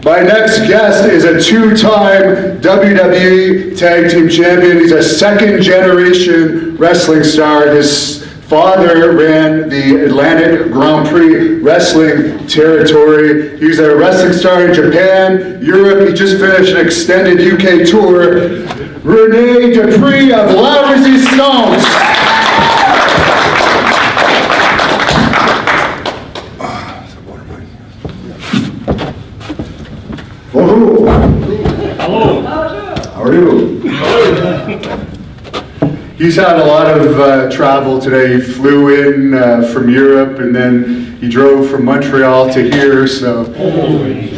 My next guest is a two-time WWE Tag Team Champion. He's a second-generation wrestling star. His father ran the Atlantic Grand Prix wrestling territory. He's a wrestling star in Japan, Europe. He just finished an extended UK tour. Rene Dupree of La Resistance. Bonjour. Hello. How are you? He's had a lot of travel today. He flew in from Europe and then he drove from Montreal to here, so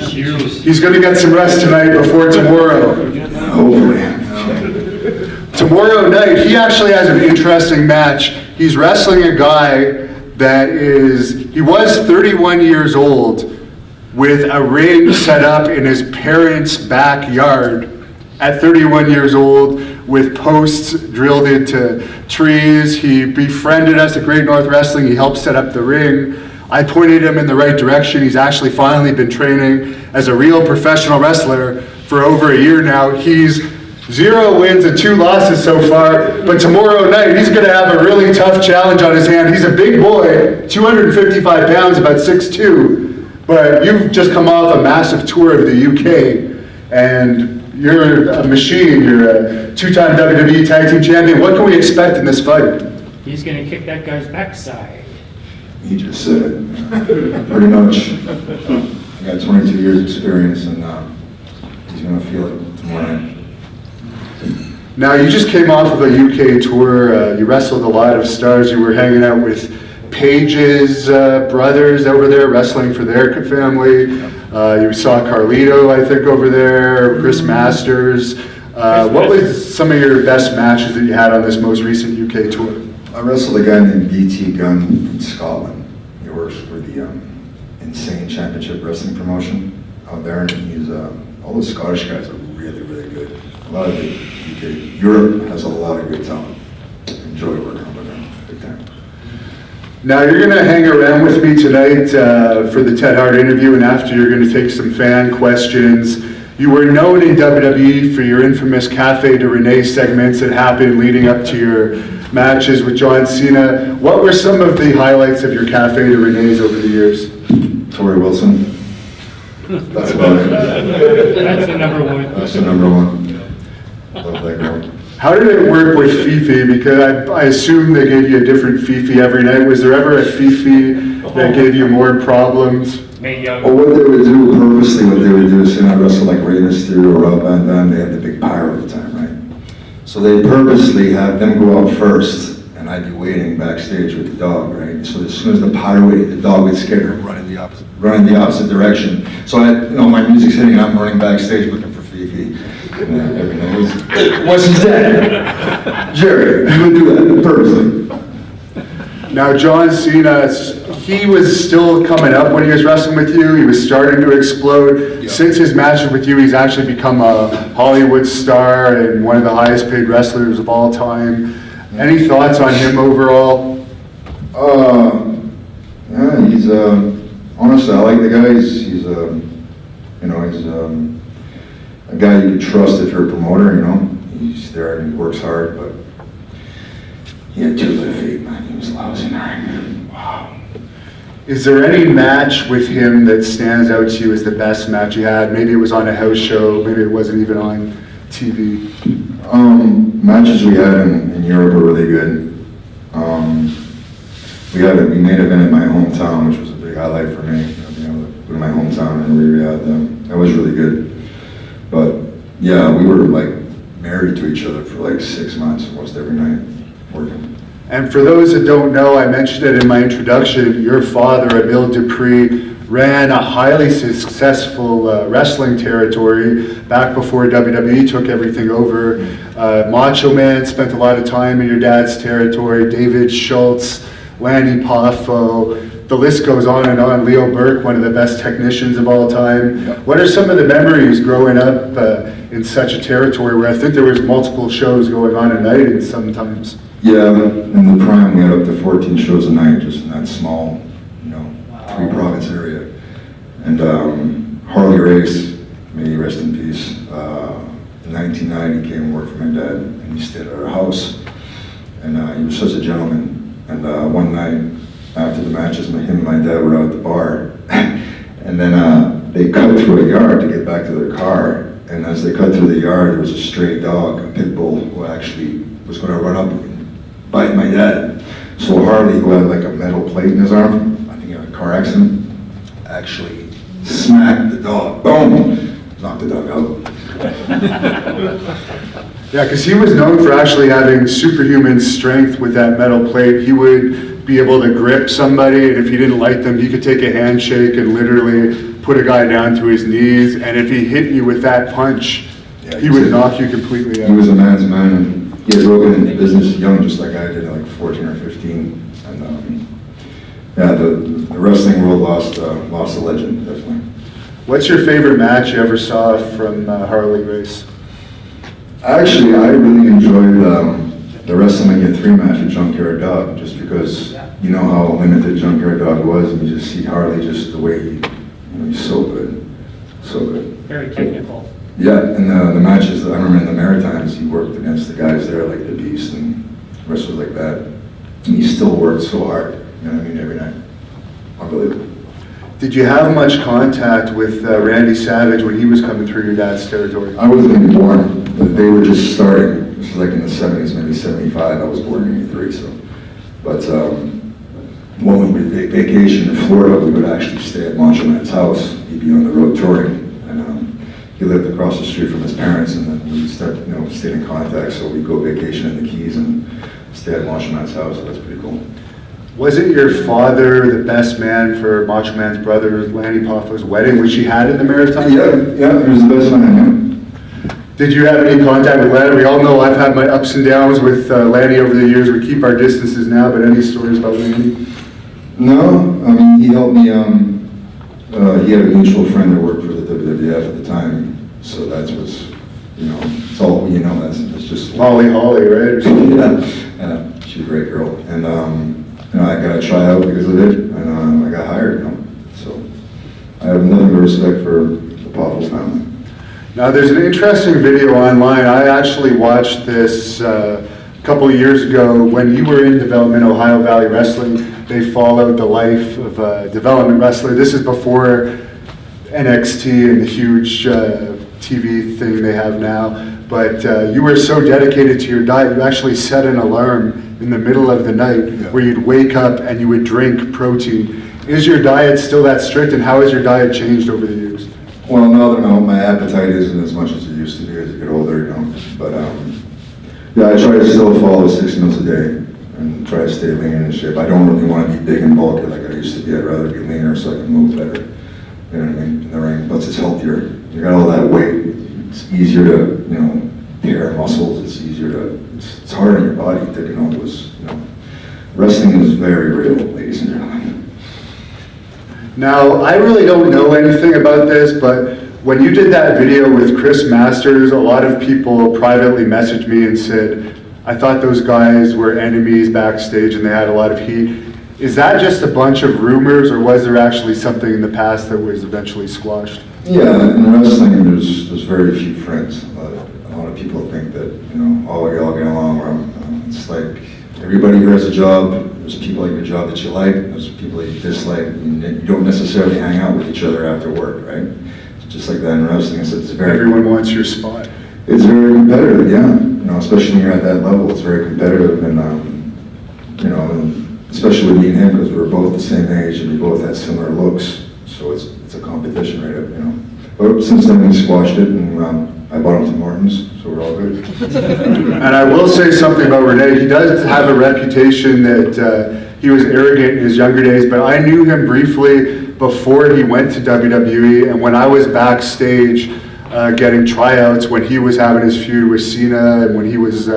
he's going to get some rest tonight before tomorrow. Hopefully. Tomorrow night, he actually has an interesting match. He's wrestling a guy that he was 31 years old with a ring set up in his parents' backyard at 31 years old with posts drilled into trees. He befriended us at Great North Wrestling. He helped set up the ring. I pointed him in the right direction. He's actually finally been training as a real professional wrestler for over a year now. He's 0 wins and 2 losses so far, but tomorrow night he's going to have a really tough challenge on his hand. He's a big boy, 255 pounds, about 6'2", but you've just come off a massive tour of the UK, and you're a machine. You're a two-time WWE Tag Team Champion. What can we expect in this fight? He's going to kick that guy's backside. He just said it. Pretty much. I got 22 years experience and he's going to feel it tomorrow night. Now, you just came off of a UK tour. You wrestled a lot of stars. You were hanging out with Paige's brothers over there, wrestling for their family. You saw Carlito, I think, over there, Chris Masters. What was some of your best matches that you had on this most recent UK tour? I wrestled a guy named BT Gunn from Scotland. He works for the Insane Championship Wrestling promotion out there, and he's all the Scottish guys are really, really good. A lot of the UK, Europe has a lot of good talent. Enjoy working with them, big time. Now, you're going to hang around with me tonight for the Ted Hart interview, and after you're going to take some fan questions. You were known in WWE for your infamous Cafe de Rene segments that happened leading up to your matches with John Cena. What were some of the highlights of your Cafe de Renes over the years? Tori Wilson. That's about it. That's the number one. That's the number one. Love that girl. How did it work with Fifi? Because I assume they gave you a different Fifi every night. Was there ever a Fifi that gave you more problems? Well, what they would do purposely, what they would do is, I wrestle like Rey Mysterio or Rob Van Dam, they had the big pyro at the time, right? So they purposely have them go out first, and I'd be waiting backstage with the dog, right? So as soon as the pyro hit, the dog would scare him, running the opposite direction. So my music's hitting, and I'm running backstage looking for Fifi. And every night, what's his dad? Jerry, he would do that purposely. Now, John Cena, he was still coming up when he was wrestling with you. He was starting to explode. Yeah. Since his matches with you, he's actually become a Hollywood star and one of the highest paid wrestlers of all time. Any thoughts on him overall? Yeah, he's honestly, I like the guy. He's a guy you can trust if you're a promoter. He's there and he works hard, but he had 2 left feet, man. He was lousy in the ring. Wow. Is there any match with him that stands out to you as the best match you had? Maybe it was on a house show, maybe it wasn't even on TV. Matches we had in Europe were really good. We made an event in my hometown, which was a big highlight for me. Being able to go to my hometown and re-rehab them. That was really good. But yeah, we were like married to each other for like 6 months, almost every night, working. And for those that don't know, I mentioned it in my introduction, your father, Rene Dupree, ran a highly successful wrestling territory back before WWE took everything over. Macho Man spent a lot of time in your dad's territory, David Schultz, Lanny Poffo, the list goes on and on. Leo Burke, one of the best technicians of all time. Yep. What are some of the memories growing up in such a territory where I think there was multiple shows going on a night and sometimes? Yeah, in the prime we had up to 14 shows a night just in that small, 3-province area. And Harley Race, may he rest in peace. In 1990, he came and worked for my dad, and he stayed at our house. And he was such a gentleman. And one night, after the matches, him and my dad were out at the bar. And then they cut through a yard to get back to their car. And as they cut through the yard, there was a stray dog, a pit bull, who actually was going to run up and bite my dad. So Harley, who had like a metal plate in his arm, I think he had a car accident, actually smacked the dog. Boom! Knocked the dog out. Yeah, because he was known for actually having superhuman strength with that metal plate. He would be able to grip somebody, and if he didn't like them, he could take a handshake and literally put a guy down to his knees. And if he hit you with that punch, Yeah, he would knock you completely out. He was a man's man, and he had broken into business young, just like I did, like 14 or 15. And yeah, the wrestling world lost a legend, definitely. What's your favorite match you ever saw from Harley race? Actually, I really enjoyed the WrestleMania 3 match with Junkyard Dog, just because you know how limited Junkyard Dog was, and you just see Harley just the way he's so good, so good. Very technical. Yeah, and the matches, I remember in the Maritimes, he worked against the guys there, like the Beast and wrestlers like that, and he still worked so hard, you know what I mean, every night. Unbelievable. Did you have much contact with Randy Savage when he was coming through your dad's territory? I wasn't even born, but they were just starting. This was like in the 70s, maybe 75. I was born in 83, so. But when we would vacation in Florida, we would actually stay at Macho Man's house. He'd be on the road touring, and he lived across the street from his parents, and then we'd start, stay in contact. So we'd go vacation in the Keys and stay at Macho Man's house. So that's pretty cool. Wasn't your father the best man for Macho Man's brother, Lanny Poffo's wedding, which he had in the Maritimes? Yeah, he was the best man. Did you have any contact with Lanny? We all know I've had my ups and downs with Lanny over the years. We keep our distances now, but any stories about Lanny? No, I mean, he helped me, he had a mutual friend that worked for the WWF at the time, so that was, it's all, that's just... Holly, right? Yeah, she's a great girl, and, I got a tryout because of it, and I got hired, so I have nothing but respect for the Poffo family. Now, there's an interesting video online. I actually watched this a couple of years ago when you were in development, Ohio Valley Wrestling. They followed the life of a development wrestler. This is before NXT and the huge TV thing they have now. But you were so dedicated to your diet, you actually set an alarm in the middle of the night where you'd wake up and you would drink protein. Is your diet still that strict, and how has your diet changed over the years? Well, no, my appetite isn't as much as it used to be as I get older, But yeah, I try to still follow 6 meals a day and try to stay lean and in shape. I don't really want to be big and bulky like I used to be. I'd rather be leaner so I can move better. You know what I mean? In the ring, plus it's healthier. You got all that weight. It's easier to, tear muscles. It's easier to. It's hard on your body taking all those. Wrestling is very real, ladies and gentlemen. Now, I really don't know anything about this, but when you did that video with Chris Masters, a lot of people privately messaged me and said, I thought those guys were enemies backstage and they had a lot of heat. Is that just a bunch of rumors, or was there actually something in the past that was eventually squashed? Yeah, in wrestling, there's very few friends. A lot of people think that, all we all get along. It's like everybody here has a job. There's people at your job that you like. There's people that you dislike. You don't necessarily hang out with each other after work, right? It's just like that in wrestling. It's very. Everyone wants your spot. It's very competitive, yeah. Especially when you're at that level, it's very competitive, and especially with me and him, because we're both the same age and we both had similar looks. So it's a competition, right? But since then we squashed it, and I bought him some Martins, so we're all good. And I will say something about Rene. He does have a reputation that he was arrogant in his younger days, but I knew him briefly before he went to WWE, and when I was backstage getting tryouts, when he was having his feud with Cena and when he was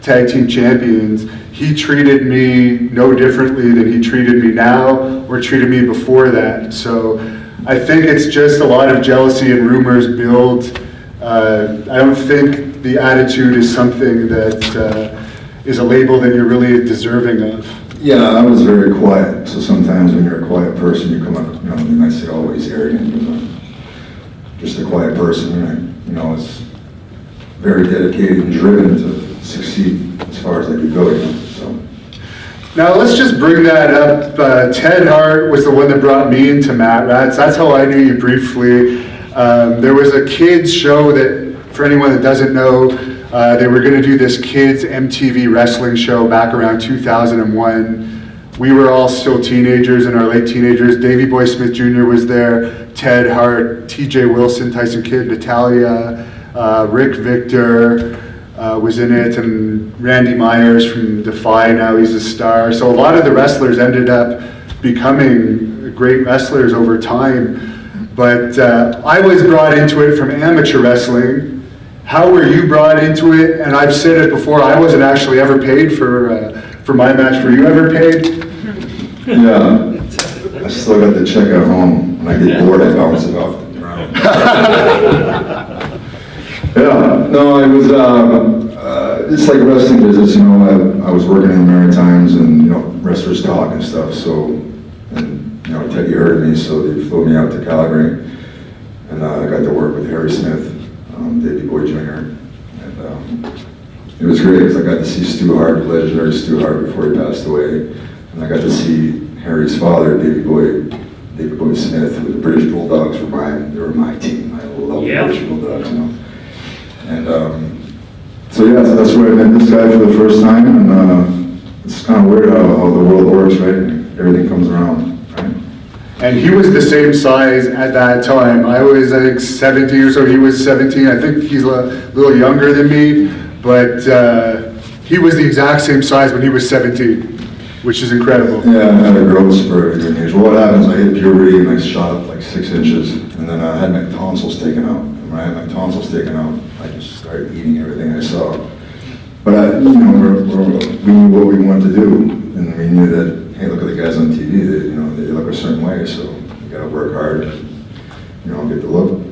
tag team champions, he treated me no differently than he treated me now or treated me before that. So I think it's just a lot of jealousy and rumors build. I don't think the attitude is something that is a label that you're really deserving of. Yeah, I was very quiet. So sometimes when you're a quiet person, you come up, you might say always arrogant. just a quiet person, and, you know, is very dedicated and driven to succeed as far as I could go, you know, so. Now, let's just bring that up. Ted Hart was the one that brought me into Mat Rats. That's how I knew you briefly. There was a kids show that, for anyone that doesn't know, they were going to do this kids MTV wrestling show back around 2001. We were all still teenagers, in our late teenagers. Davey Boy Smith Jr. was there, Ted Hart, TJ Wilson, Tyson Kidd, Natalia, Rick Victor, was in it, and Randy Myers from Defy, now he's a star. So a lot of the wrestlers ended up becoming great wrestlers over time. But I was brought into it from amateur wrestling. How were you brought into it? And I've said it before, I wasn't actually ever paid for my match. Were you ever paid? Yeah, I still got the check at home. When I get bored, I bounce it off the ground. Yeah, no, it was, it's like wrestling business, you know, I was working in the Maritimes and, you know, wrestlers talk and stuff, so, and, you know, Teddy heard of me, so they flew me out to Calgary, and I got to work with Harry Smith, Davey Boy Jr., and it was great, because I got to see Stu Hart, legendary Stu Hart, before he passed away, and I got to see Harry's father, Davey Boy Smith, who the British Bulldogs they were my team, I love the British Bulldogs, you know. And so yeah, so that's where I met this guy for the first time, and it's kind of weird how the world works, right? Everything comes around, right? And he was the same size at that time. I was, I think, 17 or so. He was 17. I think he's a little younger than me, but he was the exact same size when he was 17, which is incredible. Yeah, I had a growth spurt at a young age. Well, what happens, I hit puberty and I shot up like 6 inches, and then I had my tonsils taken out. And when I had my tonsils taken out, I just started eating everything I saw. But you know, we knew what we wanted to do, and we knew that, hey, look at the guys on TV, that, you know, they look a certain way, so you gotta work hard, and, you know, get the look.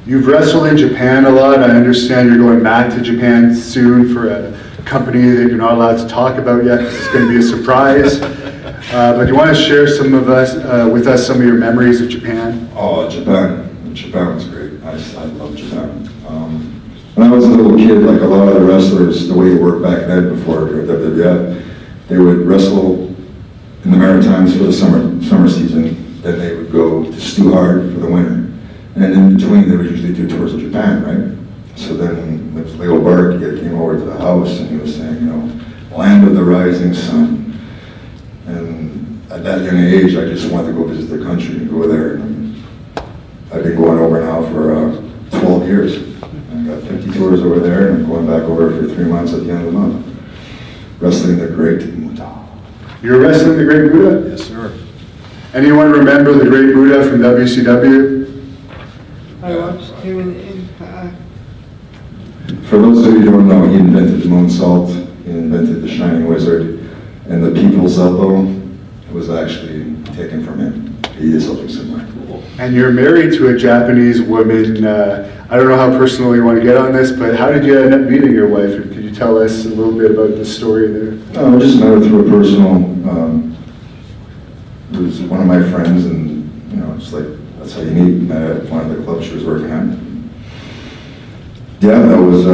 You've wrestled in Japan a lot. I understand you're going back to Japan soon for a company that you're not allowed to talk about yet, because it's going to be a surprise. But you want to share with us some of your memories of Japan? Oh, Japan was great. I love Japan. When I was a little kid, like a lot of the wrestlers, the way it worked back then before WWF, they would wrestle in the Maritimes for the summer season, then they would go to Stu Hart for the winter, and in between they would usually do tours of Japan, right? So then there was Leo Bark, he came over to the house and he was saying, you know, land of the rising sun. And at that young age, I just wanted to go visit the country and go there. And I've been going over now for 12 years. I got 50 tours over there, and I'm going back over for 3 months at the end of the month. Wrestling the Great Buddha. You're wrestling the Great Buddha? Yes, sir. Anyone remember the Great Buddha from WCW? I watched him in Impact. For those of you who don't know, he invented the moonsault, he invented the Shining Wizard, and the People's Elbow was actually taken from him. He is something similar. And you're married to a Japanese woman. I don't know how personal you want to get on this, but how did you end up meeting your wife? And could you tell us a little bit about the story there? I just met her through a personal, it was one of my friends, and, you know, it's like, that's how you meet. Met at one of the clubs she was working at. Yeah, that was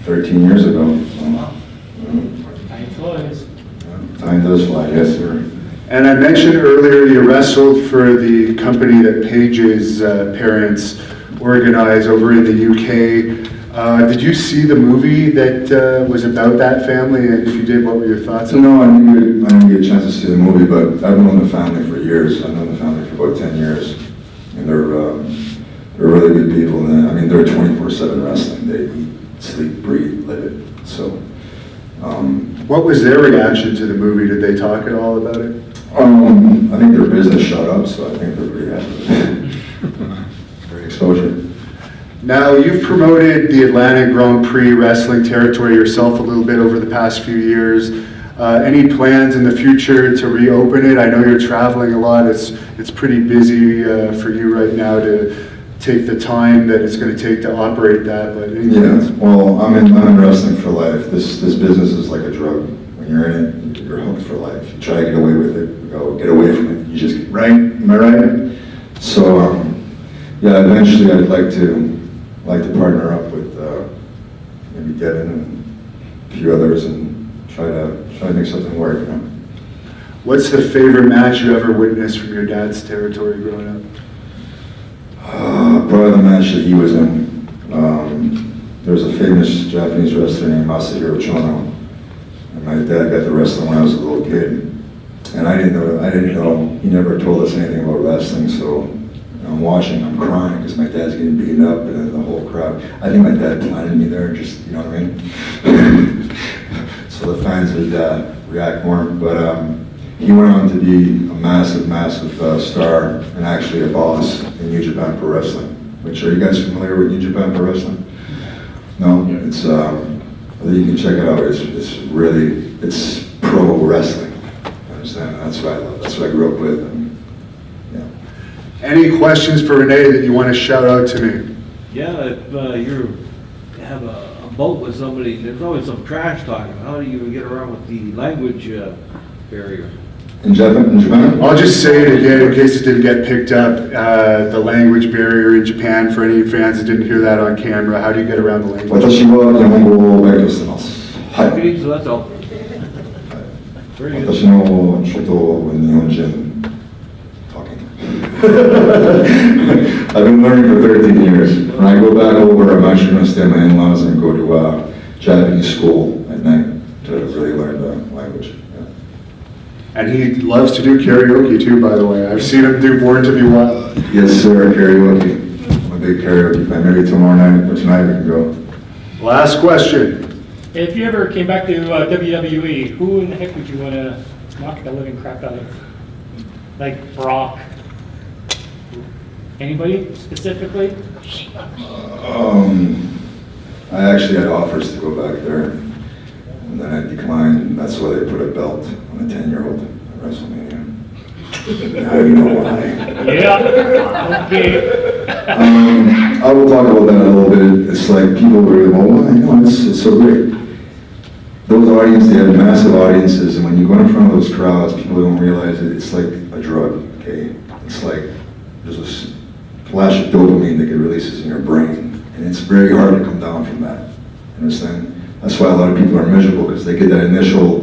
13 years ago. Time flies. Time does fly, yes, sir. And I mentioned earlier you wrestled for the company that Paige's parents organize over in the UK. Did you see the movie that was about that family? And if you did, what were your thoughts on it? No, I didn't get a chance to see the movie, but I've known the family for years. I've known the family for about 10 years. And they're really good people. And I mean, they're 24/7 wrestling. They eat, sleep, breathe, live it. So. What was their reaction to the movie? Did they talk at all about it? I think their business shut up, so I think they're pretty happy with it. Great exposure. Now, you've promoted the Atlantic Grand Prix wrestling territory yourself a little bit over the past few years. Any plans in the future to reopen it? I know you're traveling a lot. It's pretty busy for you right now to take the time that it's going to take to operate that. But any plans? Well, I'm in wrestling for life. This business is like a drug. When you're in it, you're hooked for life. You try to get away with it, go get away from it. You just get right. Am I right? So yeah, eventually I'd like to partner up with maybe Devin and a few others and try to make something work. You know? What's the favorite match you ever witnessed from your dad's territory growing up? Probably the match that he was in. There's a famous Japanese wrestler named Masahiro Chono, and my dad got to wrestle when I was a little kid. And I didn't know, he never told us anything about wrestling, so I'm watching, I'm crying because my dad's getting beaten up and then the whole crowd. I think my dad planted me there, just, you know what I mean? So the fans would react more, but he went on to be a massive, massive star and actually a boss in New Japan Pro Wrestling. Which, are you guys familiar with New Japan Pro Wrestling? No? It's, you can check it out, it's pro wrestling. Understand? That's what I love. That's what I grew up with. And, yeah. Any questions for Rene that you want to shout out to me? Yeah, if you have a boat with somebody, there's always some trash talking. How do you get around with the language barrier? In Japan? I'll just say it again in case it didn't get picked up. The language barrier in Japan, for any fans that didn't hear that on camera, how do you get around the language? 私は日本語を勉強してます。はい。 Okay, so that's all. Very good. 私の初と日本人 talking. I've been learning for 13 years. When I go back over, I'm actually going to stay at my in-laws and go to Japanese school at night to really learn the language. Yeah. And he loves to do karaoke too, by the way. I've seen him do Born to Be Wild. Yes, sir, karaoke. I'm a big karaoke fan. Maybe tomorrow night or tonight we can go. Last question. If you ever came back to WWE, who in the heck would you want to knock the living crap out of? Like Brock? Anybody specifically? I actually had offers to go back there, and then I declined, and that's why they put a belt on a 10-year-old at WrestleMania. Now you know why. Yeah. Okay. I will talk about that a little bit. It's like people were, well, why? No, it's so great. Those audiences, they have massive audiences, and when you go in front of those crowds, people don't realize it. It's like a drug, okay? It's like there's a flash of dopamine that get releases in your brain, and it's very hard to come down from that. Understand? That's why a lot of people are miserable, because they get that initial,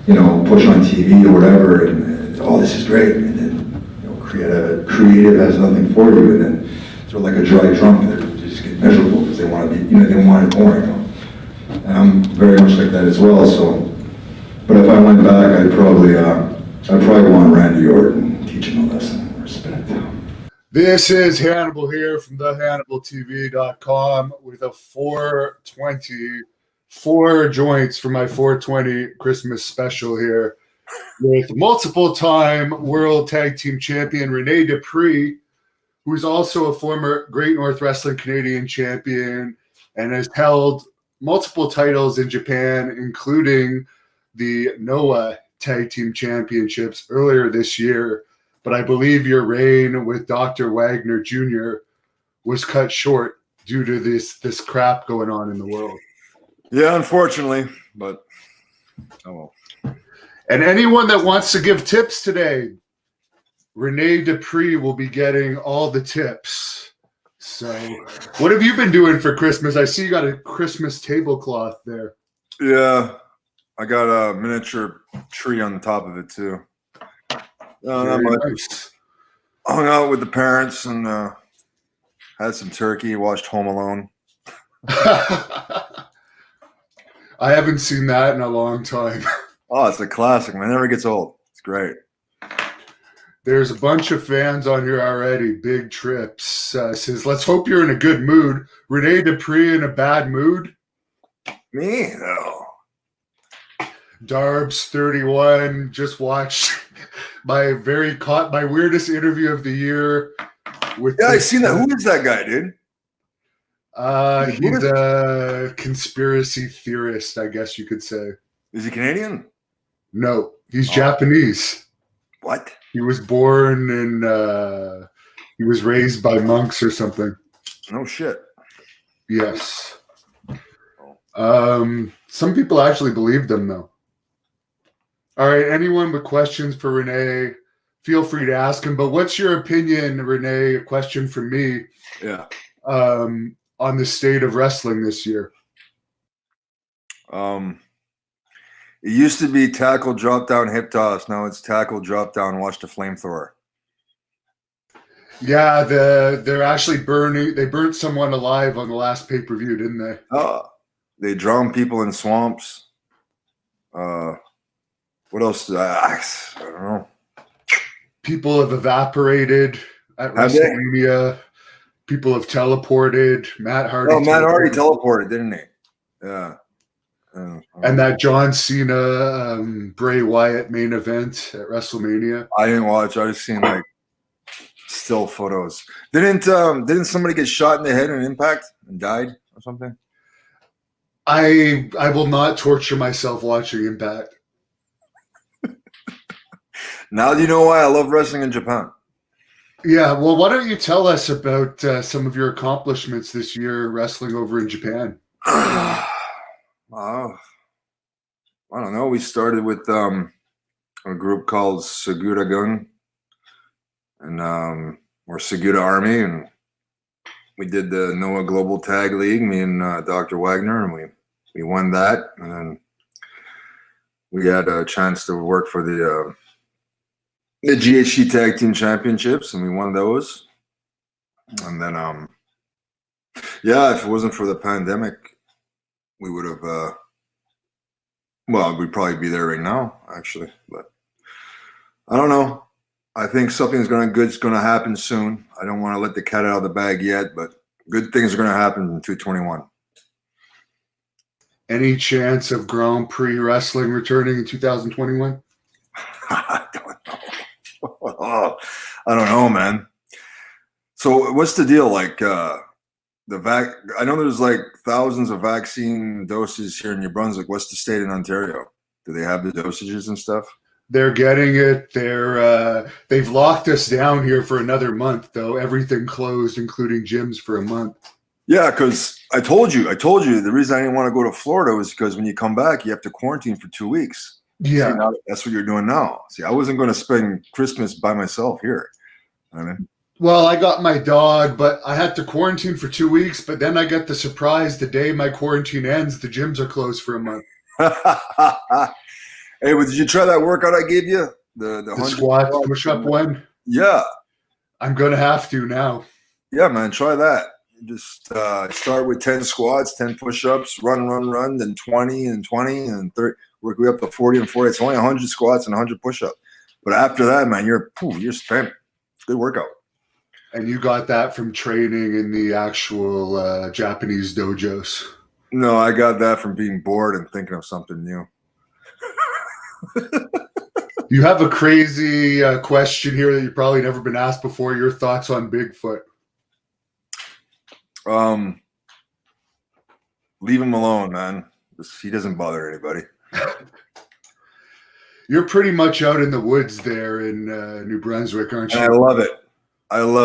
push on TV or whatever, and oh, this is great, and then creative has nothing for you, and then they're like a dry drunk. They just get miserable because they want to be, they want it more. And I'm very much like that as well. So, but if I went back, I'd probably want Randy Orton teaching a lesson. Respect. This is Hannibal here from thehannibaltv.com with a 4 joints for my 420 Christmas special here with multiple-time World Tag Team Champion Rene Dupree, who is also a former Great North Wrestling Canadian champion and has held multiple titles in Japan, including the Noah Tag Team Championships earlier this year. But I believe your reign with Dr. Wagner Jr. was cut short due to this crap going on in the world. Yeah, unfortunately, but oh well. And anyone that wants to give tips today, Rene Dupree will be getting all the tips. So, what have you been doing for Christmas? I see you got a Christmas tablecloth there. Yeah, I got a miniature tree on the top of it too. Not Very much. nice. Hung out with the parents and had some turkey. Watched Home Alone. I haven't seen that in a long time. Oh, it's a classic, man. It never gets old. It's great. There's a bunch of fans on here already. Big Trips says, let's hope you're in a good mood. Rene Dupree in a bad mood? Me, though. Darbs 31 just watched my weirdest interview of the year with Yeah, I've seen that. Who is that guy, dude? He's a conspiracy theorist, I guess you could say. Is he Canadian? No, he's Japanese. What? He was born in he was raised by monks or something. No shit. Yes. Some people actually believe them though. All right, anyone with questions for Rene, feel free to ask him. But what's your opinion, Rene? A question from me Yeah. on the state of wrestling this year. It used to be tackle, drop down, hip toss. Now it's tackle, drop down, watch the flamethrower. Yeah, they're actually burning. They burnt someone alive on the last pay-per-view, didn't they? They drown people in swamps. What else? I don't know. People have evaporated at WrestleMania. People have teleported. Matt Hardy. Oh, Matt Hardy teleported, didn't he? Yeah. And that John Cena Bray Wyatt main event at WrestleMania. I didn't watch. I just seen like still photos. Didn't somebody get shot in the head in Impact and died or something? I will not torture myself watching Impact. Now do you know why I love wrestling in Japan? Yeah, well, why don't you tell us about some of your accomplishments this year wrestling over in Japan? I don't know. We started with a group called Segura Gun, and or Segura Army, and we did the Noah Global Tag League. Me and Dr. Wagner, and we won that, and then we had a chance to work for the GHC Tag Team Championships, and we won those. And then, yeah, if it wasn't for the pandemic, we would have. Well, we'd probably be there right now, actually. But I don't know. I think something's good's gonna happen soon. I don't want to let the cat out of the bag yet, but good things are gonna happen in 221. Any chance of Grand Prix wrestling returning in 2021? I don't know. I don't know, man. So what's the deal? Like I know there's like thousands of vaccine doses here in New Brunswick. What's the state in Ontario? Do they have the dosages and stuff? They're getting it. They've locked us down here for another month, though. Everything closed, including gyms, for a month. Yeah, because I told you the reason I didn't want to go to Florida was because when you come back, you have to quarantine for 2 weeks. Yeah. See, now that's what you're doing now. See, I wasn't going to spend Christmas by myself here. I mean, Well, I got my dog, but I had to quarantine for 2 weeks. But then I got the surprise the day my quarantine ends, the gyms are closed for a month. Hey, well, did you try that workout I gave you? The squat push-up one? Yeah. I'm going to have to now. Yeah, man, try that. Just start with 10 squats, 10 push-ups, run, then 20 and 20 and 30. Work way up to 40 and 40. It's only 100 squats and 100 push-ups. But after that, man, you're spent. It's a good workout. And you got that from training in the actual Japanese dojos? No, I got that from being bored and thinking of something new. You have a crazy question here that you've probably never been asked before. Your thoughts on Bigfoot? Leave him alone, man. He doesn't bother anybody. You're pretty much out in the woods there in New Brunswick, aren't you? And I love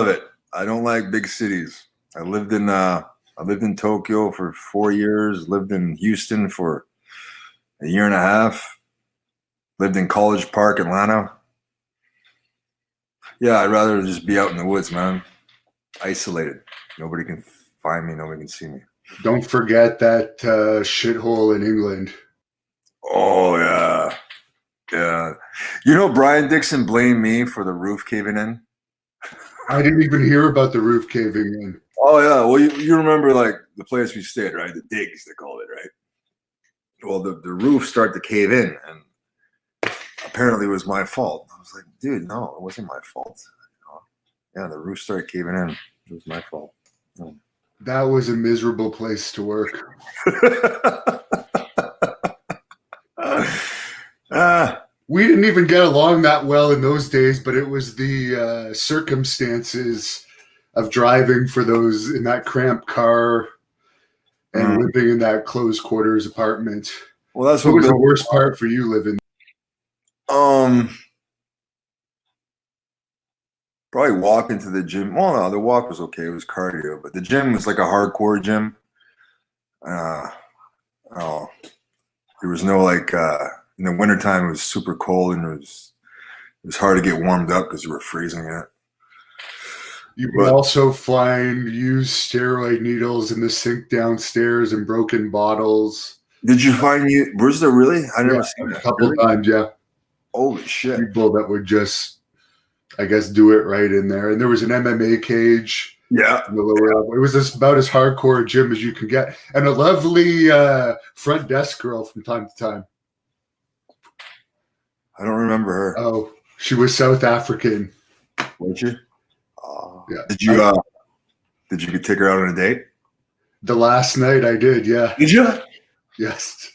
it. I don't like big cities. I lived in Tokyo for 4 years, lived in Houston for a year and a half, lived in College Park, Atlanta. Yeah, I'd rather just be out in the woods, man. Isolated. Nobody can find me. Nobody can see me. Don't forget that shithole in England. Oh, yeah. Yeah. You know, Brian Dixon blamed me for the roof caving in. I didn't even hear about the roof caving in. Oh, yeah. Well, you remember, like, the place we stayed, right? The digs, they called it, right? Well, the roof started to cave in, and apparently it was my fault. I was like, dude, no, it wasn't my fault. Yeah, the roof started caving in. It was my fault. Yeah. That was a miserable place to work. We didn't even get along that well in those days, but it was the circumstances of driving for those in that cramped car and living in that closed quarters apartment. Well, that's what was Bill, the worst part for you living? Probably walking to the gym. Well, no, the walk was okay. It was cardio, but the gym was like a hardcore gym. There was no like in the wintertime it was super cold and it was It was hard to get warmed up because you were freezing it. You can also find used steroid needles in the sink downstairs and broken bottles. Did you find was there really? I never Yeah, seen a that. couple times, yeah. Holy shit. People that would just, I guess, do it right in there. And there was an MMA cage. Yeah. In the lower level. It was about as hardcore a gym as you can get. And a lovely front desk girl from time to time. I don't remember her. Oh, she was South African. Was she? Yeah. Did you take her out on a date? The last night I did, yeah. Did you? Yes.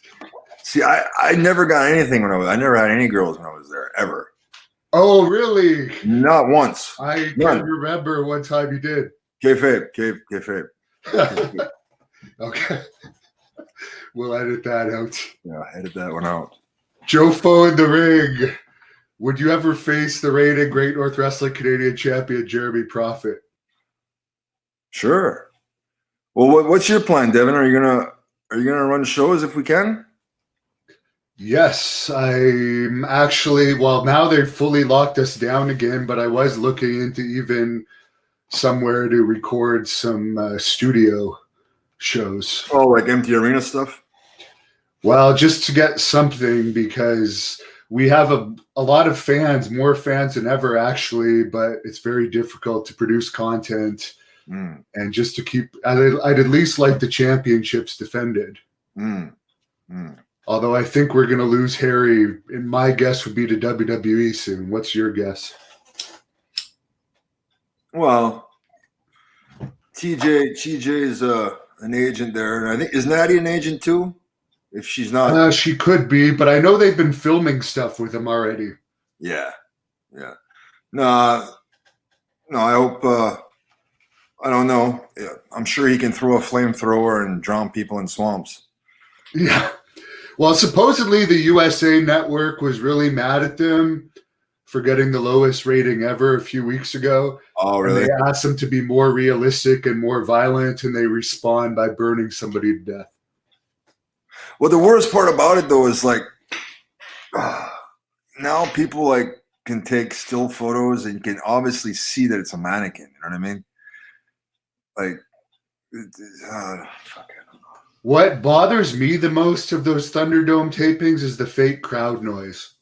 See, I never got anything I never had any girls when I was there, ever. Oh, really? Not once. I None. can't remember one time you did. Kayfabe. Okay. We'll edit that out. Yeah, edit that one out. Joe Foe in the ring. Would you ever face the reigning Great North Wrestling Canadian champion, Jeremy Prophet? Sure. Well, what's your plan, Devin? Are you gonna run shows if we can? Yes, I'm actually, well, now they've fully locked us down again, but I was looking into even somewhere to record some studio shows. Oh, like empty arena stuff? Well, just to get something, because we have a lot of fans, more fans than ever, actually, but it's very difficult to produce content. And just to keep, I'd at least like the championships defended. Although I think we're going to lose Harry, and my guess would be to WWE soon. What's your guess? Well, TJ's an agent there, and I think is Natty an agent too? If she's not, She could be, but I know they've been filming stuff with him already. Yeah. No, I hope. I don't know. Yeah, I'm sure he can throw a flamethrower and drown people in swamps. Yeah. Well, supposedly the USA Network was really mad at them for getting the lowest rating ever a few weeks ago. Oh, really? And they asked them to be more realistic and more violent, and they respond by burning somebody to death. Well, the worst part about it, though, is like now people like can take still photos and you can obviously see that it's a mannequin. You know what I mean? Like, fuck it. What bothers me the most of those Thunderdome tapings is the fake crowd noise.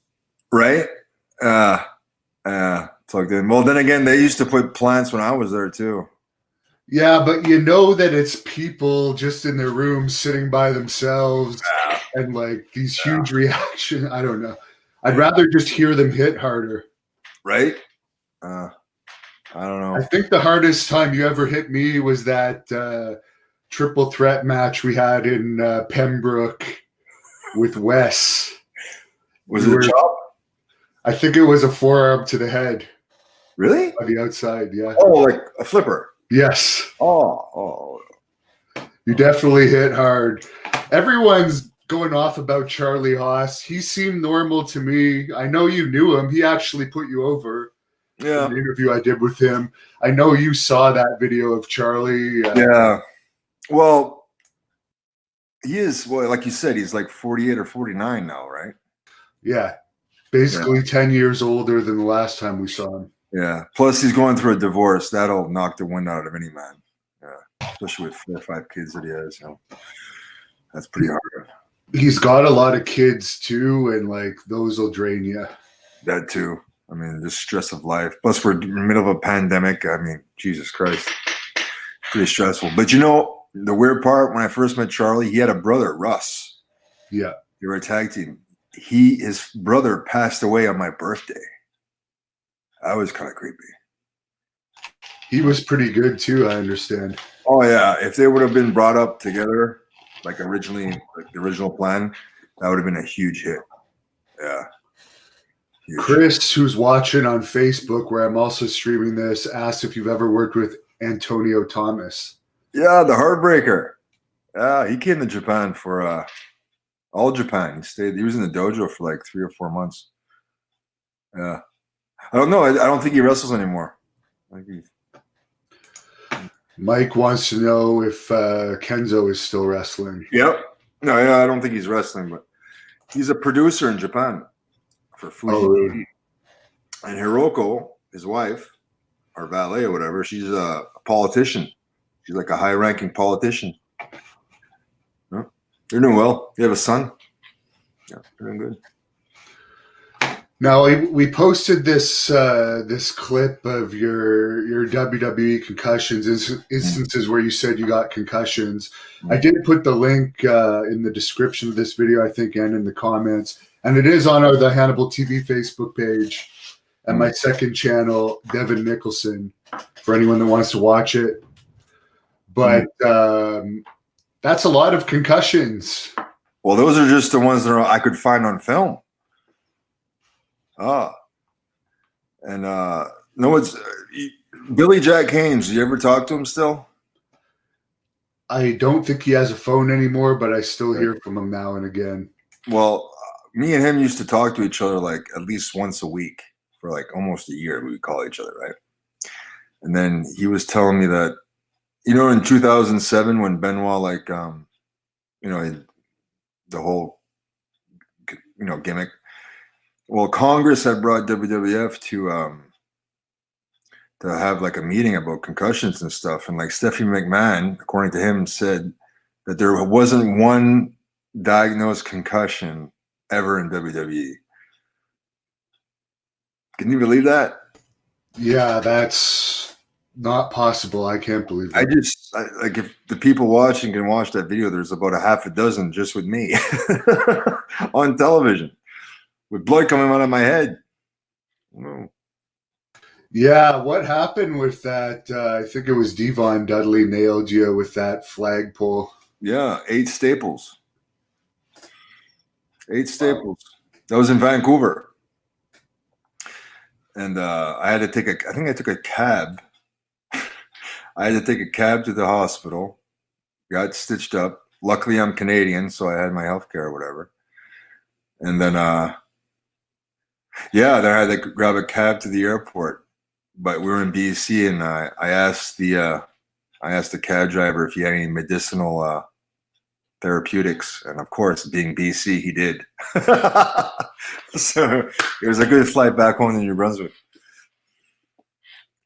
Right? Plugged in. Well, then again, they used to put plants when I was there too. Yeah, but you know that it's people just in their rooms sitting by themselves and like these huge reactions. I don't know. I'd rather just hear them hit harder. Right? I don't know. I think the hardest time you ever hit me was that triple threat match we had in Pembroke with Wes. Was it a chop? I think it was a forearm to the head. Really? On the outside, yeah. Oh, like a flipper. Yes. Oh. You definitely hit hard. Everyone's going off about Charlie Haas. He seemed normal to me. I know you knew him. He actually put you over. Yeah. In the interview I did with him. I know you saw that video of Charlie. Yeah. Well, he is, well, like you said, he's like 48 or 49 now, right? Yeah. Basically 10 years older than the last time we saw him. Yeah. Plus, he's going through a divorce. That'll knock the wind out of any man. Yeah. Especially with 4 or 5 kids that he has. So that's pretty hard. He's got a lot of kids too, and like those will drain you. That too. I mean, the stress of life. Plus, we're in the middle of a pandemic. I mean, Jesus Christ. Pretty stressful. But you know, the weird part, when I first met Charlie, he had a brother, Russ. Yeah. They were a tag team. His brother passed away on my birthday. That was kind of creepy. He was pretty good too, I understand. Oh yeah. If they would have been brought up together, like originally, like the original plan, that would have been a huge hit. Yeah. Huge. Chris, who's watching on Facebook, where I'm also streaming this, asked if you've ever worked with Antonio Thomas. Yeah, the Heartbreaker. Yeah, he came to Japan for all Japan. He was in the dojo for like 3 or 4 months. Yeah. I don't know. I don't think he wrestles anymore. Mike wants to know if Kenzo is still wrestling. Yep. No, yeah, I don't think he's wrestling, but he's a producer in Japan for Fuji. Oh, really? And Hiroko, his wife, or valet or whatever, she's a politician. She's like a high-ranking politician. Yeah. You're doing well. You have a son? Yeah, you're doing good. Now we posted this this clip of your WWE concussions instances where you said you got concussions. I did put the link in the description of this video, I think, and in the comments, and it is on the Hannibal TV Facebook page and my second channel, Devin Nicholson, for anyone that wants to watch it. But that's a lot of concussions. Well, those are just the ones that I could find on film. And no, it's Billy Jack Haynes. You ever talk to him still? I don't think he has a phone anymore, but I still hear from him now and again. Well, me and him used to talk to each other like at least once a week for like almost a year. We would call each other, right? And then he was telling me that, you know, in 2007 when Benoit, like, you know, the whole, you know, gimmick. Well, Congress had brought WWF to have like a meeting about concussions and stuff, and like Stephanie McMahon, according to him, said that there wasn't one diagnosed concussion ever in WWE. Can you believe that? Yeah, that's not possible. I can't believe that. Like if the people watching can watch that video, there's about a half a dozen just with me on television with blood coming out of my head. Oh. Yeah, what happened with that? I think it was Devon Dudley nailed you with that flagpole. Yeah, 8 staples. 8 staples. That was in Vancouver. And I had to take I think I took a cab. I had to take a cab to the hospital, got stitched up. Luckily, I'm Canadian, so I had my health care or whatever. And then, yeah, then I had to grab a cab to the airport. But we were in BC, and I asked the cab driver if he had any medicinal therapeutics, and of course, being BC, he did. So it was a good flight back home to New Brunswick.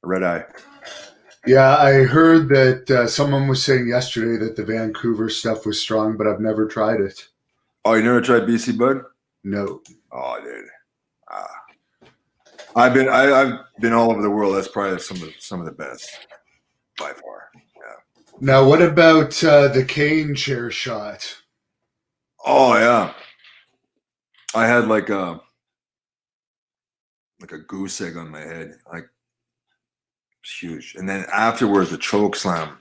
Red eye. Yeah, I heard that someone was saying yesterday that the Vancouver stuff was strong, but I've never tried it. Oh, you never tried BC Bud? No. Oh, dude. I've been all over the world. That's probably some of the best by far. Yeah. Now, what about the cane chair shot? Oh yeah. I had like a goose egg on my head, like it's huge. And then afterwards, the choke slam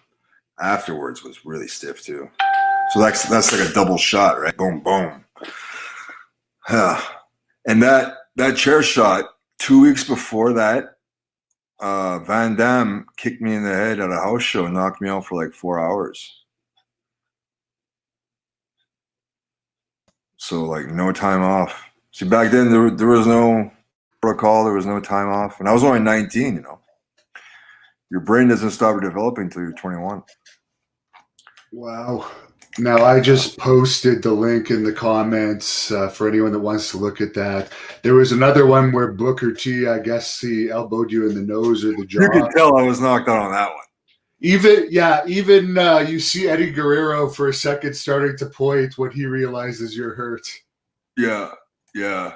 afterwards was really stiff too. So that's like a double shot, right? Boom, boom. And that chair shot. 2 weeks before that, Van Damme kicked me in the head at a house show and knocked me out for like 4 hours. So like no time off. See, back then there was no protocol, there was no time off. And I was only 19, you know. Your brain doesn't stop developing until you're 21. Wow. Now, I just posted the link in the comments for anyone that wants to look at that. There was another one where Booker T, I guess he elbowed you in the nose or the jaw. You could tell I was knocked out on that one. Even you see Eddie Guerrero for a second starting to point when he realizes you're hurt. Yeah, yeah.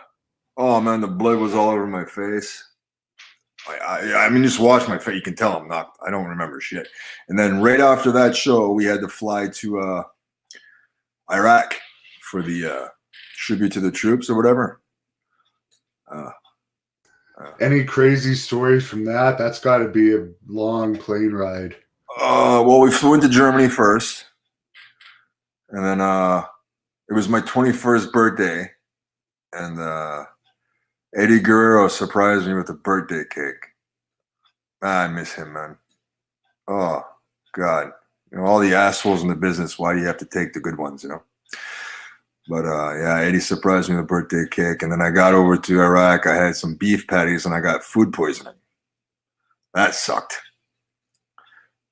Oh man, the blood was all over my face. I mean, just watch my face. You can tell I'm knocked. I don't remember shit. And then right after that show, we had to fly to Iraq for the tribute to the troops or whatever. Any crazy stories from that? That's got to be a long plane ride. Well, we flew into Germany first, and then it was my 21st birthday, and Eddie Guerrero surprised me with a birthday cake. I miss him, man. Oh God, you know, all the assholes in the business. Why do you have to take the good ones, you know? But yeah, Eddie surprised me with a birthday cake, and then I got over to Iraq. I had some beef patties, and I got food poisoning. That sucked.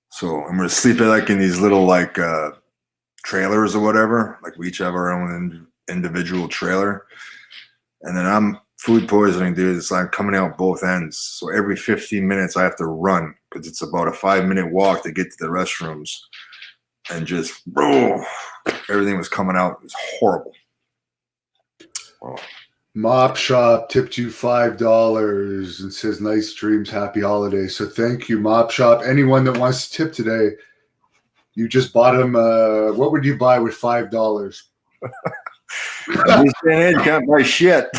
So I'm gonna sleep like in these little like trailers or whatever. Like we each have our own individual trailer, and then I'm food poisoning, dude. It's like coming out both ends. So every 15 minutes I have to run because it's about a 5-minute walk to get to the restrooms. And just, bro, everything was coming out. It was horrible. Oh. Mop Shop tipped you $5 and says, nice dreams, happy holidays. So thank you, Mop Shop. Anyone that wants to tip today, you just bought them. What would you buy with $5? This day and age, you can't buy shit.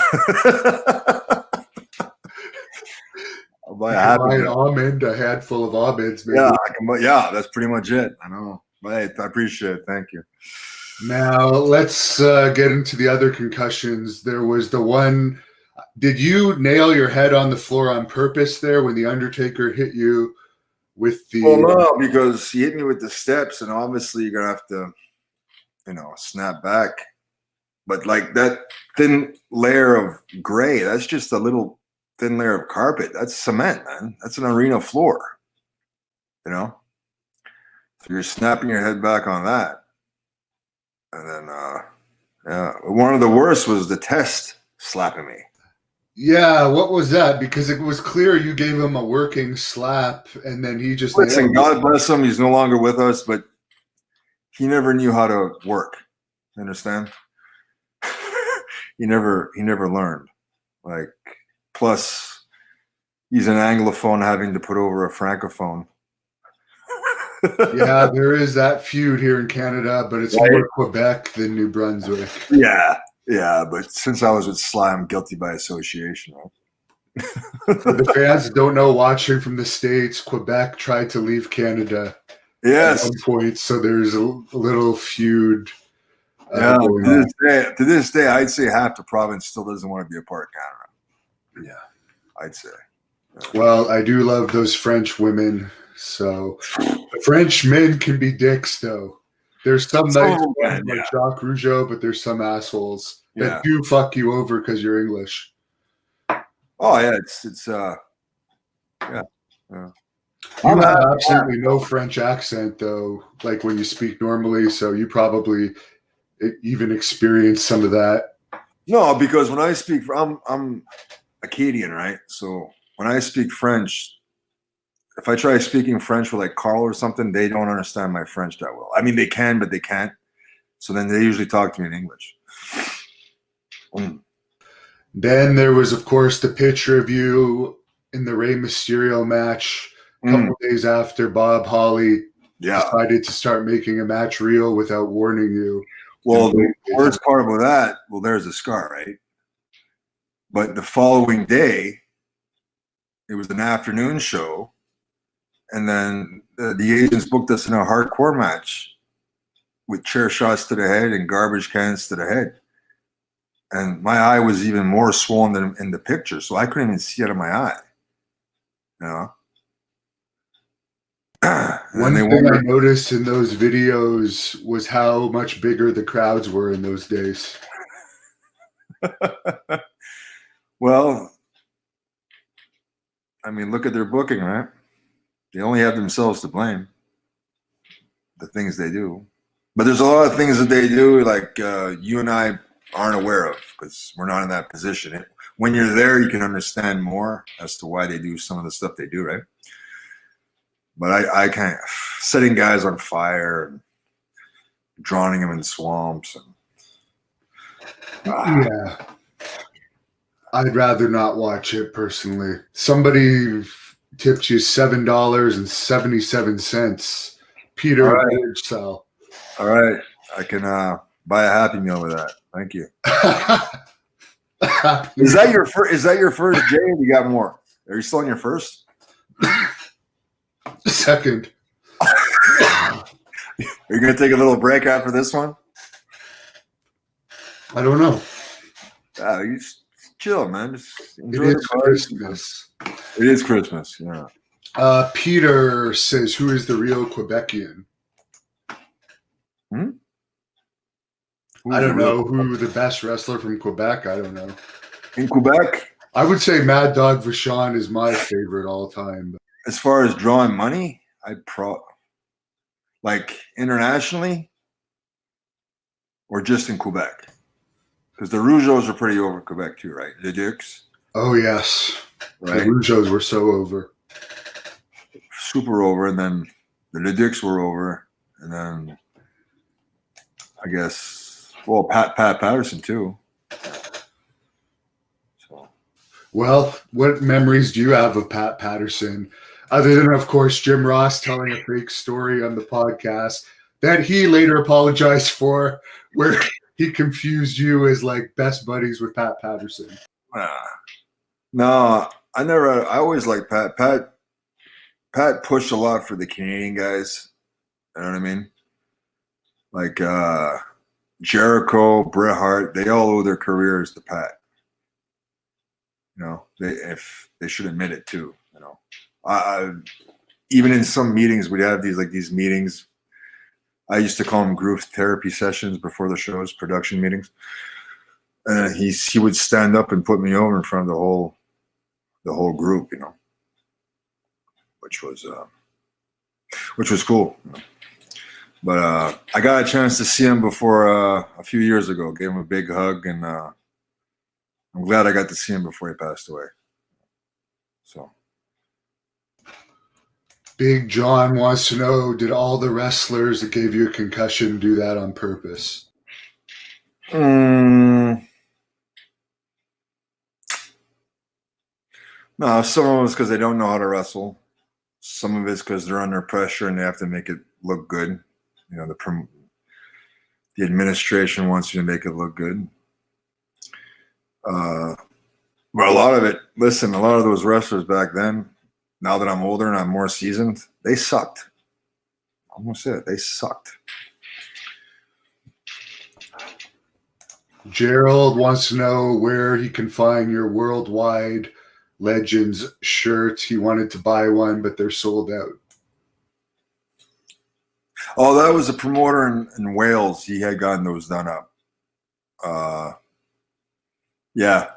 I'll buy a happy Buy an meal. almond, a handful of almonds, maybe. Yeah, I can buy, yeah, that's pretty much it. I know. But hey, I appreciate it. Thank you. Now let's get into the other concussions. There was the one. Did you nail your head on the floor on purpose there when the Undertaker hit you with the? Well, no, because he hit me with the steps, and obviously you're gonna have to, snap back. But like that thin layer of gray, that's just a little thin layer of carpet. That's cement, man. That's an arena floor. So you're snapping your head back on that. And then, yeah, one of the worst was the test slapping me. Yeah, what was that? Because it was clear you gave him a working slap, and then he just. Listen, God bless him. He's no longer with us, but he never knew how to work. You understand? He never learned. Like, plus, he's an Anglophone having to put over a Francophone. Yeah, there is that feud here in Canada, but it's more Quebec than New Brunswick. Yeah, but since I was with Sly, I'm guilty by association. For the fans that don't know, watching from the States, Quebec tried to leave Canada Yes. at one point, so there's a little feud. Yeah, to this day, I'd say half the province still doesn't want to be a part of Canada. Yeah, I'd say. Yeah. Well, I do love those French women. So the French men can be dicks, though. There's some nice ones like Jacques Rougeau, but there's some assholes that do fuck you over because you're English. Oh yeah, it's yeah. You have absolutely no French accent though, like when you speak normally. So you probably even experience some of that. No, because when I speak, I'm Acadian, right? So when I speak French, if I try speaking French with like Carl or something, they don't understand my French that well. I mean, they can, but they can't. So then they usually talk to me in English. Then there was, of course, the picture of you in the Rey Mysterio match a couple of days after Bob Holly decided to start making a match reel without warning you. Well, the worst part about that, well, there's a scar, right? But the following day, it was an afternoon show. And then the agents booked us in a hardcore match with chair shots to the head and garbage cans to the head. And my eye was even more swollen than in the picture, so I couldn't even see out of my eye. One thing I noticed in those videos was how much bigger the crowds were in those days. Well, I mean, look at their booking, right? They only have themselves to blame. The things they do. But there's a lot of things that they do like you and I aren't aware of because we're not in that position. When you're there, you can understand more as to why they do some of the stuff they do, right? But I can't. Setting guys on fire and drowning them in swamps. Yeah. I'd rather not watch it personally. Somebody tipped you $7.77. Peter Sal. All right. I can buy a Happy Meal with that. Thank you. Is that your first, Jay? Or you got more? Are you still on your first? Second. Are you gonna take a little break after this one? I don't know. You just chill, man. Just enjoy It is Christmas. It is Christmas, yeah. Peter says, who is the real Quebecian? I don't know who the best wrestler from Quebec. I don't know. In Quebec? I would say Mad Dog Vachon is my favorite all time. But as far as drawing money, like internationally or just in Quebec? Because the Rougeaus are pretty over Quebec too, right? The Dukes, Oh yes, the right? Rougeaus were so over. Super over, and then the Leducs were over, and then I guess Pat Patterson too. So Well, what memories do you have of Pat Patterson, other than, of course, Jim Ross telling a fake story on the podcast that he later apologized for, where he confused you as like best buddies with Pat Patterson? no, I never. I always liked Pat. Pat pushed a lot for the Canadian guys. You know what I mean? Like Jericho, Bret Hart, they all owe their careers to Pat. You know, if they should admit it too. You know, I even in some meetings we'd have these meetings. I used to call them group therapy sessions before the shows, production meetings. And he would stand up and put me over in front of the whole group, you know, which was cool. You know? But I got a chance to see him before a few years ago. Gave him a big hug, and I'm glad I got to see him before he passed away. So. Big John wants to know, did all the wrestlers that gave you a concussion do that on purpose? No, some of it's because they don't know how to wrestle. Some of it's because they're under pressure and they have to make it look good. You know, the administration wants you to make it look good. But a lot of it, listen, a lot of those wrestlers back then, now that I'm older and I'm more seasoned, they sucked. Almost it. They sucked. Gerald wants to know where he can find your Worldwide Legends shirt. He wanted to buy one, but they're sold out. Oh, that was a promoter in Wales. He had gotten those done up. Yeah.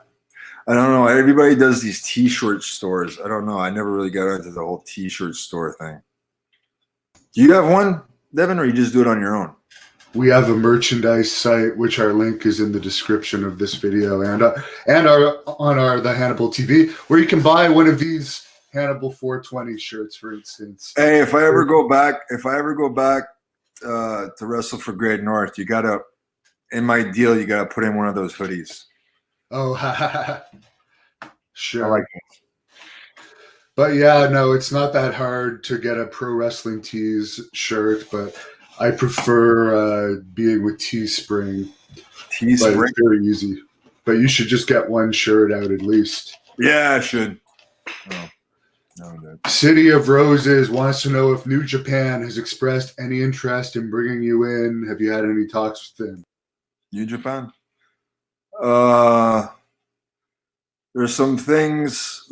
I don't know. Everybody does these T-shirt stores. I don't know. I never really got into the whole T-shirt store thing. Do you have one, Devin, or you just do it on your own? We have a merchandise site, which our link is in the description of this video and on the Hannibal TV, where you can buy one of these Hannibal 420 shirts, for instance. Hey, if I ever go back to wrestle for Great North, you gotta, in my deal, you gotta put in one of those hoodies. Oh, sure. I like it. But yeah, no, it's not that hard to get a Pro Wrestling Tees shirt, but I prefer being with Teespring. Teespring. But it's very easy. But you should just get one shirt out at least. Yeah, I should. Oh, no. City of Roses wants to know if New Japan has expressed any interest in bringing you in. Have you had any talks with them? New Japan? There's some things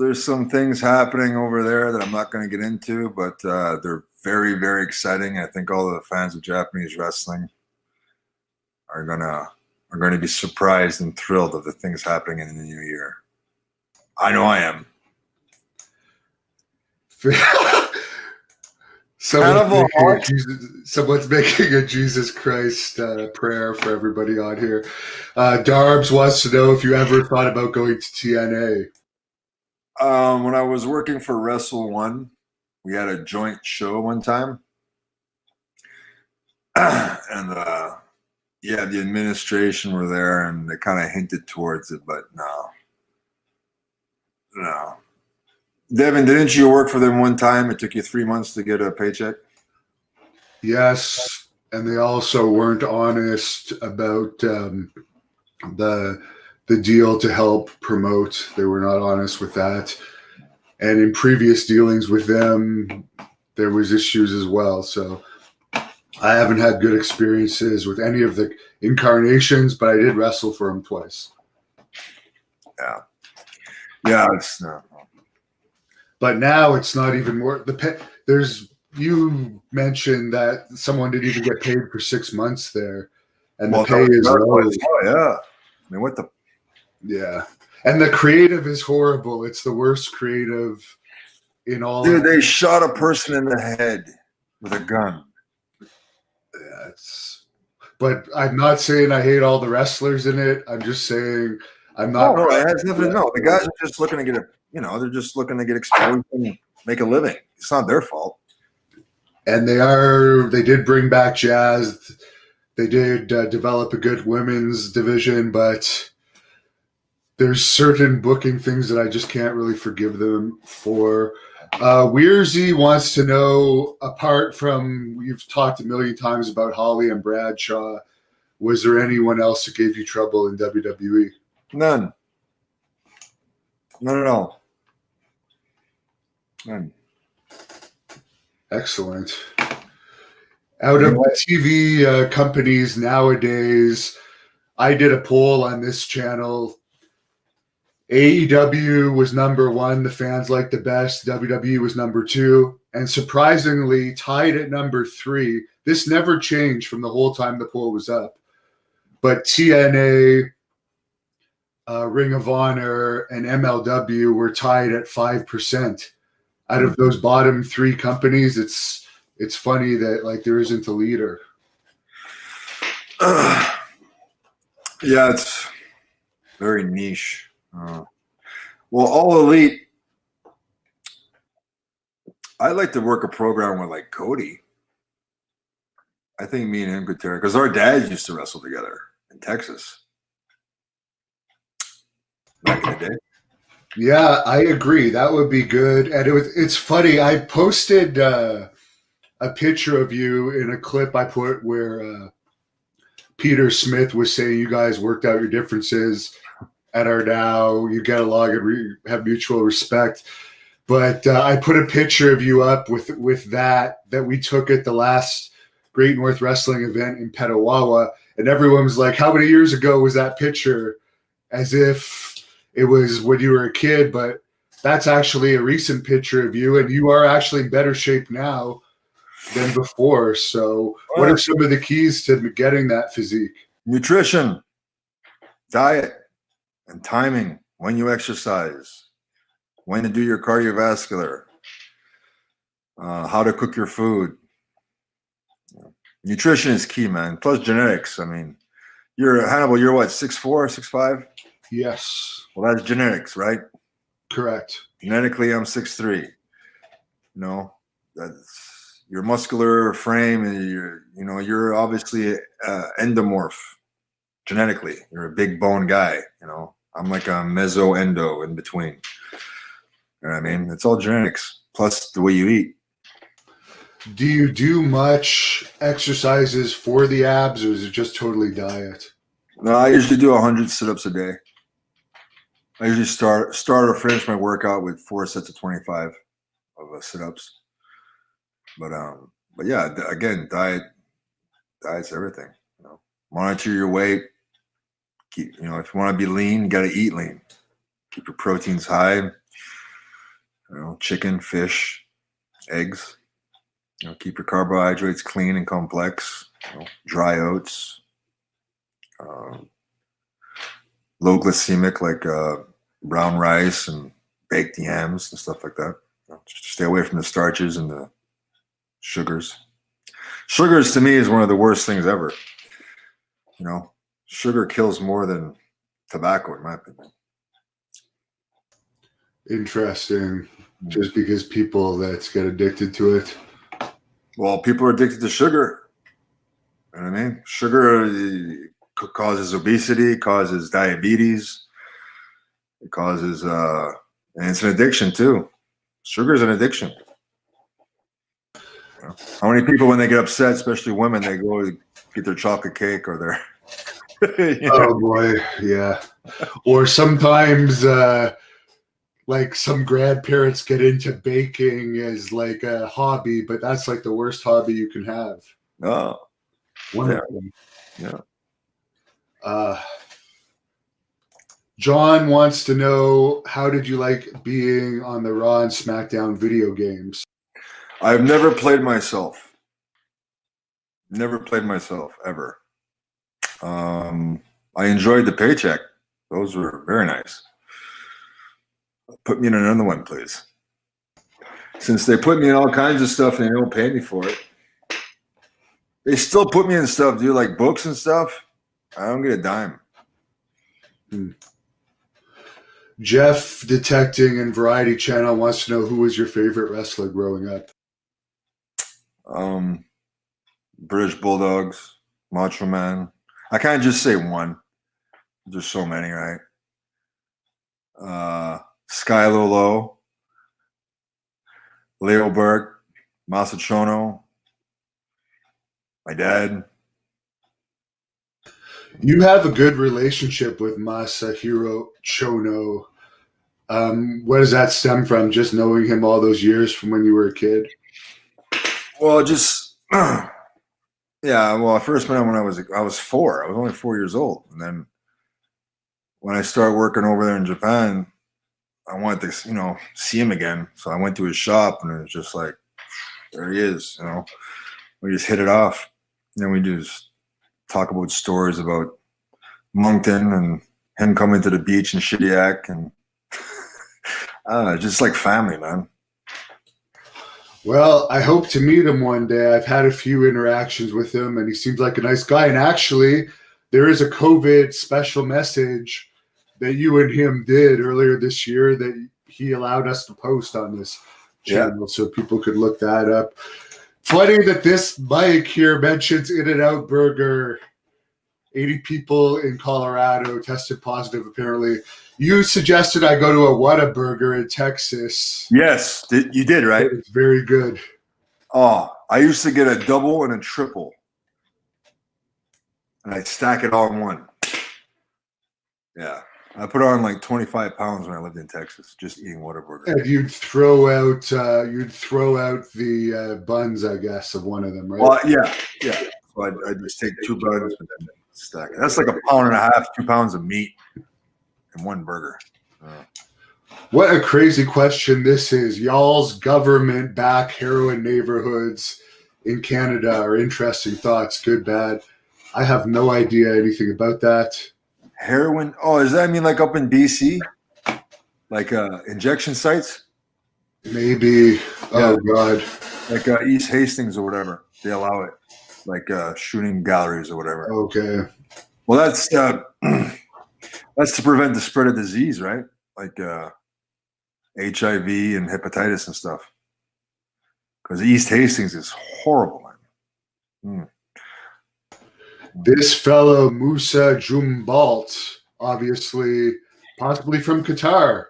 happening over there that I'm not going to get into, but they're very, very exciting. I think all the fans of Japanese wrestling are gonna be surprised and thrilled of the things happening in the new year. I know I am. Someone's making a Jesus Christ prayer for everybody on here. Darbs wants to know if you ever thought about going to TNA. When I was working for Wrestle One, we had a joint show one time. And yeah, the administration were there and they kind of hinted towards it, but no. Devin, didn't you work for them one time? It took you 3 months to get a paycheck? Yes, and they also weren't honest about the deal to help promote. They were not honest with that. And in previous dealings with them, there was issues as well. So I haven't had good experiences with any of the incarnations, but I did wrestle for them twice. Yeah. Yeah, it's no. But now it's not even more. You mentioned that someone didn't even get paid for 6 months there, and the pay is low. Oh yeah, I mean, what the? Yeah, and the creative is horrible. It's the worst creative in all. Dude, they shot a person in the head with a gun. Yeah, But I'm not saying I hate all the wrestlers in it. I'm just saying I'm not. No, it has nothing. No, the guys are just looking to get they're just looking to get exposed and make a living. It's not their fault. And they did bring back Jazz. They did develop a good women's division, but there's certain booking things that I just can't really forgive them for. Weersy wants to know, apart from, you've talked a million times about Holly and Bradshaw, was there anyone else that gave you trouble in WWE? None at all. None. Excellent. Out of the TV companies nowadays, I did a poll on this channel. AEW was number one, the fans liked the best. WWE was number two, and surprisingly tied at number three. This never changed from the whole time the poll was up. But TNA, Ring of Honor, and MLW were tied at 5%. Out of those bottom three companies, it's funny that like there isn't a leader. Yeah, it's very niche. Well, All Elite, I'd like to work a program with like Cody. I think me and him could tear, because our dads used to wrestle together in Texas back in the day. Yeah, I agree. That would be good. And it's funny. I posted a picture of you in a clip I put where Peter Smith was saying you guys worked out your differences and are now you get along and have mutual respect. But I put a picture of you up with that we took at the last Great North Wrestling event in Petawawa, and everyone was like, "How many years ago was that picture?" As if it was when you were a kid, but that's actually a recent picture of you, and you are actually in better shape now than before. So, what are some of the keys to getting that physique? Nutrition, diet, and timing. When you exercise, when to do your cardiovascular, how to cook your food. Nutrition is key, man. Plus genetics. I mean, you're Hannibal. You're what, 6'4", 6'5"? Yes. Well, that's genetics, right? Correct. Genetically, I'm 6'3". You know, that's your muscular frame, and you're obviously endomorph. Genetically, you're a big bone guy. You know, I'm like a meso-endo in between. You know what I mean? It's all genetics plus the way you eat. Do you do much exercises for the abs, or is it just totally diet? No, I usually do 100 sit-ups a day. I usually start or finish my workout with 4 sets of 25 of sit-ups. But yeah, again, diet's everything. You know, monitor your weight. Keep, if you want to be lean, you got to eat lean. Keep your proteins high. Chicken, fish, eggs. Keep your carbohydrates clean and complex. Dry oats. Low glycemic, like brown rice and baked yams and stuff like that. Just stay away from the starches and the sugars. Sugars to me is one of the worst things ever. Sugar kills more than tobacco, in my opinion. Interesting. Just because people that get addicted to it. Well, people are addicted to sugar. You know what I mean? Sugar causes obesity, causes diabetes. It causes, and it's an addiction too. Sugar is an addiction. How many people, when they get upset, especially women, they go get their chocolate cake or their. Oh boy, yeah. Or sometimes, like some grandparents get into baking as like a hobby, but that's like the worst hobby you can have. Oh, One yeah. of them. Yeah. John wants to know, how did you like being on the Raw and SmackDown video games? I've never played myself. Never played myself, ever. I enjoyed the paycheck. Those were very nice. Put me in another one, please. Since they put me in all kinds of stuff and they don't pay me for it, They still put me in stuff, dude, like books and stuff. I don't get a dime. Jeff, detecting and Variety Channel, wants to know who was your favorite wrestler growing up. British Bulldogs, Macho Man. I can't just say one. There's so many, right? Skylo Low, Leo Burke, Masachono, my dad. You have a good relationship with Masahiro Chono. Where does that stem from? Just knowing him all those years from when you were a kid? Well, just yeah. Well, I first met him when I was 4. I was only 4 years old, and then when I started working over there in Japan, I wanted to, see him again. So I went to his shop, and it was just like, there he is. We just hit it off. And then we just talk about stories about Moncton and him coming to the beach in Shediac, and just like family, man. Well, I hope to meet him one day. I've had a few interactions with him, and he seems like a nice guy. And actually, there is a COVID special message that you and him did earlier this year that he allowed us to post on this channel, so people could look that up. Funny that this mic here mentions In-N-Out Burger. 80 people in Colorado tested positive, apparently. You suggested I go to a Whataburger in Texas. Yes, you did, right? It's very good. Oh, I used to get a double and a triple, and I stack it all in one. Yeah, I put on like 25 pounds when I lived in Texas, just eating Whataburger. And you'd throw out the buns, I guess, of one of them, right? Well, yeah. So I'd just take 2 buns and then stack it. That's like 1.5 pounds, 2 pounds of meat in one burger. What a crazy question this is. Y'all's government-backed heroin neighborhoods in Canada are interesting thoughts, good, bad. I have no idea anything about that. Heroin? Oh, does that mean like up in BC? Like injection sites? Maybe. Oh, God. Like East Hastings or whatever. They allow it. Like shooting galleries or whatever. Okay. Well, that's to prevent the spread of disease, right? Like HIV and hepatitis and stuff. Because East Hastings is horrible, man. This fellow, Musa Jumbalt, obviously, possibly from Qatar,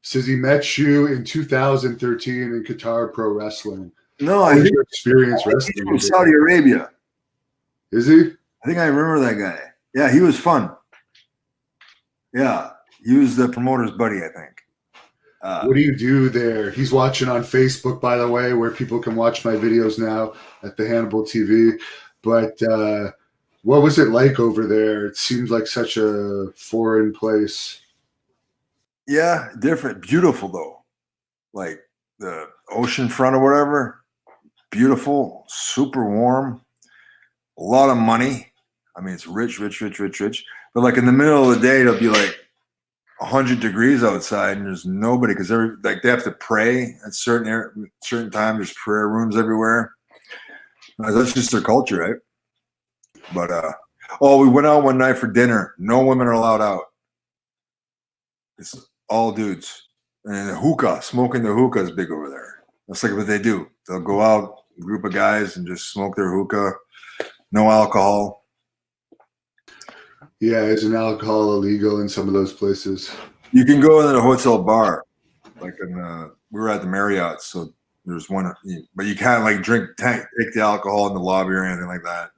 says he met you in 2013 in Qatar Pro Wrestling. No, What I was think your experience he's wrestling? from Saudi Arabia. Is he? I think I remember that guy. Yeah, he was fun. Yeah, he was the promoter's buddy, I think. What do you do there? He's watching on Facebook, by the way, where people can watch my videos now at the Hannibal TV. But what was it like over there? It seems like such a foreign place. Yeah, different. Beautiful, though. Like the ocean front or whatever. Beautiful, super warm, a lot of money. I mean, it's rich. But like in the middle of the day, it'll be like 100 degrees outside, and there's nobody because they have to pray at certain time. There's prayer rooms everywhere. That's just their culture, right? But we went out one night for dinner. No women are allowed out. It's all dudes, and the hookah, smoking the hookah is big over there. That's like what they do. They'll go out, a group of guys, and just smoke their hookah. No alcohol. Yeah, isn't alcohol illegal in some of those places? You can go in a hotel bar, like we were at the Marriott, so there's one, but you can't like take the alcohol in the lobby or anything like that.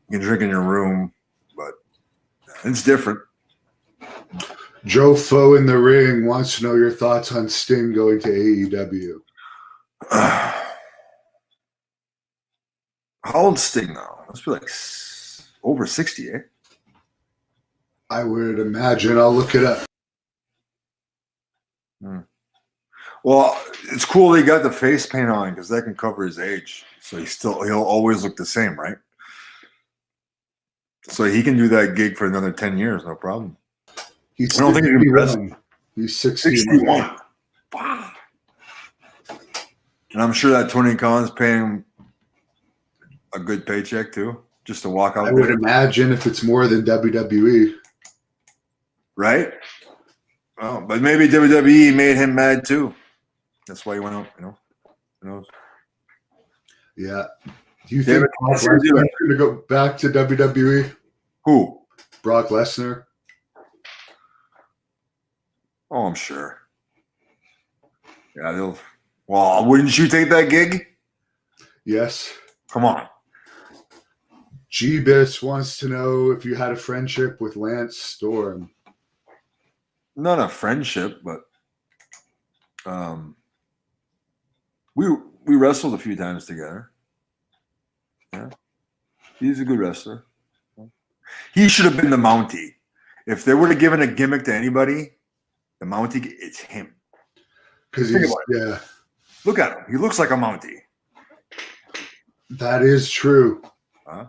You can drink in your room, but it's different. Joe Foe in the ring wants to know your thoughts on Sting going to AEW. How old's Sting now? Must be like over 60, eh? I would imagine. I'll look it up. Well, it's cool they got the face paint on because that can cover his age. So he'll always look the same, right? So he can do that gig for another 10 years, no problem. I don't think he can be wrestling. He's 61. 61. Wow. And I'm sure that Tony Khan's paying him a good paycheck too, just to walk out I would there, imagine if it's more than WWE. right? Oh, but maybe WWE made him mad too. That's why he went out. Who knows? Yeah. Do you David think Brock Lesnar, Lesnar is going to go back to WWE? Who? Brock Lesnar? Oh, I'm sure. Yeah, they'll. Well, wouldn't you take that gig? Yes. Come on. G-Bits wants to know if you had a friendship with Lance Storm. Not a friendship, but we wrestled a few times together. Yeah, he's a good wrestler. He should have been the Mountie. If they would have given a gimmick to anybody, the Mountie, it's him. Because Think he's, about it. yeah, Look at him. He looks like a Mountie. that is true. Huh?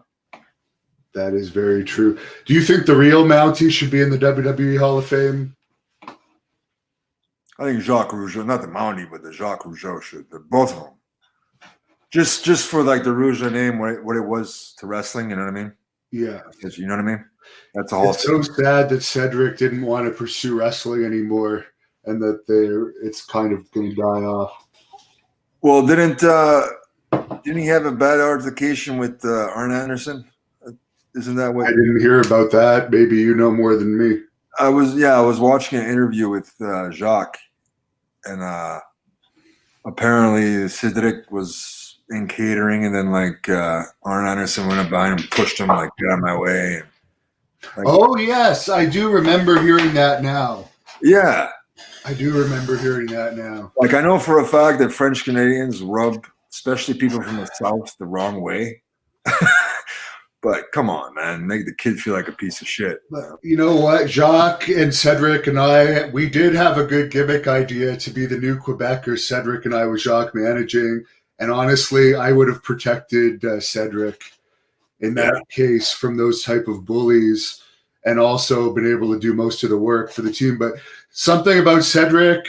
That is very true. Do you think the real Mountie should be in the WWE Hall of Fame? I think Jacques Rougeau, not the Mountie, but the Jacques Rougeau should. Both of them. Just for like the Rougeau name, what it was to wrestling, you know what I mean? Yeah. You know what I mean? That's a whole It's so sad that Cedric didn't want to pursue wrestling anymore and that it's kind of going to die off. Well, didn't he have a bad altercation with Arn Anderson? Isn't that what? I didn't hear about that. Maybe you know more than me. I was watching an interview with Jacques, and apparently Cedric was in catering, and then like Arn Anderson went up behind him, and pushed him like, get out of my way. Like, Oh, yes. I do remember hearing that now. yeah. I do remember hearing that now. Like I know for a fact that French Canadians rub, especially people from the South, the wrong way. But come on, man, make the kid feel like a piece of shit. But you know what? Jacques and Cedric and I, we did have a good gimmick idea to be the new Quebecer. Cedric and I with Jacques managing. And honestly, I would have protected Cedric in that case from those type of bullies and also been able to do most of the work for the team. But something about Cedric,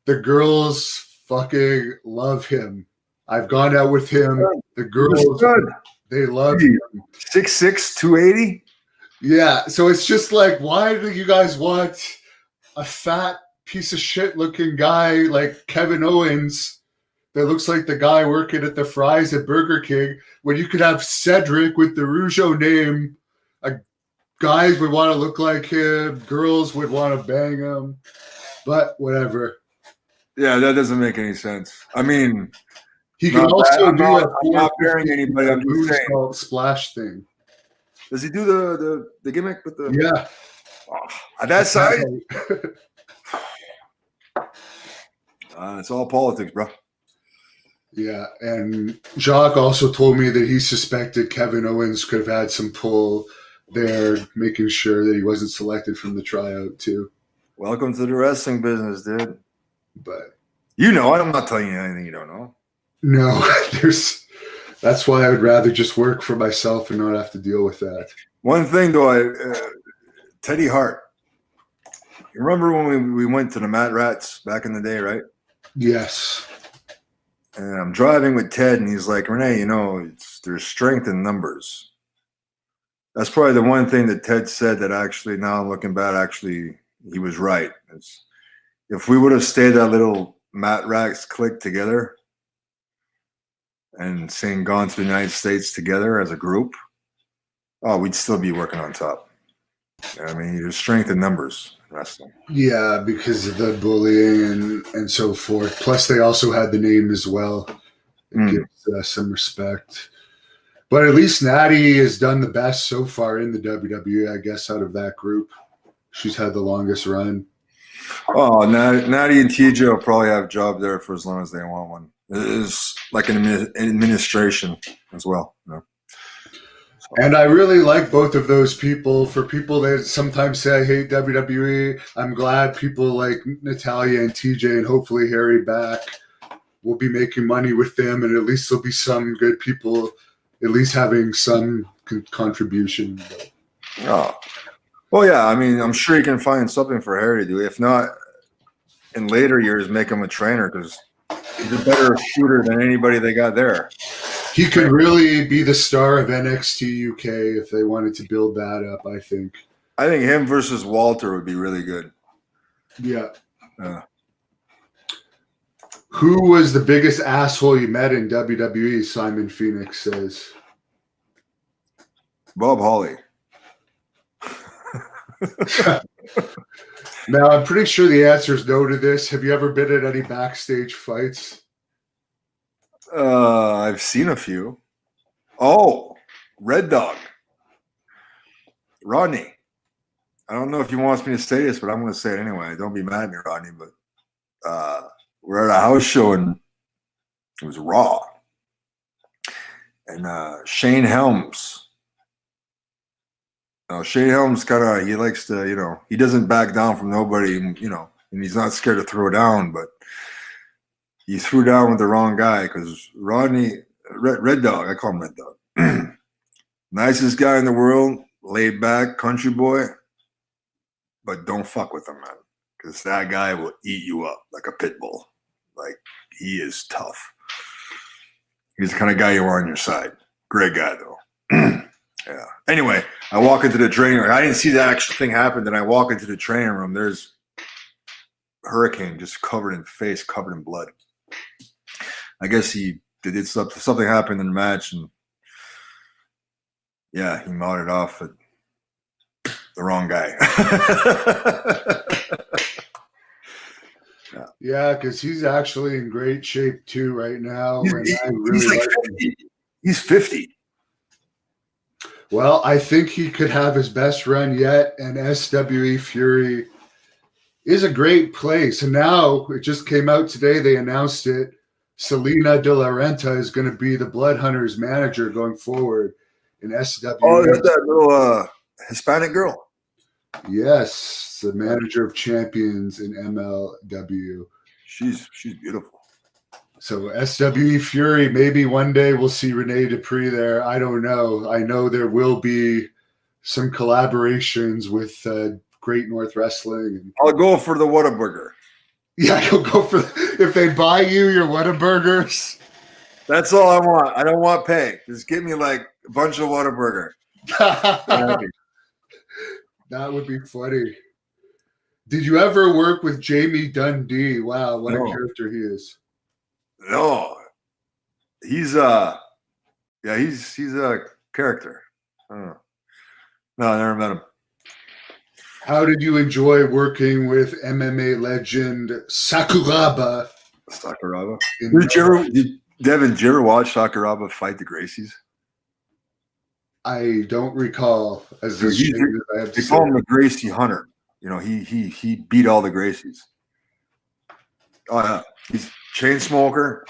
the girls fucking love him. I've gone out with him. The girls, they love him. 6'6", 280? Yeah, so it's just like, why do you guys want a fat piece of shit looking guy like Kevin Owens that looks like the guy working at the fries at Burger King when you could have Cedric with the Rougeau name? Guys would want to look like him. Girls would want to bang him. But whatever. Yeah, that doesn't make any sense. I mean, He can also do I'm not bearing anybody. I'm just saying. Splash thing. Does he do the gimmick with the? Yeah. At that size? It's all politics, bro. Yeah, and Jacques also told me that he suspected Kevin Owens could have had some pull there, making sure that he wasn't selected from the tryout too. Welcome to the wrestling business, dude. But you know, I'm not telling you anything you don't know. No, that's why I would rather just work for myself and not have to deal with that. One thing though, Teddy Hart. You remember when we went to the Mat Rats back in the day, right? Yes. And I'm driving with Ted, and he's like, Rene, you know, there's strength in numbers. That's probably the one thing that Ted said that actually, now I'm looking back, actually, he was right. If we would have stayed that little Mat Rats clique together and gone to the United States together as a group, we'd still be working on top. I mean, there's strength in numbers in wrestling. Yeah, because of the bullying and so forth. Plus, they also had the name as well. It gives some respect. But at least Natty has done the best so far in the WWE, I guess, out of that group. She's had the longest run. Oh, Natty and TJ will probably have a job there for as long as they want one. It's like an administration as well. You know? And I really like both of those people. For people that sometimes say I hate WWE, I'm glad people like Natalya and TJ and hopefully Harry back will be making money with them, and at least there'll be some good people at least having some contribution. Oh. Well, yeah, I mean, I'm sure you can find something for Harry to do. If not, in later years, make him a trainer because he's a better shooter than anybody they got there. He could really be the star of NXT UK if they wanted to build that up, I think. I think him versus Walter would be really good. Yeah. Uh, Who was the biggest asshole you met in WWE? Simon Phoenix says. Bob Holly. Now, I'm pretty sure the answer is no to this. Have you ever been at any backstage fights? I've seen a few. Oh, Red Dog. Rodney. I don't know if he wants me to say this, but I'm going to say it anyway. Don't be mad at me, Rodney, but we're at a house show and it was Raw. And Shane Helms. Shane Helms he likes to, he doesn't back down from nobody, and he's not scared to throw down, but he threw down with the wrong guy because Rodney, Red Dog, I call him Red Dog. Nicest guy in the world, laid back, country boy, but don't fuck with him, man, because that guy will eat you up like a pit bull. Like, he is tough. He's the kind of guy you want on your side. Great guy, though. Yeah. Anyway, I walk into the training room. I didn't see the actual thing happen. Then I walk into the training room. There's Hurricane just covered in face, covered in blood. I guess they did something happened in the match, and yeah, he modded off at the wrong guy. Yeah, because he's actually in great shape too right now. He's 50. Well, I think he could have his best run yet, and SWE Fury is a great place. And now it just came out today. They announced it. Selena De La Renta is going to be the Blood Hunters manager going forward in SWE. Oh, that little Hispanic girl. Yes, the manager of champions in MLW. She's beautiful. So SWE Fury, maybe one day we'll see Rene Dupree there. I don't know. I know there will be some collaborations with Great North Wrestling. I'll go for the Whataburger. Yeah, you'll go for if they buy you your Whataburgers. That's all I want. I don't want pay. Just give me like a bunch of Whataburger. That would be funny. Did you ever work with Jamie Dundee? Wow, what a character he is. No. He's a character. I don't know. No, I never met him. How did you enjoy working with MMA legend Sakuraba? Sakuraba? Devin, did you ever watch Sakuraba fight the Gracies? I don't recall. They call him the Gracie Hunter. He beat all the Gracies. Oh yeah, he's chain smoker.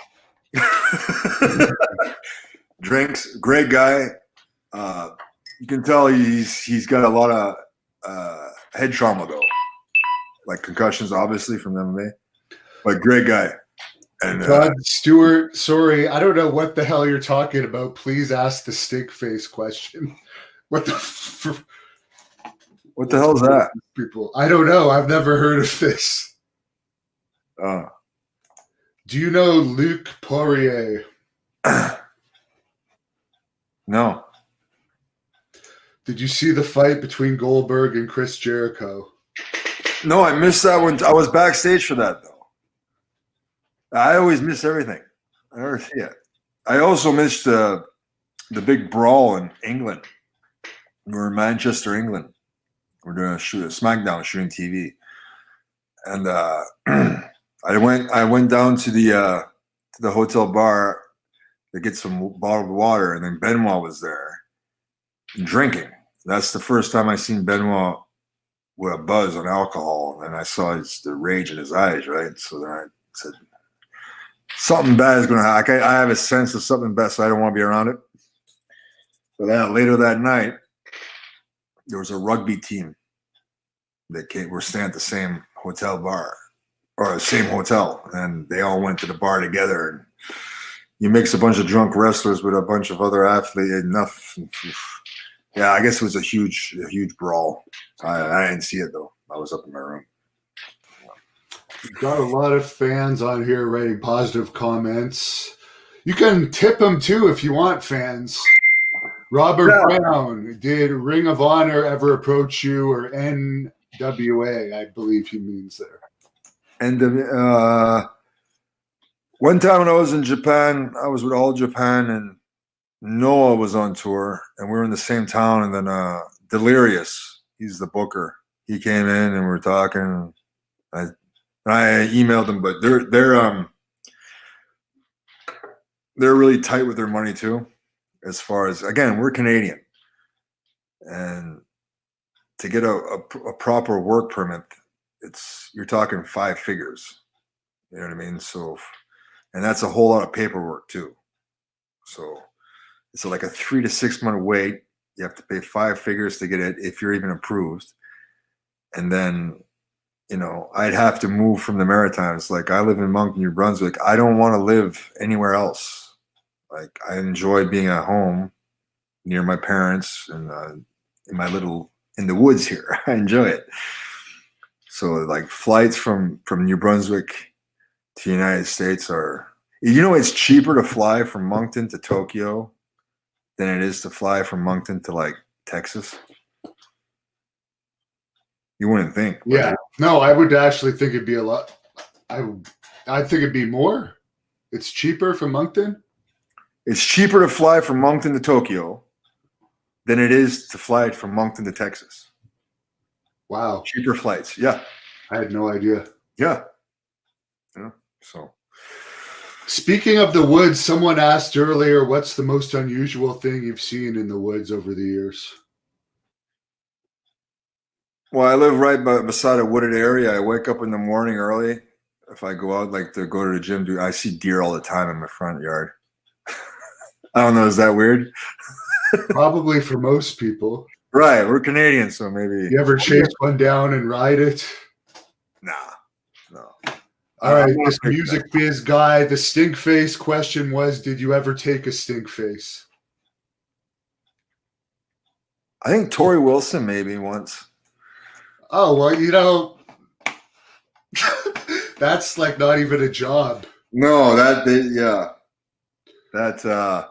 Drinks, great guy. You can tell he's got a lot of head trauma though, like concussions, obviously from MMA. But great guy. And Todd Stewart, sorry, I don't know what the hell you're talking about. Please ask the stick face question. What the hell is that? People, I don't know. I've never heard of this. Do you know Luc Poirier? No. Did you see the fight between Goldberg and Chris Jericho? No, I missed that one. I was backstage for that though. I always miss everything. I never see it. I also missed the big brawl in England. We're in Manchester, England. We're doing a SmackDown shooting TV, and I went down to the hotel bar to get some bottled water, and then Benoit was there drinking. That's the first time I seen Benoit with a buzz on alcohol, and I saw the rage in his eyes. Right, so then I said, something bad is going to happen. I have a sense of something bad, so I don't want to be around it. But later that night, there was a rugby team that were staying at the same hotel bar, or the same hotel, and they all went to the bar together. And you mix a bunch of drunk wrestlers with a bunch of other athletes. Yeah, I guess it was a huge brawl. I didn't see it though. I was up in my room. We've got a lot of fans on here writing positive comments. You can tip him too if you want, fans. Robert Yeah. Brown, did Ring of Honor ever approach you, or NWA? I believe he means there. And one time when I was in Japan, I was with All Japan, and Noah was on tour, and we were in the same town. And then Delirious, he's the booker. He came in, and we were talking. I emailed them, but they're really tight with their money too. As far as, again, we're Canadian, and to get a proper work permit, you're talking 5 figures. You know what I mean? So, and that's a whole lot of paperwork too. So it's like a 3 to 6 month wait. You have to pay 5 figures to get it if you're even approved. And then, I'd have to move from the Maritimes. Like, I live in Moncton, New Brunswick. I don't want to live anywhere else. Like, I enjoy being at home near my parents and in the woods here. I enjoy it. So like flights from New Brunswick to the United States it's cheaper to fly from Moncton to Tokyo than it is to fly from Moncton to like Texas. You wouldn't think. Yeah. No, I would actually think it'd be a lot. I think it'd be more. It's cheaper from Moncton. It's cheaper to fly from Moncton to Tokyo than it is to fly from Moncton to Texas. Wow. Cheaper flights. Yeah. I had no idea. Yeah. So. Speaking of the woods, someone asked earlier, what's the most unusual thing you've seen in the woods over the years? Well, I live right beside a wooded area. I wake up in the morning early. If I go out, like to go to the gym, I see deer all the time in my front yard. I don't know. Is that weird? Probably for most people. Right. We're Canadian, so maybe. You ever chase one down and ride it? Nah. No. All right, this music biz guy, the stink face question was, did you ever take a stink face? I think Tori Wilson maybe once. Oh, well, that's like not even a job. No, yeah. That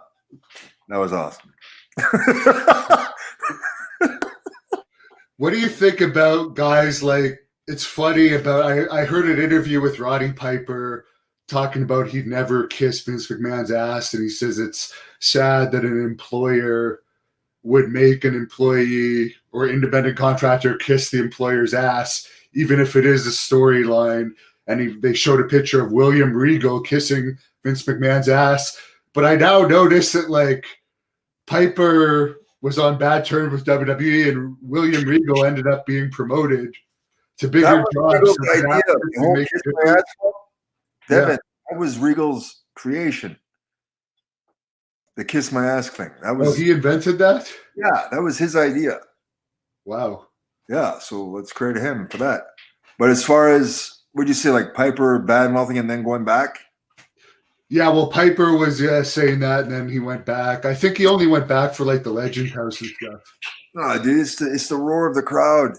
was awesome. What do you think about guys like, it's funny about, I heard an interview with Roddy Piper talking about he'd never kissed Vince McMahon's ass, and he says it's sad that an employer would make an employee or independent contractor kiss the employer's ass, even if it is a storyline. And they showed a picture of William Regal kissing Vince McMahon's ass. But I now notice that like Piper was on bad terms with WWE, and William Regal ended up being promoted to bigger jobs. Devin, that was Regal's creation. The kiss my ass thing. That was. Oh, he invented that? Yeah, that was his idea. Wow. Yeah, so let's credit him for that. But as far as, would you say, like Piper bad mouthing and then going back? Yeah, well, Piper was saying that, and then he went back. I think he only went back for like the Legend House and stuff. No, dude, it's the roar of the crowd.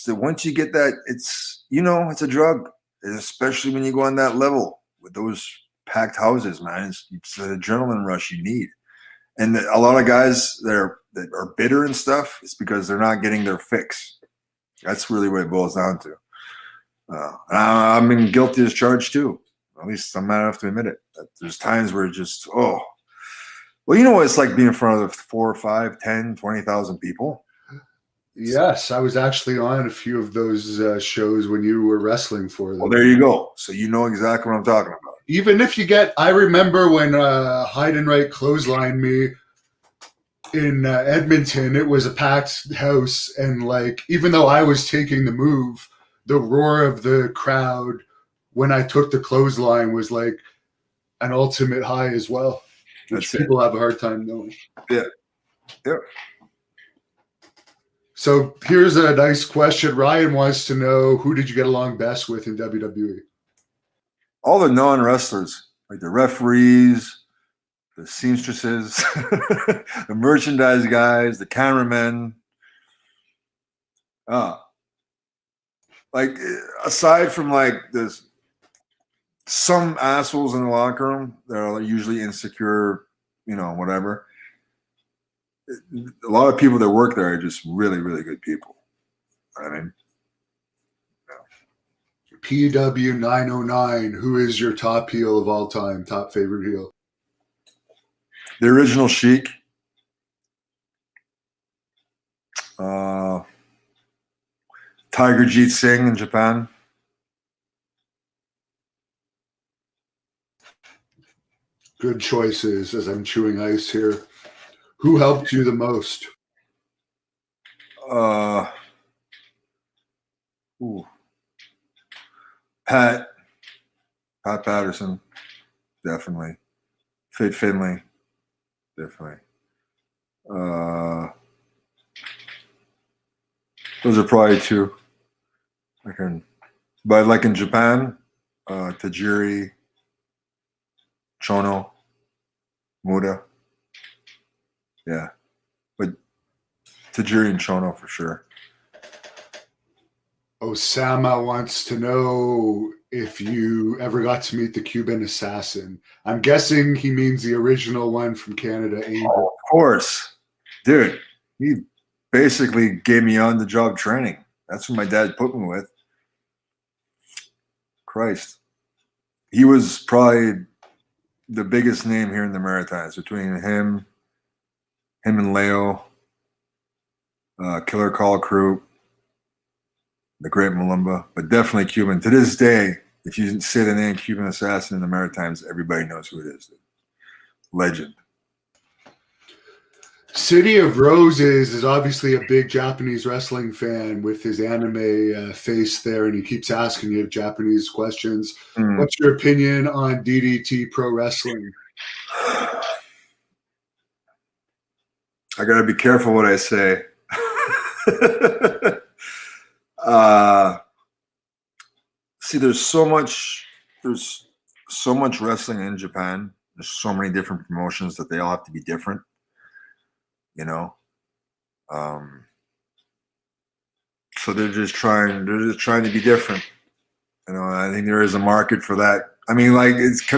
Once you get that, it's a drug, especially when you go on that level with those packed houses, man. It's the adrenaline rush you need. And a lot of guys that are bitter and stuff, it's because they're not getting their fix. That's really what it boils down to. I've been guilty as charged too. At least I'm mad enough to admit it. There's times where just, well, you know what it's like being in front of 4, 5, 10, 20,000 people? Yes, I was actually on a few of those shows when you were wrestling for them. Well, there you go. So you know exactly what I'm talking about. Even if I remember when Heidenreich clotheslined me in Edmonton, it was a packed house, and like even though I was taking the move, the roar of the crowd when I took the clothesline was like an ultimate high as well, which people have a hard time knowing. Yeah. Yeah. So here's a nice question. Ryan wants to know, who did you get along best with in WWE? All the non-wrestlers, like the referees, the seamstresses, the merchandise guys, the cameramen. Like aside from like this some assholes in the locker room that are usually insecure, whatever. A lot of people that work there are just really, really good people. I mean, PW909, who is your top heel of all time, top favorite heel? the original Sheik. Tiger Jeet Singh in Japan. Good choices as I'm chewing ice here. Who helped you the most? Ooh. Pat Patterson, definitely. Fit Finley, definitely. Those are probably two. But like in Japan, Tajiri, Chono, Muda. Yeah. But Tajiri and Chono for sure. Osama wants to know if you ever got to meet the Cuban assassin. I'm guessing he means the original one from Canada, Angel. Oh, of course. Dude, he basically gave me on-the-job training. That's what my dad put me with. Christ. He was probably the biggest name here in the Maritimes between him and Leo, Killer Call Crew, the Great Malumba, but definitely Cuban. To this day, if you say the name Cuban Assassin in the Maritimes, everybody knows who it is. Legend. City of Roses is obviously a big Japanese wrestling fan with his anime face there, and he keeps asking you Japanese questions. What's your opinion on DDT Pro Wrestling? I got to be careful what I say. See, there's so much wrestling in Japan. There's so many different promotions that they all have to be different. So they're just trying to be different. I think there is a market for that. I mean, like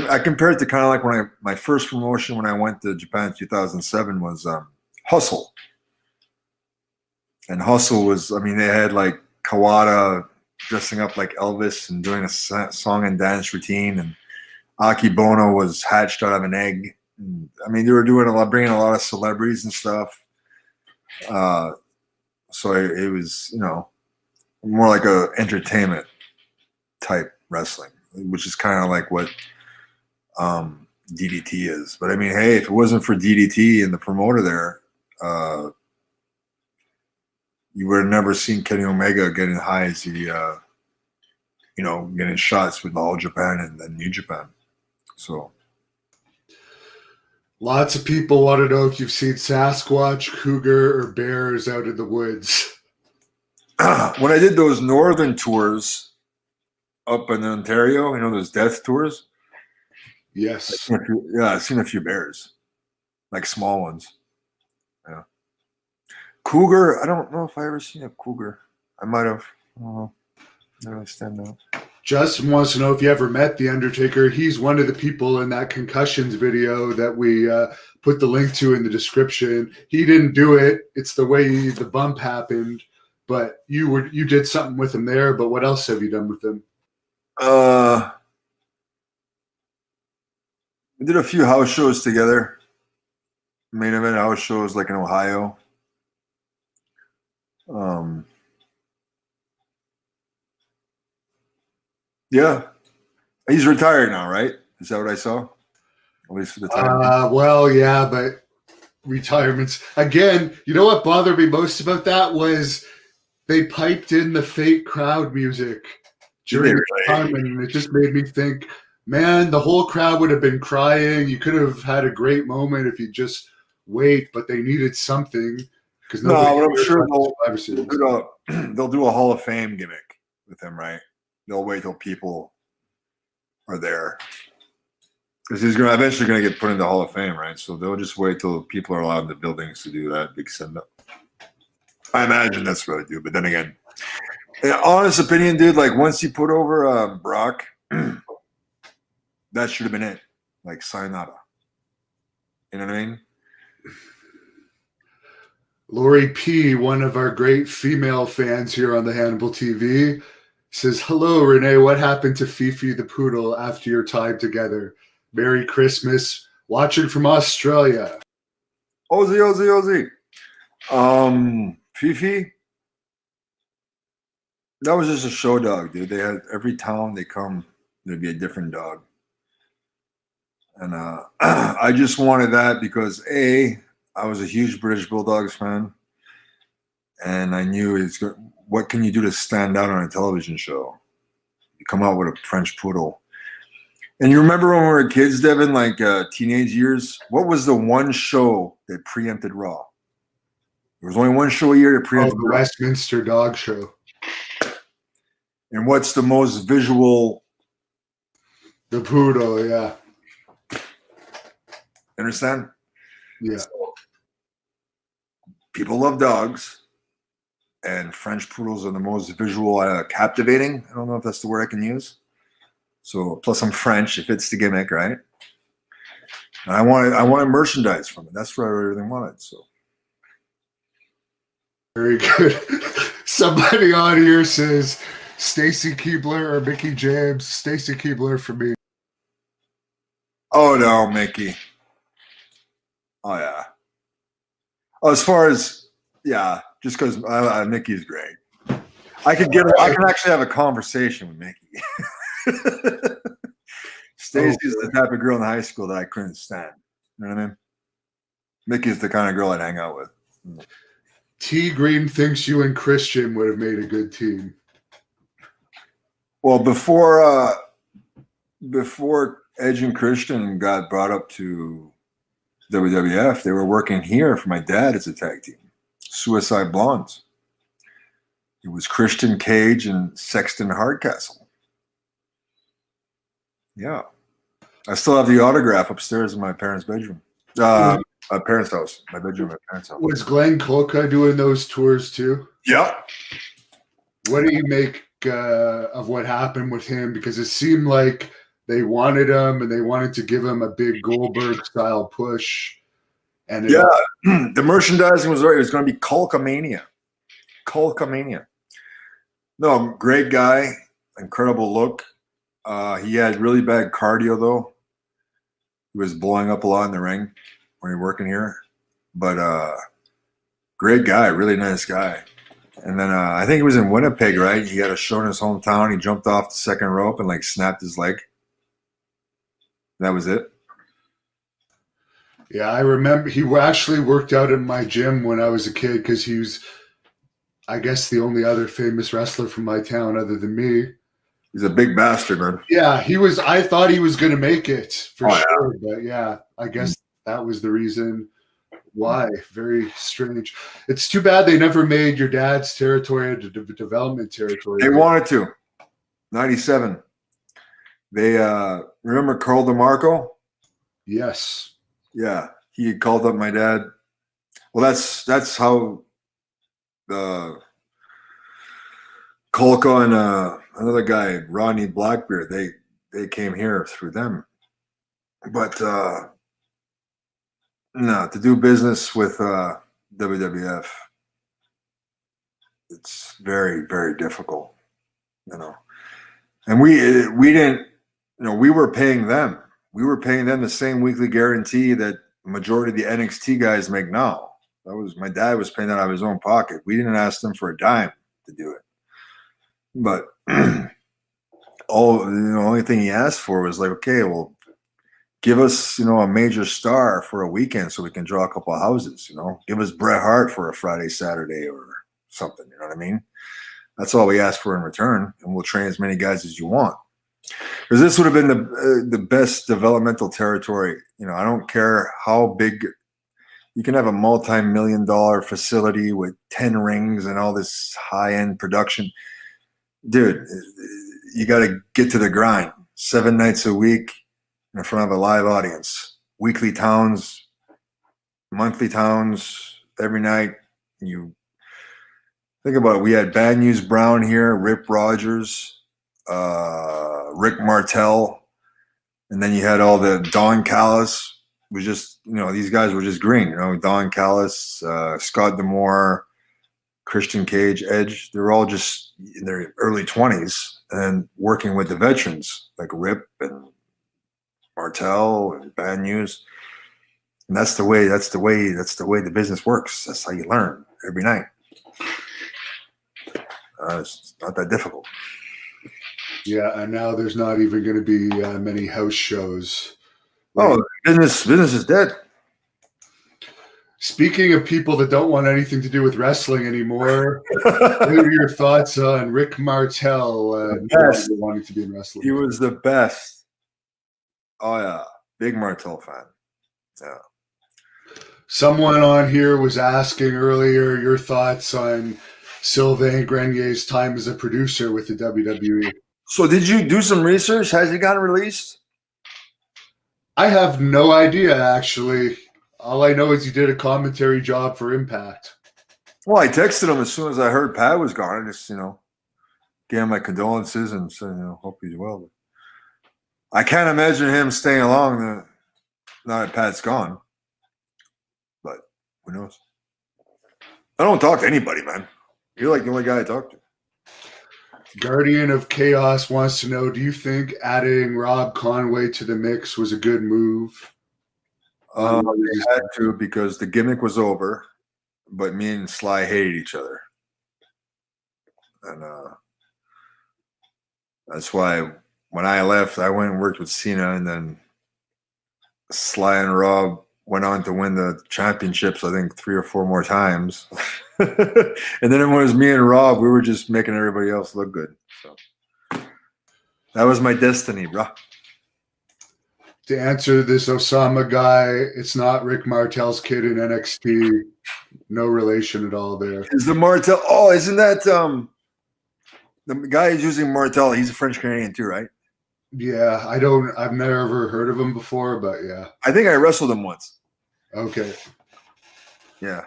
I compare it to kind of like when my first promotion when I went to Japan in 2007 was Hustle. And Hustle was, I mean, they had like Kawada dressing up like Elvis and doing a song and dance routine, and Aki Bono was hatched out of an egg. And, I mean, they were bringing a lot of celebrities and stuff. So it was, more like a entertainment type wrestling, which is kind of like what DDT is. But I mean, hey, if it wasn't for DDT and the promoter there, you would have never seen Kenny Omega getting high as he, getting shots with All Japan and then New Japan. So. Lots of people want to know if you've seen Sasquatch, cougar, or bears out in the woods. When I did those northern tours up in Ontario, those death tours. Yes. I've seen a few bears, like small ones. Yeah. Cougar, I don't know if I ever seen a cougar. I might have. I don't know. I don't really stand out. Justin wants to know if you ever met The Undertaker. He's one of the people in that concussions video that we put the link to in the description. He didn't do it. It's the way the bump happened. But you did something with him there. But what else have you done with him? We did a few house shows together. Main event house shows like in Ohio. Yeah. He's retired now, right? Is that what I saw? At least for the time. Well, yeah, but retirements. Again, you know what bothered me most about that was they piped in the fake crowd music during the time, and it just made me think, man, the whole crowd would have been crying. You could have had a great moment if you just wait, but they needed something. No, I'm sure they'll do a Hall of Fame gimmick with him, right? They'll wait till people are there. Because he's eventually going to get put into the Hall of Fame, right? So they'll just wait till people are allowed in the buildings to do that big send-up. I imagine that's what I do. But then again, honest opinion, dude, like once you put over Brock, that should have been it. Like sayonara. You know what I mean? Lori P, one of our great female fans here on the Hannibal TV, says, "Hello, Rene. What happened to Fifi the poodle after your time together? Merry Christmas. Watching from Australia." Ozzy. Fifi, that was just a show dog, dude. They had every town they come, there'd be a different dog. And I just wanted that because I was a huge British Bulldogs fan, and I knew what can you do to stand out on a television show? You come out with a French poodle. And you remember when we were kids, Devin, like teenage years? What was the one show that preempted Raw? There was only one show a year that Oh, preempted the Raw. Westminster Dog Show. And what's the most visual? The poodle, yeah. Understand? Yeah. So, people love dogs, and French poodles are the most visual, captivating. I don't know if that's the word I can use. So plus I'm French, it fits the gimmick, right? And I wanted merchandise from it. That's what I really wanted. So Very good. Somebody on here says Stacy Keebler or Mickey James. Stacy Keebler for me. oh no, Mickey. Oh yeah. Oh, as far as just because Mickey's great. I can actually have a conversation with Mickey. Stacy's the type of girl in high school that I couldn't stand. You know what I mean? Mickey's the kind of girl I'd hang out with. T Green thinks you and Christian would have made a good team. Well, before Edge and Christian got brought up to WWF, they were working here for my dad as a tag team, Suicide Blondes. It was Christian Cage and Sexton Hardcastle. Yeah. I still have the autograph upstairs in my parents' bedroom. My parents' house. My bedroom, my parents' house. Was Glenn Kolka doing those tours too? Yeah. What do you make of what happened with him? Because it seemed like they wanted him and they wanted to give him a big Goldberg-style push. And the merchandising was right. It was going to be Kulkamania. No, great guy, incredible look. He had really bad cardio though. He was blowing up a lot in the ring when he was working here, but great guy, really nice guy. And then I think he was in Winnipeg, right? He had a show in his hometown. He jumped off the second rope and like snapped his leg. That was it. yeah, I remember he actually worked out in my gym when I was a kid because he was, I guess, the only other famous wrestler from my town other than me. He's a big bastard, man. Yeah, he was. I thought he was going to make it for Oh, sure, but yeah, I guess that was the reason why. Very strange. It's too bad they never made your dad's territory a development territory. They wanted to. 97. They remember Carl DeMarco? Yes. Yeah, he called up my dad. Well, that's how Kolka and another guy, Rodney Blackbeard, they came here through them. But no, to do business with WWF, it's very, very difficult, you know. And we didn't, you know, we were paying them. We were paying them the same weekly guarantee that the majority of the NXT guys make now. That was my dad was paying that out of his own pocket. We didn't ask them for a dime to do it. But the only thing he asked for was like, okay, well, give us, a major star for a weekend so we can draw a couple of houses, give us Bret Hart for a Friday, Saturday or something. You know what I mean? That's all we ask for in return. And we'll train as many guys as you want. Because this would have been the best developmental territory. I don't care how big. You can have a multi-million-dollar facility with 10 rings and all this high-end production. Dude, you got to get to the grind. 7 nights a week in front of a live audience. Weekly towns, monthly towns, every night. You think about it. We had Bad News Brown here, Rip Rogers, Rick Martel, And then you had all the Don Callis was just, these guys were just green, Don Callis, Scott Demore, Christian Cage, Edge. They're all just in their early 20s and working with the veterans like Rip and Martel and Bad News. And that's the way the business works. That's how you learn every night. It's not that difficult. Yeah, and now there's not even going to be many house shows. Oh, business is dead. Speaking of people that don't want anything to do with wrestling anymore, what are your thoughts on Rick Martel Yes. wanting to be in wrestling? He was the best. Oh yeah, big Martel fan. Yeah. Someone on here was asking earlier your thoughts on Sylvain Grenier's time as a producer with the WWE. So did you do some research? Has it gotten released? I have no idea, actually. All I know is he did a commentary job for Impact. Well, I texted him as soon as I heard Pat was gone. I just, gave him my condolences and said, hope he's well. I can't imagine him staying along now that Pat's gone. But who knows? I don't talk to anybody, man. You're like the only guy I talk to. Guardian of Chaos wants to know, do you think adding Rob Conway to the mix was a good move? They had to because the gimmick was over, but me and Sly hated each other. And that's why when I left, I went and worked with Cena, and then Sly and Rob went on to win the championships, I think 3 or 4 more times. And then it was me and Rob. We were just making everybody else look good. So that was my destiny, bro. To answer this Osama guy, it's not Rick Martel's kid in NXT. No relation at all there. Is the Martel? Oh, isn't that the guy who's using Martel? He's a French Canadian too, right? Yeah, I've never heard of him before, but yeah. I think I wrestled him once. Okay. Yeah.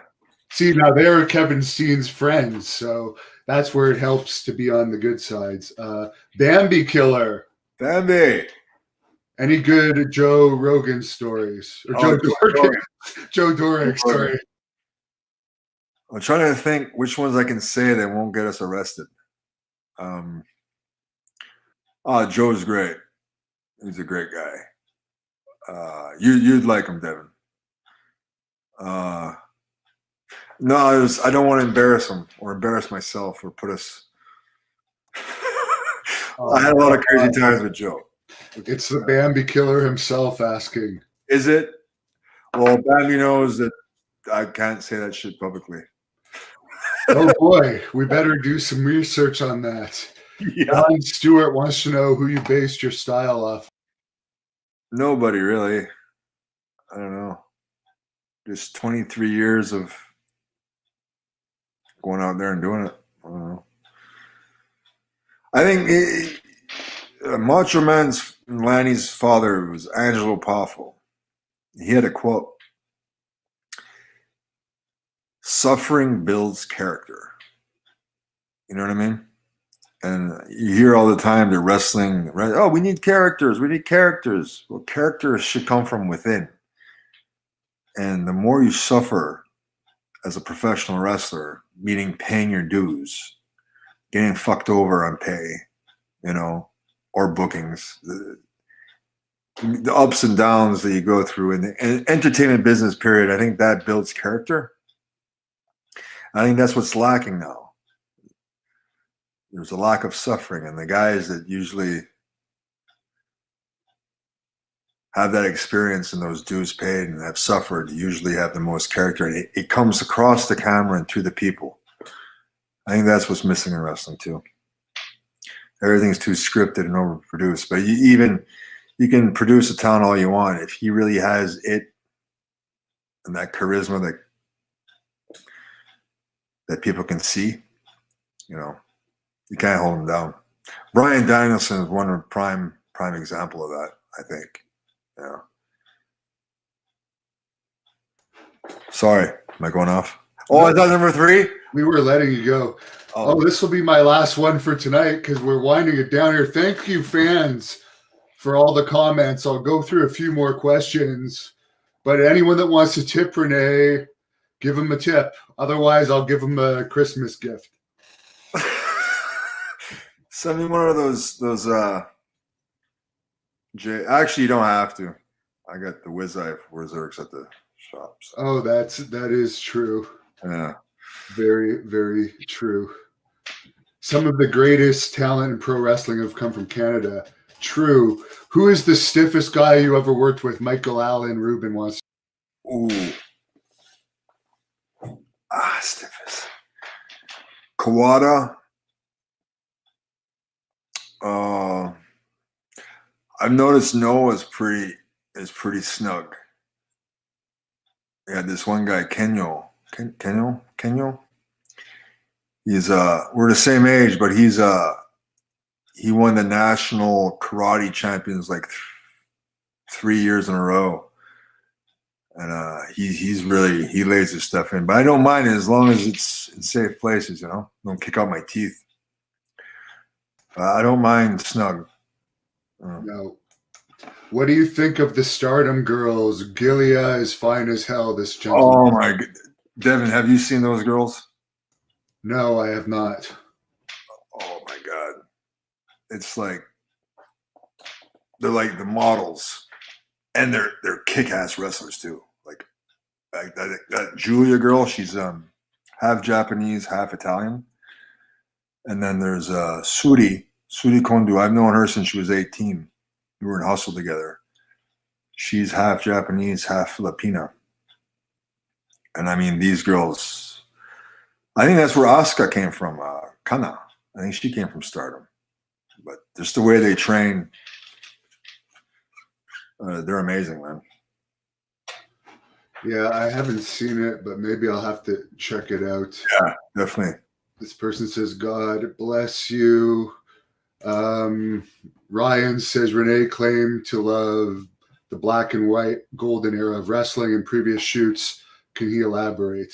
See, now they're Kevin Steen's friends, so that's where it helps to be on the good sides. Bambi Killer. Bambi. Any good Joe Rogan stories? Or Joe Doric, sorry. I'm trying to think which ones I can say that won't get us arrested. Joe's great. He's a great guy. You'd like him, Devin. No, I don't want to embarrass him or embarrass myself or put us. I had a lot of crazy times with Joe. It's the Bambi Killer himself asking. Is it? Well, Bambi knows that I can't say that shit publicly. Oh boy, we better do some research on that. Yeah. Don Stewart wants to know who you based your style off. Nobody really. I don't know. Just 23 years of going out there and doing it. I don't know. I think Macho Man's Lanny's father was Angelo Poffo. He had a quote: "Suffering builds character." You know what I mean? And you hear all the time they're wrestling, right? Oh, we need characters. We need characters. Well, characters should come from within. And the more you suffer as a professional wrestler, meaning paying your dues, getting fucked over on pay, or bookings, the ups and downs that you go through in the entertainment business period, I think that builds character. I think that's what's lacking now. There's a lack of suffering, and the guys that usually have that experience and those dues paid and have suffered usually have the most character, and it comes across the camera and to the people. I think that's what's missing in wrestling too. Everything's too scripted and overproduced, but you can produce a talent all you want. If he really has it and that charisma that people can see, you can't hold him down. Bryan Danielson is one prime example of that, I think. Yeah. Sorry, am I going off? Oh, I thought number 3? We were letting you go. Oh, this will be my last one for tonight because we're winding it down here. Thank you, fans, for all the comments. I'll go through a few more questions, but anyone that wants to tip Rene, give him a tip. Otherwise, I'll give him a Christmas gift. Send me one of those actually, you don't have to. I got the Eye Wizards at the shops. Oh, that is true. Yeah. Very, very true. Some of the greatest talent in pro wrestling have come from Canada. True. Who is the stiffest guy you ever worked with? Michael Allen, Ruben wants. Ooh. Stiffest. Kawada. I've noticed Noah is pretty snug. Yeah, this one guy, Kenyo. He's we're the same age, but he won the national karate champions like 3 years in a row. And he lays his stuff in. But I don't mind it as long as it's in safe places, you know. Don't kick out my teeth. I don't mind snug. No. What do you think of the Stardom girls? Gilia is fine as hell, this gentleman. Oh my god. Devin, have you seen those girls? No, I have not. Oh my god. It's like they're like the models. And they're kick-ass wrestlers too. Like that Julia girl, she's half Japanese, half Italian. And then there's Suri Kondu. I've known her since she was 18. We were in Hustle together. She's half Japanese, half Filipina. And I mean, these girls, I think that's where Asuka came from, Kana. I think she came from Stardom. But just the way they train, they're amazing, man. Yeah, I haven't seen it, but maybe I'll have to check it out. Yeah, definitely. This person says, God bless you. Ryan says, Rene claimed to love the black and white golden era of wrestling in previous shoots. Can he elaborate?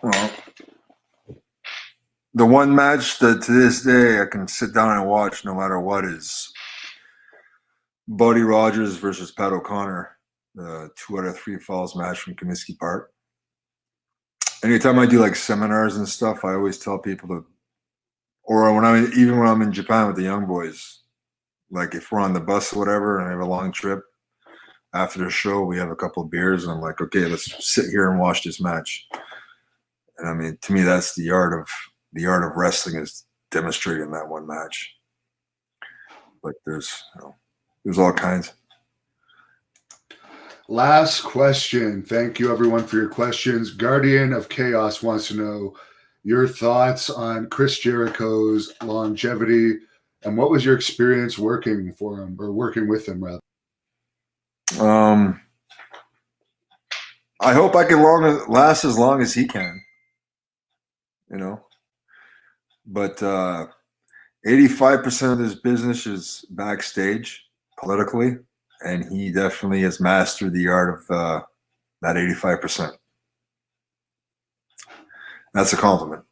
Well, the one match that to this day I can sit down and watch no matter what is Buddy Rogers versus Pat O'Connor, the 2 out of 3 falls match from Comiskey Park. Anytime I do like seminars and stuff, I always tell people to, or when I'm in Japan with the young boys, like if we're on the bus or whatever and I have a long trip, after the show we have a couple of beers and I'm like, okay, let's sit here and watch this match. And I mean, to me, that's the art of wrestling is demonstrated in that one match. But there's all kinds. Last question. Thank you, everyone, for your questions. Guardian of Chaos wants to know your thoughts on Chris Jericho's longevity and what was your experience working for him or working with him, rather? I hope I can last as long as he can, you know. But 85% of this business is backstage politically. And he definitely has mastered the art of that 85%. That's a compliment.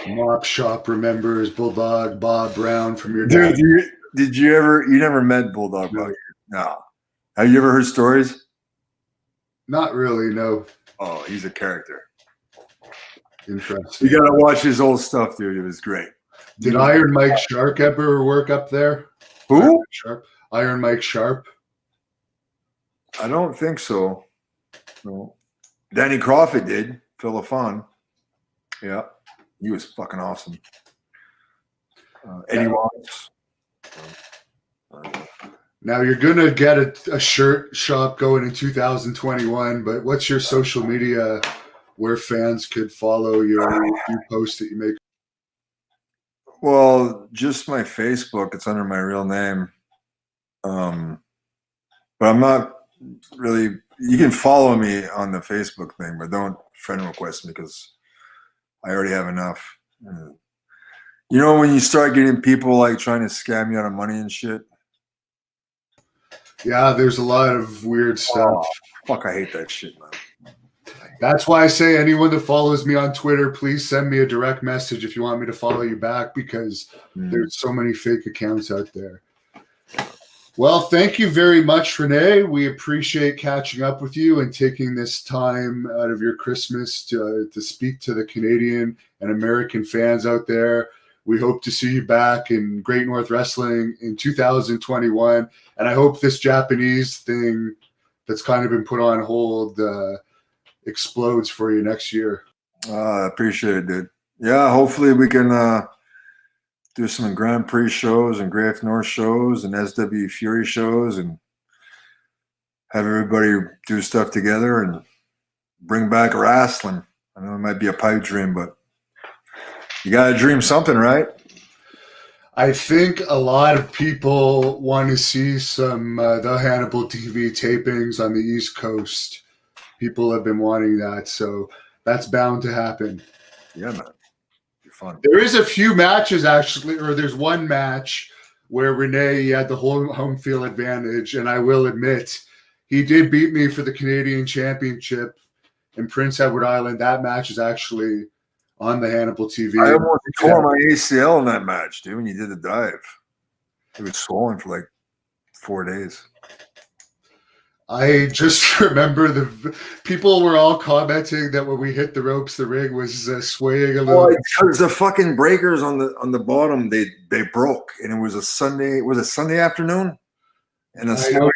Mop Shop remembers Bulldog Bob Brown from your Dude, dad. you never met Bulldog Bob? No. Have you ever heard stories? Not really, no. Oh, he's a character. Interesting. You got to watch his old stuff, dude. It was great. Did Iron Mike Sharp ever work up there? Who? Iron Mike Sharp. I don't think so. No. Danny Crawford did. Phil LaFon. Yeah. He was fucking awesome. Eddie Watts. Now you're gonna get a shirt shop going in 2021, but what's your social media where fans could follow your posts that you make? Well, just my Facebook. It's under my real name. But I'm not really. You can follow me on the Facebook thing, but don't friend request me because I already have enough. You know, when you start getting people like trying to scam you out of money and shit. Yeah, there's a lot of weird stuff. Oh, fuck, I hate that shit, man. That's why I say anyone that follows me on Twitter, please send me a direct message if you want me to follow you back, because there's so many fake accounts out there. Well, thank you very much, Rene. We appreciate catching up with you and taking this time out of your Christmas to speak to the Canadian and American fans out there. We hope to see you back in Great North Wrestling in 2021. And I hope this Japanese thing that's kind of been put on hold explodes for you next year. I appreciate it, dude. Yeah, hopefully we can do some Grand Prix shows and Great North shows and SW Fury shows and have everybody do stuff together and bring back wrestling. I know it might be a pipe dream, but you got to dream something, right? I think a lot of people want to see some the Hannibal TV tapings on the East Coast. People have been wanting that, so that's bound to happen. Yeah, man. Fun. There is a few matches actually, or there's one match where Rene had the whole home field advantage, and I will admit he did beat me for the Canadian Championship in Prince Edward Island. That match is actually on the Hannibal TV. I almost tore my ACL in that match, dude, when you did the dive. It was swollen for like 4 days. I just remember the people were all commenting that when we hit the ropes, the ring was swaying a little. Because the fucking breakers on the bottom they broke, and it was a Sunday. Was it Sunday afternoon? And I don't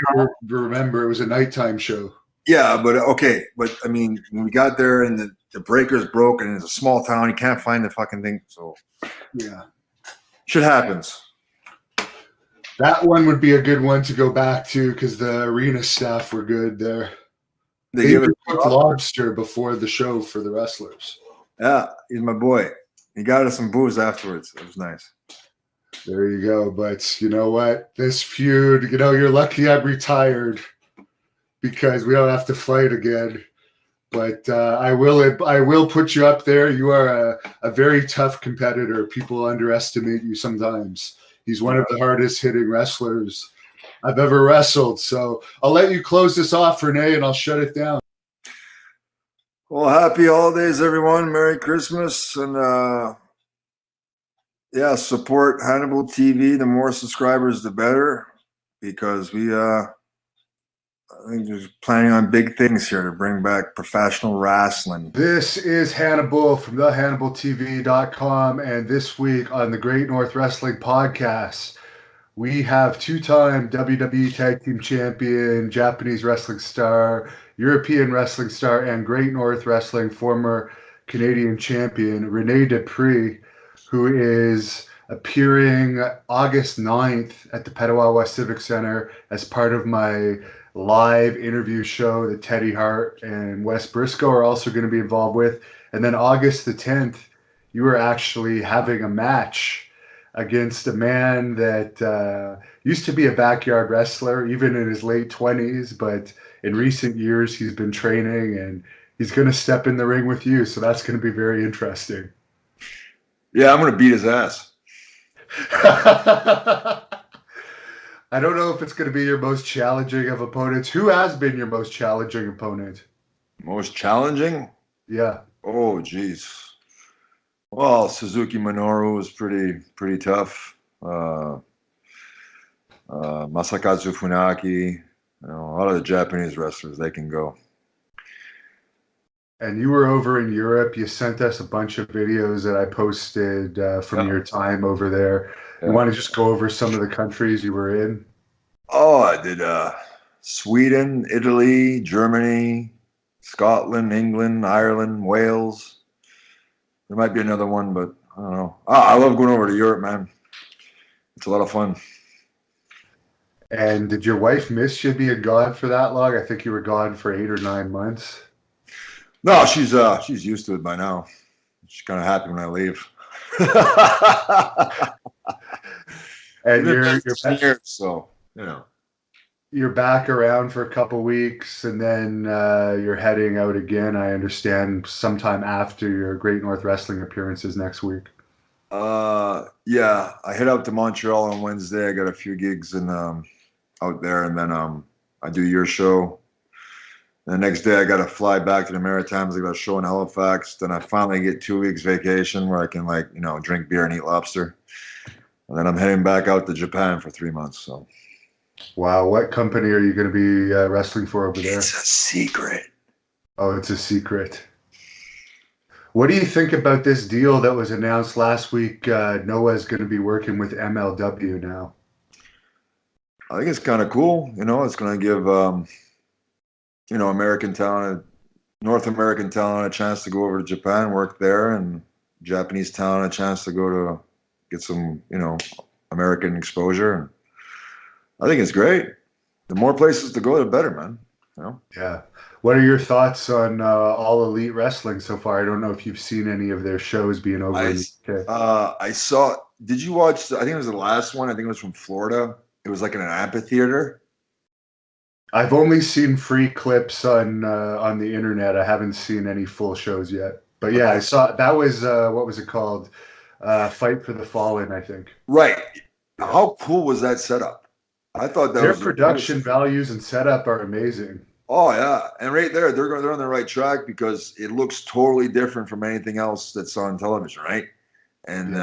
remember. It was a nighttime show. Yeah, but okay, but I mean, when we got there and the breakers broke, and it's a small town, you can't find the fucking thing. So yeah, shit happens. That one would be a good one to go back to because the arena staff were good there. They even cooked lobster before the show for the wrestlers. Yeah, he's my boy. He got us some booze afterwards. It was nice. There you go. But you know what? This feud, you're lucky I'm retired because we don't have to fight again. But I will put you up there. You are a very tough competitor. People underestimate you sometimes. He's one of the hardest hitting wrestlers I've ever wrestled. So I'll let you close this off, Rene, and I'll shut it down. Well, happy holidays, everyone. Merry Christmas. And yeah, support Hannibal TV. The more subscribers, the better. Because I think we're planning on big things here to bring back professional wrestling. This is Hannibal from thehannibaltv.com, and this week on the Great North Wrestling Podcast, we have two-time WWE Tag Team Champion, Japanese wrestling star, European wrestling star, and Great North Wrestling former Canadian champion, Rene Dupree, who is appearing August 9th at the Petawawa Civic Center as part of my live interview show that Teddy Hart and Wes Briscoe are also going to be involved with. And then August the 10th, you are actually having a match against a man that used to be a backyard wrestler, even in his late 20s, but in recent years he's been training and he's going to step in the ring with you. So that's going to be very interesting. Yeah, I'm going to beat his ass. I don't know if it's going to be your most challenging of opponents. Who has been your most challenging opponent? Most challenging? Yeah. Oh, geez. Well, Suzuki Minoru was pretty tough. Masakazu Funaki. A lot of the Japanese wrestlers, they can go. And you were over in Europe. You sent us a bunch of videos that I posted from your time over there. You want to just go over some of the countries you were in? Oh, I did Sweden, Italy, Germany, Scotland, England, Ireland, Wales. There might be another one, but I don't know. I love going over to Europe, man. It's a lot of fun. And did your wife miss you being gone for that long? I think you were gone for 8 or 9 months. No, she's used to it by now. She's kind of happy when I leave. And you're back around for a couple weeks, and then you're heading out again. I understand sometime after your Great North Wrestling appearances next week. Yeah, I head out to Montreal on Wednesday. I got a few gigs out there, and then I do your show. And the next day I got to fly back to the Maritimes. I got a show in Halifax. Then I finally get 2 weeks vacation where I can like, drink beer and eat lobster. And then I'm heading back out to Japan for 3 months. So Wow, what company are you going to be wrestling for over there? it's a secret. Oh, it's a secret. What do you think about this deal that was announced last week? Noah's going to be working with MLW now. I think it's kind of cool. It's going to give, American talent, North American talent a chance to go over to Japan, work there, and Japanese talent a chance to go to get some, American exposure. And I think it's great. The more places to go, the better, man. Yeah. What are your thoughts on All Elite Wrestling so far? I don't know if you've seen any of their shows being over in the UK. I saw. Did you watch? I think it was the last one. I think it was from Florida. It was like in an amphitheater. I've only seen free clips on the internet. I haven't seen any full shows yet. But yeah, I saw that was what was it called? Fight for the Fallen, I think. Right. Yeah. How cool was that setup? I thought that Their was production values and setup are amazing. Oh yeah, and right there, they're on the right track because it looks totally different from anything else that's on television, right? And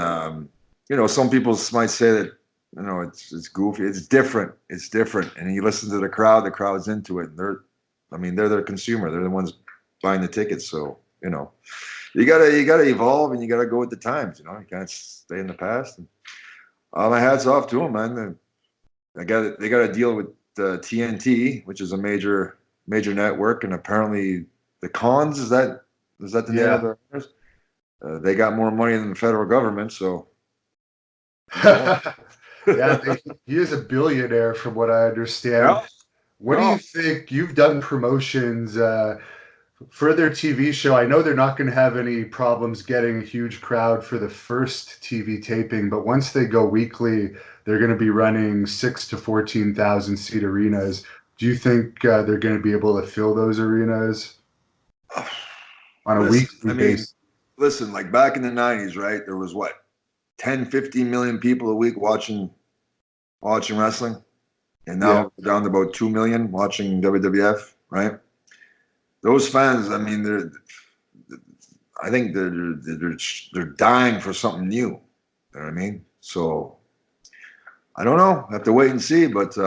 some people might say that it's goofy. It's different. It's different. And you listen to the crowd's into it. And they're the consumer. They're the ones buying the tickets. So you gotta evolve and you gotta go with the times. You can't stay in the past. And my hats off to them, man. They got a deal with TNT, which is a major network, and apparently the Cons is that the name of their owners? They got more money than the federal government, so. Yeah, he is a billionaire from what I understand. Yeah. What do you think? You've done promotions for their TV show. I know they're not going to have any problems getting a huge crowd for the first TV taping, but once they go weekly, they're going to be running 6,000 to 14,000 seat arenas. Do you think they're going to be able to fill those arenas on a weekly basis? Listen, like back in the 90s, right? There was what, 10, 15 million people a week watching wrestling, and now we're down to about 2 million watching WWF, right? Those fans, I mean, I think they're dying for something new. You know what I mean? So I don't know. I have to wait and see, but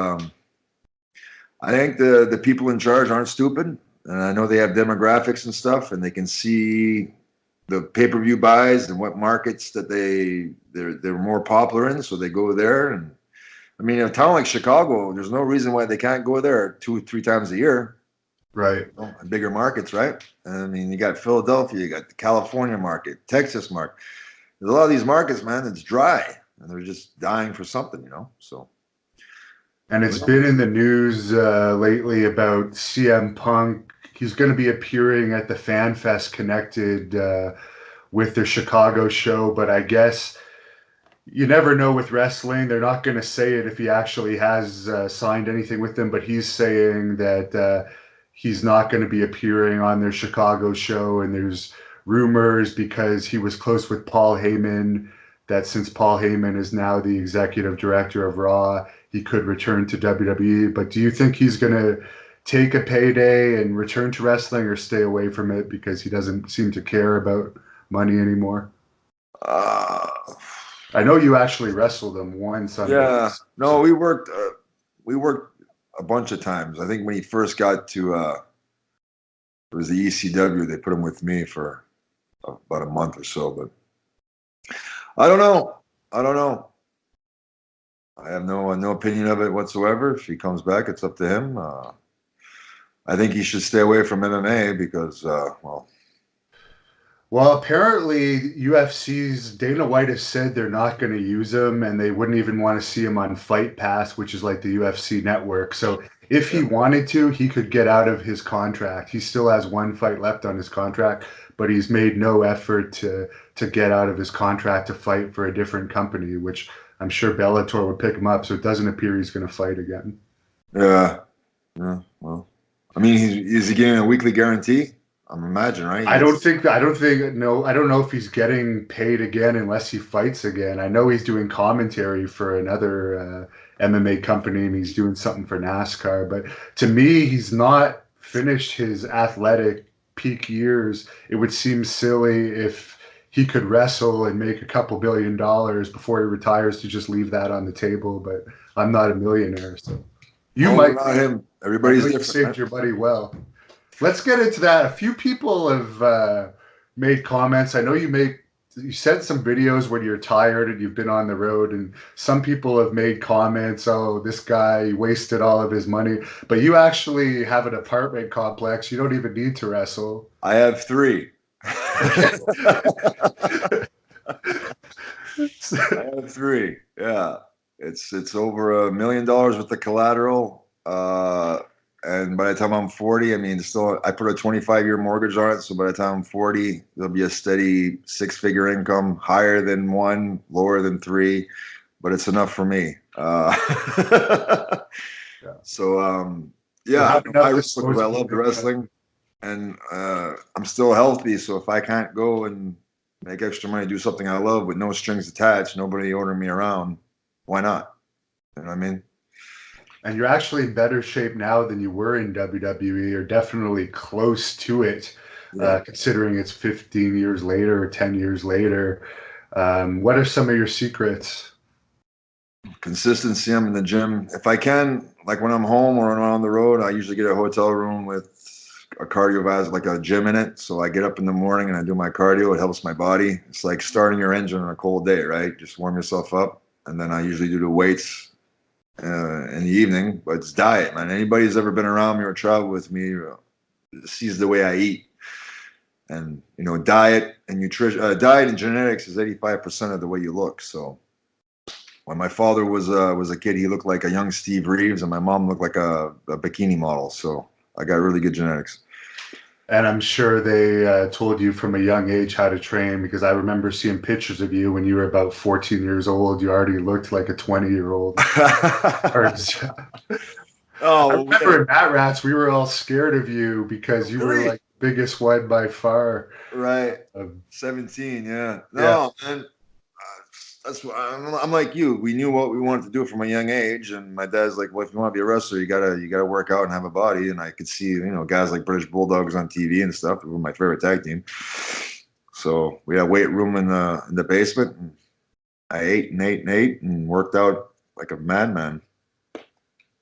I think the people in charge aren't stupid, and I know they have demographics and stuff, and they can see the pay-per-view buys and what markets that they're more popular in, so they go there. And I mean, a town like Chicago, there's no reason why they can't go there 2-3 times a year. Right. Bigger markets, right? I mean, you got Philadelphia, you got the California market, Texas market. There's a lot of these markets, man, it's dry, and they're just dying for something, so. And it's been in the news lately about CM Punk. He's going to be appearing at the Fan Fest connected with the Chicago show, but I guess you never know with wrestling. They're not going to say it if he actually has signed anything with them, but he's saying that he's not going to be appearing on their Chicago show, and there's rumors because he was close with Paul Heyman that since Paul Heyman is now the executive director of Raw, he could return to WWE. But do you think he's going to take a payday and return to wrestling, or stay away from it because he doesn't seem to care about money anymore? I know you actually wrestled him once. No, we worked a bunch of times. I think when he first got to it was the ECW, they put him with me for about a month or so, but I don't know. I have no opinion of it whatsoever. If he comes back, it's up to him. I think he should stay away from MMA because, Well, apparently UFC's Dana White has said they're not going to use him, and they wouldn't even want to see him on Fight Pass, which is like the UFC network. So if he wanted to, he could get out of his contract. He still has one fight left on his contract, but he's made no effort to get out of his contract to fight for a different company, which I'm sure Bellator would pick him up. So it doesn't appear he's going to fight again. Yeah. Well, I mean, is he getting a weekly guarantee? I'm imagining, right? I don't know if he's getting paid again unless he fights again. I know he's doing commentary for another MMA company, and he's doing something for NASCAR. But to me, he's not finished his athletic peak years, it would seem silly if he could wrestle and make a couple $1 billion before he retires to just leave that on the table. But I'm not a millionaire, so you Oh, might. not him. I Everybody's know you different. saved your money well. Let's get into that. A few people have made comments. I know you sent some videos when you're tired and you've been on the road, and some people have made comments. Oh, this guy wasted all of his money. But you actually have an apartment complex. You don't even need to wrestle. I have 3. Okay. I have 3. Yeah, it's over $1 million with the collateral. And by the time I'm 40, I mean, still, I put a 25-year mortgage on it. So by the time I'm 40, there'll be a steady 6-figure income, higher than 1, lower than 3, but it's enough for me. Yeah. So, You'll yeah, have enough I wrestle because I disposable love the income. wrestling, and I'm still healthy. So if I can't go and make extra money, do something I love with no strings attached, nobody ordering me around, why not? You know what I mean? And you're actually in better shape now than you were in WWE, or definitely close to it, Yeah. considering it's 15 years later or 10 years later. What are some of your secrets? Consistency. I'm in the gym. If I can, like when I'm home or when I'm on the road, I usually get a hotel room with a cardiovascular, like a gym in it. So I get up in the morning and I do my cardio. It helps my body. It's like starting your engine on a cold day, right? Just warm yourself up. And then I usually do the weights in the evening. But it's diet, man. Anybody who's ever been around me or traveled with me sees the way I eat. And, you know, diet and nutrition, diet and genetics is 85% of the way you look. So when my father was a kid, he looked like a young Steve Reeves, and my mom looked like a bikini model. So I got really good genetics. And I'm sure they told you from a young age how to train, because I remember seeing pictures of you when you were about 14 years old. You already looked like a 20-year-old. I Oh, remember in Mat Rats, we were all scared of you because you were really? like the biggest one by far. Right. Um, 17, yeah. yeah. No, man. That's what I'm like you. We knew what we wanted to do from a young age, and my dad's like, "Well, if you want to be a wrestler, you gotta work out and have a body." And I could see, you know, guys like British Bulldogs on TV and stuff. They were my favorite tag team. So we had weight room in the basement. And I ate and ate and ate and worked out like a madman.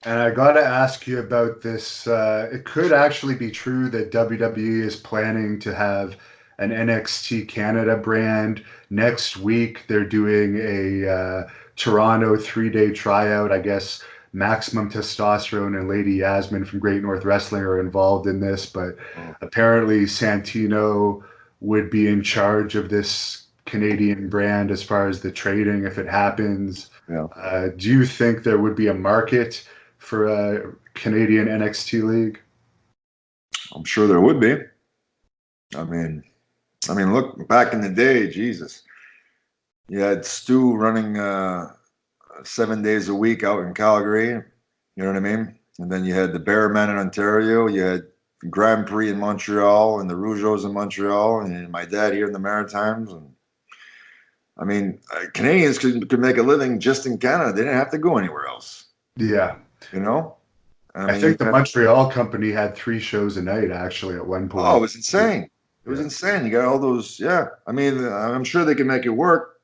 And I got to ask you about this. It could actually be true that WWE is planning to have an NXT Canada brand. Next week, they're doing a Toronto 3-day tryout. I guess Maximum Testosterone and Lady Yasmin from Great North Wrestling are involved in this, but Oh, apparently Santino would be in charge of this Canadian brand as far as the trading if it happens. yeah, Do you think there would be a market for a Canadian NXT league? I'm sure there would be. I mean, look back in the day, Jesus, you had Stu running 7 days a week out in Calgary. You know what I mean? And then you had the Bearman in Ontario. You had Grand Prix in Montreal and the Rougeos in Montreal, and my dad here in the Maritimes. And I mean, Canadians could make a living just in Canada. They didn't have to go anywhere else. Yeah. You know? I I mean, think the Montreal company had 3 shows a night actually at one oh, it point. was insane. It was Yeah. insane. You got all those. Yeah. I mean, I'm sure they can make it work.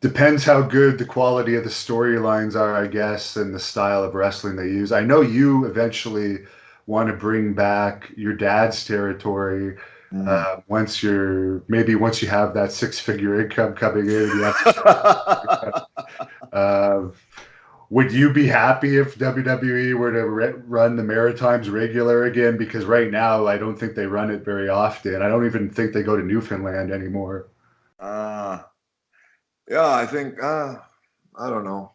Depends how good the quality of the storylines are, I guess, and the style of wrestling they use. I know you eventually want to bring back your dad's territory Mm. once you have that 6-figure income coming in. And you have uh, would you be happy if WWE were to run the Maritimes regular again? Because right now, I don't think they run it very often. I don't even think they go to Newfoundland anymore. uh, yeah, I think, I don't know.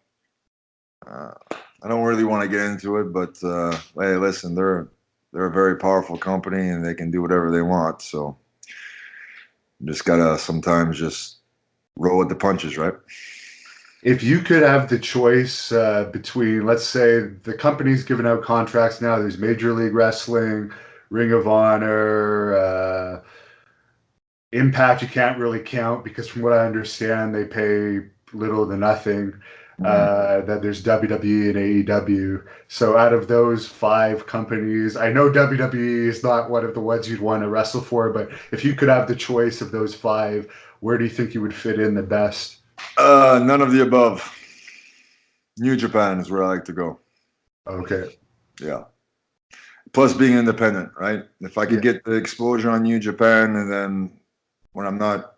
Uh, I don't really want to get into it, but hey, listen, they're a very powerful company and they can do whatever they want. So you just gotta sometimes just roll with the punches, right? If you could have the choice between, let's say, the company's giving out contracts now, there's Major League Wrestling, Ring of Honor, Impact, you can't really count because from what I understand, they pay little to nothing. Then there's WWE and AEW. So out of those 5 companies, I know WWE is not one of the ones you'd want to wrestle for, but if you could have the choice of those 5, where do you think you would fit in the best? None of the above. New Japan is where I like to go. Okay. Yeah. Plus being independent, right? If I could get the exposure on New Japan, and then when I'm not,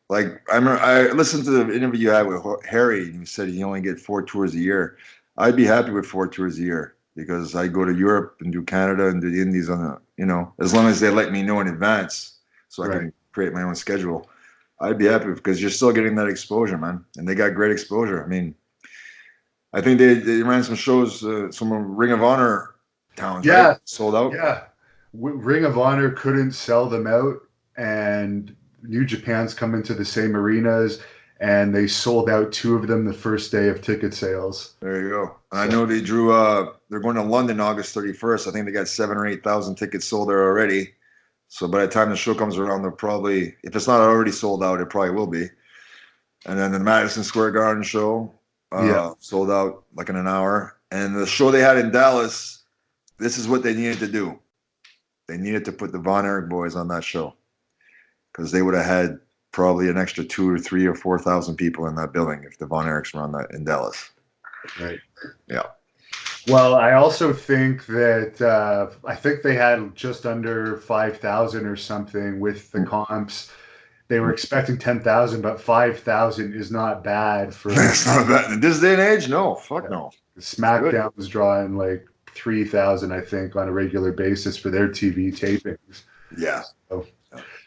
like I listened to the interview you had with Harry, and he said he only get 4 tours a year. I'd be happy with 4 tours a year because I go to Europe and do Canada and do the Indies on as long as they let me know in advance so I can create my own schedule. I'd be happy because you're still getting that exposure, man. And they got great exposure. I mean, I think they ran some shows, some Ring of Honor towns, right? Sold out. Yeah. Ring of Honor couldn't sell them out, and New Japan's come into the same arenas, and they sold out 2 of them the first day of ticket sales. There you go. I know they drew. They're going to London August 31st. I think they got 7,000 or 8,000 tickets sold there already. So by the time the show comes around, they'll probably, if it's not already sold out, it probably will be. And then the Madison Square Garden show sold out like in an hour. And the show they had in Dallas, this is what they needed to do. They needed to put the Von Erich boys on that show because they would have had probably an extra 2 or 3 or 4,000 people in that building if the Von Erichs were on that in Dallas. Right. Yeah. Well, I also think that I think they had just under 5,000 or something with the comps. They were expecting 10,000, but 5,000 is not bad for. It's not bad in this day and age. No, fuck no. SmackDown was drawing like 3,000, I think, on a regular basis for their TV tapings. Yeah. So,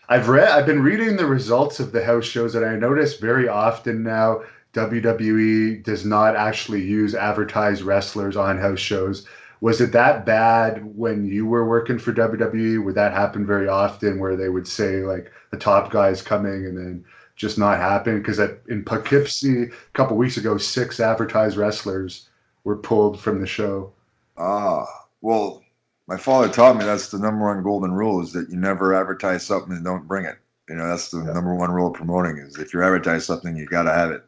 I've been reading the results of the house shows, and I notice very often now WWE does not actually use advertised wrestlers on house shows. Was it that bad when you were working for WWE? Would that happen very often where they would say like the top guy's coming and then just not happen? Because in Poughkeepsie a couple weeks ago, 6 advertised wrestlers were pulled from the show. Well, my father taught me that's the #1 golden rule is that you never advertise something and don't bring it. That's the #1 rule of promoting is if you advertise something, you got to have it.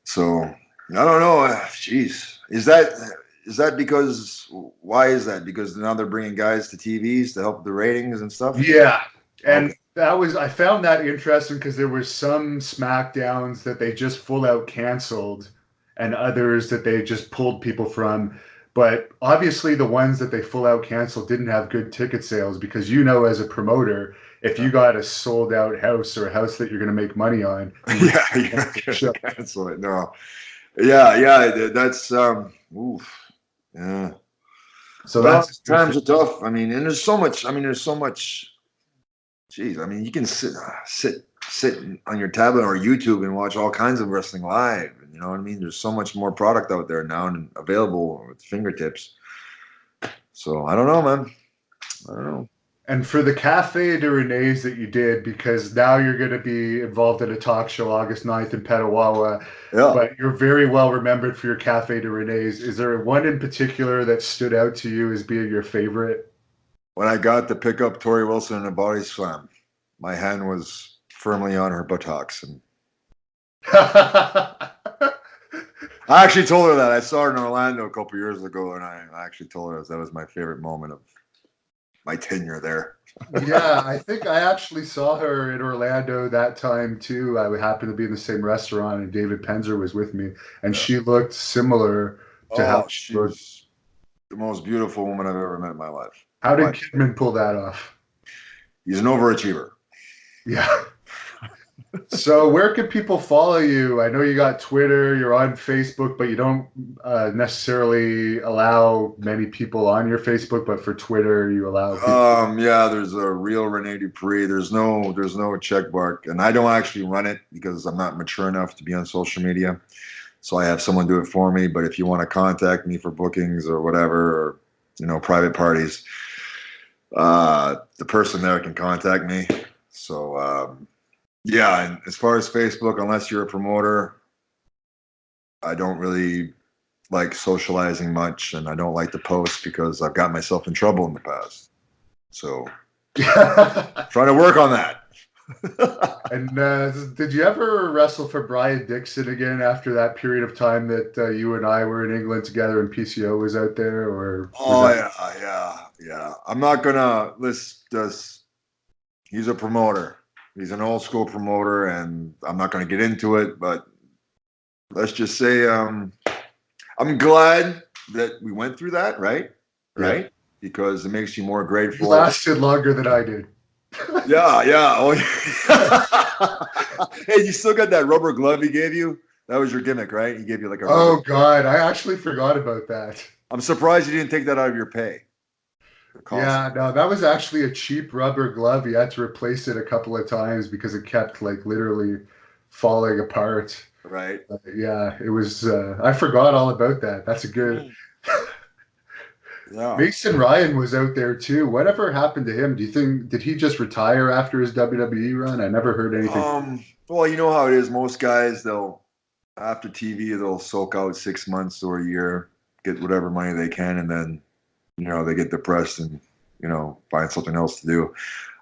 So I don't know. Jeez, is that because? Why is that? Because now they're bringing guys to TVs to help the ratings and stuff. Yeah, and I found that interesting because there were some SmackDowns that they just full out canceled, and others that they just pulled people from. But obviously, the ones that they full out canceled didn't have good ticket sales because as a promoter, if you got a sold out house or a house that you're going to make money on, you're not going to cancel it. No. Yeah, that's oof. Yeah. So that's times are tough. I mean, and there's so much. Geez, I mean, you can sit on your tablet or YouTube and watch all kinds of wrestling live. You know what I mean? There's so much more product out there now and available with fingertips. So I don't know, man. I don't know. And for the Cafe de Rene's that you did, because now you're going to be involved in a talk show August 9th in Petawawa, but you're very well remembered for your Cafe de Rene's. Is there one in particular that stood out to you as being your favorite? When I got to pick up Tori Wilson in a body slam, my hand was firmly on her buttocks. And I actually told her that. I saw her in Orlando a couple years ago, and I actually told her that was my favorite moment of my tenure there. Yeah, I think I actually saw her in Orlando that time too. I happened to be in the same restaurant, and David Penzer was with me, and she looked similar to how she was the most beautiful woman I've ever met in my life. How did Kidman pull that off? He's an overachiever. Yeah. So where can people follow you? I know you got Twitter, you're on Facebook, but you don't necessarily allow many people on your Facebook, but for Twitter you allow people. Yeah, there's a real Rene Dupree. There's no check mark, and I don't actually run it because I'm not mature enough to be on social media. So I have someone do it for me, but if you want to contact me for bookings or whatever, or private parties, the person there can contact me. So yeah, and as far as Facebook, unless you're a promoter, I don't really like socializing much, and I don't like to post because I've got myself in trouble in the past. So trying to work on that. And did you ever wrestle for Brian Dixon again after that period of time that you and I were in England together and PCO was out there? Or Oh was that? yeah. I'm not gonna. Let's just. He's a promoter. He's an old school promoter, and I'm not gonna get into it. But let's just say, I'm glad that we went through that, right? Right? Yeah. Because it makes you more You grateful. lasted longer than I did. Yeah. Oh, yeah. Hey, you still got that rubber glove he gave you? That was your gimmick, right? He gave you like a Oh rubber. God, I actually forgot about that. I'm surprised you didn't take that out of your pay. It cost Yeah, no, that was actually a cheap rubber glove. You had to replace it a couple of times because it kept like literally falling apart. you, right? Yeah, it was. I forgot all about that. That's a good. Yeah. Mason Ryan was out there too. Whatever happened to him? Do you think did he just retire after his WWE run? I never heard anything. Well, you know how it is. Most guys, they'll after TV, they'll soak out 6 months or a year, get whatever money they can, and then they get depressed and find something else to do.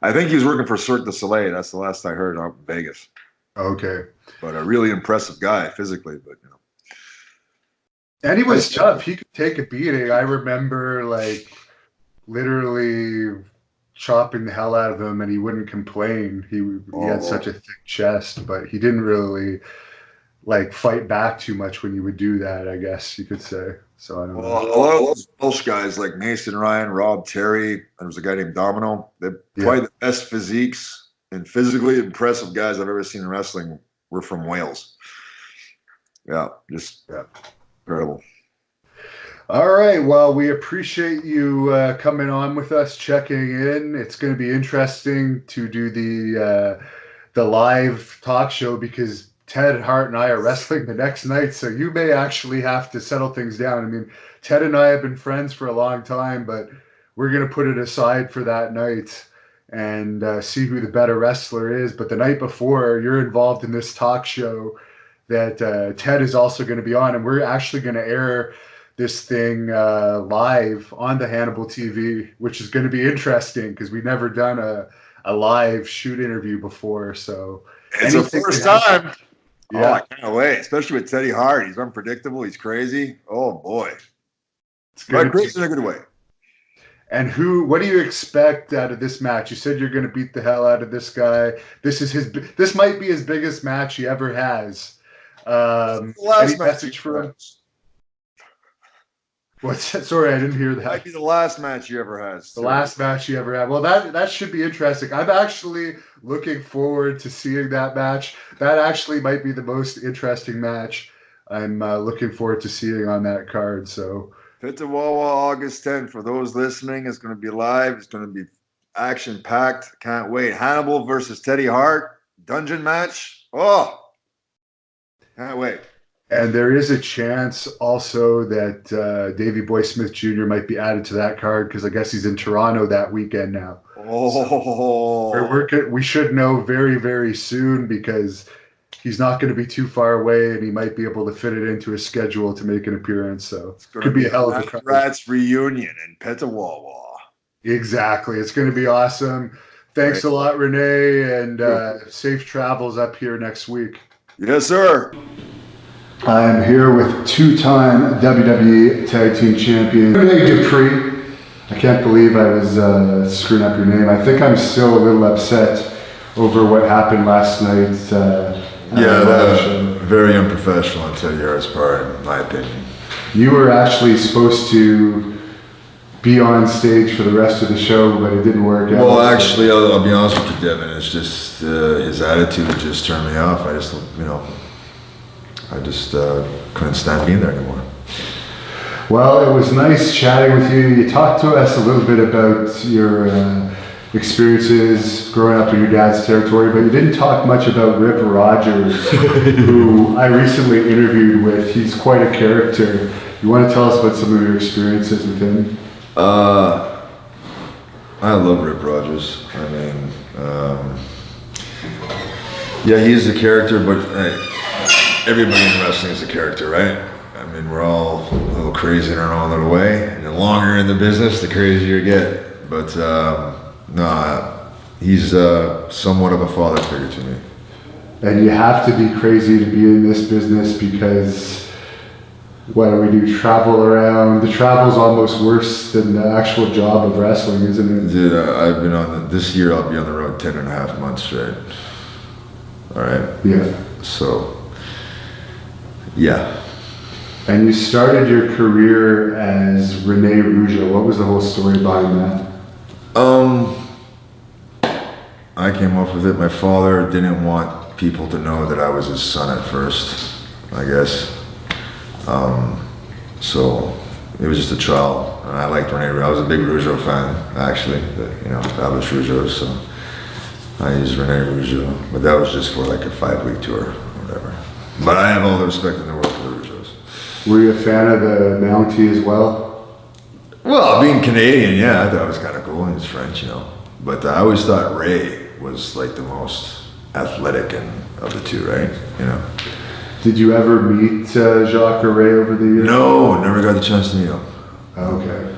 I think he was working for Cirque du Soleil. That's the last I heard out in Vegas. Okay. But a really impressive guy physically, but And he was tough. He could take a beating. I remember like literally chopping the hell out of him and he wouldn't complain. He had such a thick chest, but he didn't really like fight back too much when you would do that, I guess you could say. So I don't well, know. a lot of those Welsh guys like Mason Ryan, Rob Terry, there was a guy named Domino. They're probably the best physiques and physically impressive guys I've ever seen in wrestling were from Wales. Yeah, just incredible. All right. Well, we appreciate you coming on with us, checking in. It's going to be interesting to do the live talk show because Ted Hart and I are wrestling the next night, so you may actually have to settle things down. I mean, Ted and I have been friends for a long time, but we're going to put it aside for that night and see who the better wrestler is. But the night before, you're involved in this talk show that Ted is also going to be on, and we're actually going to air this thing live on the Hannibal TV, which is going to be interesting because we've never done a live shoot interview before. So it's the first time. Yeah. Oh, I can't wait, especially with Teddy Hart. He's unpredictable. He's crazy. Oh boy, it's good. Crazy in a good way. And what do you expect out of this match? You said you're going to beat the hell out of this guy. This might be his biggest match he ever has. Any message for him? What's that? Sorry, I didn't hear that. Might be the last match he ever has. The last match he ever had. Well, that should be interesting. I'm actually looking forward to seeing that match. That actually might be the most interesting match I'm looking forward to seeing on that card. So Pitawawa, August 10th. For those listening, it's going to be live. It's going to be action-packed. Can't wait. Hannibal versus Teddy Hart. Dungeon match. Oh, can't wait. And there is a chance also that Davey Boy Smith Jr. might be added to that card because I guess he's in Toronto that weekend now. Oh. So we should know very, very soon because he's not going to be too far away and he might be able to fit it into his schedule to make an appearance. So it could be a hell of a card. Rats reunion in Petawawa. Exactly. It's going to be awesome. Thanks a lot, Rene, and safe travels up here next week. Yes, sir. I'm here with two-time WWE Tag Team Champion Rene Dupree. I can't believe I was screwing up your name. I think I'm still a little upset over what happened last night. Very unprofessional on Teddy Hart's part, in my opinion. You were actually supposed to be on stage for the rest of the show, but it didn't work out. Well, actually, I'll be honest with you, Devin. It's just his attitude just turned me off. I just couldn't stand being there anymore. Well, it was nice chatting with you. You talked to us a little bit about your experiences growing up in your dad's territory, but you didn't talk much about Rip Rogers, who I recently interviewed with. He's quite a character. You want to tell us about some of your experiences with him? I love Rip Rogers. I mean, yeah, he's a character, but everybody in wrestling is a character, right? I mean, we're all a little crazy in our own little way, and the longer you're in the business, the crazier you get. But no, he's somewhat of a father figure to me. And you have to be crazy to be in this business because what do we do? Travel around. The travel's almost worse than the actual job of wrestling, isn't it? Dude, I've been this year I'll be on the road 10 and a half months straight. All right. Yeah. So, yeah. And you started your career as Rene Dupree. What was the whole story behind that? I came up with it. My father didn't want people to know that I was his son at first, I guess. So it was just a trial, and I liked Rene. I was a big Rougeau fan, actually. Fabulous Rougeau. So I used Rene Rougeau, but that was just for like a 5-week tour or whatever. But I have all the respect in the world for the Rougeaus. Were you a fan of the Mountie as well? Well, being Canadian, yeah, I thought it was kind of cool. He was French, But I always thought Ray was like the most athletic of the two, right? Did you ever meet Jacques or Ray over the years? No, never got the chance to meet him. Okay.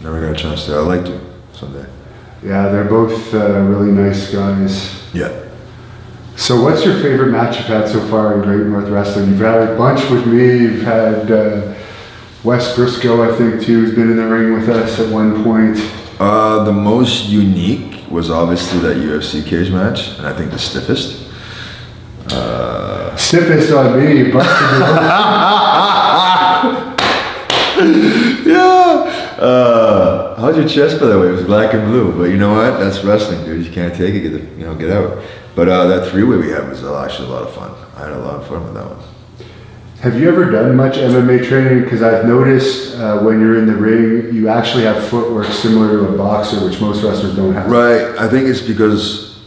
Never got a chance to. I'd like to someday. Yeah, they're both really nice guys. Yeah. So what's your favorite match you've had so far in Great North Wrestling? You've had a bunch with me. You've had Wes Briscoe, I think, too, who's been in the ring with us at one point. The most unique was obviously that UFC cage match, and I think the stiffest. Stiffest on me, busted your Yeah. How's your chest, by the way? It was black and blue, but you know what? That's wrestling, dude. You can't take it. Get out. But that 3-way we had was actually a lot of fun. I had a lot of fun with that one. Have you ever done much MMA training? Because I've noticed when you're in the ring, you actually have footwork similar to a boxer, which most wrestlers don't have. Right. I think it's because,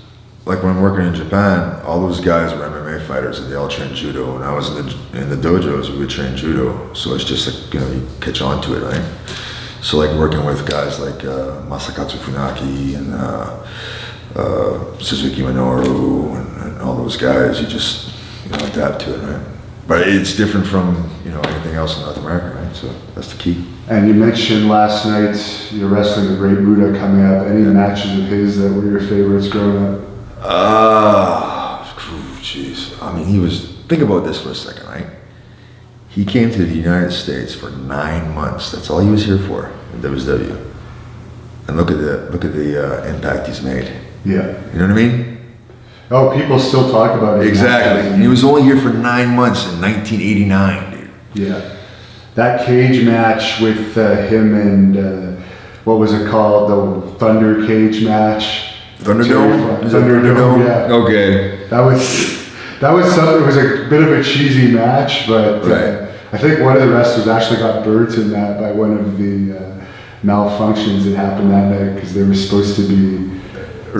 like when I'm working in Japan, all those guys were MMA fighters and they all trained judo. When I was in the dojos, we would train judo. So it's just like, you catch on to it, right? So like working with guys like Masakatsu Funaki and Suzuki Minoru and all those guys, you just adapt to it, right? But it's different from anything else in North America, right? So that's the key. And you mentioned last night you're wrestling the Great Buddha coming up. Any matches of his that were your favorites growing up? Jeez. I mean, think about this for a second, right? He came to the United States for 9 months. That's all he was here for in WCW. And look at the impact he's made. Yeah. You know what I mean? Oh, people still talk about it. Exactly. And he was only here for 9 months in 1989, dude. Yeah. That cage match with him and what was it called? The Thunder cage match. Thunderdome? Is it Thunderdome, yeah. Okay. That was something. It was a bit of a cheesy match, but Right. I think one of the wrestlers actually got burnt in that by one of the malfunctions that happened that night because they were supposed to be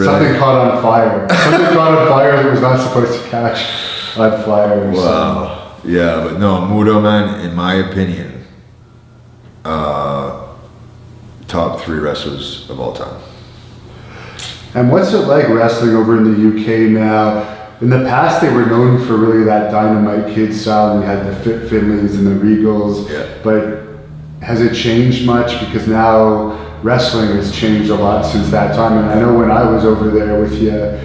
something caught on fire. Something caught on fire that was not supposed to catch on fire. Or Wow. Yeah, but no, Muto, man, in my opinion, top 3 wrestlers of all time. And what's it like wrestling over in the UK now? In the past, they were known for really that Dynamite Kid style. We had the Fit Finleys and the Regals. Yeah. But has it changed much? Because now wrestling has changed a lot since that time. And I know when I was over there with you,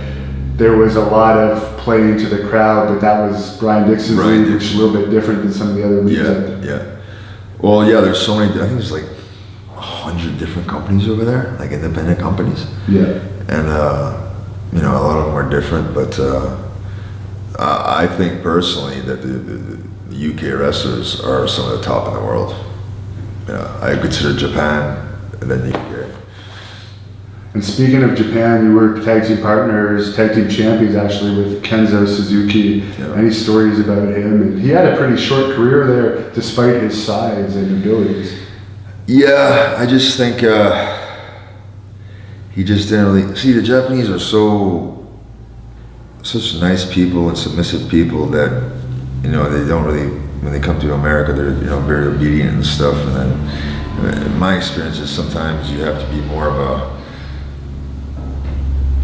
there was a lot of playing to the crowd, but that was Brian Dixon's league, which is a little bit different than some of the other leagues. Yeah. Well, yeah, there's so many, I think there's like 100 different companies over there, like independent companies. Yeah. And, a lot of them are different, but I think personally that the UK wrestlers are some of the top in the world. I consider Japan and then the UK. And speaking of Japan, you were tag team partners, tag team champions actually with Kenzo Suzuki. Yeah. Any stories about him? And he had a pretty short career there despite his size and abilities. Yeah, I just think he just didn't really see. The Japanese are such nice people and submissive people that they don't really, when they come to America, they're very obedient and stuff. And then my experience is sometimes you have to be more of a,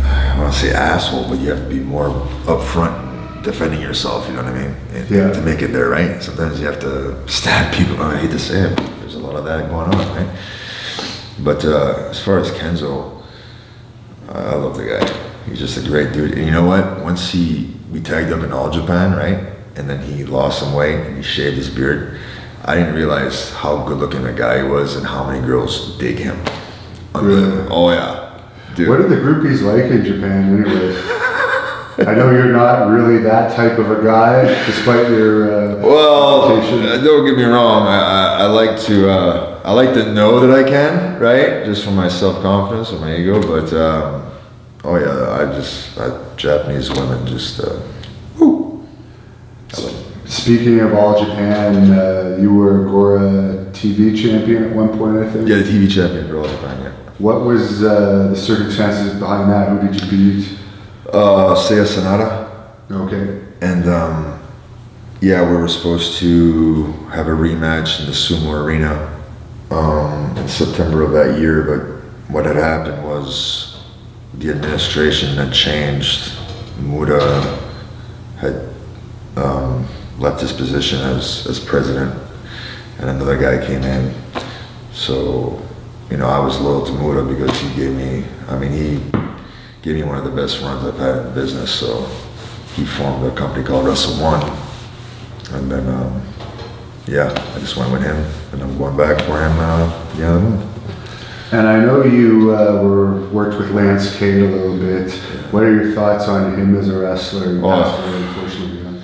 I want to say asshole, but you have to be more upfront defending yourself, you know what I mean? And Yeah. to make it there, right? Sometimes you have to stab people. I hate to say it, but there's a lot of that going on, right? But as far as Kenzo, I love the guy. He's just a great dude. And you know what? Once we tagged up in All Japan, right? And then he lost some weight and he shaved his beard. I didn't realize how good looking a guy he was and how many girls dig him. Really? Oh yeah. Dude. What are the groupies like in Japan anyway? I know you're not really that type of a guy, despite your Well, reputation. don't get me wrong. I like to know that I can, right? Just for my self-confidence or my ego. But oh yeah, Japanese women just. Woo. Speaking of All Japan, you were Gora TV champion at one point, I think. Yeah, the TV champion for All Japan. Yeah. What was the circumstances behind that? Who did you beat? Seiya Sanada. Okay. And yeah, we were supposed to have a rematch in the Sumo Arena in September of that year, but what had happened was the administration had changed. Muda had left his position as president, and another guy came in. So, you know, I was loyal to Muda because he gave me one of the best runs I've had in business. So he formed a company called Wrestle One, and then yeah, I just went with him, and I'm going back for him the other month. And I know you worked with Lance Cade a little bit. What are your thoughts on him as a wrestler? He passed away, unfortunately.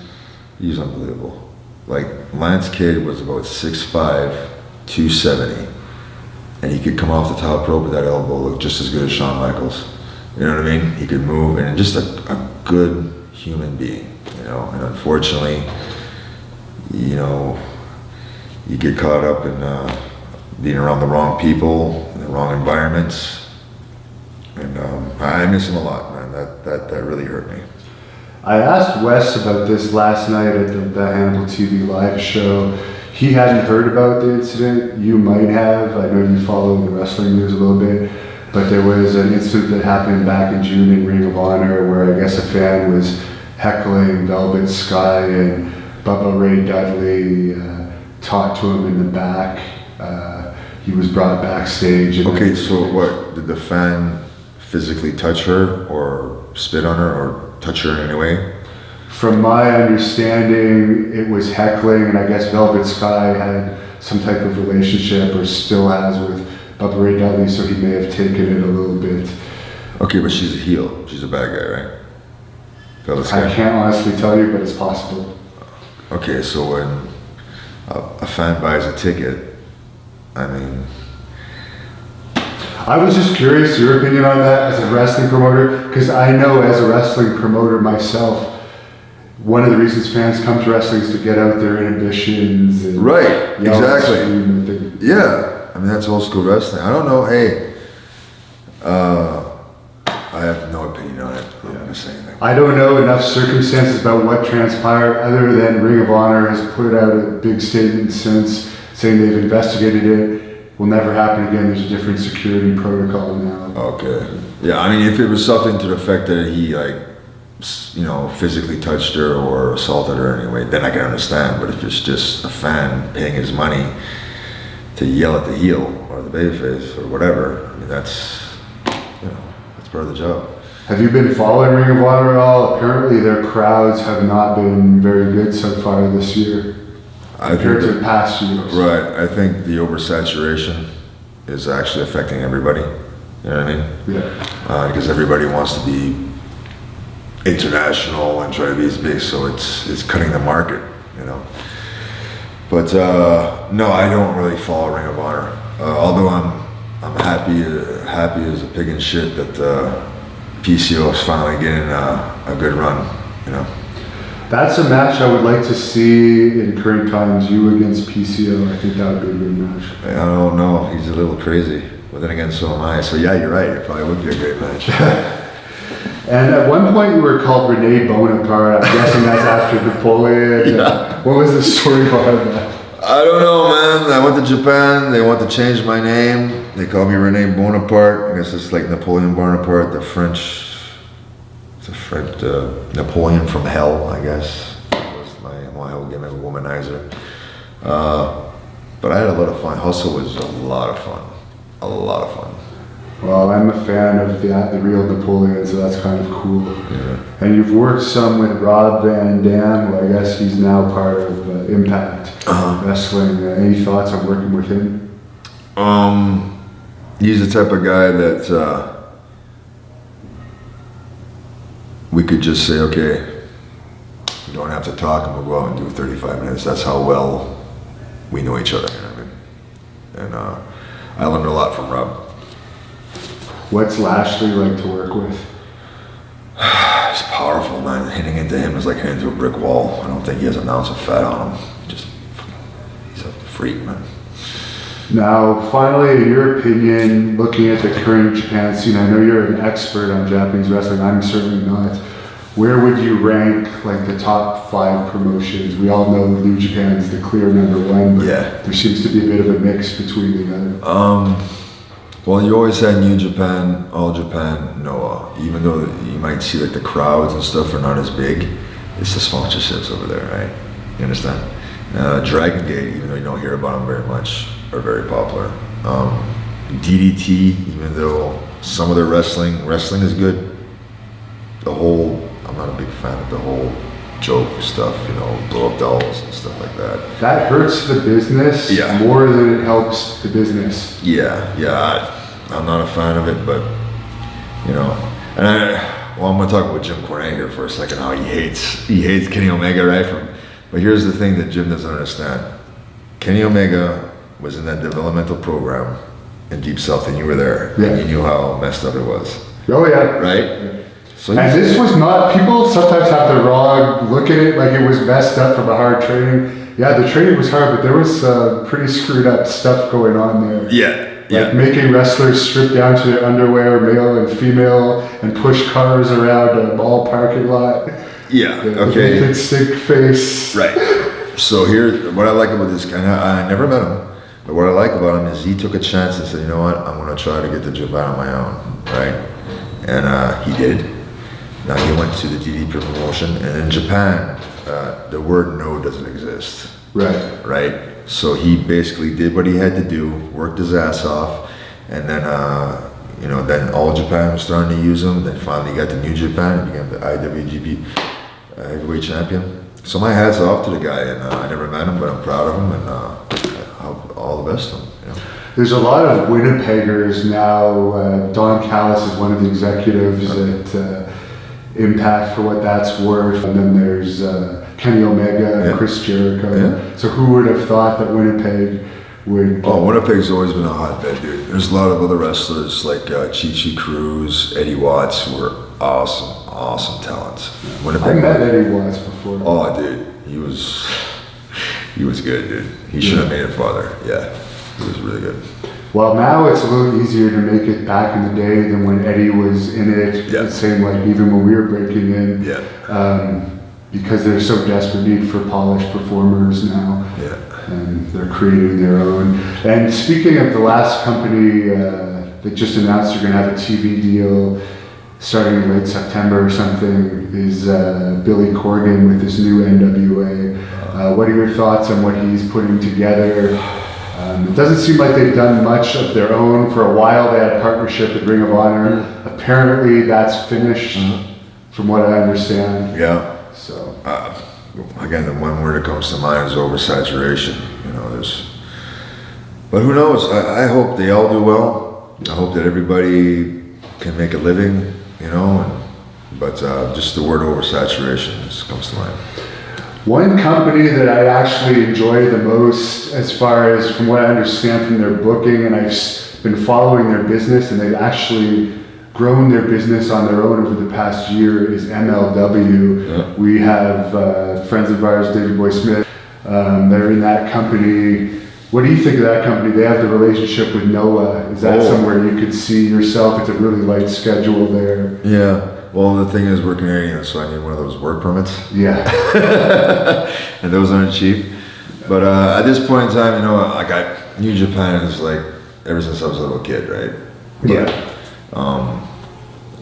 He's unbelievable. Like, Lance Cade was about 6'5", 270, and he could come off the top rope with that elbow, look just as good as Shawn Michaels. You know what I mean? He could move, and just a good human being, you know. And unfortunately, you know, you get caught up in being around the wrong people, in the wrong environments, and I miss him a lot, man. That really hurt me. I asked Wes about this last night at the Hannibal TV live show. He hadn't heard about the incident. You might have. I know you follow the wrestling news a little bit. But there was an incident that happened back in June in Ring of Honor where I guess a fan was heckling Velvet Sky, and Bubba Ray Dudley talked to him in the back. He was brought backstage. And Okay, so what, did the fan physically touch her or spit on her or touch her in any way? From my understanding, it was heckling, and I guess Velvet Sky had some type of relationship or still has with Bubba Ray Dudley, so he may have taken it a little bit. Okay, but she's a heel. She's a bad guy, right? Velvet Sky. I can't honestly tell you, but it's possible. Okay, so when a fan buys a ticket, I mean, I was just curious your opinion on that as a wrestling promoter, because I know as a wrestling promoter myself, one of the reasons fans come to wrestling is to get out their inhibitions. And right, yell and exactly. scream and things. Yeah, I mean, that's old school wrestling. I don't know, hey, I have no opinion on it. I'm not gonna say anything. I don't know enough circumstances about what transpired other than Ring of Honor has put out a big statement since saying they've investigated it. Will never happen again. There's a different security protocol now. Okay. Yeah, I mean, if it was something to the effect that he, like, you know, physically touched her or assaulted her anyway, then I can understand. But if it's just a fan paying his money to yell at the heel or the babyface or whatever, I mean, that's, you know, that's part of the job. Have you been following Ring of Honor at all? Apparently their crowds have not been very good so far this year compared to past years. Right. I think the oversaturation is actually affecting everybody. You know what I mean? Yeah. Because everybody wants to be international and try to be as big, so it's cutting the market, you know. But no, I don't really follow Ring of Honor. Although I'm happy as a pig in shit that PCO is finally getting a good run, you know. That's a match I would like to see in current times, you against PCO. I think that would be a good match. I don't know, he's a little crazy, but then again, so am I. So yeah, you're right, it probably would be a great match. And at one point you were called Rene Bonaparte. I'm guessing that's after Napoleon. Yeah. What was the story behind that? I don't know, man. I went to Japan. They want to change my name. They call me Rene Bonaparte. I guess it's like Napoleon Bonaparte, the French Napoleon from hell, I guess. That was my whole gimmick, womanizer. But I had a lot of fun. Hustle was a lot of fun. A lot of fun. Well, I'm a fan of the real Napoleon, so that's kind of cool. And you've worked some with Rob Van Dam, who I guess he's now part of Impact Wrestling. Any thoughts on working with him? He's the type of guy that we could just say, okay, we don't have to talk and we'll go out and do 35 minutes. That's how well we know each other. You know what I mean? And I learned a lot from Rob. What's Lashley like to work with? He's powerful, man. Hitting into him is like hitting into a brick wall. I don't think he has an ounce of fat on him. He's a freak, man. Now, finally, in your opinion, looking at the current Japan scene, I know you're an expert on Japanese wrestling. I'm certainly not. Where would you rank like the top 5 promotions? We all know New Japan is the clear #1, but there seems to be a bit of a mix between the other. Well, you always had New Japan, All Japan, Noah. Even though you might see like the crowds and stuff are not as big, it's the sponsorships over there, right? You understand? Dragon Gate, even though you don't hear about them very much, are very popular. DDT, even though some of their wrestling is good. I'm not a big fan of the whole joke stuff, blow up dolls and stuff like that. That hurts the business more than it helps the business. I'm not a fan of it, but and I'm gonna talk about Jim Cornette here for a second. How he hates Kenny Omega, right? But here's the thing that Jim doesn't understand. Kenny Omega was in that developmental program in Deep South, and you were there, and you knew how messed up it was. Oh yeah, right. So and this was not, people sometimes have the wrong look at it, like it was messed up from a hard training. Yeah, the training was hard, but there was pretty screwed up stuff going on there. Like making wrestlers strip down to their underwear, male and female, and push cars around a mall parking lot. Okay. Naked stick face. Right. So here, what I like about this guy, I never met him, but what I like about him is he took a chance and said, you know what, I'm gonna try to get the Japan on my own, right? And he did. Now he went to the DDP promotion, and in Japan, the word no doesn't exist. Right? So he basically did what he had to do, worked his ass off, and then, then All Japan was starting to use him. Then finally he got to New Japan and became the IWGP heavyweight champion. So my hat's off to the guy, and I never met him, but I'm proud of him, and I hope all the best to him. There's a lot of Winnipeggers now. Don Callis is one of the executives at Impact, for what that's worth, and then there's Kenny Omega and Chris Jericho. So who would have thought that Winnipeg would... Winnipeg's always been a hotbed, dude. There's a lot of other wrestlers like Chi Cruz, Eddie Watts, who are awesome talents. I met Eddie Watts before. Oh, dude, he was good, dude. He should have made it farther. He was really good. Well, now it's a little easier to make it back in the day than when Eddie was in it. It seemed like even when we were breaking in, because there's so desperate need for polished performers now, and they're creating their own. And speaking of the last company that just announced they're going to have a TV deal starting in late September or something, is Billy Corgan with this new NWA. What are your thoughts on what he's putting together? It doesn't seem like they've done much of their own. For a while they had a partnership with Ring of Honor. Apparently that's finished, from what I understand. So again, the one word that comes to mind is oversaturation. But who knows? I hope they all do well. I hope that everybody can make a living, but just the word oversaturation just comes to mind. One company that I actually enjoy the most, as far as from what I understand from their booking, and I've been following their business, and they've actually grown their business on their own over the past year, is MLW. We have friends of ours, David Boy Smith, they're in that company. What do you think of that company? They have the relationship with Noah. Is that somewhere you could see yourself? It's a really light schedule there. Well, the thing is, we're Canadian, so I need one of those work permits. And those aren't cheap. But at this point in time, I got New Japan is like ever since I was a little kid, right?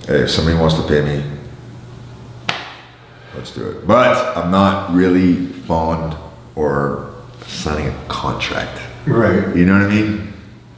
Hey, if somebody wants to pay me, let's do it. But I'm not really fond or signing a contract. Right. You know what I mean?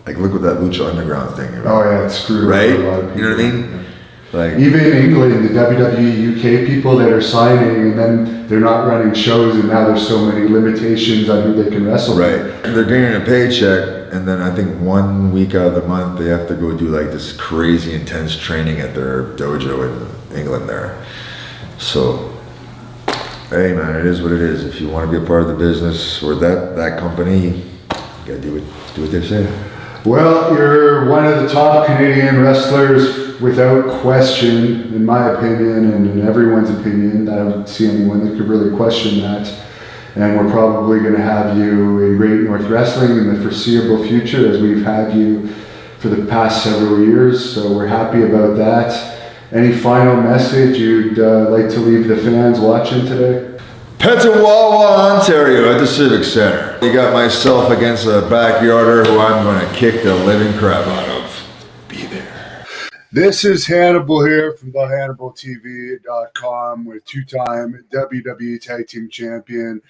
Like, look at that Lucha Underground thing. Oh yeah, it's screwed over Right? a lot of people. You know what I mean? Like, Even in England, the WWE UK people that are signing, and then they're not running shows, and now there's so many limitations on who they can wrestle. right. They're getting a paycheck, and then I think 1 week out of the month, they have to go do like this crazy intense training at their dojo in England there. So, hey man, it is what it is. If you want to be a part of the business or that company, you gotta do what they say. Well, you're one of the top Canadian wrestlers without question, in my opinion, and in everyone's opinion. I don't see anyone that could really question that. And we're probably going to have you in Great North Wrestling in the foreseeable future, as we've had you for the past several years. So we're happy about that. Any final message you'd like to leave the fans watching today? Petawawa, Ontario, at the Civic Center. You got myself against a backyarder who I'm going to kick the living crap out of. Be there. This is Hannibal here from thehannibaltv.com with two-time WWE Tag Team Champion,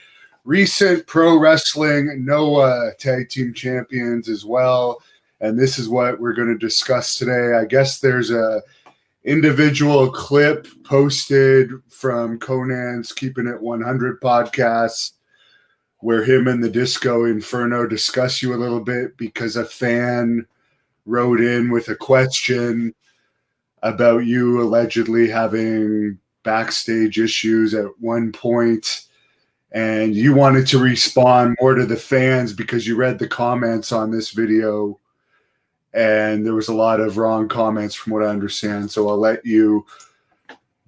recent Pro Wrestling NOAH Tag Team Champions as well. And this is what we're going to discuss today. I guess there's a individual clip posted from Conan's Keeping It 100 podcast where him and the Disco Inferno discuss you a little bit because a fan wrote in with a question about you allegedly having backstage issues at one point, and you wanted to respond more to the fans because you read the comments on this video, and there was a lot of wrong comments from what I understand. So I'll let you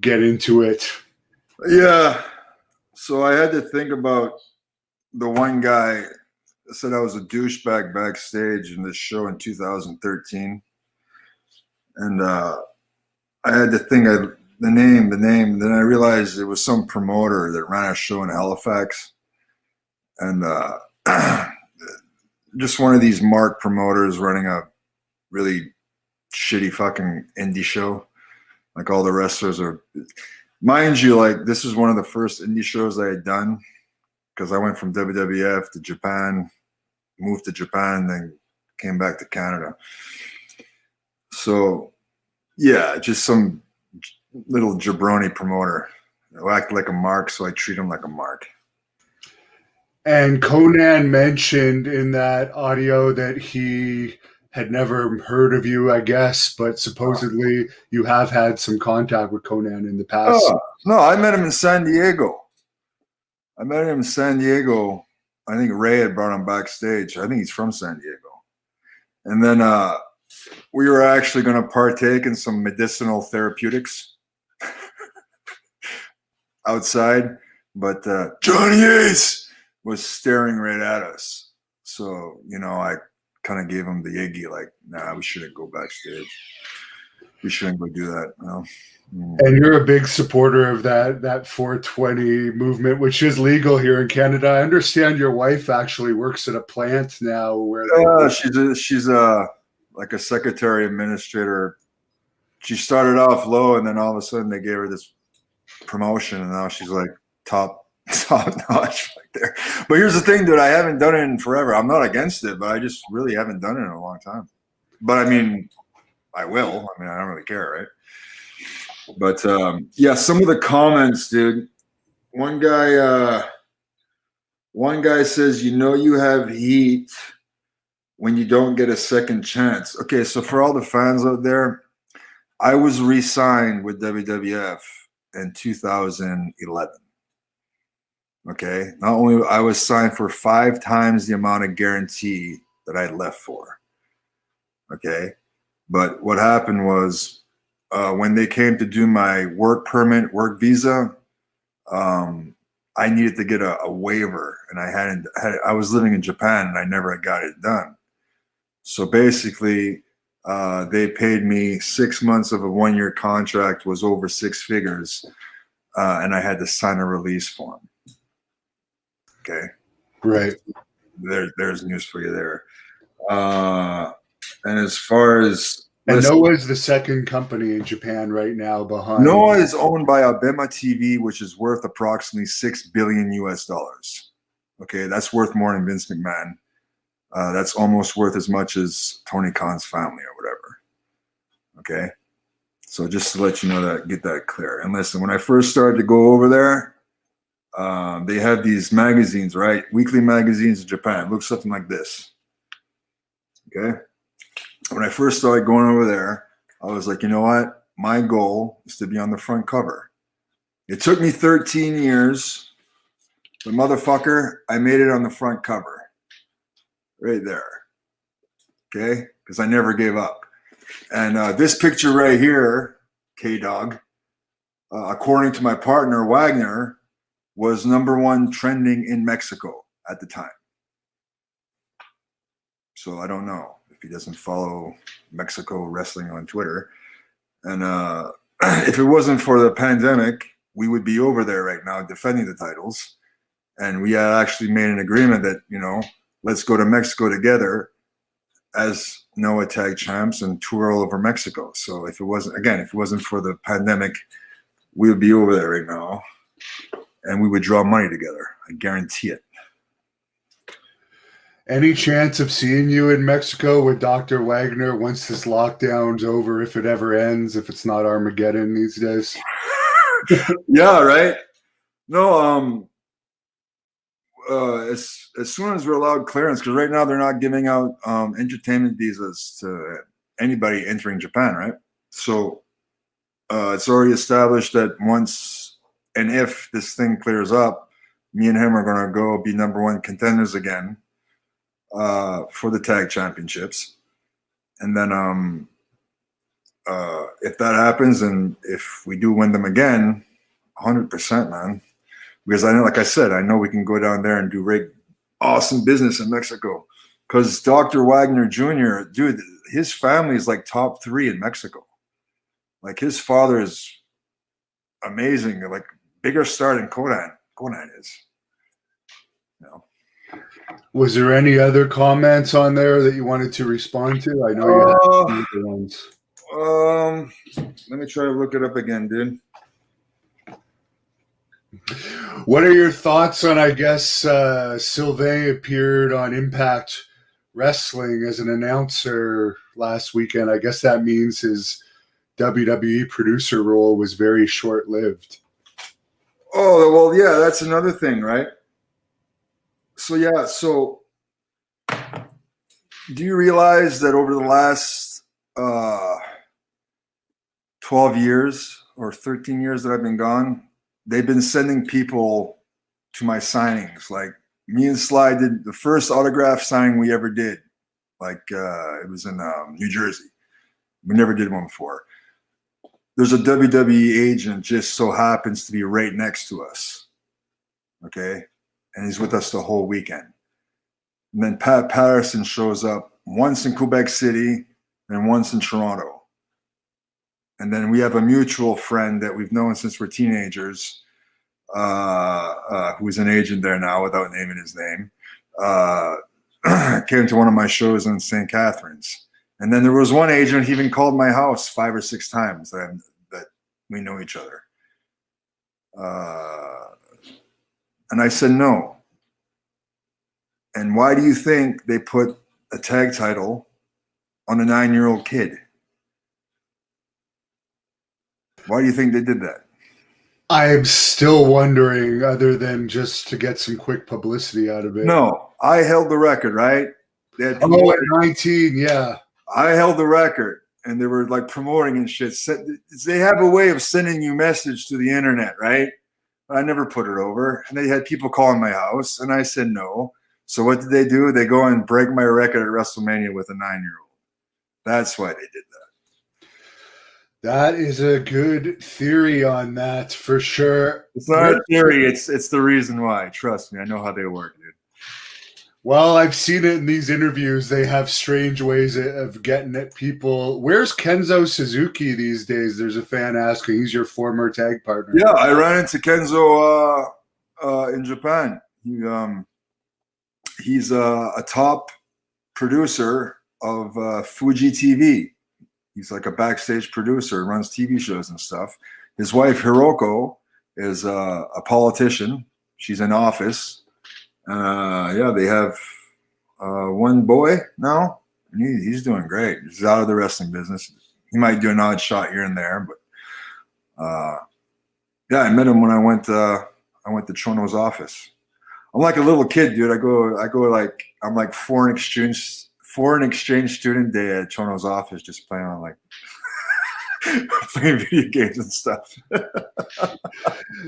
get into it. Yeah. So I had to think about the one guy that said I was a douchebag backstage in this show in 2013. And I had to think of the name. Then I realized it was some promoter that ran a show in Halifax. And just one of these mark promoters running a really shitty fucking indie show. Like all the wrestlers are, mind you, like this is one of the first indie shows I had done because I went from WWF to Japan, moved to Japan, then came back to Canada. So yeah, just some little jabroni promoter who acted like a mark, so I treat him like a mark. And Conan mentioned in that audio that he had never heard of you, I guess, but supposedly you have had some contact with Conan in the past. Oh, no, I met him in San Diego. I think Ray had brought him backstage. I think he's from San Diego. And then we were actually going to partake in some medicinal therapeutics outside, but Johnny Ace was staring right at us. So, I kind of gave him the Iggy, like, nah, we shouldn't go backstage. We shouldn't go do that. And you're a big supporter of that 420 movement, which is legal here in Canada. I understand your wife actually works at a plant now where she's like a secretary administrator. She started off low, and then all of a sudden they gave her this promotion, and now she's like top notch right there. But here's the thing, dude, I haven't done it in forever. I'm not against it, but I just really haven't done it in a long time. But I mean, I will. I don't really care, right? But yeah, some of the comments, dude. One guy says, you have heat when you don't get a second chance. Okay, so for all the fans out there, I was re-signed with WWF in 2011. Okay, not only I was signed for 5 times the amount of guarantee that I left for. Okay, but what happened was when they came to do my work permit, work visa, I needed to get a waiver, and I was living in Japan and I never got it done. So basically, they paid me 6 months of a 1-year contract, was over 6 figures, and I had to sign a release form. Okay. right. There's news for you there. And as far as NOAH is the second company in Japan right now behind. NOAH is owned by Abema TV, which is worth approximately $6 billion US. Okay, that's worth more than Vince McMahon. that's almost worth as much as Tony Khan's family or whatever. Okay. So just to let you know that, get that clear. And listen, when I first started to go over there, they have these magazines, right? Weekly magazines in Japan. It looks something like this. Okay. When I first started going over there, I was like, you know what? My goal is to be on the front cover. It took me 13 years, but motherfucker, I made it on the front cover. Right there. Okay? Because I never gave up. And this picture right here, K-Dog, according to my partner, Wagner, was #1 trending in Mexico at the time. So I don't know if he doesn't follow Mexico wrestling on Twitter. And if it wasn't for the pandemic, we would be over there right now defending the titles. And we had actually made an agreement that, you know, let's go to Mexico together as NOAH tag champs and tour all over Mexico. So if it wasn't for the pandemic, we would be over there right now and we would draw money together. I guarantee it. Any chance of seeing you in Mexico with Dr. Wagner once this lockdown's over, if it ever ends, if it's not Armageddon these days? Yeah, right. No, as soon as we're allowed clearance, because right now they're not giving out entertainment visas to anybody entering Japan, right? So it's already established that once and if this thing clears up, me and him are going to go be #1 contenders again for the tag championships. And then if that happens and if we do win them again, 100%, man. Because I know, like I said, I know we can go down there and do awesome business in Mexico. Because Dr. Wagner Jr., dude, his family is like top 3 in Mexico. Like his father is amazing, like bigger star than Conan is. You know. Was there any other comments on there that you wanted to respond to? I know you had some other ones. Let me try to look it up again, dude. What are your thoughts on, I guess, Sylvain appeared on Impact Wrestling as an announcer last weekend? I guess that means his WWE producer role was very short-lived. Oh, well, yeah, that's another thing, right? So, yeah, so do you realize that over the last 12 years or 13 years that I've been gone, they've been sending people to my signings. Like me and Sly did the first autograph signing we ever did. Like it was in New Jersey. We never did one before. There's a WWE agent just so happens to be right next to us. Okay. And he's with us the whole weekend. And then Pat Patterson shows up once in Quebec City and once in Toronto. And then we have a mutual friend that we've known since we're teenagers, who's an agent there now without naming his name, came to one of my shows in St. Catharines. And then there was one agent, he even called my house 5 or 6 times that we know each other. And I said no. And why do you think they put a tag title on a 9-year-old kid? Why do you think they did that? I'm still wondering, other than just to get some quick publicity out of it. No, I held the record, right? At 19, yeah. I held the record, and they were like promoting and shit. They have a way of sending you message to the internet, right? I never put it over. And they had people calling my house, and I said no. So what did they do? They go and break my record at WrestleMania with a 9-year-old. That's why they did that. That is a good theory on that, for sure. It's not a theory. It's the reason why. Trust me. I know how they work, dude. Well, I've seen it in these interviews. They have strange ways of getting at people. Where's Kenzo Suzuki these days? There's a fan asking. He's your former tag partner. Yeah, I ran into Kenzo in Japan. He's a top producer of Fuji TV. He's like a backstage producer, runs TV shows and stuff. His wife, Hiroko, is a politician. She's in office. Yeah, they have one boy now. And he's doing great. He's out of the wrestling business. He might do an odd shot here and there, but yeah, I met him when I went to Chono's office. I'm like a little kid, dude. I go like I'm like foreign exchange student day at Chono's office, just playing on like playing video games and stuff.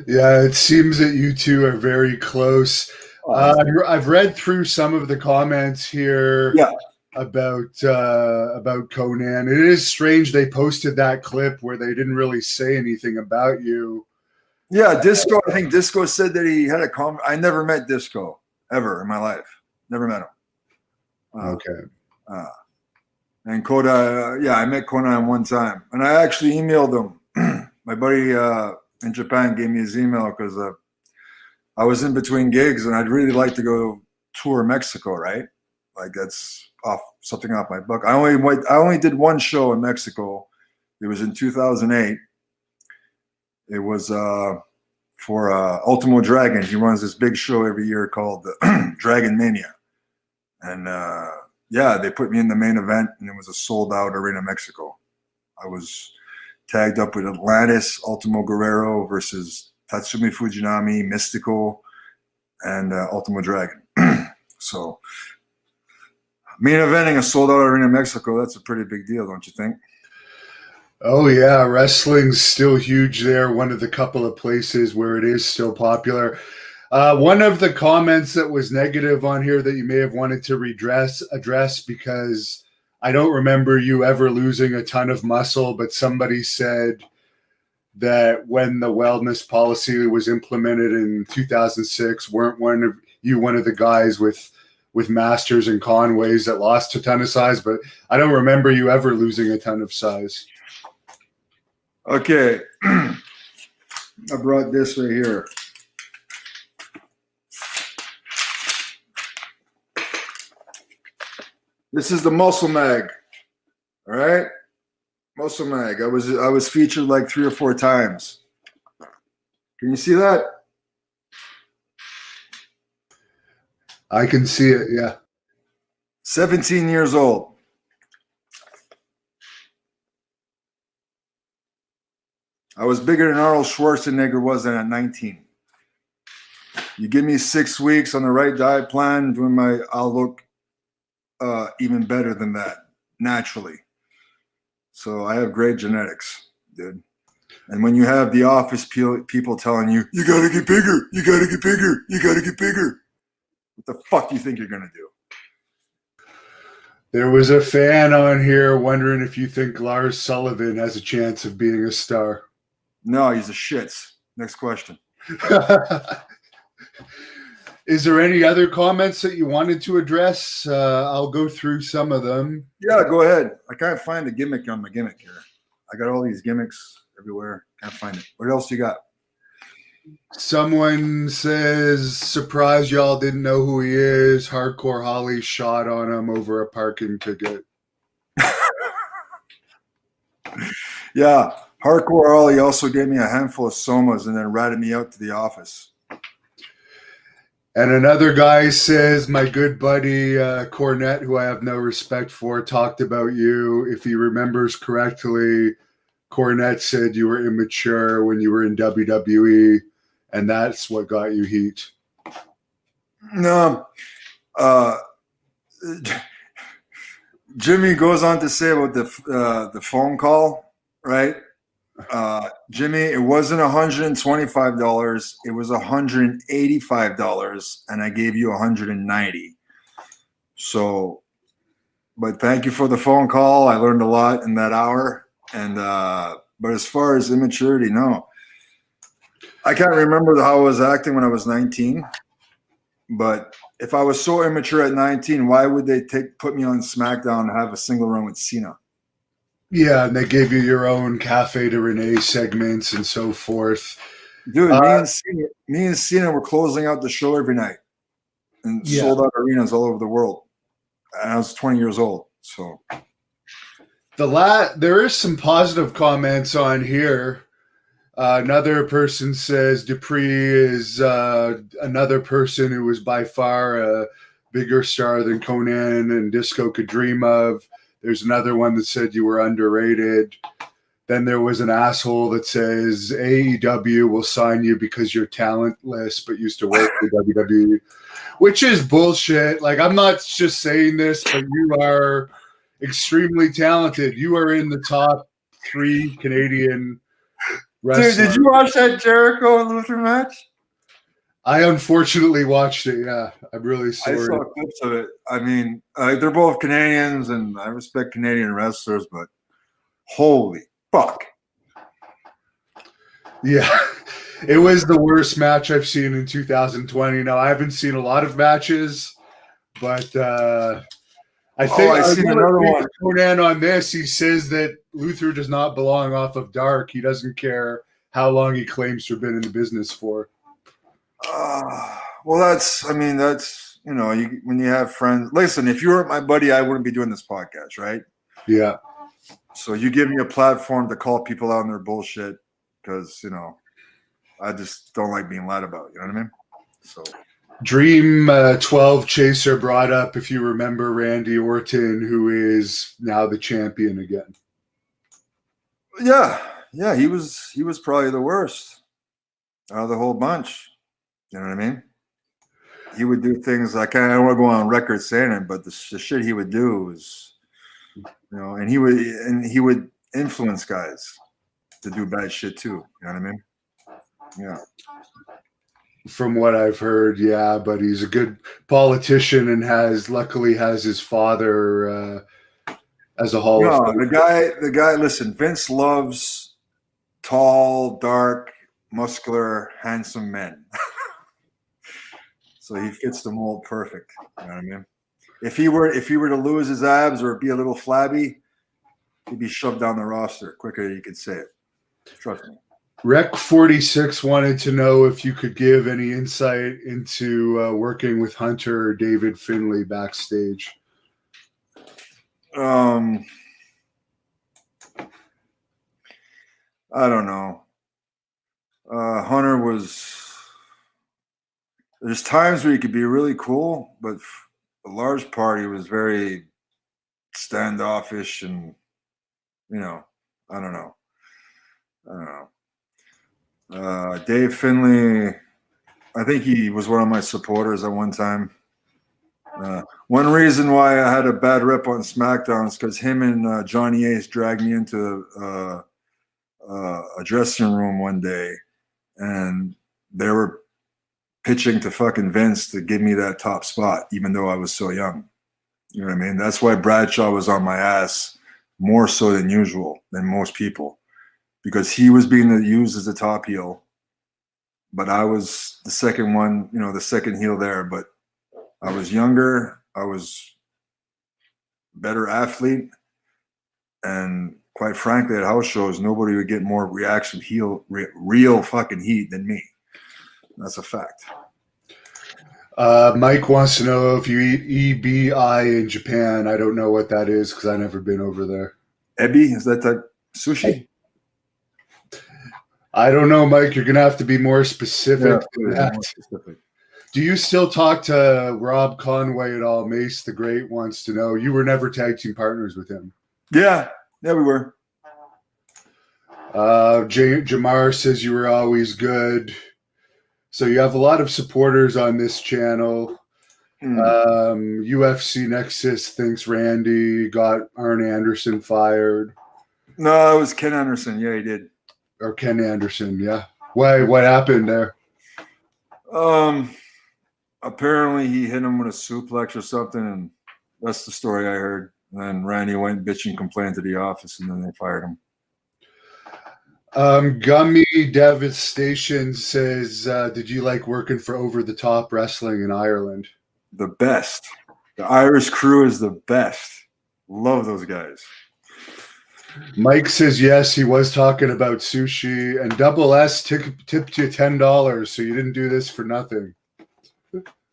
Yeah, it seems that you two are very close. I've read through some of the comments here. Yeah. About Conan. It is strange they posted that clip where they didn't really say anything about you. Yeah, Disco. I think Disco said that he had a comment. I never met Disco ever in my life. Never met him. Okay. And Koda, yeah, I met Conan one time, and I actually emailed him. My buddy in Japan gave me his email because I was in between gigs, and I'd really like to go tour Mexico, right? Like that's something off my book. I only did one show in Mexico. It was in 2008. It was for Ultimo Dragon. He runs this big show every year called Dragon Mania, and yeah, they put me in the main event, and it was a sold-out arena Mexico. I was tagged up with Atlantis, Ultimo Guerrero versus Tatsumi Fujinami, Mystical, and Ultimo Dragon. So. Main eventing a sold-out arena in Mexico, that's a pretty big deal, don't you think? Oh, yeah. Wrestling's still huge there. One of the couple of places where it is still popular. One of the comments that was negative on here that you may have wanted to address because I don't remember you ever losing a ton of muscle, but somebody said that when the wellness policy was implemented in 2006, weren't one of the guys with Masters and Conways that lost a ton of size, but I don't remember you ever losing a ton of size. Okay. I brought this right here. This is the Muscle Mag. All right? Muscle Mag. I was featured like 3 or 4 times. Can you see that? I can see it, yeah. 17 years old. I was bigger than Arnold Schwarzenegger was then at 19. You give me 6 weeks on the right diet plan, I'll look even better than that, naturally. So I have great genetics, dude. And when you have the office people telling you, you gotta get bigger, you gotta get bigger, you gotta get bigger. What the fuck do you think you're going to do? There was a fan on here wondering if you think Lars Sullivan has a chance of being a star. No, he's a shits. Next question. Is there any other comments that you wanted to address? I'll go through some of them. Yeah, go ahead. I can't find a gimmick on my gimmick here. I got all these gimmicks everywhere. Can't find it. What else you got? Someone says, surprised y'all didn't know who he is. Hardcore Holly shot on him over a parking ticket. Yeah, Hardcore Holly also gave me a handful of somas and then ratted me out to the office. And another guy says, my good buddy Cornette, who I have no respect for, talked about you. If he remembers correctly, Cornette said you were immature when you were in WWE. And that's what got you heat. No. Jimmy goes on to say about the phone call, right? Jimmy, it wasn't $125. It was $185, and I gave you $190. So, but thank you for the phone call. I learned a lot in that hour. And but as far as immaturity, no. I can't remember how I was acting when I was 19, but if I was so immature at 19, why would they put me on SmackDown and have a single run with Cena? Yeah, and they gave you your own Cafe de Rene segments and so forth. Dude, me and Cena were closing out the show every night and sold out arenas all over the world. And I was 20 years old, so. There is some positive comments on here. Another person says Dupree is another person who was by far a bigger star than Conan and Disco could dream of. There's another one that said you were underrated. Then there was an asshole that says AEW will sign you because you're talentless but used to work for WWE, which is bullshit. Like, I'm not just saying this, but you are extremely talented. You are in the top 3 Canadian wrestlers. Dude, did you watch that Jericho and Luther match? I unfortunately watched it. Yeah, I'm really I sorry. saw clips of it. I mean, they're both Canadians, and I respect Canadian wrestlers, but holy fuck. Yeah, it was the worst match I've seen in 2020. Now, I haven't seen a lot of matches, but I think I seen another one. Conan on this, he says that Luther does not belong off of Dark. He doesn't care how long he claims to have been in the business for. Well, that's, you know, when you have friends. Listen, if you weren't my buddy, I wouldn't be doing this podcast, right? Yeah. So you give me a platform to call people out on their bullshit because, you know, I just don't like being lied about. You know what I mean? So Dream 12 Chaser brought up, if you remember, Randy Orton, who is now the champion again. yeah, he was probably the worst out of the whole bunch. You know what I mean? He would do things like, I don't want to go on record saying it, but the shit he would do was, you know, and he would influence guys to do bad shit too. You know what I mean? Yeah. From what I've heard, yeah, but he's a good politician and luckily has his father as a Hall of Fame. The guy, listen, Vince loves tall, dark, muscular, handsome men. So he fits the mold perfect. You know what I mean? If he were to lose his abs or be a little flabby, he'd be shoved down the roster quicker than you could say it. Trust me. Rec 46 wanted to know if you could give any insight into working with Hunter or David Finlay backstage. I don't know. Hunter was. There's times where he could be really cool, but a large part he was very standoffish, and you know, I don't know. Dave Finlay, I think he was one of my supporters at one time. One reason why I had a bad rep on SmackDown is because him and Johnny Ace dragged me into a dressing room one day, and they were pitching to fucking Vince to give me that top spot, even though I was so young. You know what I mean? That's why Bradshaw was on my ass more so than usual, than most people, because he was being used as a top heel, but I was the second one, you know, the second heel there. But I was younger, I was better athlete, and quite frankly, at house shows, nobody would get more reaction real fucking heat than me. That's a fact. Mike wants to know if you eat EBI in Japan. I don't know what that is because I've never been over there. Ebi, is that type sushi? I don't know, Mike. You're going to have to be more specific than that. More specific. Do you still talk to Rob Conway at all? Mace the Great wants to know. You were never tag team partners with him. Yeah, we were. Jamar says you were always good. So you have a lot of supporters on this channel. UFC Nexus thinks Randy got Arn Anderson fired. No, it was Ken Anderson. Yeah, he did. Or Ken Anderson, yeah. Why? What happened there? Apparently he hit him with a suplex or something, and that's the story I heard. And then Randy went bitching, complained to the office, and then they fired him. Gummy Devastation says, did you like working for Over the Top Wrestling in Ireland? The best. The Irish crew is the best. Love those guys. Mike says yes, he was talking about sushi, and Double S tipped you $10, so you didn't do this for nothing.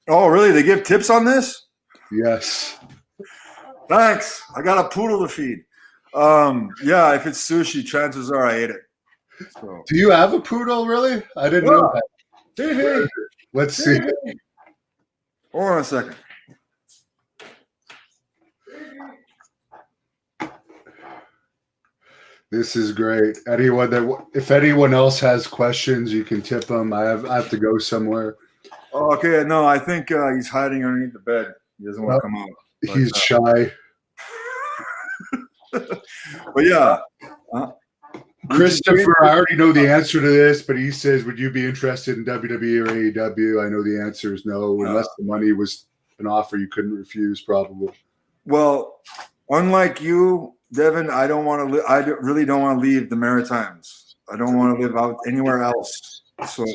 Oh, really? They give tips on this? Yes. Thanks. I got a poodle to feed. Yeah, if it's sushi, chances are I ate it. So. Do you have a poodle, really? I didn't know that. Hey. Let's see. Hold on a second. This is great. If anyone else has questions, you can tip them. I have to go somewhere. Okay, no, I think he's hiding underneath the bed. He doesn't want to come out. He's shy. But yeah. Christopher, I already know the answer to this, but he says, would you be interested in WWE or AEW? I know the answer is no, unless the money was an offer you couldn't refuse, probably. Well, unlike you, Devin, I don't want to. I really don't want to leave the Maritimes. I don't want to live out anywhere else. So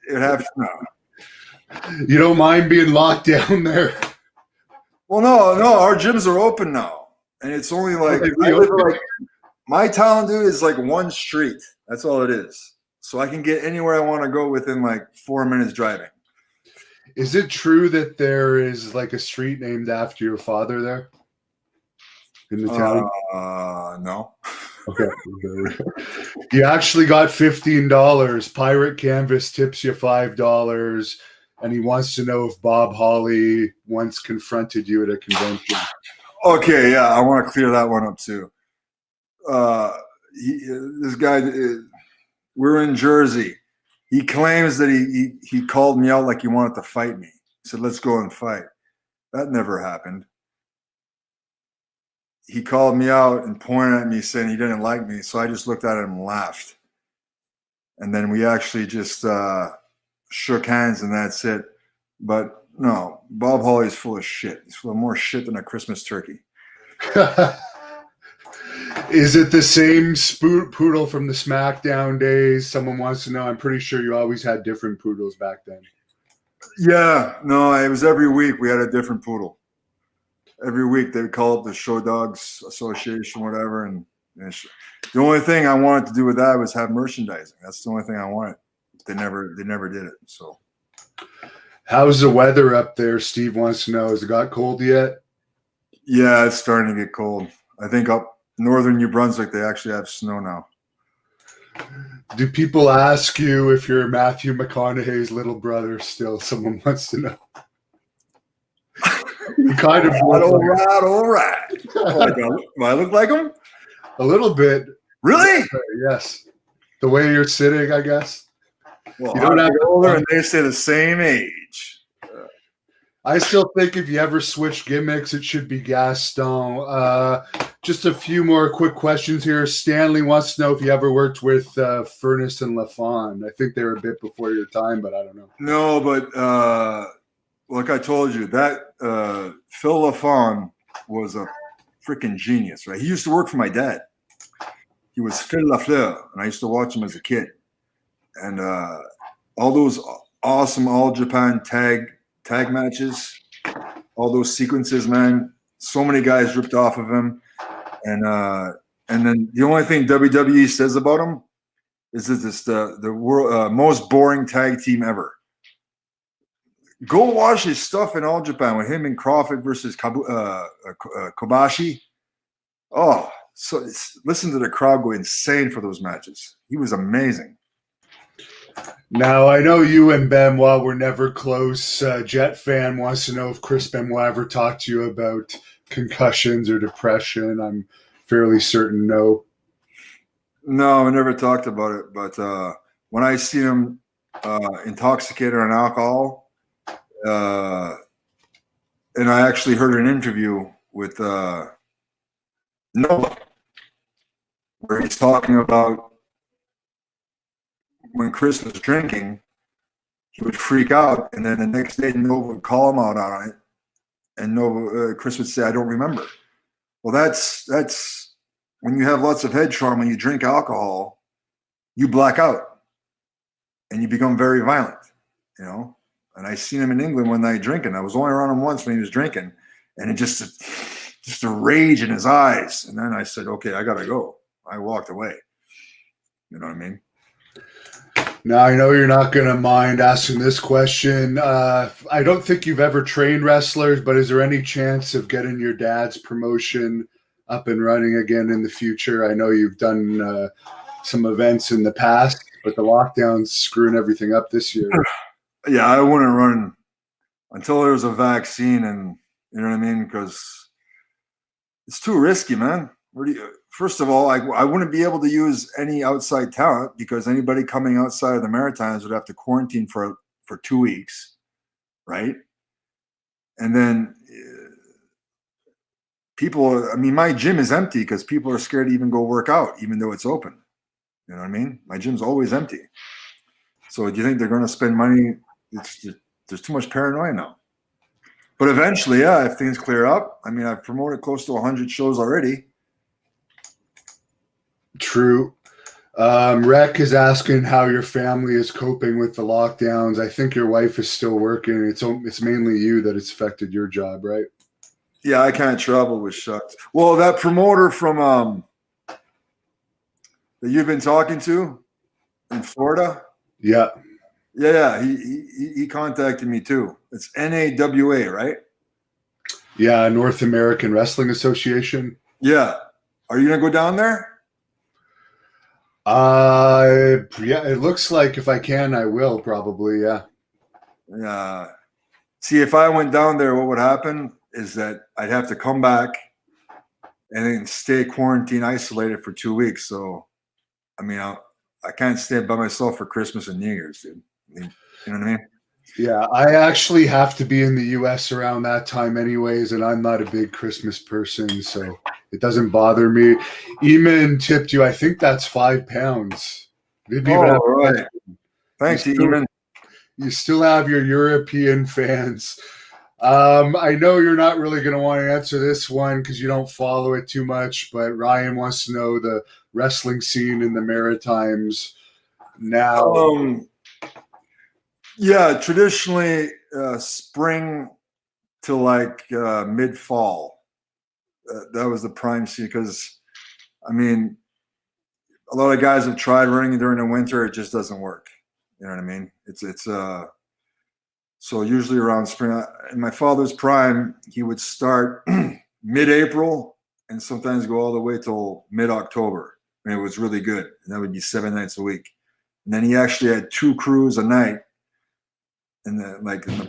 it have no. You don't mind being locked down there? Well, no, our gyms are open now, and it's only like, my town, dude, is like one street. That's all it is. So I can get anywhere I want to go within like 4 minutes driving. Is it true that there is like a street named after your father there in the town? No. Okay. You actually got $15. Pirate Canvas tips you $5, and he wants to know if Bob Holly once confronted you at a convention. Okay, yeah, I want to clear that one up too. This guy, we're in Jersey. He claims that he called me out like he wanted to fight me. He said, let's go and fight. That never happened. He called me out and pointed at me saying he didn't like me. So I just looked at him and laughed. And then we actually just shook hands and that's it. But no, Bob Holly's full of shit. He's full of more shit than a Christmas turkey. Is it the same poodle from the SmackDown days? Someone wants to know. I'm pretty sure you always had different poodles back then. Yeah, no, it was every week we had a different poodle. Every week they would call up the Show Dogs Association, whatever. And the only thing I wanted to do with that was have merchandising. That's the only thing I wanted. They never did it. So, how's the weather up there? Steve wants to know. Has it got cold yet? Yeah, it's starting to get cold. I think up northern New Brunswick, they actually have snow now. Do people ask you if you're Matthew McConaughey's little brother still? Someone wants to know. You kind of all right. Do I look like him? A little bit. Really? Yes. The way you're sitting, I guess. Well, you don't have older, and they stay the same age. I still think if you ever switch gimmicks, it should be Gaston. Just a few more quick questions here. Stanley wants to know if you ever worked with Furnace and LaFawn. I think they were a bit before your time, but I don't know. No, but like I told you, that Phil LaFawn was a freaking genius, right? He used to work for my dad. He was Phil Lafleur, and I used to watch him as a kid. And all those awesome All Japan tag matches, all those sequences, man. So many guys ripped off of him, and then the only thing WWE says about him is that it's the world most boring tag team ever. Go watch his stuff in All Japan with him and Crawford versus Kobashi. Oh, so listen to the crowd go insane for those matches. He was amazing. Now, I know you and Benoit were never close. Jet fan wants to know if Chris Benoit ever talked to you about concussions or depression. I'm fairly certain no. No, I never talked about it. But when I see him intoxicated on alcohol, and I actually heard an interview with Nova where he's talking about when Chris was drinking, he would freak out, and then the next day Nova would call him out on it, and Chris would say, "I don't remember." Well, that's when you have lots of head trauma and you drink alcohol, you black out, and you become very violent, you know. And I seen him in England one night drinking. I was only around him once when he was drinking, and it just a rage in his eyes. And then I said, "Okay, I gotta go." I walked away. You know what I mean? Now, I know you're not going to mind asking this question. I don't think you've ever trained wrestlers, but is there any chance of getting your dad's promotion up and running again in the future? I know you've done some events in the past, but the lockdown's screwing everything up this year. Yeah, I wouldn't run until there's a vaccine, and you know what I mean? Because it's too risky, man. first of all, I wouldn't be able to use any outside talent because anybody coming outside of the Maritimes would have to quarantine for 2 weeks, right? And then people, I mean, my gym is empty because people are scared to even go work out, even though it's open. You know what I mean? My gym's always empty. So do you think they're going to spend money? There's too much paranoia now. But eventually, yeah, if things clear up, I mean, I've promoted close to 100 shows already. True. Rec is asking how your family is coping with the lockdowns. I think your wife is still working. It's mainly you that it's affected your job, right? Yeah, I can't travel with shucks. Well, that promoter from that you've been talking to in Florida. Yeah. Yeah, he contacted me too. It's NAWA, right? Yeah, North American Wrestling Association. Yeah. Are you gonna go down there? Yeah, it looks like if I can, I will probably, yeah. Yeah. See, if I went down there, what would happen is that I'd have to come back and then stay quarantine isolated for 2 weeks. So, I mean, I can't stay by myself for Christmas and New Year's, dude. You know what I mean? Yeah, I actually have to be in the US around that time anyways, and I'm not a big Christmas person, so it doesn't bother me. Eamon tipped you, I think that's £5. Didn't even have right. Thanks, Eamon. You still have your European fans. I know you're not really going to want to answer this one because you don't follow it too much, but Ryan wants to know the wrestling scene in the Maritimes now. Yeah, traditionally spring to like mid-fall. That was the prime season because, I mean, a lot of guys have tried running during the winter. It just doesn't work. You know what I mean? It's so usually around spring. In my father's prime, he would start mid-April and sometimes go all the way till mid-October. And it was really good. And that would be 7 nights a week. And then he actually had 2 crews a night in the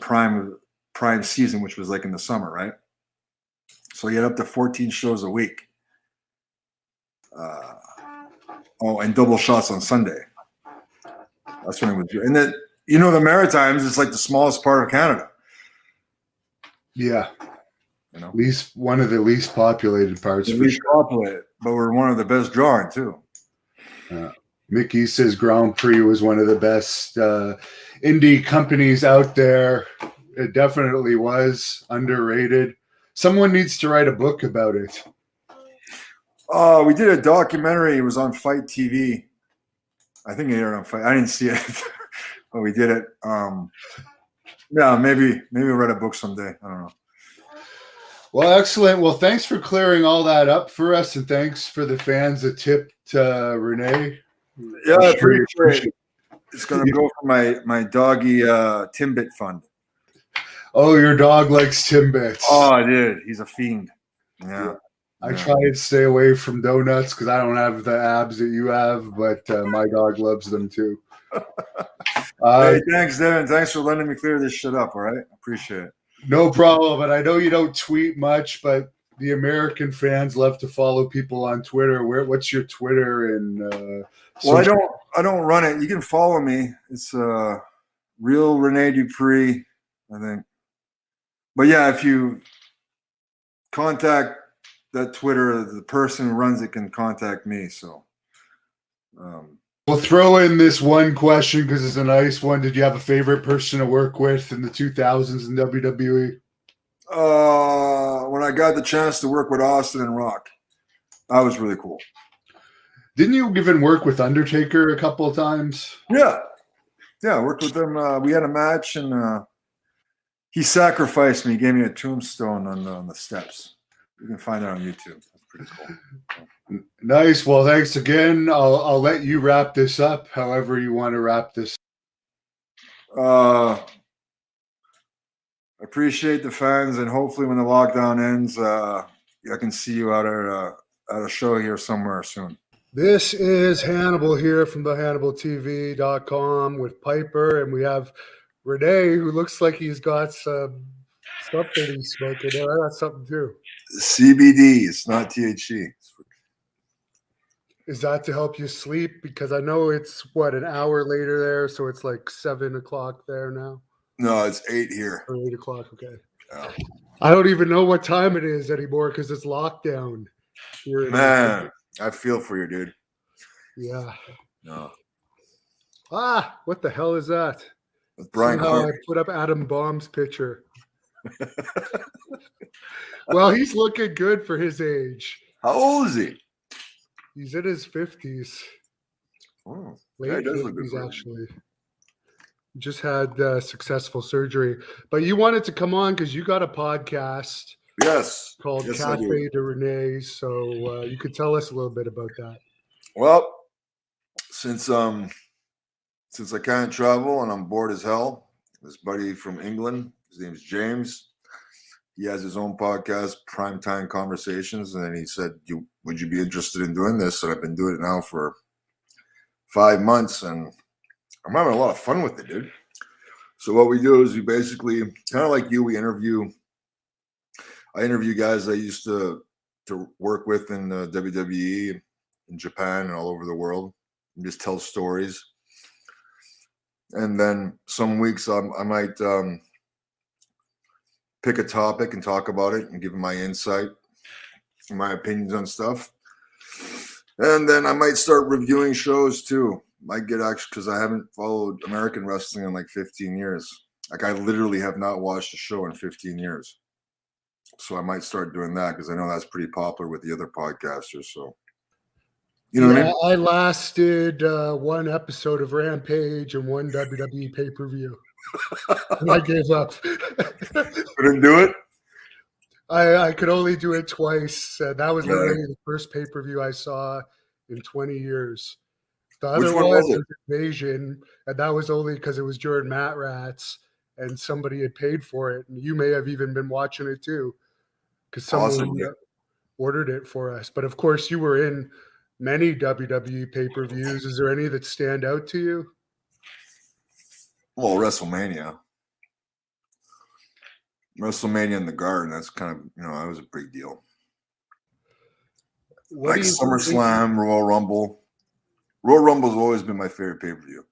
prime season, which was like in the summer, right? So he had up to 14 shows a week. And double shots on Sunday. That's when it was. And then, you know, the Maritimes is like the smallest part of Canada. Yeah. You know, One of the least populated parts. Least populated, but we're one of the best drawing too. Mickey says Grand Prix was one of the best indie companies out there. It definitely was underrated. Someone needs to write a book about it. We did a documentary. It was on Fight TV. I think it aired on Fight. I didn't see it, but we did it. Yeah, maybe we'll write a book someday. I don't know. Well, excellent. Well, thanks for clearing all that up for us, and thanks for the fans that tipped Rene. Yeah, I appreciate it. It's going to go for my doggy Timbit fund. Oh, your dog likes Timbits. Oh, dude, he's a fiend. Yeah. I try to stay away from donuts because I don't have the abs that you have, but my dog loves them too. Hey, thanks, Devin. Thanks for letting me clear this shit up. All right, appreciate it. No problem. And I know you don't tweet much, but the American fans love to follow people on Twitter. What's your Twitter and? Well, I don't run it. You can follow me. It's real Rene Dupree, I think. But yeah, if you contact that Twitter, the person who runs it can contact me. So we'll throw in this one question because it's a nice one. Did you have a favorite person to work with in the 2000s in WWE? When I got the chance to work with Austin and Rock, that was really cool. Didn't you even work with Undertaker a couple of times? Yeah, I worked with him. We had a match, and he sacrificed me. He gave me a tombstone on the steps. You can find it on YouTube. That's pretty cool. Nice. Well, thanks again. I'll let you wrap this up however you want to wrap this. Appreciate the fans, and hopefully when the lockdown ends, I can see you at a show here somewhere soon. This is Hannibal here from the HannibalTV.com with Piper, and we have Rene, who looks like he's got something he's smoking. I got something too. CBD, it's not THC. Is that to help you sleep? Because I know it's what, an hour later there, so it's like 7 o'clock there now, No, it's 8 here. or 8 o'clock. Okay. Yeah. I don't even know what time it is anymore because it's lockdown here in Man, I feel for you, dude. Yeah. No. Ah, what the hell is that? With Brian Somehow I Clark. put up Adam Bomb's picture. Well, he's looking good for his age. How old is he? He's in his 50s, Oh, late yeah, he does look good 50s for him. actually. Just had successful surgery. But you wanted to come on because you got a podcast Yes. called Yes, I do. Cafe de Rene. So you could tell us a little bit about that. Well, since I can't travel and I'm bored as hell, this buddy from England, his name's James, he has his own podcast, Primetime Conversations, and then he said, would you be interested in doing this? And I've been doing it now for 5 months, and I'm having a lot of fun with it, dude. So what we do is we basically, kind of like you, I interview guys I used to work with in the WWE, in Japan, and all over the world, and just tell stories. And then some weeks I might pick a topic and talk about it and give my insight, my opinions on stuff. And then I might start reviewing shows too. Might get actually, because I haven't followed American wrestling in like 15 years. Like I literally have not watched a show in 15 years. So I might start doing that because I know that's pretty popular with the other podcasters. So, you know what I mean? I lasted one episode of Rampage and one WWE pay-per-view. And I gave up. Couldn't do it? I could only do it twice. That was Yeah. literally the first pay-per-view I saw in 20 years. The Which other one was it? Invasion, and that was only because it was during Mat Rats and somebody had paid for it. And you may have even been watching it too because someone Possibly. ordered it for us. But of course, you were in many WWE pay-per-views. Is there any that stand out to you? Well, WrestleMania in the Garden, that's kind of, that was a big deal. What Like do you think- SummerSlam, Royal Rumble. Royal Rumble's always been my favorite pay-per-view.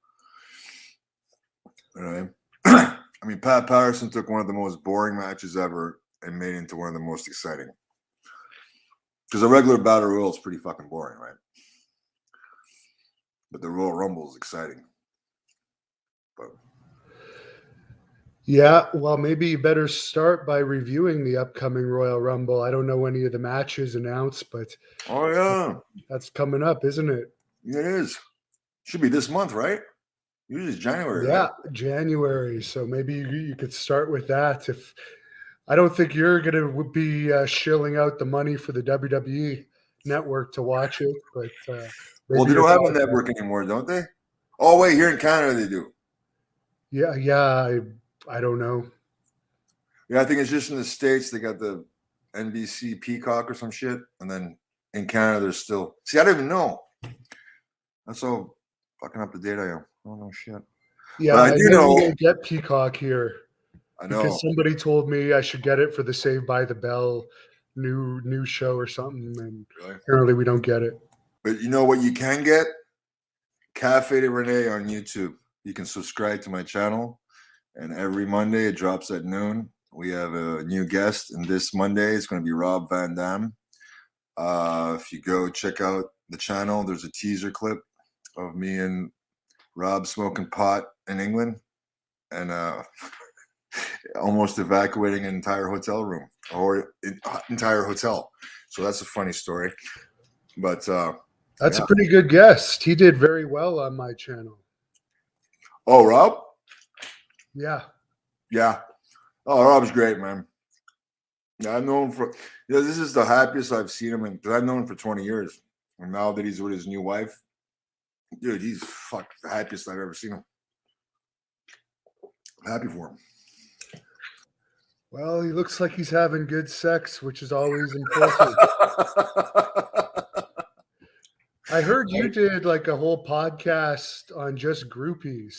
You know what I mean? I mean, Pat Patterson took one of the most boring matches ever and made it into one of the most exciting. Because a regular Battle Royal is pretty fucking boring, right? But the Royal Rumble is exciting. But Yeah, well, maybe you better start by reviewing the upcoming Royal Rumble. I don't know any of the matches announced, but oh yeah, that's coming up, isn't it? it is. Should be this month, right? Usually it's January. Yeah, Right? January. So maybe you could start with that. If I don't think you're going to be shilling out the money for the WWE network to watch it, but Well, maybe they don't your have a podcast- network anymore, don't they? Oh wait, here in Canada they do. Yeah, I don't know. Yeah, I think it's just in the States they got the NBC Peacock or some shit, and then in Canada there's still. See, I don't even know. That's how fucking up to date I am. Oh no shit. Yeah, But I do know- we don't get Peacock here. I know. Because somebody told me I should get it for the Saved by the Bell new show or something, and Really? apparently we don't get it. But you know what you can get? Cafe de Rene on YouTube. You can subscribe to my channel, and every Monday it drops at noon. We have a new guest, and this Monday it's going to be Rob Van Dam. If you go check out the channel, there's a teaser clip of me and Rob smoking pot in England, and almost evacuating an entire hotel room or entire hotel. So that's a funny story. But That's yeah. a pretty good guest. He did very well on my channel. Oh, Rob? Yeah. Yeah. Oh, Rob's great, man. Yeah, I've known him for, this is the happiest I've seen him in, because I've known him for 20 years. And now that he's with his new wife, dude, he's the happiest I've ever seen him. I'm happy for him. Well, he looks like he's having good sex, which is always important. I heard you did like a whole podcast on just groupies.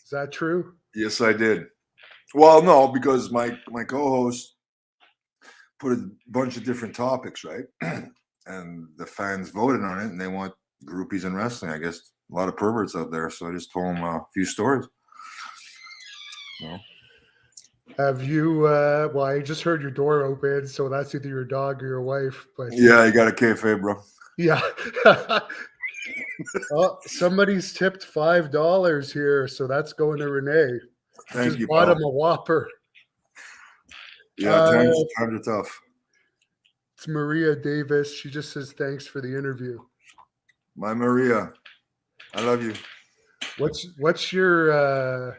Is that true? Yes, I did. Well, no, because my co-host put a bunch of different topics, right? And the fans voted on it, and they want groupies in wrestling. I guess a lot of perverts out there. So I just told them a few stories. You know? Have you, well, I just heard your door open, so that's either your dog or your wife, but Yeah, you got a kayfabe, bro. yeah. Oh, somebody's tipped $5 here, so that's going to Rene. Thank Just you, bought pal. him a Whopper. Yeah, times are tough. It's Maria Davis. She just says thanks for the interview. My Maria, I love you. What's your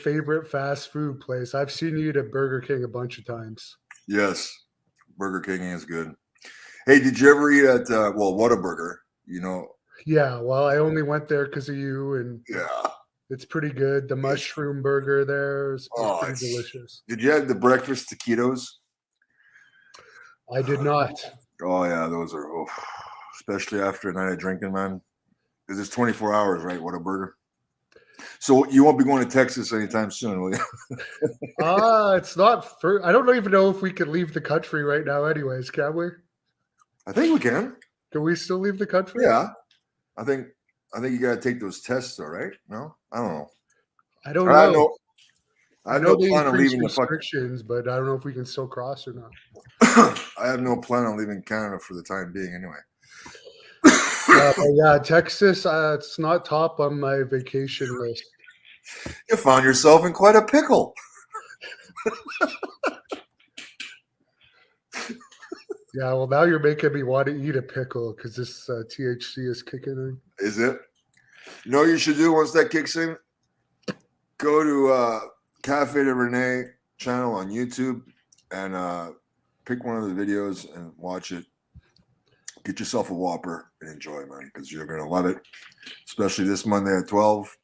favorite fast food place? I've seen you eat at Burger King a bunch of times. Yes, Burger King is good. Hey, did you ever eat at Whataburger? You know, Yeah, well, I only went there because of you, and yeah. it's pretty good. The mushroom burger there is pretty delicious. Did you have the breakfast taquitos? I did not. Oh yeah, those are, especially after a night of drinking, man. Because it's 24 hours, right? Whataburger. So you won't be going to Texas anytime soon, will you? It's not for. I don't even know if we can leave the country right now. Anyways, can we? I think we can. Can we still leave the country? Yeah, I think you got to take those tests, though, right? No, I don't know. I don't I know. have know no they plan on increased leaving the fuck. restrictions, but I don't know if we can still cross or not. I have no plan on leaving Canada for the time being, anyway. But yeah, Texas. It's not top on my vacation list. You found yourself in quite a pickle. Yeah, well, now you're making me want to eat a pickle because this THC is kicking in. Is it? You know what you should do once that kicks in? Go to Cafe de Rene channel on YouTube and pick one of the videos and watch it. Get yourself a Whopper and enjoy, man, because you're going to love it. Especially this Monday at 12.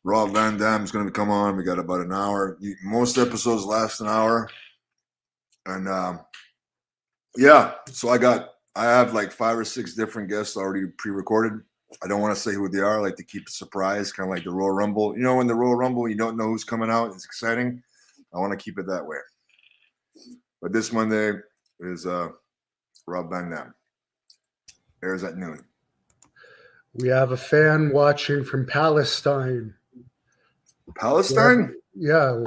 Rob Van Dam is going to come on. We got about an hour. Most episodes last an hour. And yeah, so I have like 5 or 6 different guests already pre-recorded. I don't want to say who they are. I like to keep it a surprise, kind of like the Royal Rumble. You know, in the Royal Rumble, you don't know who's coming out. It's exciting. I want to keep it that way. But this Monday is Rob Van Dam. Airs at noon. We have a fan watching from Palestine. Palestine? Yeah,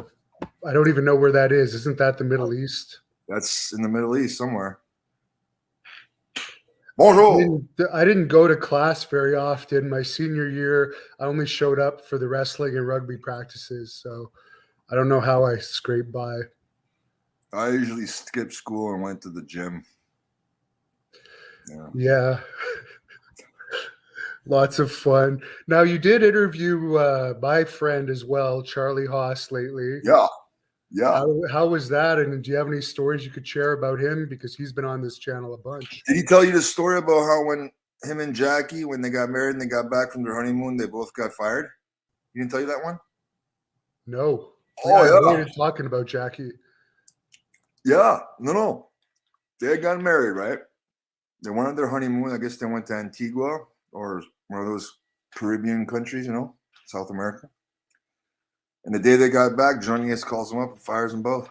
I don't even know where that is. Isn't that the Middle East? That's in the Middle East somewhere. Bonjour. I didn't go to class very often. My senior year, I only showed up for the wrestling and rugby practices. So I don't know how I scraped by. I usually skipped school and went to the gym. Yeah. Lots of fun. Now, you did interview my friend as well, Charlie Haas, lately. Yeah. How was that? And do you have any stories you could share about him? Because he's been on this channel a bunch. Did he tell you the story about how when him and Jackie, when they got married and they got back from their honeymoon, they both got fired? He didn't tell you that one? No. Oh, yeah. We were talking about Jackie. Yeah. No. They had gotten married, right? They went on their honeymoon. I guess they went to Antigua or one of those Caribbean countries, you know, South America. And the day they got back, Johnny S calls them up and fires them both.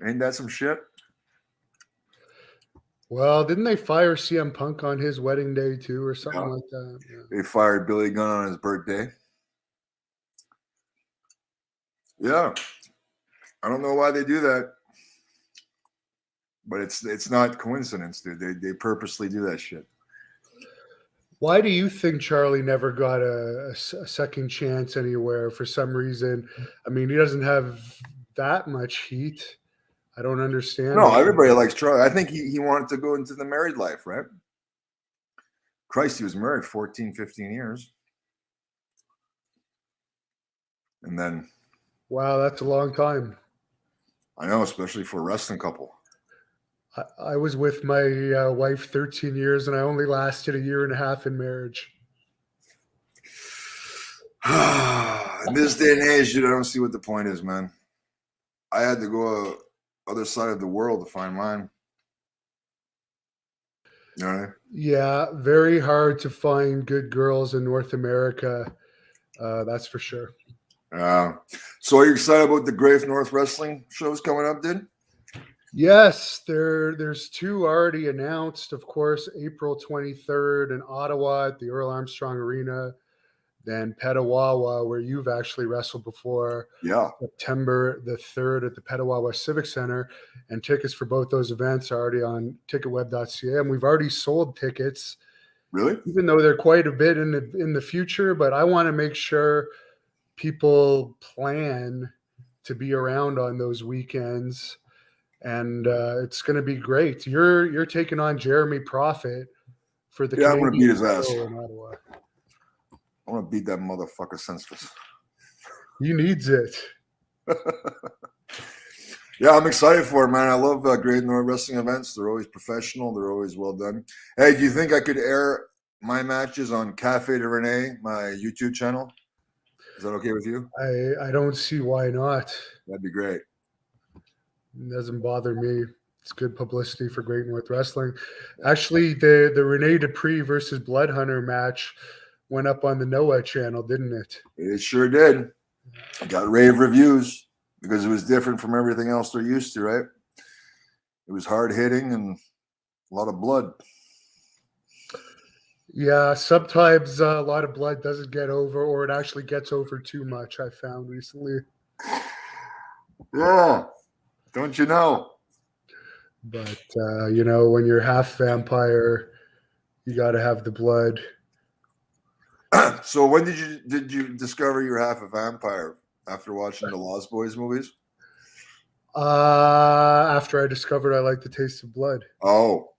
Ain't that some shit? Well, didn't they fire CM Punk on his wedding day too, or something like that? Yeah. They fired Billy Gunn on his birthday. Yeah. I don't know why they do that. But it's not coincidence, dude. They purposely do that shit. Why do you think Charlie never got a second chance anywhere for some reason? I mean, he doesn't have that much heat. I don't understand. No, everybody likes Charlie. I think he wanted to go into the married life, right? Christ, he was married 14, 15 years. And then... Wow, that's a long time. I know, especially for a wrestling couple. I was with my wife 13 years, and I only lasted a year and a half in marriage. In this day and age, dude, I don't see what the point is, man. I had to go other side of the world to find mine. You know what I mean? Yeah, very hard to find good girls in North America. That's for sure. So are you excited about the Grave North Wrestling shows coming up, dude? Yes, there's two already announced. Of course, April 23rd in Ottawa at the Earl Armstrong Arena. Then Petawawa, where you've actually wrestled before, Yeah. September the 3rd at the Petawawa Civic Center. And tickets for both those events are already on ticketweb.ca. And we've already sold tickets, Really? even though they're quite a bit in the future. But I want to make sure people plan to be around on those weekends. And it's going to be great. You're taking on Jeremy Prophet for the Yeah, I'm gonna beat Canadian his ass. title in Ottawa. I'm gonna beat that motherfucker senseless. He needs it. Yeah, I'm excited for it, man. I love Great North Wrestling events. They're always professional. They're always well done. Hey, do you think I could air my matches on Cafe de Rene, my YouTube channel? Is that okay with you? I don't see why not. That'd be great. It doesn't bother me. It's good publicity for Great North Wrestling. Actually, the Rene Dupree versus Blood Hunter match went up on the Noah channel, didn't it? It sure did. I got rave reviews because it was different from everything else they're used to, right? It was hard hitting and a lot of blood. Yeah, sometimes a lot of blood doesn't get over, or it actually gets over too much, I found recently. Yeah. Don't you know? But, when you're half vampire, you got to have the blood. So when did you discover you're half a vampire? After watching the Lost Boys movies? After I discovered I like the taste of blood. Oh.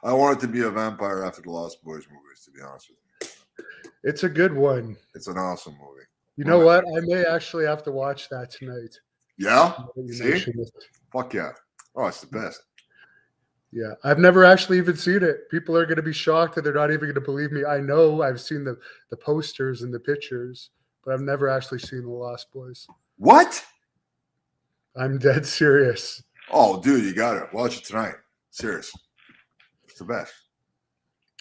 I wanted to be a vampire after the Lost Boys movies, to be honest with you. It's a good one. It's an awesome movie. You know what? I may actually have to watch that tonight. Yeah? You See? mentioned it. Fuck yeah. Oh, it's the best. Yeah, I've never actually even seen it. People are going to be shocked that they're not even going to believe me. I know I've seen the posters and the pictures, but I've never actually seen The Lost Boys. What? I'm dead serious. Oh, dude, you got it. Watch it tonight. Serious. It's the best.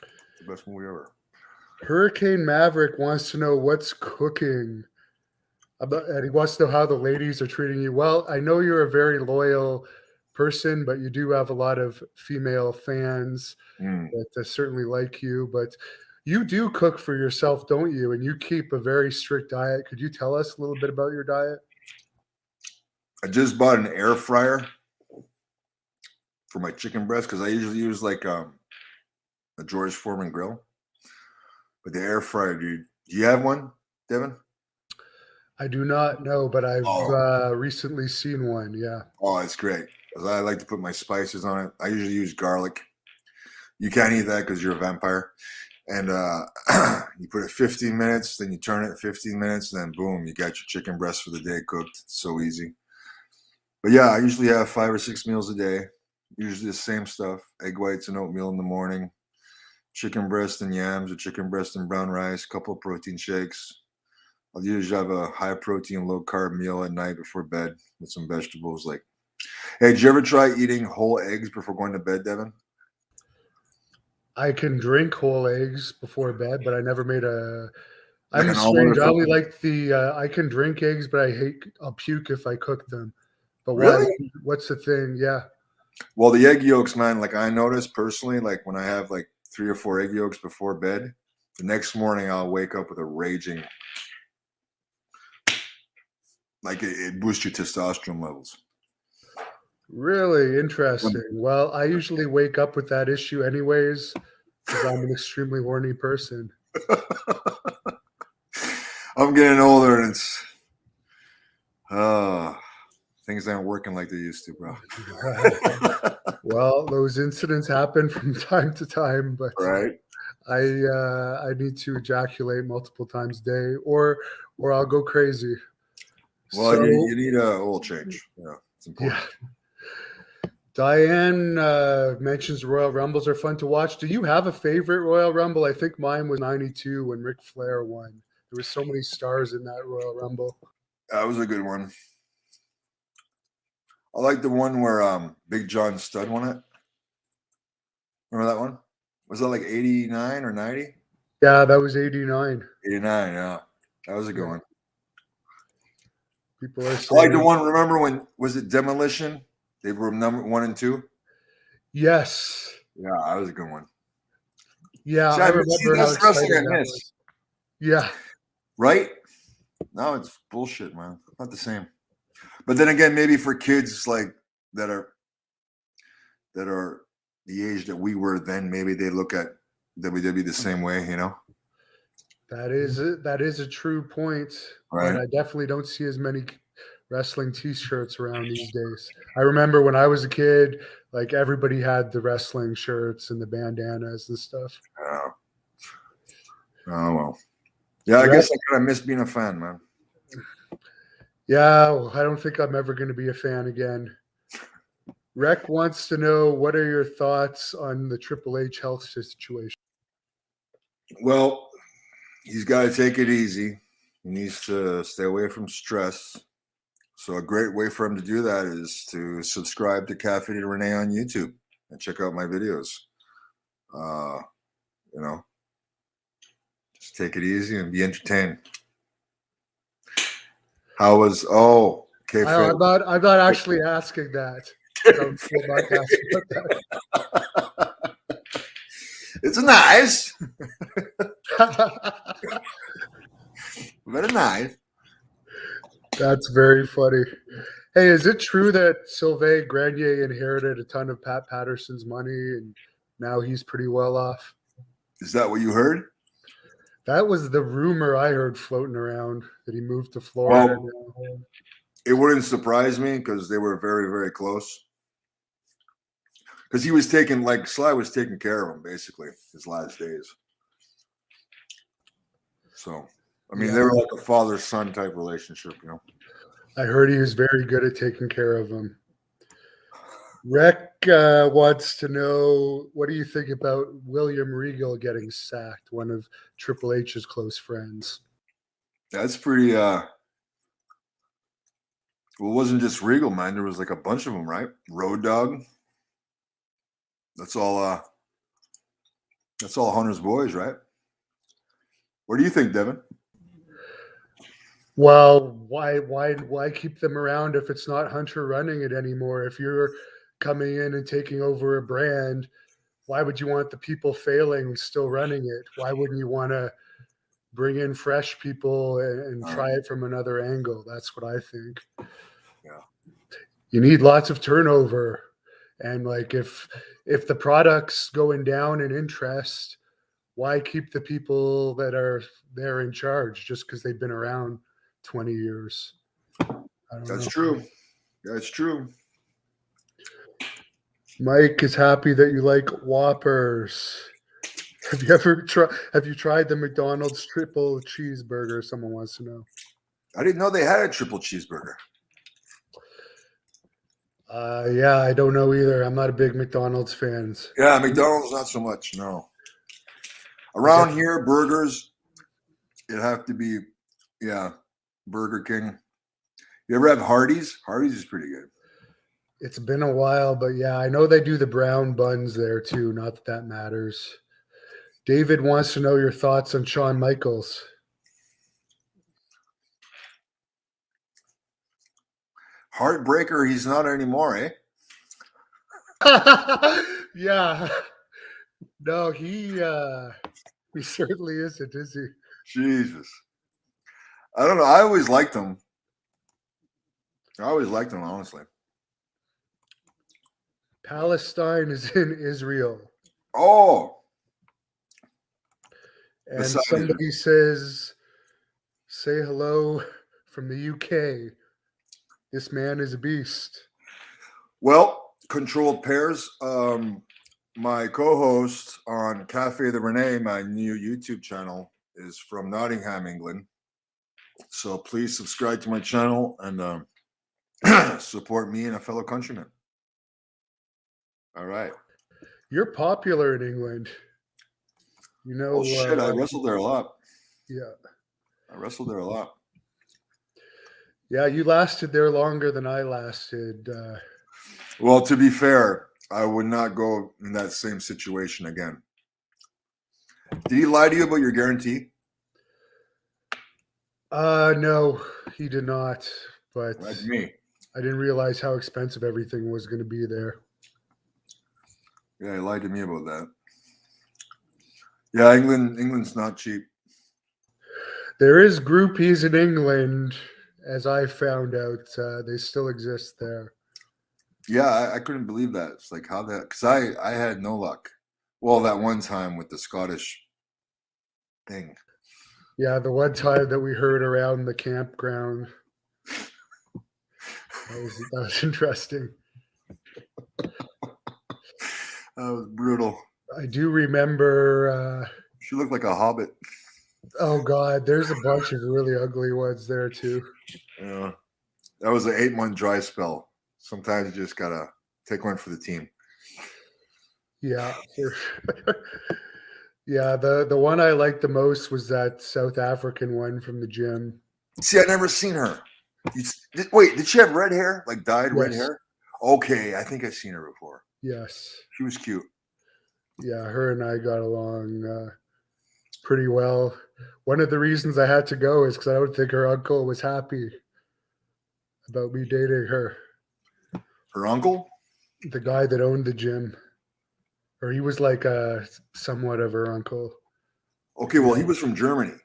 It's the best movie ever. Hurricane Maverick wants to know what's cooking. And he wants to know how the ladies are treating you. Well, I know you're a very loyal person, but you do have a lot of female fans that certainly like you. But you do cook for yourself, don't you? And you keep a very strict diet. Could you tell us a little bit about your diet? I just bought an air fryer for my chicken breast because I usually use like a George Foreman grill. But the air fryer, dude, do you have one, Devin? I do not know, but I've recently seen one. Yeah. Oh, it's great. Because I like to put my spices on it. I usually use garlic. You can't eat that because you're a vampire. And you put it 15 minutes, then you turn it 15 minutes, and then boom, you got your chicken breast for the day cooked. It's so easy. But yeah, I usually have 5 or 6 meals a day. Usually the same stuff. Egg whites and oatmeal in the morning. Chicken breast and yams or chicken breast and brown rice. A couple of protein shakes. I'll usually have a high protein, low carb meal at night before bed with some vegetables. Hey, did you ever try eating whole eggs before going to bed, Devin? I can drink whole eggs before bed, but I never made I'm an strange. omelet or I only something? like I can drink eggs, but I'll puke if I cook them. But Really? What's the thing? Yeah. Well, the egg yolks, man, I noticed personally, when I have 3 or 4 egg yolks before bed, the next morning I'll wake up with a raging, it boosts your testosterone levels. Really interesting. Well, I usually wake up with that issue anyways, because I'm an extremely horny person. I'm getting older and things aren't working like they used to, bro. Well, those incidents happen from time to time, but Right? I need to ejaculate multiple times a day, or I'll go crazy. Well, So, you need a oil change. Yeah, it's important. yeah. Diane mentions Royal Rumbles are fun to watch. Do you have a favorite Royal Rumble? I think mine was 92 when Ric Flair won. There were so many stars in that Royal Rumble. That was a good one. I like the one where Big John Studd won it. Remember that one? Was that 89 or 90? Yeah, that was 89. 89, yeah. That was a good one. People are I saying, like the one, remember when, was it Demolition? They were number 1 and 2. Yes. Yeah, that was a good one. Yeah, See, I see, remember how that's the wrestling exciting I that miss, was. Yeah. right? No, it's bullshit, man. Not the same. But then again, maybe for kids like that are the age that we were then, maybe they look at WWE the same way, you know? That is a true point, Right. but I definitely don't see as many wrestling T-shirts around these days. I remember when I was a kid, like everybody had the wrestling shirts and the bandanas and stuff. Oh, well. Yeah, I Right. guess I kind of miss being a fan, man. Yeah, well, I don't think I'm ever going to be a fan again. Rec wants to know, what are your thoughts on the Triple H health situation? Well, he's got to take it easy. He needs to stay away from stress. So a great way for him to do that is to subscribe to Cafe de Rene on YouTube and check out my videos. You know, just take it easy and be entertained. How was okay? I'm not actually asking that. I'm not asking about It's nice, that. very nice. That's very funny. Hey, is it true that Sylvain Grenier inherited a ton of Pat Patterson's money and now he's pretty well off? Is that what you heard? That was the rumor I heard floating around, that he moved to Florida. Well, it wouldn't surprise me because they were very, very close. Because he was taking, like, Sly was taking care of him basically his last days. So, I mean, they were like a father-son type relationship, you know. I heard he was very good at taking care of him. Rec wants to know, what do you think about William Regal getting sacked, one of Triple H's close friends? That's pretty. Well, it wasn't just Regal, man. There was like a bunch of them, right? Road Dogg. That's all. That's all Hunter's boys, right? What do you think, Devin? Well, why keep them around if it's not Hunter running it anymore? If you're coming in and taking over a brand, why would you want the people failing still running it? Why wouldn't you want to bring in fresh people and try it from another angle? That's what I think. Yeah. You need lots of turnover. And like if the product's going down in interest, why keep the people that are there in charge just because they've been around 20 years? That's true. That's true. Mike is happy that you like Whoppers. Have you tried the McDonald's triple cheeseburger? Someone wants to know. I didn't know they had a triple cheeseburger. Yeah, I don't know either. I'm not a big McDonald's fan. Yeah, McDonald's not so much. No. Around here, burgers, it'd have to be, Burger King. You ever have Hardee's? Hardee's is pretty good. It's been a while, but yeah, I know they do the brown buns there too. Not that matters. David wants to know your thoughts on Shawn Michaels. Heartbreaker, he's not anymore, eh? Yeah. No, he certainly isn't, is he? Jesus. I don't know. I always liked him. Honestly. Palestine is in Israel. Oh. And Besides- somebody says, say hello from the UK. This man is a beast. Well, Controlled Pairs. My co-host on Cafe de Rene, my new YouTube channel, is from Nottingham, England. So please subscribe to my channel and support me and a fellow countryman. All right. You're popular in England. You know. Oh shit! I wrestled there a lot. Yeah. I wrestled there a lot. Yeah, you lasted there longer than I lasted. Well, to be fair, I would not go in that same situation again. Did he lie to you about your guarantee? No, he did not. But Like me. I didn't realize how expensive everything was going to be there. Yeah, he lied to me about that. Yeah, England's not cheap. There is groupies in England, as I found out. They still exist there. Yeah, I couldn't believe that. It's like how that, because I had no luck. Well, that one time with the Scottish thing. Yeah, the one time that we heard around the campground. That was interesting. That was brutal. I do remember. She looked like a hobbit. Oh God, there's a bunch of really ugly ones there too. Yeah, that was an 8-month dry spell. Sometimes you just gotta take one for the team. Yeah, yeah. The one I liked the most was that South African one from the gym. See, I never seen her. Wait, did she have red hair? Like dyed red Yes. hair? Okay, I think I've seen her before. Yes. She was cute. Yeah, her and I got along pretty well. One of the reasons I had to go is because I don't think her uncle was happy about me dating her. Her uncle? The guy that owned the gym, or he was like somewhat of her uncle. Okay, well, he was from Germany.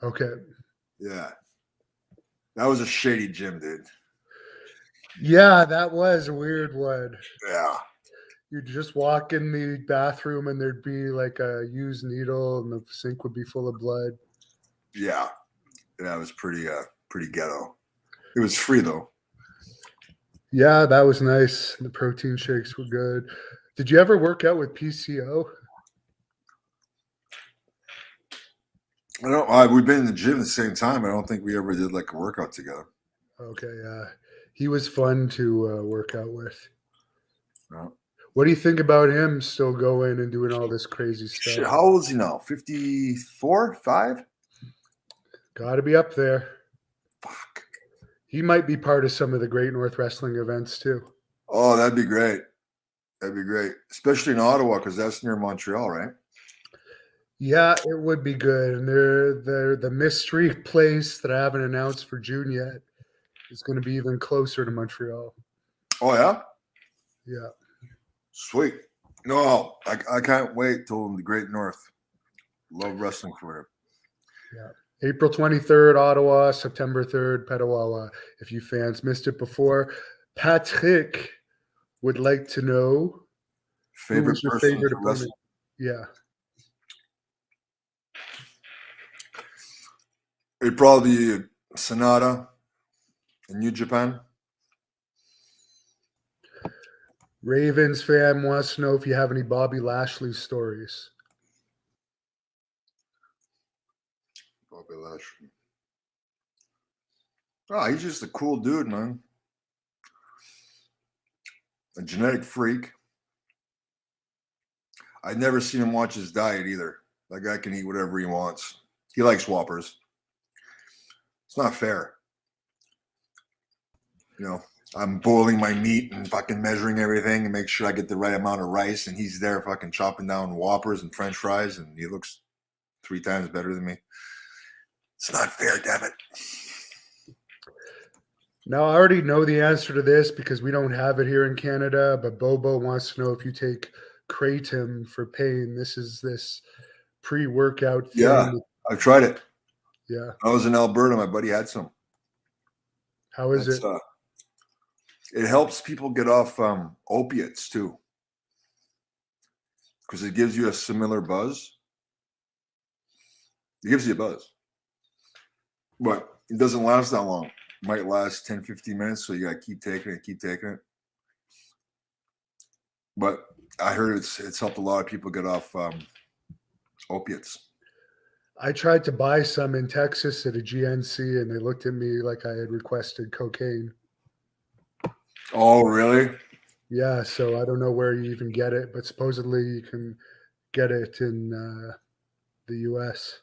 Okay. Yeah. That was a shady gym, dude. Yeah, that was a weird one. Yeah. You'd just walk in the bathroom and there'd be like a used needle and the sink would be full of blood. Yeah. Yeah, it was pretty ghetto. It was free though. Yeah, that was nice. The protein shakes were good. Did you ever work out with PCO? I don't. We've been in the gym at the same time. I don't think we ever did like a workout together. Okay, he was fun to work out with. No. What do you think about him still going and doing all this crazy stuff? Shit, how old is he now? 54, 5? Got to be up there. Fuck. He might be part of some of the Great North Wrestling events too. Oh, that'd be great. That'd be great, especially in Ottawa because that's near Montreal, right? Yeah, it would be good. And they're the mystery place that I haven't announced for June yet is going to be even closer to Montreal. Oh yeah. Yeah. Sweet. No, I can't wait till the Great North. Love wrestling for it. Yeah. April 23rd, Ottawa, September 3rd, Petawawa. If you fans missed it before, Patrick would like to know who Favorite was your person favorite to opponent? wrestle? Yeah. It'd probably be Sonata in New Japan. Ravens fan wants to know if you have any Bobby Lashley stories. Bobby Lashley. Oh, he's just a cool dude, man. A genetic freak. I'd never seen him watch his diet either. That guy can eat whatever he wants. He likes Whoppers. It's not fair. You know, I'm boiling my meat and fucking measuring everything and make sure I get the right amount of rice, and he's there fucking chopping down Whoppers and French fries, and he looks 3 times better than me. It's not fair, damn it. Now, I already know the answer to this because we don't have it here in Canada, but Bobo wants to know if you take Kratom for pain. This is this pre-workout thing. Yeah, I've tried it. Yeah. I was in Alberta. My buddy had some. How is it? It helps people get off opiates too, because it gives you a similar buzz. It gives you a buzz, but it doesn't last that long. It might last 10, 15 minutes, so you gotta keep taking it. But I heard it's helped a lot of people get off opiates. I tried to buy some in Texas at a GNC, and they looked at me like I had requested cocaine. Oh, really? Yeah, so I don't know where you even get it, but supposedly you can get it in the U.S.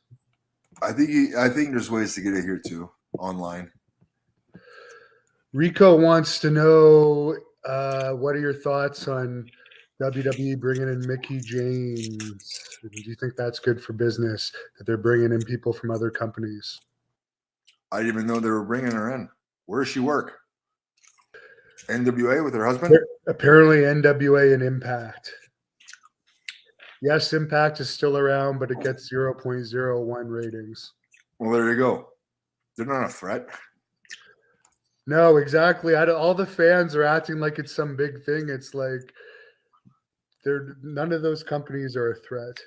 I think there's ways to get it here too, online. Rico wants to know what are your thoughts on WWE bringing in Mickey James? Do you think that's good for business that they're bringing in people from other companies? I didn't even know they were bringing her in. Where does she work? NWA with her husband? Apparently NWA and Impact. Yes, Impact is still around, but it gets 0.01 ratings. Well, there you go. They're not a threat. No, exactly. All the fans are acting like it's some big thing. It's like none of those companies are a threat.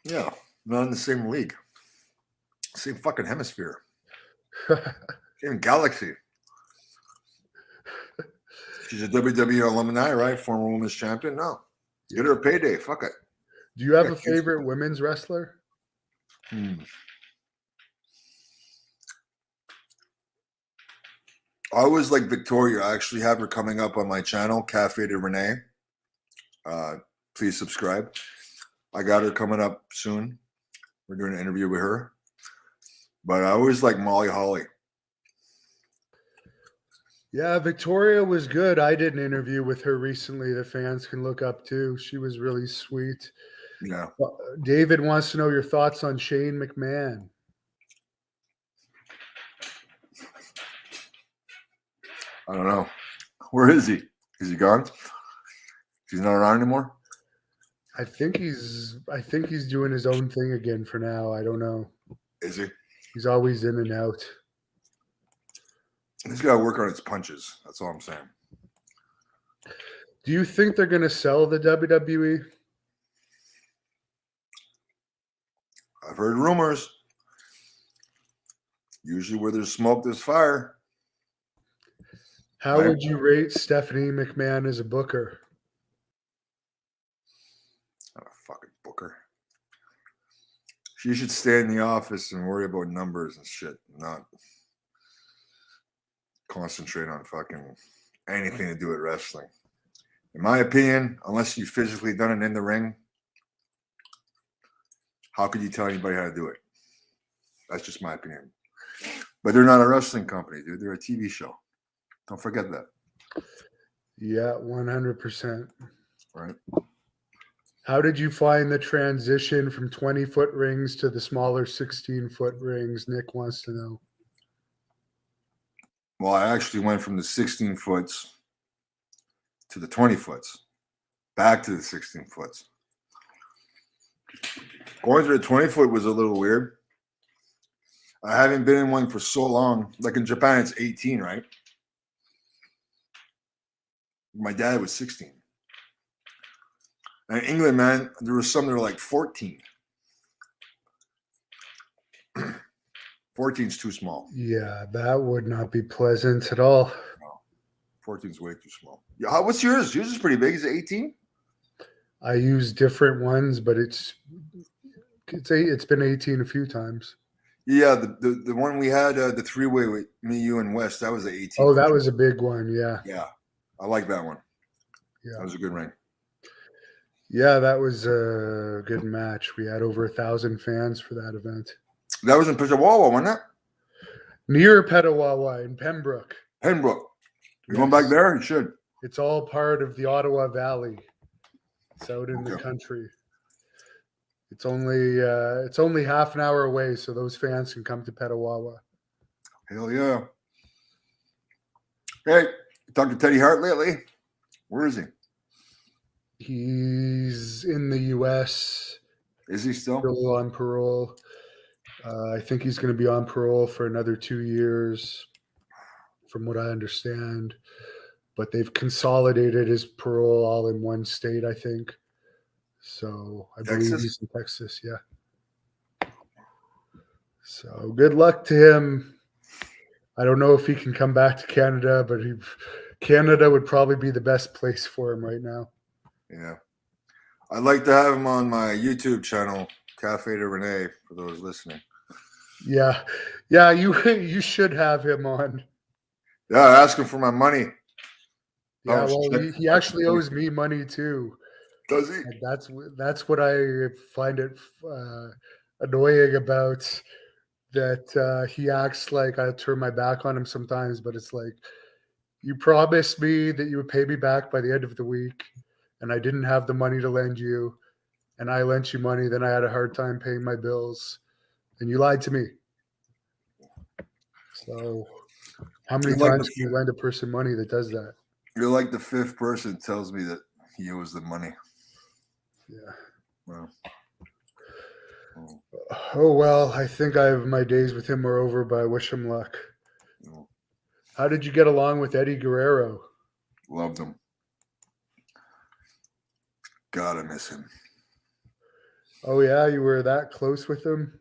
Yeah, not in the same league. Same fucking hemisphere. Same galaxy. She's a WWE alumni, right? Former women's champion. No. Get her a payday. Fuck it. Do you have a favorite women's wrestler? I always like Victoria. I actually have her coming up on my channel, Cafe de Rene. Please subscribe. I got her coming up soon. We're doing an interview with her. But I always like Molly Holly. Yeah, Victoria was good. I did an interview with her recently that fans can look up too. She was really sweet. Yeah. David wants to know your thoughts on Shane McMahon. I don't know. Where is he? Is he gone? He's not around anymore? I think he's doing his own thing again for now. I don't know. Is he? He's always in and out. He's got to work on his punches. That's all I'm saying. Do you think they're going to sell the WWE? I've heard rumors. Usually where there's smoke, there's fire. How would you rate Stephanie McMahon as a booker? Not a fucking booker. She should stay in the office and worry about numbers and shit, not concentrate on fucking anything to do with wrestling. In my opinion, unless you've physically done it in the ring, how could you tell anybody how to do it? That's just my opinion. But they're not a wrestling company, dude. They're a TV show. Don't forget that. Yeah, 100%. Right? How did you find the transition from 20-foot rings to the smaller 16-foot rings? Nick wants to know. Well, I actually went from the 16 foots to the 20 foots, back to the 16 foots. Going to the 20 foot was a little weird. I haven't been in one for so long. Like in Japan, it's 18, right? My dad was 16. And in England, man, there was some that were like 14. 14's too small. Yeah, that would not be pleasant at all. No, 14's way too small. Yeah, what's yours? Yours is pretty big. Is it 18? I use different ones, but it's been 18 a few times. Yeah, the one we had, the three-way with me, you, and West, that was the 18. Oh, that was a big one, yeah. Yeah, I like that one. Yeah. That was a good ring. Yeah, that was a good match. We had over 1,000 fans for that event. That was in Peshawar, wasn't it? Near Petawawa in Pembroke. Pembroke. You Yes. going back there? You should. It's all part of the Ottawa Valley. It's out in the Okay. country. It's only half an hour away, so those fans can come to Petawawa. Hell yeah. Hey, you talked to Teddy Hart lately? Where is he? He's in the U.S. Is he still? Still on parole. I think he's going to be on parole for another 2 years, from what I understand. But they've consolidated his parole all in one state, I think. So I believe Texas? he's in Texas, yeah. So good luck to him. I don't know if he can come back to Canada, but Canada would probably be the best place for him right now. Yeah. I'd like to have him on my YouTube channel, Cafe de Rene, for those listening. Yeah, you should have him on. Yeah, ask him for my money. Yeah, Oh, well, shit. he actually owes me money too. Does he? And that's what I find it annoying about that. He acts like I turn my back on him sometimes, but it's like, you promised me that you would pay me back by the end of the week, and I didn't have the money to lend you, and I lent you money, then I had a hard time paying my bills, and you lied to me. So How many You're like times can you lend a person money that does that? You're like the fifth person tells me that he owes the money. Yeah. Well, Oh well, I think my days with him are over, but I wish him luck. no, How did you get along with Eddie Guerrero? loved him. God, I miss him. Oh yeah, you were that close with him?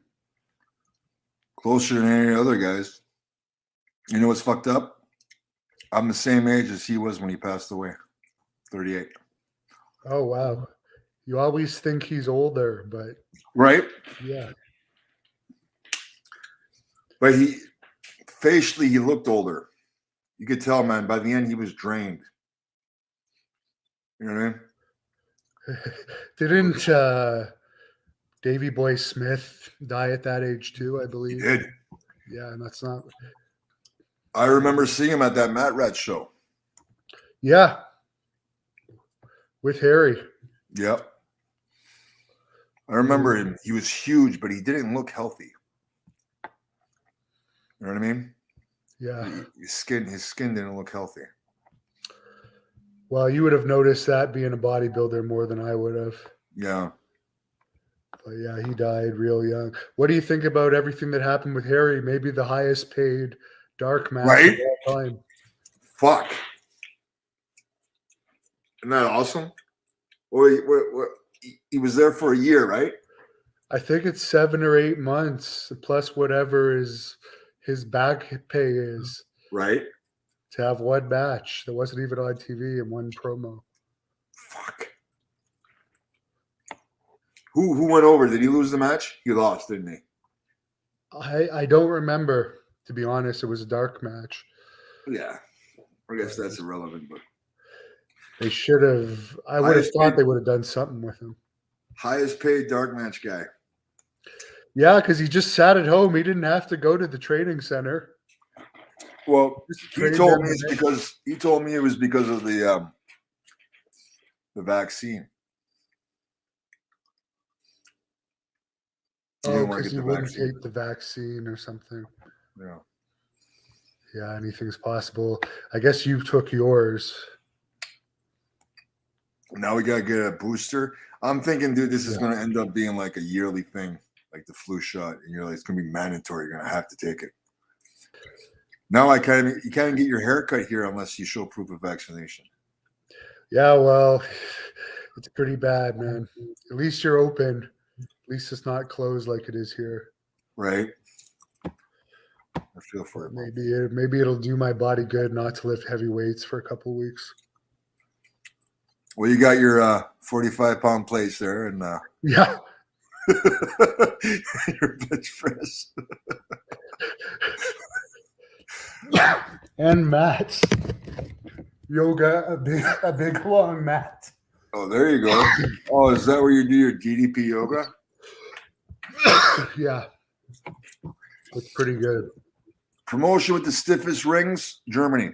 Closer than any other guys. You know what's fucked up? I'm the same age as he was when he passed away. 38. Oh wow. You always think he's older, but Right? yeah. But facially, he looked older. You could tell, man, by the end, he was drained. You know what I mean? Didn't Davy Boy Smith die at that age too, I He believe? did. Yeah, and that's not. I remember seeing him at that Matt Rat show. Yeah. With Harry. Yep. I remember him. He was huge, but he didn't look healthy. You know what I mean? Yeah. His skin didn't look healthy. Well, you would have noticed that being a bodybuilder more than I would have. Yeah. But yeah, he died real young. What do you think about everything that happened with Harry? Maybe the highest paid dark match Right? of all time. Fuck. Isn't that awesome? Well, he was there for a year, right? I think it's 7 or 8 months plus whatever his back pay is Right. to have one match that wasn't even on TV and one promo. Fuck. Who went over? Did he lose the match? He lost, didn't he? I don't remember, to be honest. It was a dark match. Yeah. I guess that's irrelevant, but They should have. I would have thought they would have done something with him. highest paid dark match guy. Yeah, because he just sat at home. He didn't have to go to the training center. Well, Just he trained told them me in it's it. because he told me it was because of the vaccine. He Oh, didn't want to because get he the wouldn't vaccine. take the vaccine or something. Yeah. Yeah, anything's possible. I guess you took yours. Now we gotta get a booster. I'm thinking, dude, this is Yeah. gonna end up being like a yearly thing, like the flu shot, and you're like, it's gonna be mandatory. You're gonna have to take it. Now you can't get your hair cut here unless you show proof of vaccination. Yeah, well, it's pretty bad, man. At least you're open. At least it's not closed like it is here. Right? I feel for it. Maybe it'll do my body good not to lift heavy weights for a couple weeks. Well, you got your 45-pound plates there, and Yeah. your bench press. And mats. Yoga, a big long mat. Oh, there you go. Oh, is that where you do your DDP yoga? Yeah. It's pretty good. Promotion with the stiffest rings, Germany.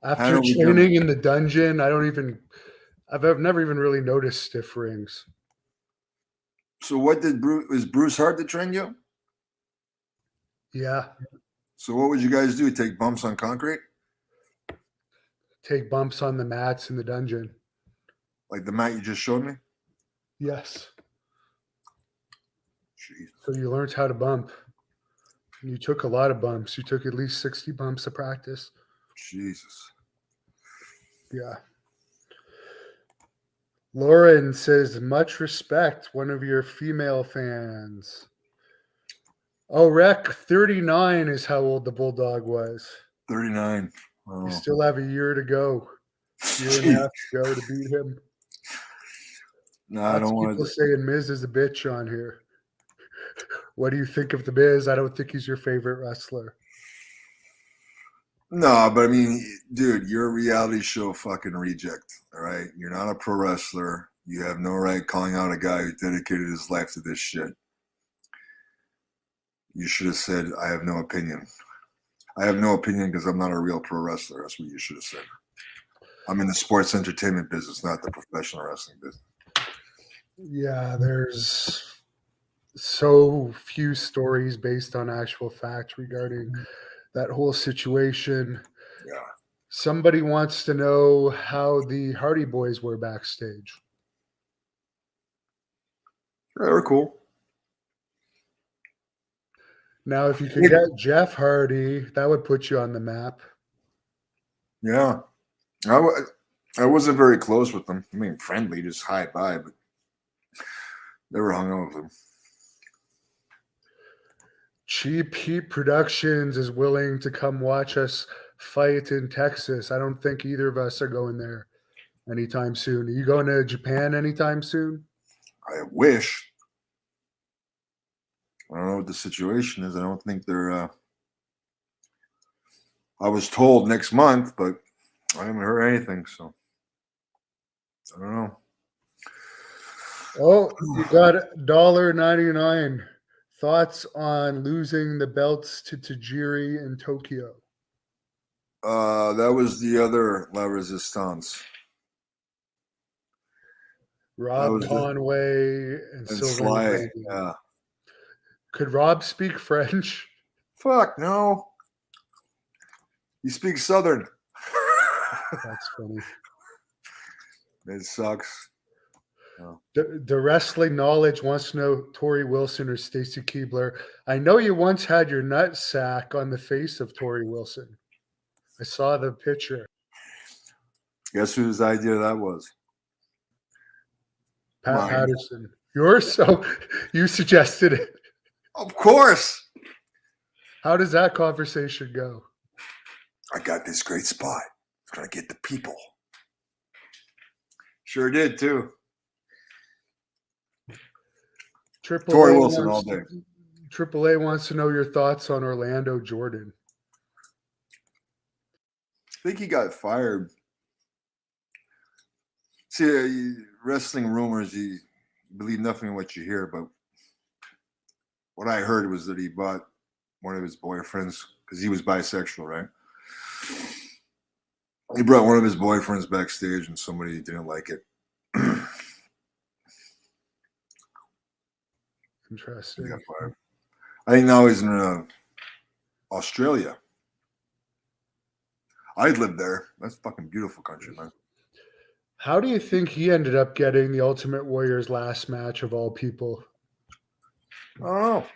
After Hannibal, training Germany. in the dungeon, I've never even really noticed stiff rings. So what is Bruce Hart to train you? Yeah. So what would you guys do? Take bumps on concrete? Take bumps on the mats in the dungeon. Like the mat you just showed me? Yes. Jesus. So you learned how to bump. And you took a lot of bumps. You took at least 60 bumps of practice. Jesus. Yeah. Lauren says, much respect, one of your female fans. Oh, Rec, 39 is how old the Bulldog was. 39. Oh. You still have a year to go. Year and a half to go to beat him. No, I don't want People to. saying Miz is a bitch on here. What do you think of the Miz? I don't think he's your favorite wrestler. No, but I mean, dude, you're a reality show fucking reject. All right. You're not a pro wrestler. You have no right calling out a guy who dedicated his life to this shit. You should have said, I have no opinion. I have no opinion because I'm not a real pro wrestler. That's what you should have said. I'm in the sports entertainment business, not the professional wrestling business. Yeah, so few stories based on actual facts regarding that whole situation. Yeah. Somebody wants to know how the Hardy Boys were backstage. They were cool. Now, if you could get Jeff Hardy, that would put you on the map. Yeah. I wasn't very close with them. I mean, friendly, just hi bye, but never hung out with them. Cheap Heat Productions is willing to come watch us fight in Texas. I don't think either of us are going there anytime soon. Are you going to Japan anytime soon? I wish. I don't know what the situation is. I don't think they're. I was told next month, but I haven't heard anything, so I don't know. Oh, you got $1.99. Thoughts on losing the belts to Tajiri in Tokyo? That was the other La Resistance. Rob was the- Conway and And Sylvain Sly. Grady. Yeah. Could Rob speak French? Fuck no. He speaks Southern. That's funny. It sucks. The wrestling knowledge wants to know Tori Wilson or Stacy Keibler. I know you once had your nut sack on the face of Tori Wilson. I saw the picture. Guess whose idea that was? Pat Mine. Patterson. Yours? So you suggested it. Of course. How does that conversation go? I got this great spot. It's gonna get the people. Sure did too. Tori Wilson all day. Triple A wants to know your thoughts on Orlando Jordan. I think he got fired. See, wrestling rumors, you believe nothing in what you hear, but what I heard was that he bought one of his boyfriends, because he was bisexual, right? He brought one of his boyfriends backstage and somebody didn't like it. Interesting. He got fired. I think now he's in Australia. I'd live there. That's fucking beautiful country, man. How do you think he ended up getting the Ultimate Warrior's last match of all people? I don't know.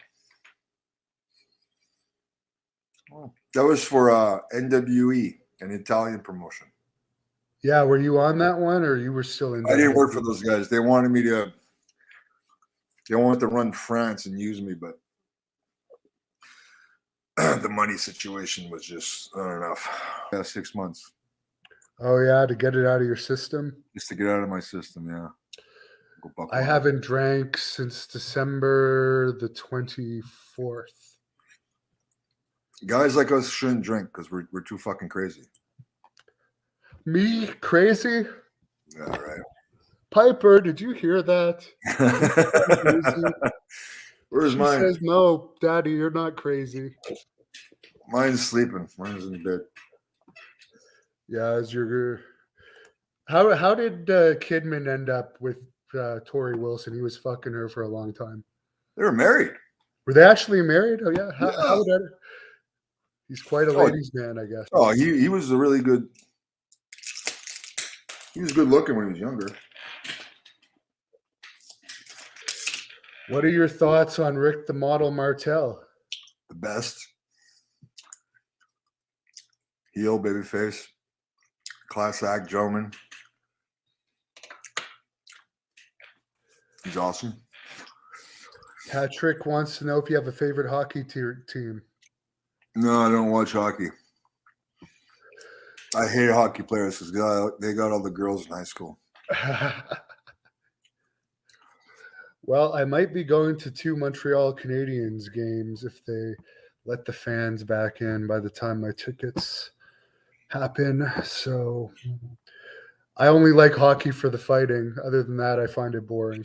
Oh, that was for NWE, an Italian promotion. Yeah, were you on that one or you were still in? I didn't work for those guys. They wanted me to. They wanted to run France and use me, but the money situation was just not enough. Yeah, 6 months. Oh yeah, to get it out of your system. Just to get out of my system, yeah. Go buck I wild. haven't drank since December the 24th. Guys like us shouldn't drink because we're too fucking crazy. Me crazy? Yeah, right. Piper, did you hear that? Where's She mine? says, no, Daddy, you're not crazy. Mine's sleeping. Mine's in bed. Yeah, as your. How did Kidman end up with Tori Wilson? He was fucking her for a long time. They were married. Were they actually married? Oh yeah. Yeah. How would that? He's quite a ladies' man, I guess. Oh, he was a really good. He was good looking when he was younger. What are your thoughts on Rick the Model Martel? The best. Heel, babyface. Class act, gentleman. He's awesome. Patrick wants to know if you have a favorite hockey team. No, I don't watch hockey. I hate hockey players because they got all the girls in high school. Well, I might be going to 2 Montreal Canadiens games if they let the fans back in by the time my tickets happen. So I only like hockey for the fighting. Other than that, I find it boring.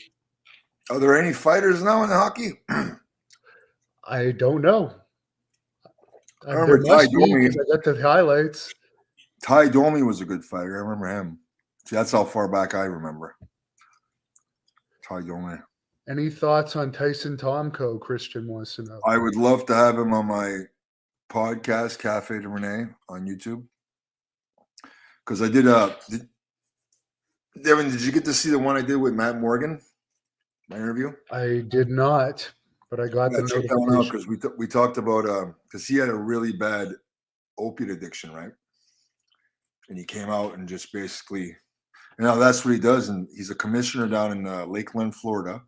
Are there any fighters now in hockey? I don't know. I remember There must Ty be, Domi. 'cause I got the highlights. Ty Domi was a good fighter. I remember him. See, that's how far back I remember. Ty Domi. Any thoughts on Tyson Tomko? Christian wants to know. I would love to have him on my podcast, Cafe de Rene, on YouTube. Because I did, Devin, did you get to see the one I did with Matt Morgan? My interview? I did not, but I got Yeah, the check that one out notification. because we talked about because he had a really bad opiate addiction, right? And he came out and just basically, that's what he does. And he's a commissioner down in Lakeland, Florida.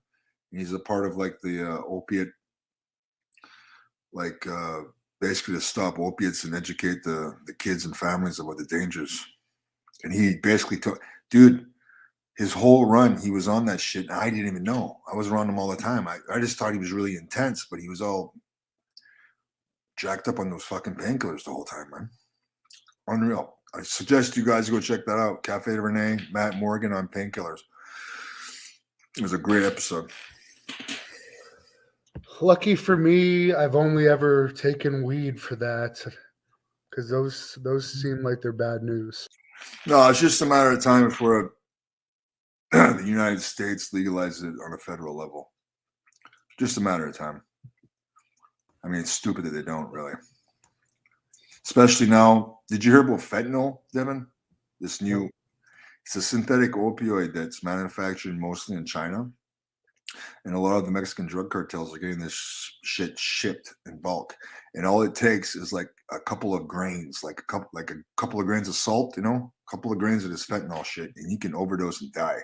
And he's a part of like the opiate, like basically to stop opiates and educate the kids and families about the dangers. And he basically took, dude, his whole run, he was on that shit. And I didn't even know. I was around him all the time. I just thought he was really intense, but he was all jacked up on those fucking painkillers the whole time, man. Unreal. I suggest you guys go check that out. Cafe de Rene, Matt Morgan on painkillers. It was a great episode. Lucky for me, I've only ever taken weed for that because those seem like they're bad news. No, it's just a matter of time before the United States legalizes it on a federal level. Just a matter of time. I mean, it's stupid that they don't really. Especially now, did you hear about fentanyl, Devin? This new, it's a synthetic opioid that's manufactured mostly in China. And a lot of the Mexican drug cartels are getting this shit shipped in bulk. And all it takes is like a couple of grains, like a couple of grains of salt, a couple of grains of this fentanyl shit, and you can overdose and die.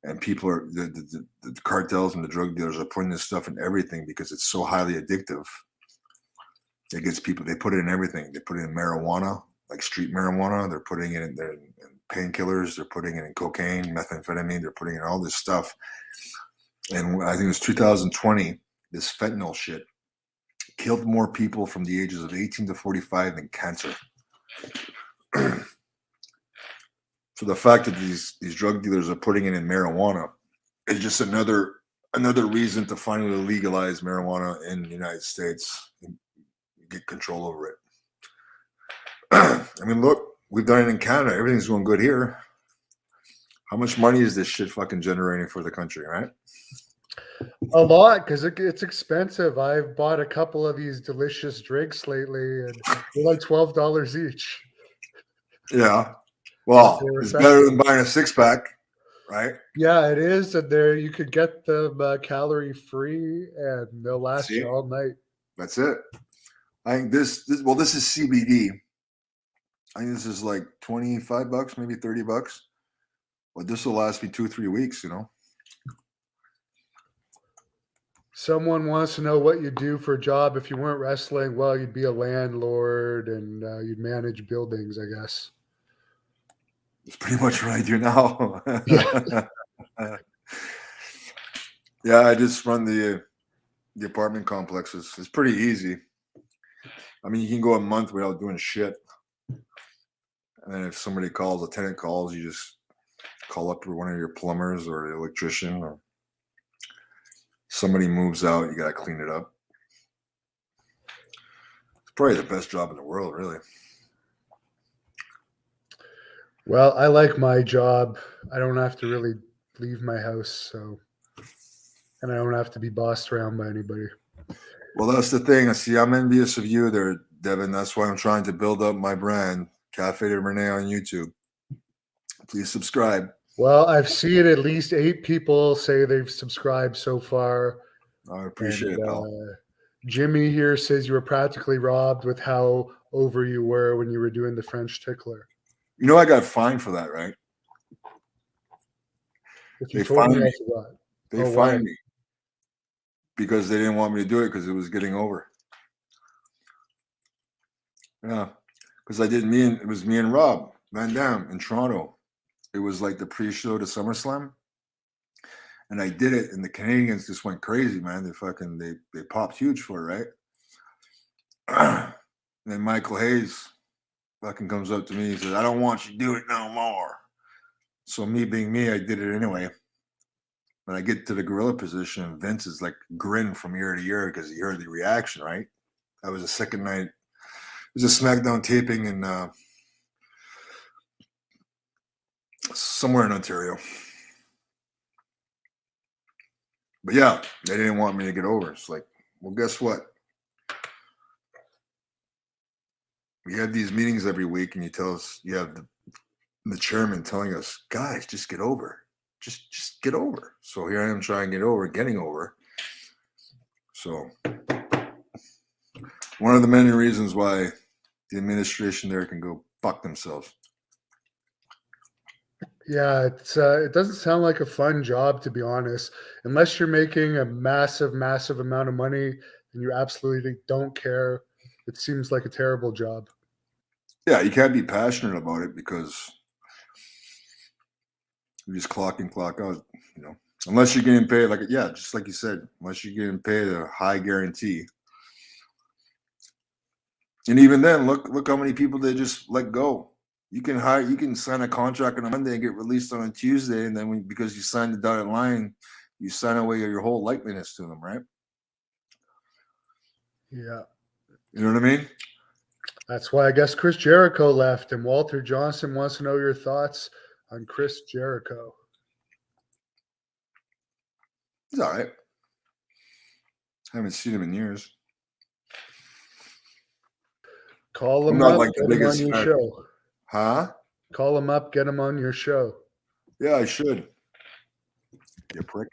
And people are, the cartels and the drug dealers are putting this stuff in everything because it's so highly addictive. It gets people, they put it in everything. They put it in marijuana, like street marijuana. They're putting it in painkillers. They're putting it in cocaine, methamphetamine. They're putting in all this stuff. And I think it was 2020, this fentanyl shit killed more people from the ages of 18 to 45 than cancer. So the fact that these drug dealers are putting it in marijuana is just another reason to finally legalize marijuana in the United States and get control over it. I mean, look, we've done it in Canada. Everything's going good here. How much money is this shit fucking generating for the country, right? A lot, because it's expensive. I've bought a couple of these delicious drinks lately, and they're like $12 each. Yeah. Well, They're it's better effective. than buying a six-pack, right? Yeah, it is, and there you could get them calorie free, and they'll last See? you all night. That's it. I think this is CBD. I think this is like $25, maybe $30. But this will last me 2-3 weeks, Someone wants to know what you do for a job. If you weren't wrestling, well, you'd be a landlord and you'd manage buildings, I guess. It's pretty much what I do now. Yeah. Yeah, I just run the apartment complexes. It's pretty easy. I mean, you can go a month without doing shit. And then if somebody calls, a tenant calls, you just call up one of your plumbers or the electrician, or somebody moves out, you got to clean it up. It's probably the best job in the world, really. Well, I like my job. I don't have to really leave my house, and I don't have to be bossed around by anybody. Well, that's the thing. I see. I'm envious of you there, Devin. That's why I'm trying to build up my brand, Cafe de Rene on YouTube. Please subscribe. Well, I've seen at least 8 people say they've subscribed so far. I appreciate it, pal. Jimmy here says you were practically robbed with how over you were when you were doing the French tickler. I got fined for that, right? If you They told me, fined I me. forgot. They Oh, fined why? me because they didn't want me to do it because it was getting over. Yeah, because it was me and Rob Van Dam in Toronto. It was like the pre-show to SummerSlam. And I did it, and the Canadians just went crazy, man. They popped huge for it, right? And then Michael Hayes fucking comes up to me. He says, "I don't want you to do it no more." So me being me, I did it anyway. When I get to the gorilla position, and Vince is like grin from ear to ear because he heard the reaction, right? That was the second night. It was a SmackDown taping in somewhere in Ontario. But yeah, they didn't want me to get over. It's like, well, guess what? We have these meetings every week, and you tell us, you have the chairman telling us, guys, just get over. Just get over. So here I am trying to getting over. So one of the many reasons why the administration there can go fuck themselves. Yeah, it doesn't sound like a fun job, to be honest. Unless you're making a massive, massive amount of money and you absolutely don't care, it seems like a terrible job. Yeah, you can't be passionate about it because you just clock in, clock out, you know. Unless you're getting paid, like, yeah, just like you said, unless you're getting paid a high guarantee. And even then, look how many people they just let go. You can sign a contract on a Monday and get released on a Tuesday, and then because you signed the dotted line, you sign away your whole likeness to them, right? Yeah. You know what I mean? That's why I guess Chris Jericho left, and Walter Johnson wants to know your thoughts on Chris Jericho. He's all right. Haven't seen him in years. Call I'm him not up, like the get him on biggest your fan. show. Huh? Call him up, get him on your show. Yeah, I should. You prick.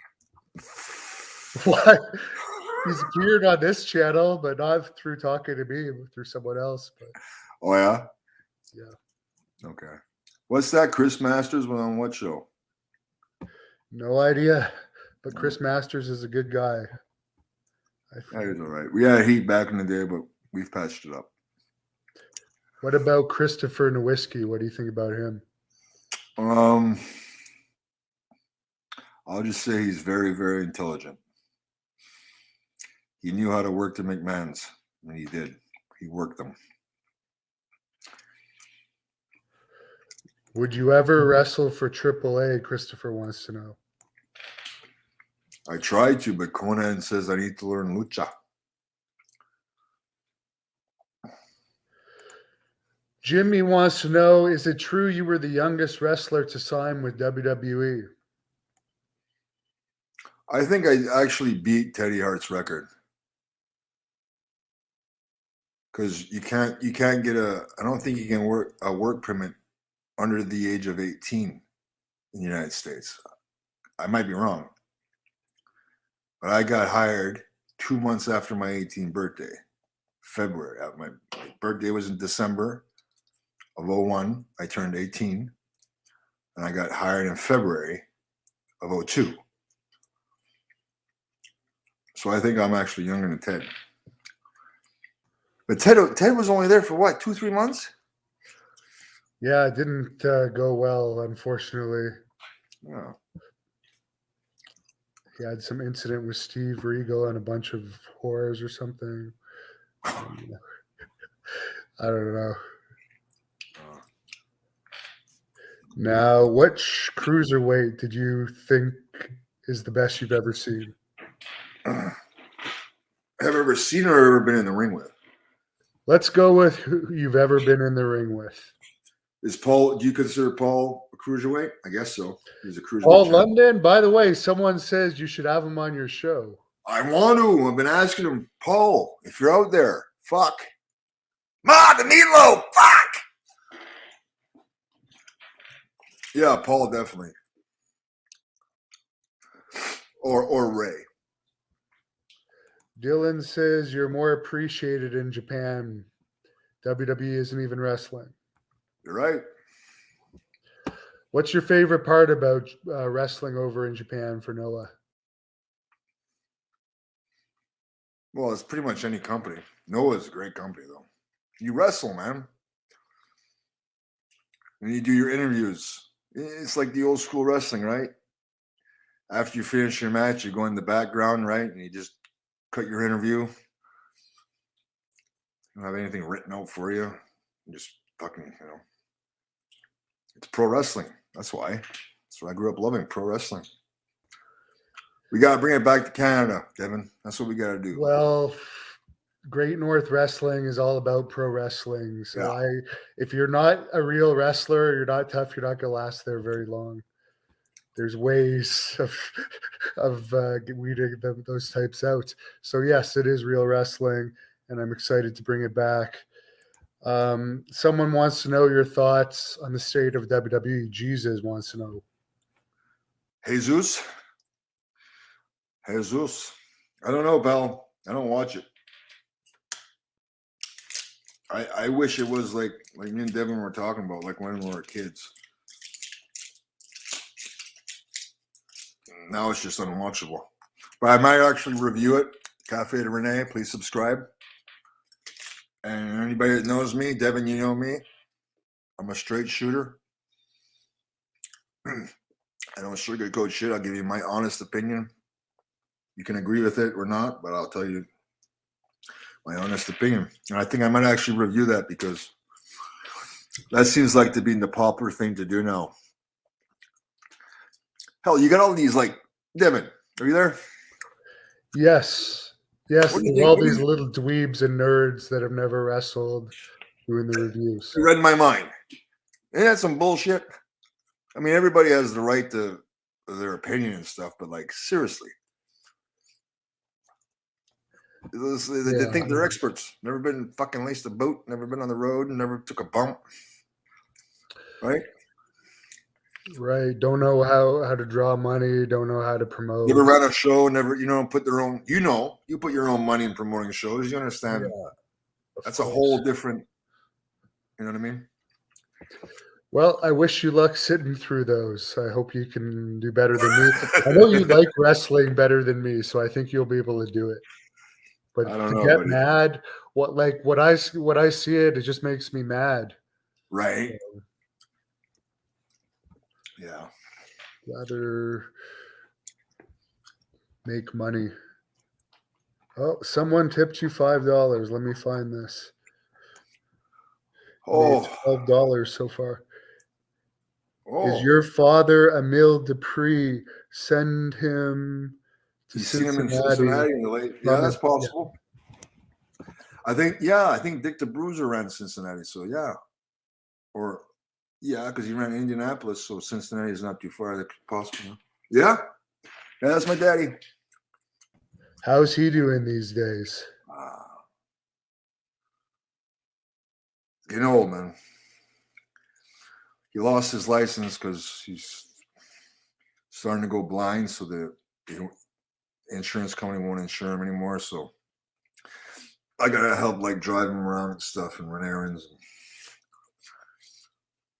What? He's appeared on this channel, but not through talking to me, through someone else. But Oh yeah? yeah, Okay. What's that? Chris Masters was on what show? no idea. But Chris Masters is a good guy. Yeah, he's all right. We had heat back in the day, but we've patched it up. What about Christopher Nowinski? What do you think about him? I'll just say he's very, very intelligent. He knew how to work the McMahons, and he did. He worked them. Would you ever wrestle for AAA? Christopher wants to know. I tried to, but Conan says I need to learn lucha. Jimmy wants to know, is it true you were the youngest wrestler to sign with WWE? I think I actually beat Teddy Hart's record. Because you can't get I don't think you can work a work permit under the age of 18 in the United States. I might be wrong. But I got hired 2 months after my 18th birthday, February. My birthday was in December of 01. I turned 18, and I got hired in February of 02. So I think I'm actually younger than Ted. But Ted was only there for what, 2-3 months? Yeah, it didn't go well, unfortunately. Yeah. He had some incident with Steve Regal and a bunch of whores or something. I don't know. Now, which cruiserweight did you think is the best you've ever seen? Have I ever seen or ever been in the ring with? Let's go with who you've ever been in the ring with. Is Paul? Do you consider Paul a cruiserweight? I guess so. He's a cruiserweight. Paul champ. London, by the way, someone says you should have him on your show. I want to. I've been asking him, Paul, if you're out there, fuck. Ma, the meatloaf, fuck. Yeah, Paul definitely. Or Ray. Dylan says you're more appreciated in Japan. WWE isn't even wrestling. You're right. What's your favorite part about wrestling over in Japan for Noah? Well, it's pretty much any company. Noah's a great company, though. You wrestle, man. And you do your interviews. It's like the old school wrestling, right? After you finish your match, you go in the background, right? And you just cut your interview. You don't have anything written out for you. You just fucking, It's pro wrestling. That's why. That's what I grew up loving, pro wrestling. We got to bring it back to Canada, Devin. That's what we got to do. Well, Great North Wrestling is all about pro wrestling. So if you're not a real wrestler, you're not tough, you're not going to last there very long. there's ways of weeding those types out. So yes, it is real wrestling, and I'm excited to bring it back. Someone wants to know your thoughts on the state of WWE. Jesus wants to know. Jesus. I don't know, pal. I don't watch it. I wish it was like me and Devin were talking about, like when we were kids. Now it's just unwatchable. But I might actually review it. Cafe de Rene, please subscribe. And anybody that knows me, Devin, you know me. I'm a straight shooter. I don't sugarcoat shit. I'll give you my honest opinion. You can agree with it or not, but I'll tell you my honest opinion. And I think I might actually review that because that seems like to be the popular thing to do now. Hell, you got all these like, Devin, are you there? Yes, yes. What do you There's all think? these little dweebs and nerds that have never wrestled doing the reviews. You read my mind. Ain't that some bullshit? I mean, everybody has the right to their opinion and stuff, but like, seriously. They think they're experts. Never been fucking laced a boat, never been on the road, never took a bump. Right? Right. Don't know how to draw money, don't know how to promote. Never ran a show, never, put their own, you put your own money in promoting shows. You understand? Yeah, That's a whole different, you know what I mean? Well, I wish you luck sitting through those. I hope you can do better than me. I know you like wrestling better than me, so I think you'll be able to do it. But I don't to know, get buddy. mad, what I see it just makes me mad. Right. Yeah. Rather make money. Oh, someone tipped you $5. Let me find this. Oh. $12 so far. Oh. Is your father Emil Dupree? Send him to You seen Cincinnati. him in Cincinnati in the late? Yeah, that's possible. Yeah. I think Dick the Bruiser ran Cincinnati, so yeah. Or yeah, because he ran Indianapolis, so Cincinnati is not too far. That's possible. Yeah. Yeah, that's my daddy. How's he doing these days? Getting old, man. He lost his license because he's starting to go blind, so the insurance company won't insure him anymore. So I gotta help, like drive him around and stuff and run errands.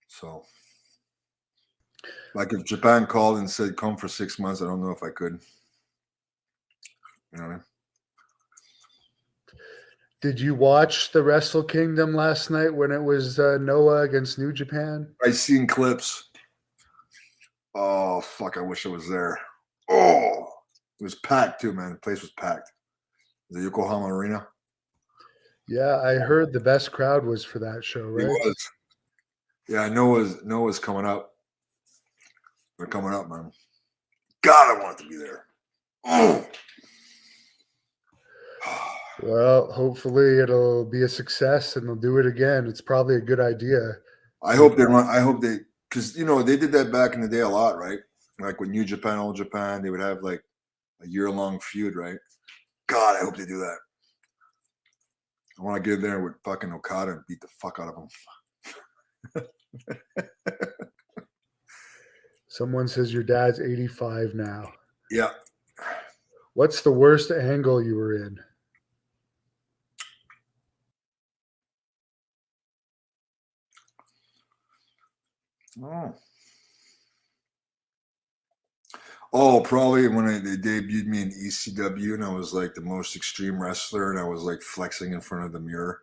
So, like, if Japan called and said come for 6 months, I don't know if I could. You know what I mean? Did you watch the Wrestle Kingdom last night when it was Noah against New Japan? I seen clips. Oh fuck! I wish I was there. Oh, it was packed too, man. The place was packed. The Yokohama Arena. Yeah, I heard the best crowd was for that show, right? It was. Yeah, Noah's coming up. They're coming up, man. God, I want to be there. Oh. Well, hopefully it'll be a success and they'll do it again. It's probably a good idea. I hope they, because they did that back in the day a lot, right? Like with New Japan, Old Japan, they would have like a year-long feud, right? God, I hope they do that. I want to get in there with fucking Okada and beat the fuck out of him. Someone says your dad's 85 now. Yeah. What's the worst angle you were in? Oh, probably when they debuted me in ECW and I was like the most extreme wrestler and I was like flexing in front of the mirror.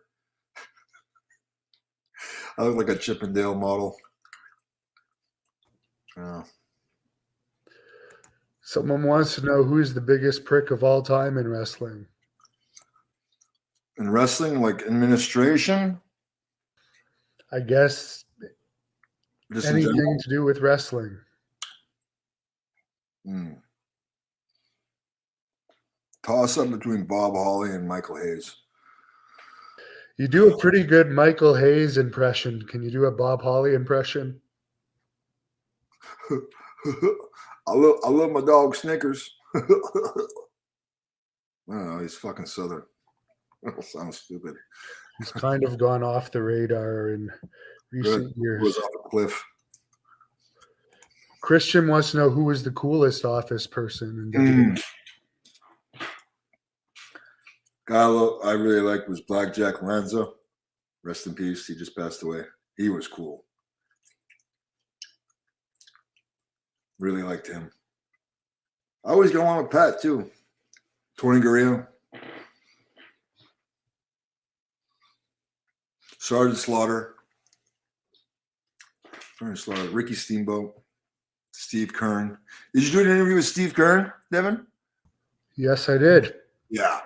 I look like a Chippendale model. Yeah. Someone wants to know who's the biggest prick of all time in wrestling. In wrestling, like administration? I guess Just in anything general? to do with wrestling. Toss up between Bob Holly and Michael Hayes. You do a pretty good Michael Hayes impression. Can you do a Bob Holly impression? I love my dog Snickers. I don't know. He's fucking Southern. Sounds stupid. He's kind of gone off the radar in recent Was years. off a cliff. Christian wants to know who was the coolest office person in WWE. Guy I really liked was Blackjack Lanza. Rest in peace. He just passed away. He was cool. Really liked him. I always get along with Pat too. Tony Gurria. Sergeant Slaughter. Ricky Steamboat. Steve Kern. Did you do an interview with Steve Kern, Devin? Yes, I did. Yeah.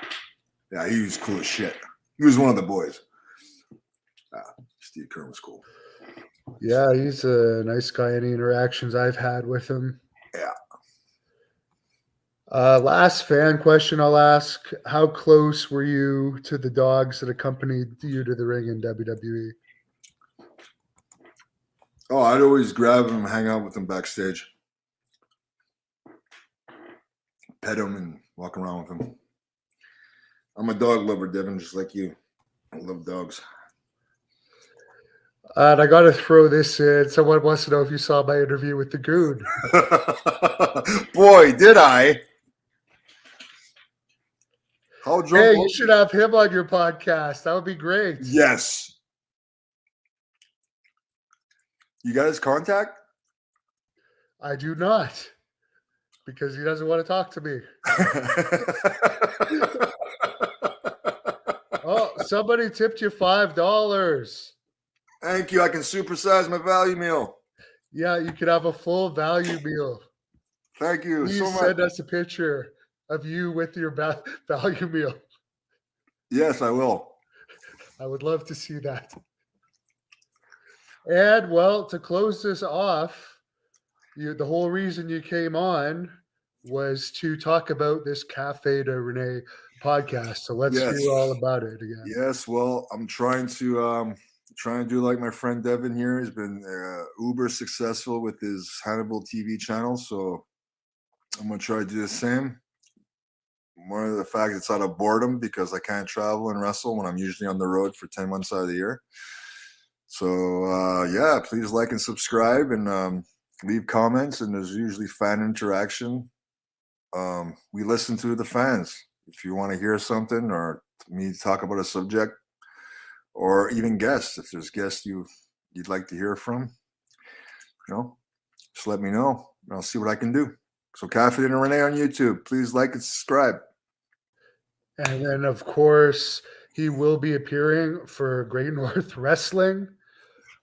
Yeah, he was cool as shit. He was one of the boys. Steve Kern was cool. Yeah, he's a nice guy. Any interactions I've had with him. Yeah. Last fan question I'll ask. How close were you to the dogs that accompanied you to the ring in WWE? Oh, I'd always grab him and hang out with him backstage. Pet him and walk around with him. I'm a dog lover, Devin, just like you. I love dogs. And I got to throw this in. Someone wants to know if you saw my interview with the Goon. Boy, did I. How drunk? Hey, you should have him on your podcast. That would be great. Yes. You got his contact? I do not, because he doesn't want to talk to me. Oh, somebody tipped you $5. Thank you. I can supersize my value meal. Yeah, you could have a full value meal. Thank you Please so much. send us a picture of you with your value meal. Yes, I will. I would love to see that. And, well, to close this off, the whole reason you came on was to talk about this Cafe de Rene podcast. So let's Yes. hear all about it again. Yes, well, I'm trying to do like my friend Devin here. He's been uber successful with his Hannibal TV channel, so I'm gonna try to do the same. One of the facts, it's out of boredom because I can't travel and wrestle when I'm usually on the road for 10 months out of the year. So yeah, please like and subscribe and leave comments, and there's usually fan interaction. We listen to the fans. If you want to hear something or me talk about a subject, or even guests, if there's guests you'd like to hear from, just let me know and I'll see what I can do. So Cafe and Rene on YouTube, please like and subscribe. And then, of course, he will be appearing for Great North Wrestling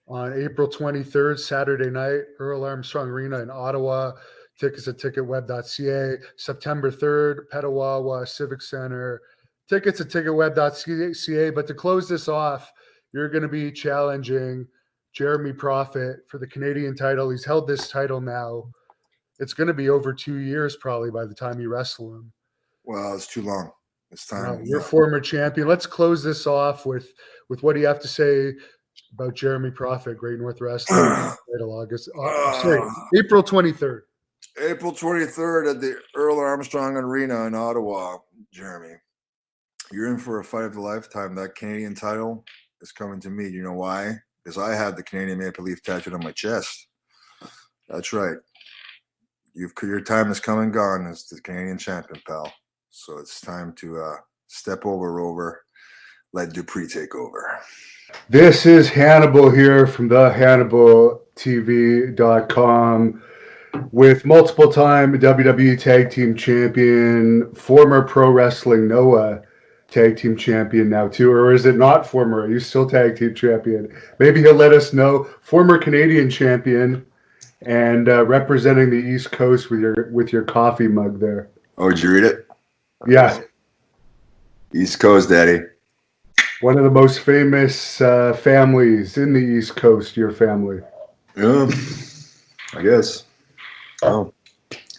on April 23rd, Saturday night, Earl Armstrong Arena in Ottawa. Tickets at ticketweb.ca. September 3rd, Petawawa Civic Center. Tickets at ticketweb.ca. But to close this off, you're going to be challenging Jeremy Prophet for the Canadian title. He's held this title now. It's going to be over 2 years probably by the time you wrestle him. Well, it's too long. It's time. You're former champion. Let's close this off with what do you have to say about Jeremy Prophet, Great North Wrestling, April 23rd. April 23rd at the Earl Armstrong Arena in Ottawa, Jeremy. You're in for a fight of a lifetime. That Canadian title is coming to me. You know why? Because I had the Canadian Maple Leaf tattooed on my chest. That's right. Your time is come and gone as the Canadian champion, pal. So it's time to step over, let Dupree take over. This is Hannibal here from the HannibalTV.com with multiple time WWE Tag Team Champion, former Pro Wrestling Noah Tag Team Champion now too, or is it not former? Are you still Tag Team Champion? Maybe he'll let us know. Former Canadian Champion and representing the East Coast with your coffee mug there. Oh, did you read it? Yeah. East Coast, Daddy. One of the most famous families in the East Coast, your family. Yeah, I guess. Oh.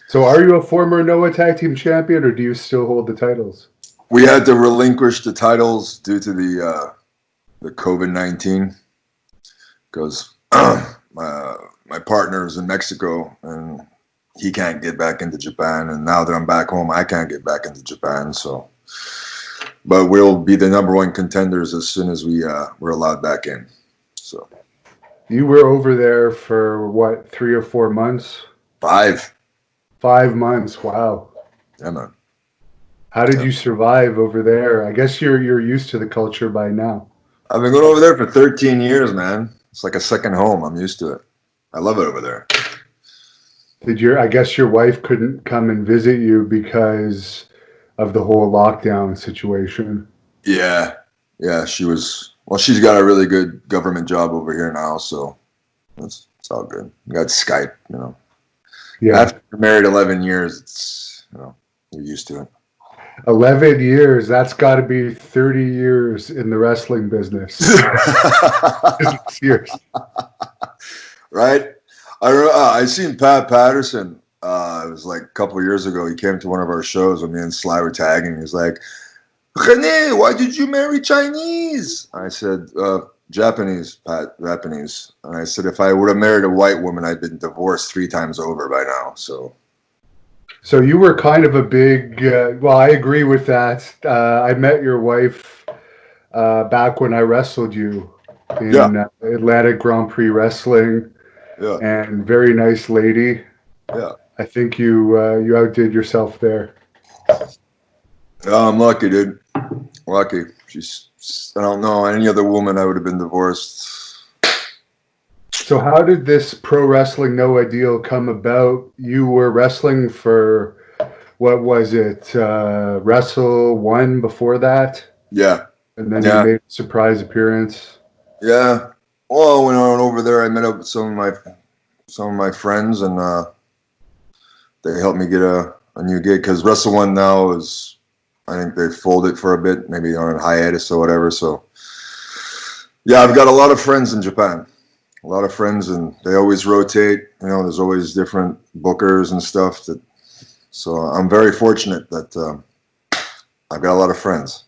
So are you a former Noah Tag Team Champion, or do you still hold the titles? We had to relinquish the titles due to the COVID-19 because my partner is in Mexico and he can't get back into Japan, and now that I'm back home, I can't get back into Japan. So, but we'll be the #1 contenders as soon as we're allowed back in. So You were over there for what, 3 or 4 months? 5, 5 months. Wow. yeah, man. How did Yeah. you survive over there? I guess you're used to the culture by now. I've been going over there for 13 years, man. It's like a second home. I'm used to it. I love it over there. I guess your wife couldn't come and visit you because of the whole lockdown situation. Yeah, yeah. She's got a really good government job over here now, so it's all good. We got Skype, you know. Yeah. After you're married 11 years, it's, you know, you're used to it. 11 years. That's got to be 30 years in the wrestling business. Years. Right? I seen Pat Patterson. It was like a couple of years ago. He came to one of our shows when me and Sly were tagging. He's like, Rene, why did you marry Chinese? I said, Japanese, Pat, Japanese. And I said, if I would have married a white woman, I'd been divorced 3 times over by now. So you were kind of a big, well, I agree with that. I met your wife back when I wrestled you in Atlantic Grand Prix Wrestling, Yeah, and very nice lady. yeah. I think you outdid yourself there. I'm lucky, dude. Lucky. I don't know, any other woman I would have been divorced. So how did this Pro Wrestling Noah deal come about? You were wrestling for, what was it, Wrestle 1 before that? Yeah, And then Yeah. you made a surprise appearance. yeah. Well, when I went over there, I met up with some of my friends, and they helped me get a new gig, because Wrestle One now is, I think they folded for a bit, maybe on a hiatus or whatever. So yeah, I've got a lot of friends in Japan, a lot of friends, and they always rotate. You know, there's always different bookers and stuff. So I'm very fortunate that I've got a lot of friends.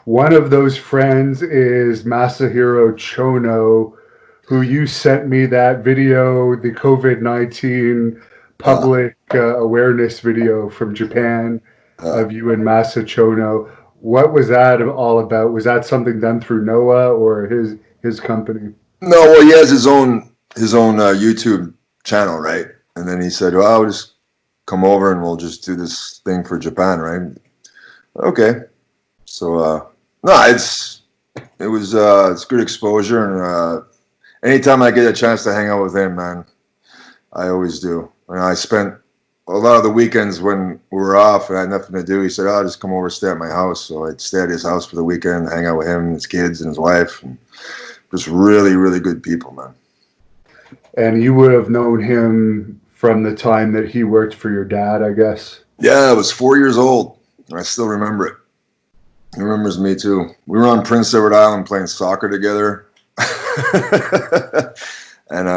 One of those friends is Masahiro Chono, who you sent me that video, the COVID-19 public awareness video from Japan of you and Masa Chono. What was that all about? Was that something done through Noah or his company? No, well, he has his own YouTube channel, right? And then he said, "Well, I'll just come over and we'll just do this thing for Japan, right?" Okay. So no, it's good exposure, and anytime I get a chance to hang out with him, man, I always do. And I spent a lot of the weekends when we were off and I had nothing to do. He said, "Oh, just come over, stay at my house." So I'd stay at his house for the weekend, hang out with him, his kids, and his wife. And just really, really good people, man. And you would have known him from the time that he worked for your dad, I guess. Yeah, I was 4 years old. I still remember it. He remembers me too. We were on Prince Edward Island playing soccer together. And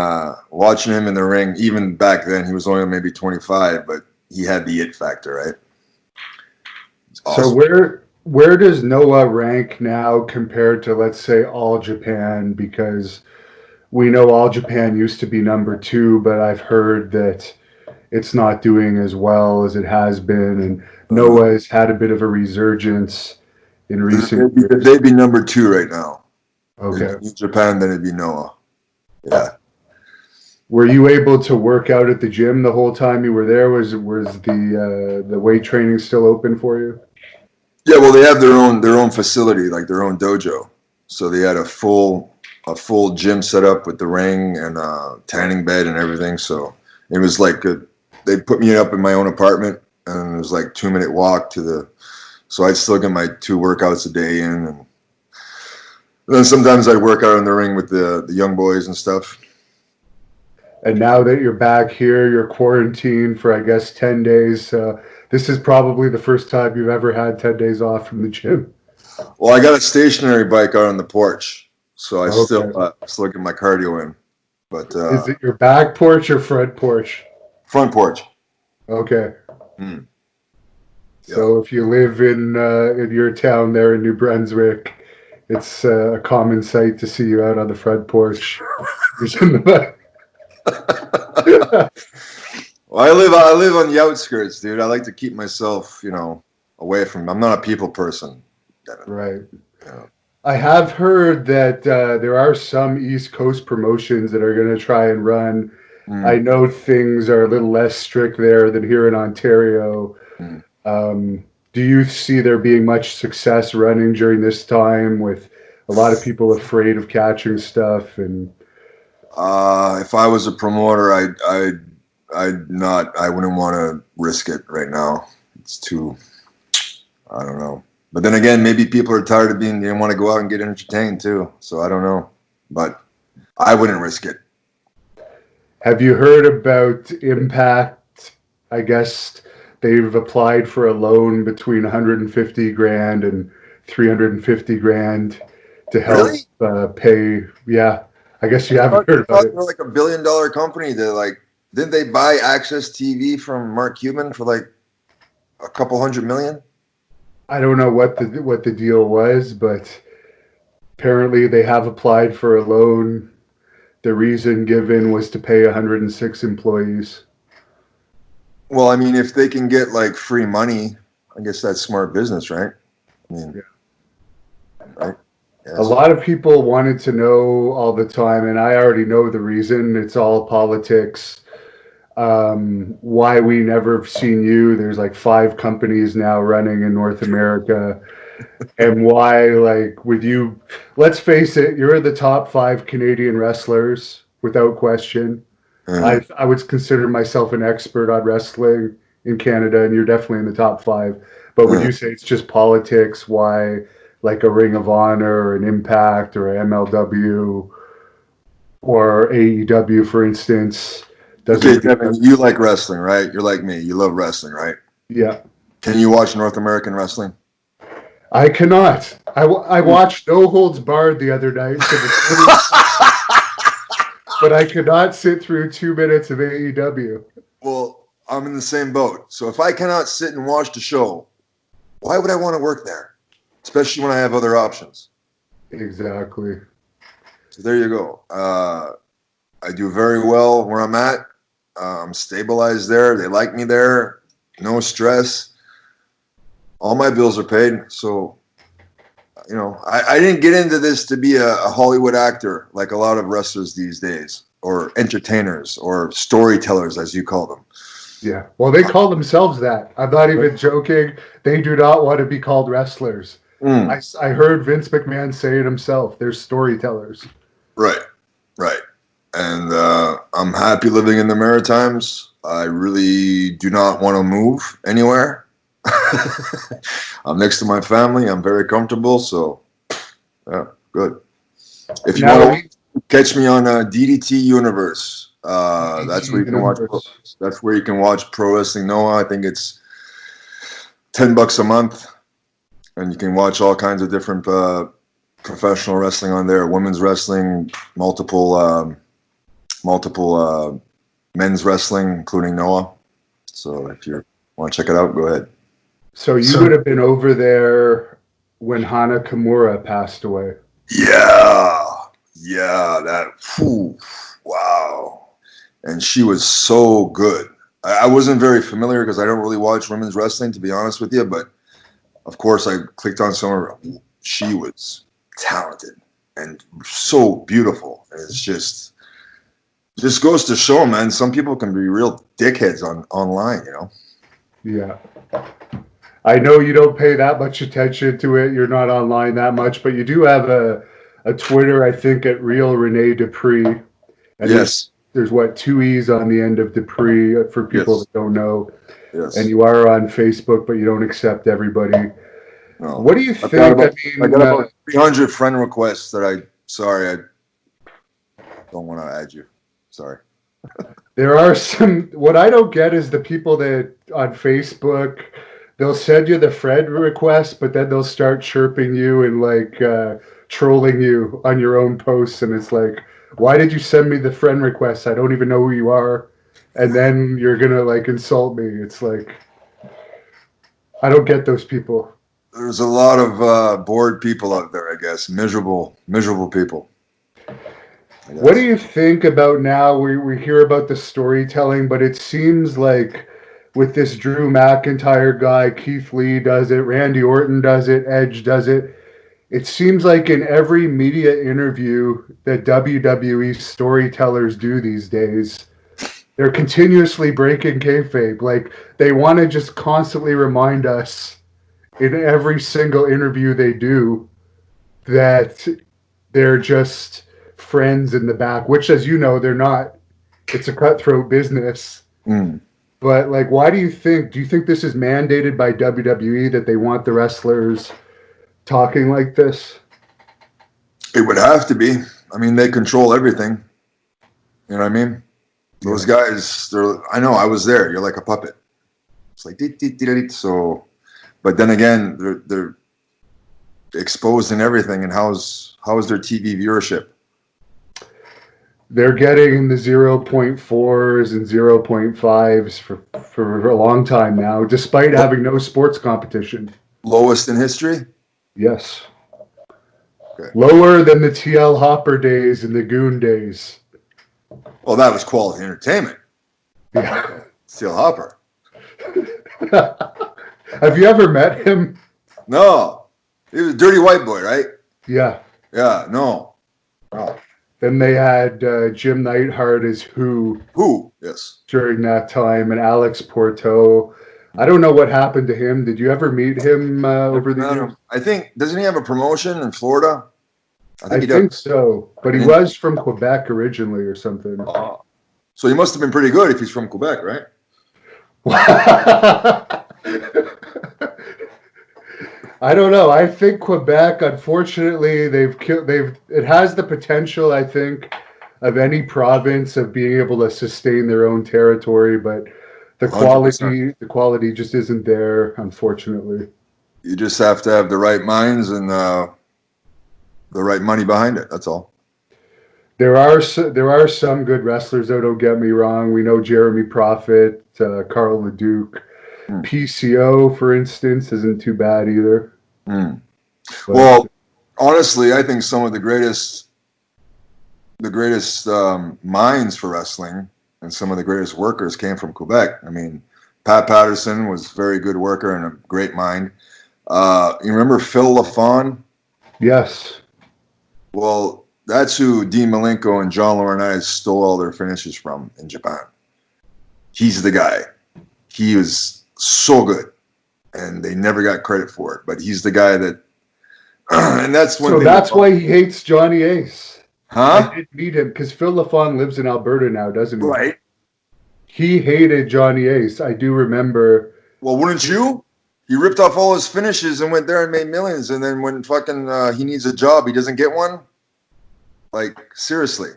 watching him in the ring, even back then, he was only maybe 25, but he had the it factor, right? Awesome. So where does Noah rank now compared to, let's say, All Japan? Because we know All Japan used to be #2, but I've heard that it's not doing as well as it has been, and Noah has had a bit of a resurgence in recent years. They'd be #2 right now. Okay. In Japan, then it'd be Noah. Yeah. Were you able to work out at the gym the whole time you were there? Was the weight training still open for you? Yeah, well, they have their own facility, like their own dojo. So they had a full gym set up with the ring and tanning bed and everything. So it was like they put me up in my own apartment, and it was like 2-minute walk to the. So I'd still get my 2 workouts a day in, and then sometimes I'd work out in the ring with the young boys and stuff. And now that you're back here, you're quarantined for, I guess, 10 days. This is probably the first time you've ever had 10 days off from the gym. Well, I got a stationary bike out on the porch, so I Okay. still get my cardio in. But Is it your back porch or front porch? front porch. Okay. Mm. So if you live in your town there in New Brunswick, it's a common sight to see you out on the front porch. Well, Well, I live on the outskirts, dude. I like to keep myself, away from. I'm not a people person. Devin. Right. Yeah. I have heard that there are some East Coast promotions that are going to try and run. I Mm, know things are a little less strict there than here in Ontario. mm. Do you see there being much success running during this time with a lot of people afraid of catching stuff? And If I was a promoter, I wouldn't want to risk it right now. It's too, I don't know. But then again, maybe people are tired of they want to go out and get entertained too. So I don't know. But I wouldn't risk it. have you heard about Impact? I guess they've applied for a loan between 150 grand and 350 grand to help Really? pay. Yeah, I guess you I haven't thought, heard I about thought it. they were like $1 billion company. Didn't they buy Access TV from Mark Cuban for like a couple hundred million? I don't know what the deal was, but apparently they have applied for a loan. The reason given was to pay 106 employees. Well, I mean, if they can get like free money, I guess that's smart business, right? I mean, Yeah. right? A Yes. lot of people wanted to know all the time, and I already know the reason. It's all politics. Why we never have seen you. There's like 5 companies now running in North America. And why, like, would you, let's face it, you're the top 5 Canadian wrestlers without question. Uh, I would consider myself an expert on wrestling in Canada, and you're definitely in the top 5. But would uh. you say it's just politics? Why, like a Ring of Honor or an Impact or a MLW or AEW, for instance, Okay, doesn't reach Devin, out? you like wrestling, right? You're like me. You love wrestling, right? Yeah, Can you watch North American wrestling? I cannot. I watched No Holds Barred the other night for the 20th, but I could not sit through 2 minutes of AEW. Well, I'm in the same boat. So if I cannot sit and watch the show, why would I want to work there? Especially when I have other options. Exactly. So there you go. I do very well where I'm at. I'm stabilized there. They like me there. No stress. All my bills are paid. So, I didn't get into this to be a Hollywood actor like a lot of wrestlers these days, or entertainers, or storytellers, as you call them. Yeah. Well, they call themselves that. I'm not even joking. They do not want to be called wrestlers. Mm, I heard Vince McMahon say it himself. They're storytellers. right, right. And I'm happy living in the Maritimes. I really do not want to move anywhere. I'm next to my family. I'm very comfortable. So, yeah, good. If you Now, want to catch me on DDT Universe, that's where you can watch. universe. That's where you can watch Pro Wrestling Noah. I think it's $10 a month, and you can watch all kinds of different professional wrestling on there. Women's wrestling, multiple men's wrestling, including Noah. So if you want to check it out, go ahead. So you would have been over there when Hana Kimura passed away. Yeah, wow. And she was so good. I wasn't very familiar because I don't really watch women's wrestling, to be honest with you. But of course, I clicked on some of her. She was talented and so beautiful. And it's just goes to show, man. Some people can be real dickheads online. Yeah. I know you don't pay that much attention to it. You're not online that much, but you do have a Twitter, I think, at Real Rene Dupree. And Yes. there's what, 2 E's on the end of Dupree for people Yes. that don't know. Yes. And you are on Facebook, but you don't accept everybody. No. What do you I've think? got about, I I mean, got about 300 friend requests that I don't want to add you. Sorry. there are some. What I don't get is the people that on Facebook, they'll send you the friend request, but then they'll start chirping you and like trolling you on your own posts, and it's like, why did you send me the friend request? I don't even know who you are, and then you're gonna like insult me. It's like, I don't get those people. There's a lot of bored people out there, I guess. Miserable people. I guess. What do you think about now? We hear about the storytelling, but it seems like with this Drew McIntyre guy, Keith Lee does it, Randy Orton does it, Edge does it. It seems like in every media interview that WWE storytellers do these days, they're continuously breaking kayfabe. Like they want to just constantly remind us in every single interview they do that they're just friends in the back, which, as you know, they're not. It's a cutthroat business. Mm. But like, why do you think this is mandated by WWE that they want the wrestlers talking like this? It would have to be. I mean, they control everything. You know what I mean? Those guys, I know, I was there. You're like a puppet. It's like, so, but then again, they're exposed in everything. And how's their TV viewership? They're getting in the 0.4s and 0.5s for a long time now, despite having no sports competition. Lowest in history? Yes. Okay. Lower than the TL Hopper days and the Goon days. Well, that was quality entertainment. Yeah. Steel Hopper. Have you ever met him? No. He was a dirty white boy, right? Yeah. Yeah, no. Oh. Then they had Jim Neidhart as Who Yes. during that time, and Alex Porto. I don't know what happened to him. Did you ever meet him over the years? I think, doesn't he have a promotion in Florida? I he think does. so, but he was from Quebec originally or something. Oh. So he must have been pretty good if he's from Quebec, right? I don't know. I think Quebec, unfortunately, it has the potential, I think, of any province of being able to sustain their own territory, but the 100%. quality just isn't there, unfortunately. You just have to have the right minds and the right money behind it. That's all. There are some good wrestlers, though. Don't get me wrong. We know Jeremy Prophet, Carl LeDuc, PCO, for instance, isn't too bad either. But, well, honestly, I think some of the greatest minds for wrestling and some of the greatest workers came from Quebec. I mean, Pat Patterson was a very good worker and a great mind. You remember Phil LaFawn? Yes. Well, that's who Dean Malenko and John Laurinaitis stole all their finishes from in Japan. He's the guy. He was so good, and they never got credit for it. But he's the guy that, and that's one. So that's why he hates Johnny Ace. Huh? I did meet him because Phil LaFawn lives in Alberta now, doesn't he? Right. He hated Johnny Ace. I do remember. Well, wouldn't you? He ripped off all his finishes and went there and made millions. And then when fucking he needs a job, he doesn't get one. Like, seriously.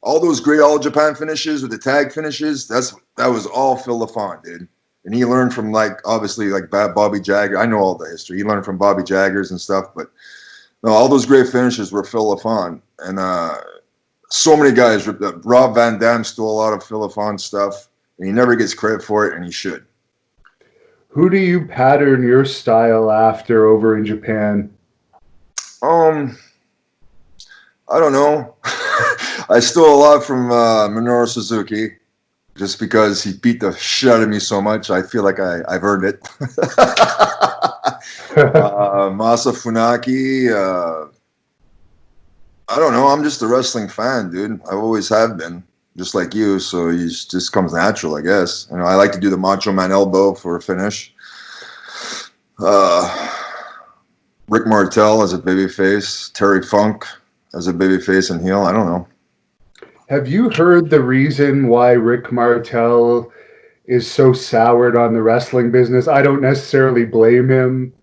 All those great All Japan finishes with the tag finishes, that was all Phil LaFawn, dude. And he learned from, like, obviously, like Bobby Jagger. I know all the history. He learned from Bobby Jaggers and stuff. But no, all those great finishes were Phil LaFawn. And so many guys ripped up. Rob Van Dam stole a lot of Phil LaFawn's stuff. And he never gets credit for it, and he should. Who do you pattern your style after over in Japan? I don't know. I stole a lot from Minoru Suzuki just because he beat the shit out of me so much. I feel like I've earned it. Masa Funaki. I don't know. I'm just a wrestling fan, dude. I always have been, just like you. So it just comes natural, I guess. You know, I like to do the Macho Man elbow for a finish. Rick Martel as a babyface. Terry Funk as a babyface and heel. I don't know. Have you heard the reason why Rick Martel is so soured on the wrestling business? I don't necessarily blame him,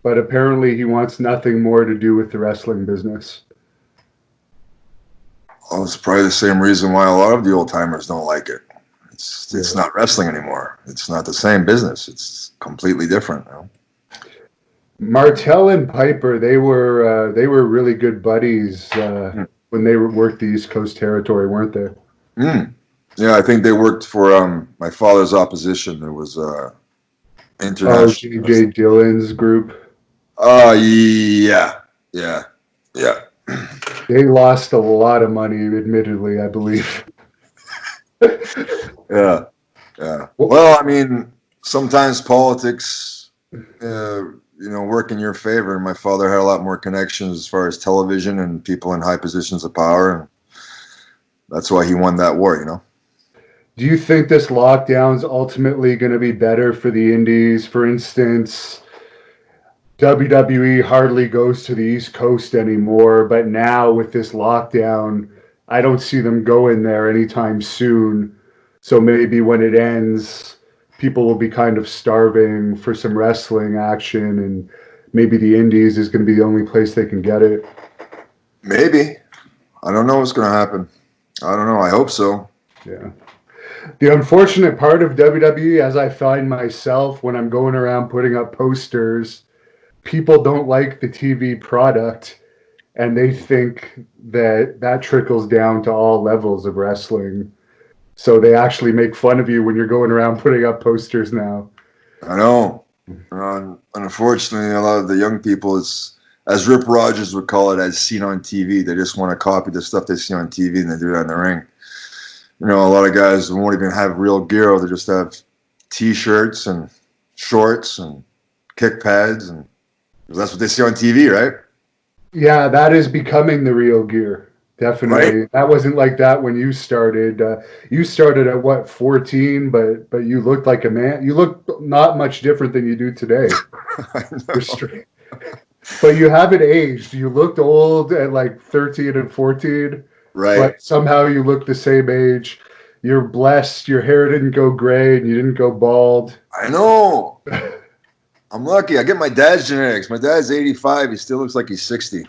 but apparently he wants nothing more to do with the wrestling business. Well, it's probably the same reason why a lot of the old timers don't like it. It's not wrestling anymore. It's not the same business. It's completely different now. Martel and Piper, they were really good buddies when they worked the East Coast territory, weren't they? Yeah, I think they worked for my father's opposition. There was international. J.J. Dillon's group. Yeah. They lost a lot of money, admittedly, I believe. Yeah, yeah. Well, Well, I mean, sometimes politics, work in your favor. My father had a lot more connections as far as television and people in high positions of power, and that's why he won that war. do you think this lockdown's ultimately going to be better for the indies? For instance, WWE hardly goes to the East Coast anymore, but now with this lockdown, I don't see them going there anytime soon. So maybe when it ends, people will be kind of starving for some wrestling action, and maybe the Indies is going to be the only place they can get it. Maybe. I don't know what's going to happen. I don't know. I hope so. Yeah. The unfortunate part of WWE, as I find myself when I'm going around putting up posters, people don't like the TV product, and they think that that trickles down to all levels of wrestling. So they actually make fun of you when you're going around putting up posters now. I know. Unfortunately, a lot of the young people, it's as Rip Rogers would call it, as seen on TV. They just want to copy the stuff they see on TV and they do it in the ring. A lot of guys won't even have real gear. They just have T-shirts and shorts and kick pads, and that's what they see on TV, right? Yeah, that is becoming the real gear. Definitely. Right? That wasn't like that when you started. You started at what, 14, but you looked like a man. You looked not much different than you do today. I You're know. straight. But you haven't aged. You looked old at like 13 and 14, Right. but somehow you look the same age. You're blessed. Your hair didn't go gray and you didn't go bald. I know. I'm lucky. I get my dad's genetics. My dad's 85. He still looks like he's 60.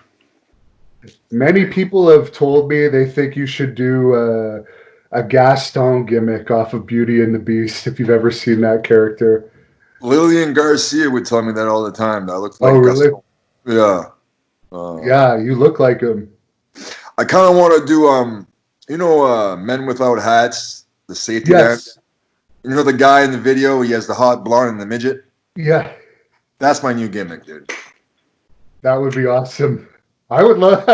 Many people have told me they think you should do a Gaston gimmick off of Beauty and the Beast, if you've ever seen that character. Lillian Garcia would tell me that all the time. That I looked like Oh, really? Gaston. Yeah. Yeah, you look like him. I kind of want to do Men Without Hats, the safety Yes. dance. The guy in the video, he has the hot blonde and the midget. Yeah, That's my new gimmick, dude. that would be awesome. I would love.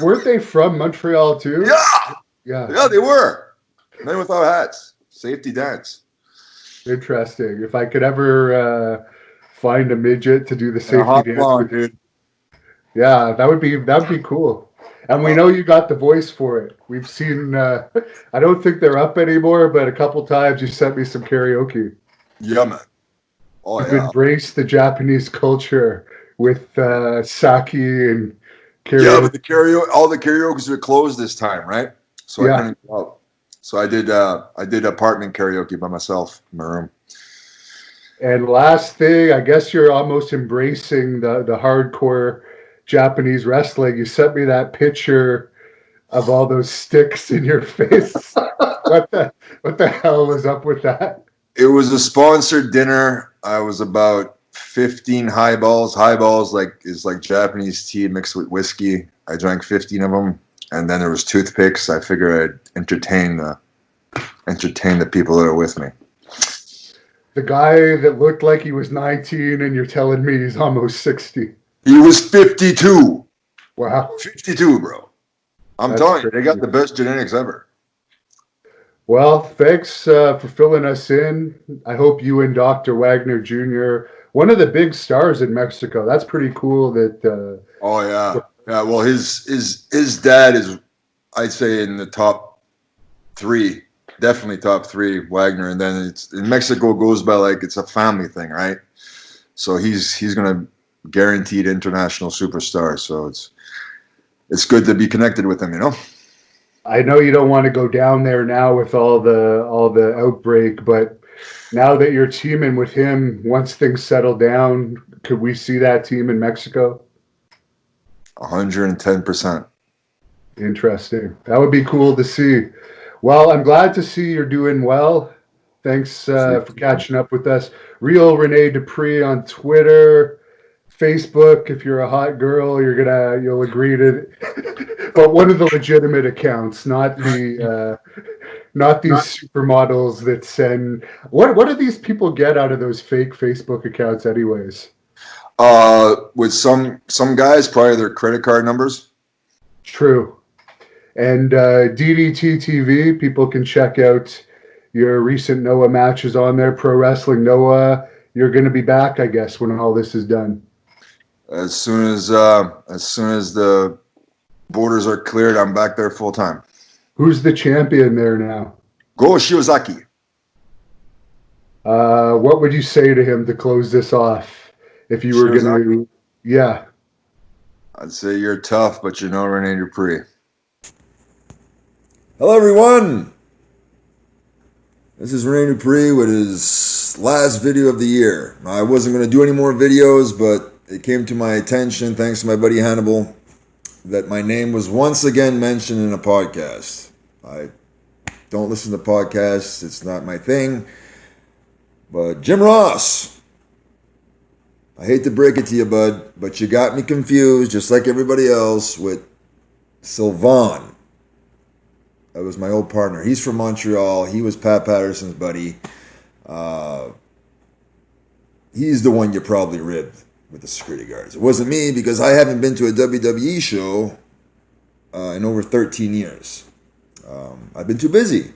Weren't they from Montreal too? Yeah, Yeah, yeah, they were. Men Without Hats, safety dance. interesting. If I could ever find a midget to do the And a safety hot dance blonde, with, dude. yeah, that'd be cool. And we know you got the voice for it. We've seen. I don't think they're up anymore, but a couple times you sent me some karaoke. Yeah, man. Oh, You've yeah. embraced the Japanese culture with sake and Yeah, but karaoke. all the karaoke's were closed this time, right? So I Yeah. couldn't go out. So I did apartment karaoke by myself in my room. And last thing, I guess you're almost embracing the hardcore Japanese wrestling. You sent me that picture of all those sticks in your face. What the hell was up with that? It was a sponsored dinner. I was about 15 highballs. Highballs is like Japanese tea mixed with whiskey. I drank 15 of them, and then there was toothpicks. I figured I'd entertain the people that are with me. The guy that looked like he was 19 and you're telling me he's almost 60. He was 52. Wow. 52, bro. I'm That's telling you, they got crazy. the best genetics ever. Well, thanks for filling us in. I hope you and Dr. Wagner Jr., one of the big stars in Mexico. That's pretty cool that Oh yeah, yeah. Well, his dad is, I'd say, in the top 3, definitely top 3. Wagner, and then it's in Mexico goes by like it's a family thing, right? So he's gonna guaranteed international superstar. So it's good to be connected with him. I know you don't want to go down there now with all the outbreak, but now that you're teaming with him, once things settle down, could we see that team in Mexico? 110%. Interesting. That would be cool to see. Well, I'm glad to see you're doing well. Thanks for catching up with us. Real Rene Dupree on Twitter, Facebook. If you're a hot girl, you'll agree to. But one of the legitimate accounts, not these supermodels that send. What do these people get out of those fake Facebook accounts, anyways? With some guys, probably their credit card numbers. True. And DDT TV, people can check out your recent Noah matches on there. Pro Wrestling Noah, you're going to be back, I guess, when all this is done. As soon as the borders are cleared, I'm back there full time. Who's the champion there now? Go Shiozaki. What would you say to him to close this off? If you were going to, yeah. I'd say you're tough, but you know Rene Dupree. Hello, everyone. This is Rene Dupree with his last video of the year. I wasn't going to do any more videos, but it came to my attention, thanks to my buddy Hannibal, that my name was once again mentioned in a podcast. I don't listen to podcasts. It's not my thing. But Jim Ross, I hate to break it to you, bud, but you got me confused, just like everybody else, with Sylvain. That was my old partner. He's from Montreal. He was Pat Patterson's buddy. He's the one you probably ribbed with the security guards. It wasn't me, because I haven't been to a WWE show in over 13 years. I've been too busy.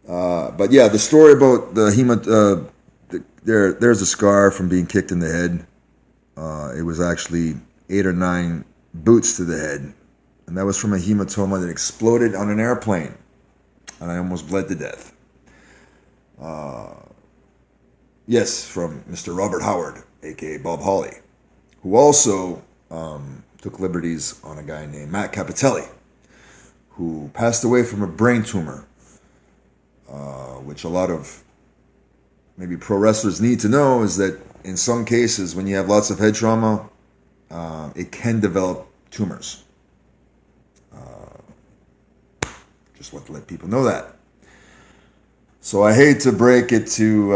But yeah, the story about there's a scar from being kicked in the head. It was actually 8 or 9 boots to the head. And that was from a hematoma that exploded on an airplane. And I almost bled to death. Yes, from Mr. Robert Howard, a.k.a. Bob Holly, who also took liberties on a guy named Matt Capitelli, who passed away from a brain tumor, which a lot of maybe pro wrestlers need to know is that in some cases, when you have lots of head trauma, it can develop tumors. Just want to let people know that. So I hate to break it to,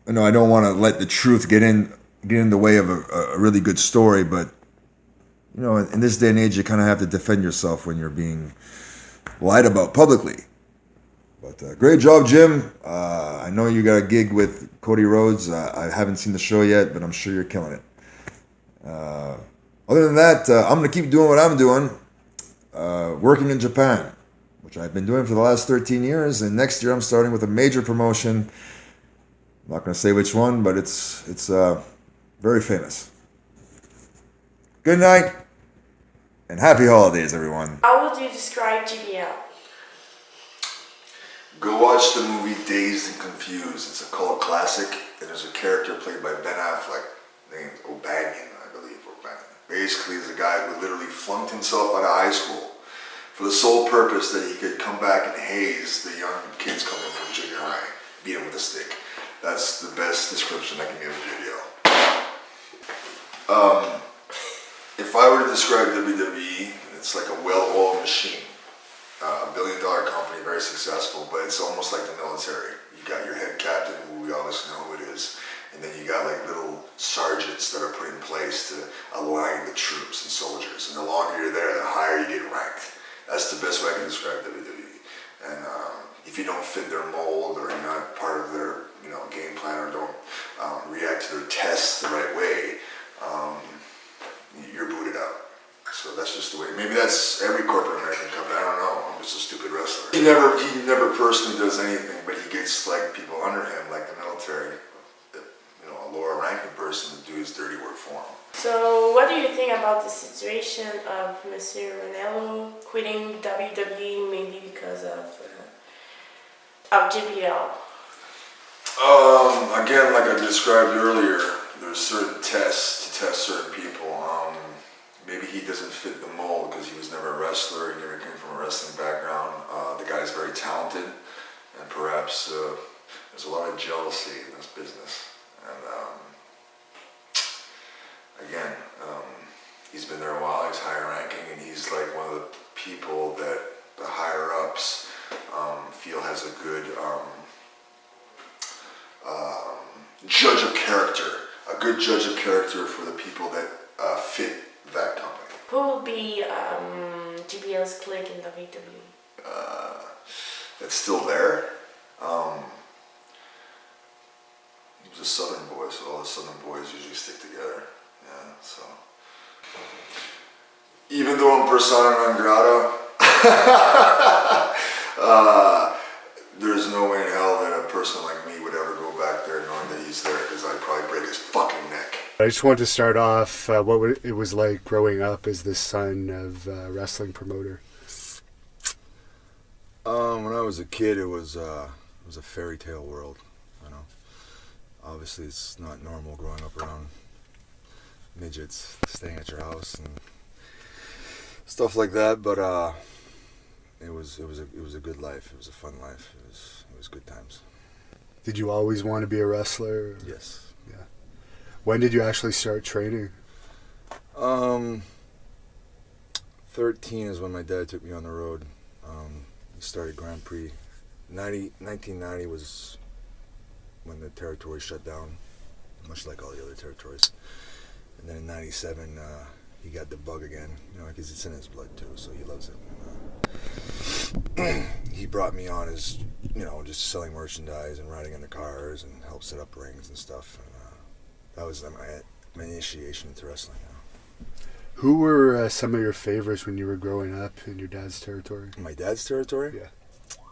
I don't want to let the truth get in the way of a really good story, but in this day and age, you kind of have to defend yourself when you're being lied about publicly. But great job, Jim. I know you got a gig with Cody Rhodes. I haven't seen the show yet, but I'm sure you're killing it. Other than that, I'm going to keep doing what I'm doing, working in Japan, which I've been doing for the last 13 years. And next year, I'm starting with a major promotion. I'm not going to say which one, but it's very famous. Good night, and happy holidays, everyone. How would you describe GBL? Go watch the movie Dazed and Confused. It's a cult classic, and there's a character played by Ben Affleck named O'Banion, I believe. Basically, he's a guy who literally flunked himself out of high school for the sole purpose that he could come back and haze the young kids coming from junior high, beat them with a stick. That's the best description I can give of JBL. If I were to describe WWE, it's like a well-oiled machine. A billion-dollar company, very successful, but it's almost like the military. You got your head captain, who we always know who it is, and then you got like little sergeants that are put in place to align the troops and soldiers. And the longer you're there, the higher you get ranked. That's the best way I can describe WWE. And if you don't fit their mold, or you're not part of their game plan, or don't react to their tests the right way, you're booted out. So that's just the way. Maybe that's every corporate American company. I don't know. I'm just a stupid wrestler. He never personally does anything, but he gets like people under him, like the military, a lower ranking person to do his dirty work for him. So what do you think about the situation of Mr. Ranello quitting WWE maybe because of JBL? Again, like I described earlier, there's certain tests to test certain people. Maybe he doesn't fit the mold because he was never a wrestler. He never came from a wrestling background. The guy's very talented, and perhaps there's a lot of jealousy in this business. And again, he's been there a while. He's higher ranking, and he's like one of the people that the higher ups feel has a good judge of character. A good judge of character for the people that fit that company. Who will be GBL's clique in WWE? That's still there. He was a Southern boy, so all the Southern boys usually stick together. Yeah, so. even though I'm persona non grata, there's no way in hell that a person like me would ever go back there knowing that he's there, because I'd probably break his fucking neck. I just wanted to start off what it was like growing up as the son of a wrestling promoter. When I was a kid, it was a fairy tale world, you know. Obviously, it's not normal growing up around midgets staying at your house and stuff like that. But it was a good life. It was a fun life. It was good times. Did you always want to be a wrestler? Yes. Yeah. When did you actually start training? 13 is when my dad took me on the road. He started Grand Prix. 1990 was when the territory shut down, much like all the other territories. And then in 97, he got the bug again, you know, because it's in his blood too, so he loves it. He brought me on as, you know, just selling merchandise and riding in the cars and helped set up rings and stuff. And that was my initiation into wrestling. You know. Who were some of your favorites when you were growing up in your dad's territory? My dad's territory? Yeah.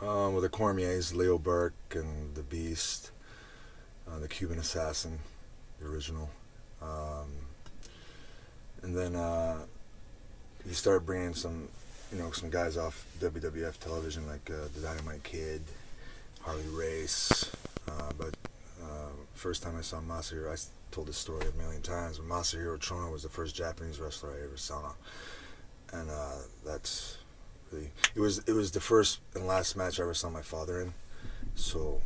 Well, the Cormiers, Leo Burke and the Beast, the Cuban Assassin, the original. And then you start bringing some guys off WWF television, like the Dynamite Kid, Harley Race. But first time I saw Masahiro, I told this story a million times, but Masahiro Chono was the first Japanese wrestler I ever saw. And that's really, it was the first and last match I ever saw my father in. So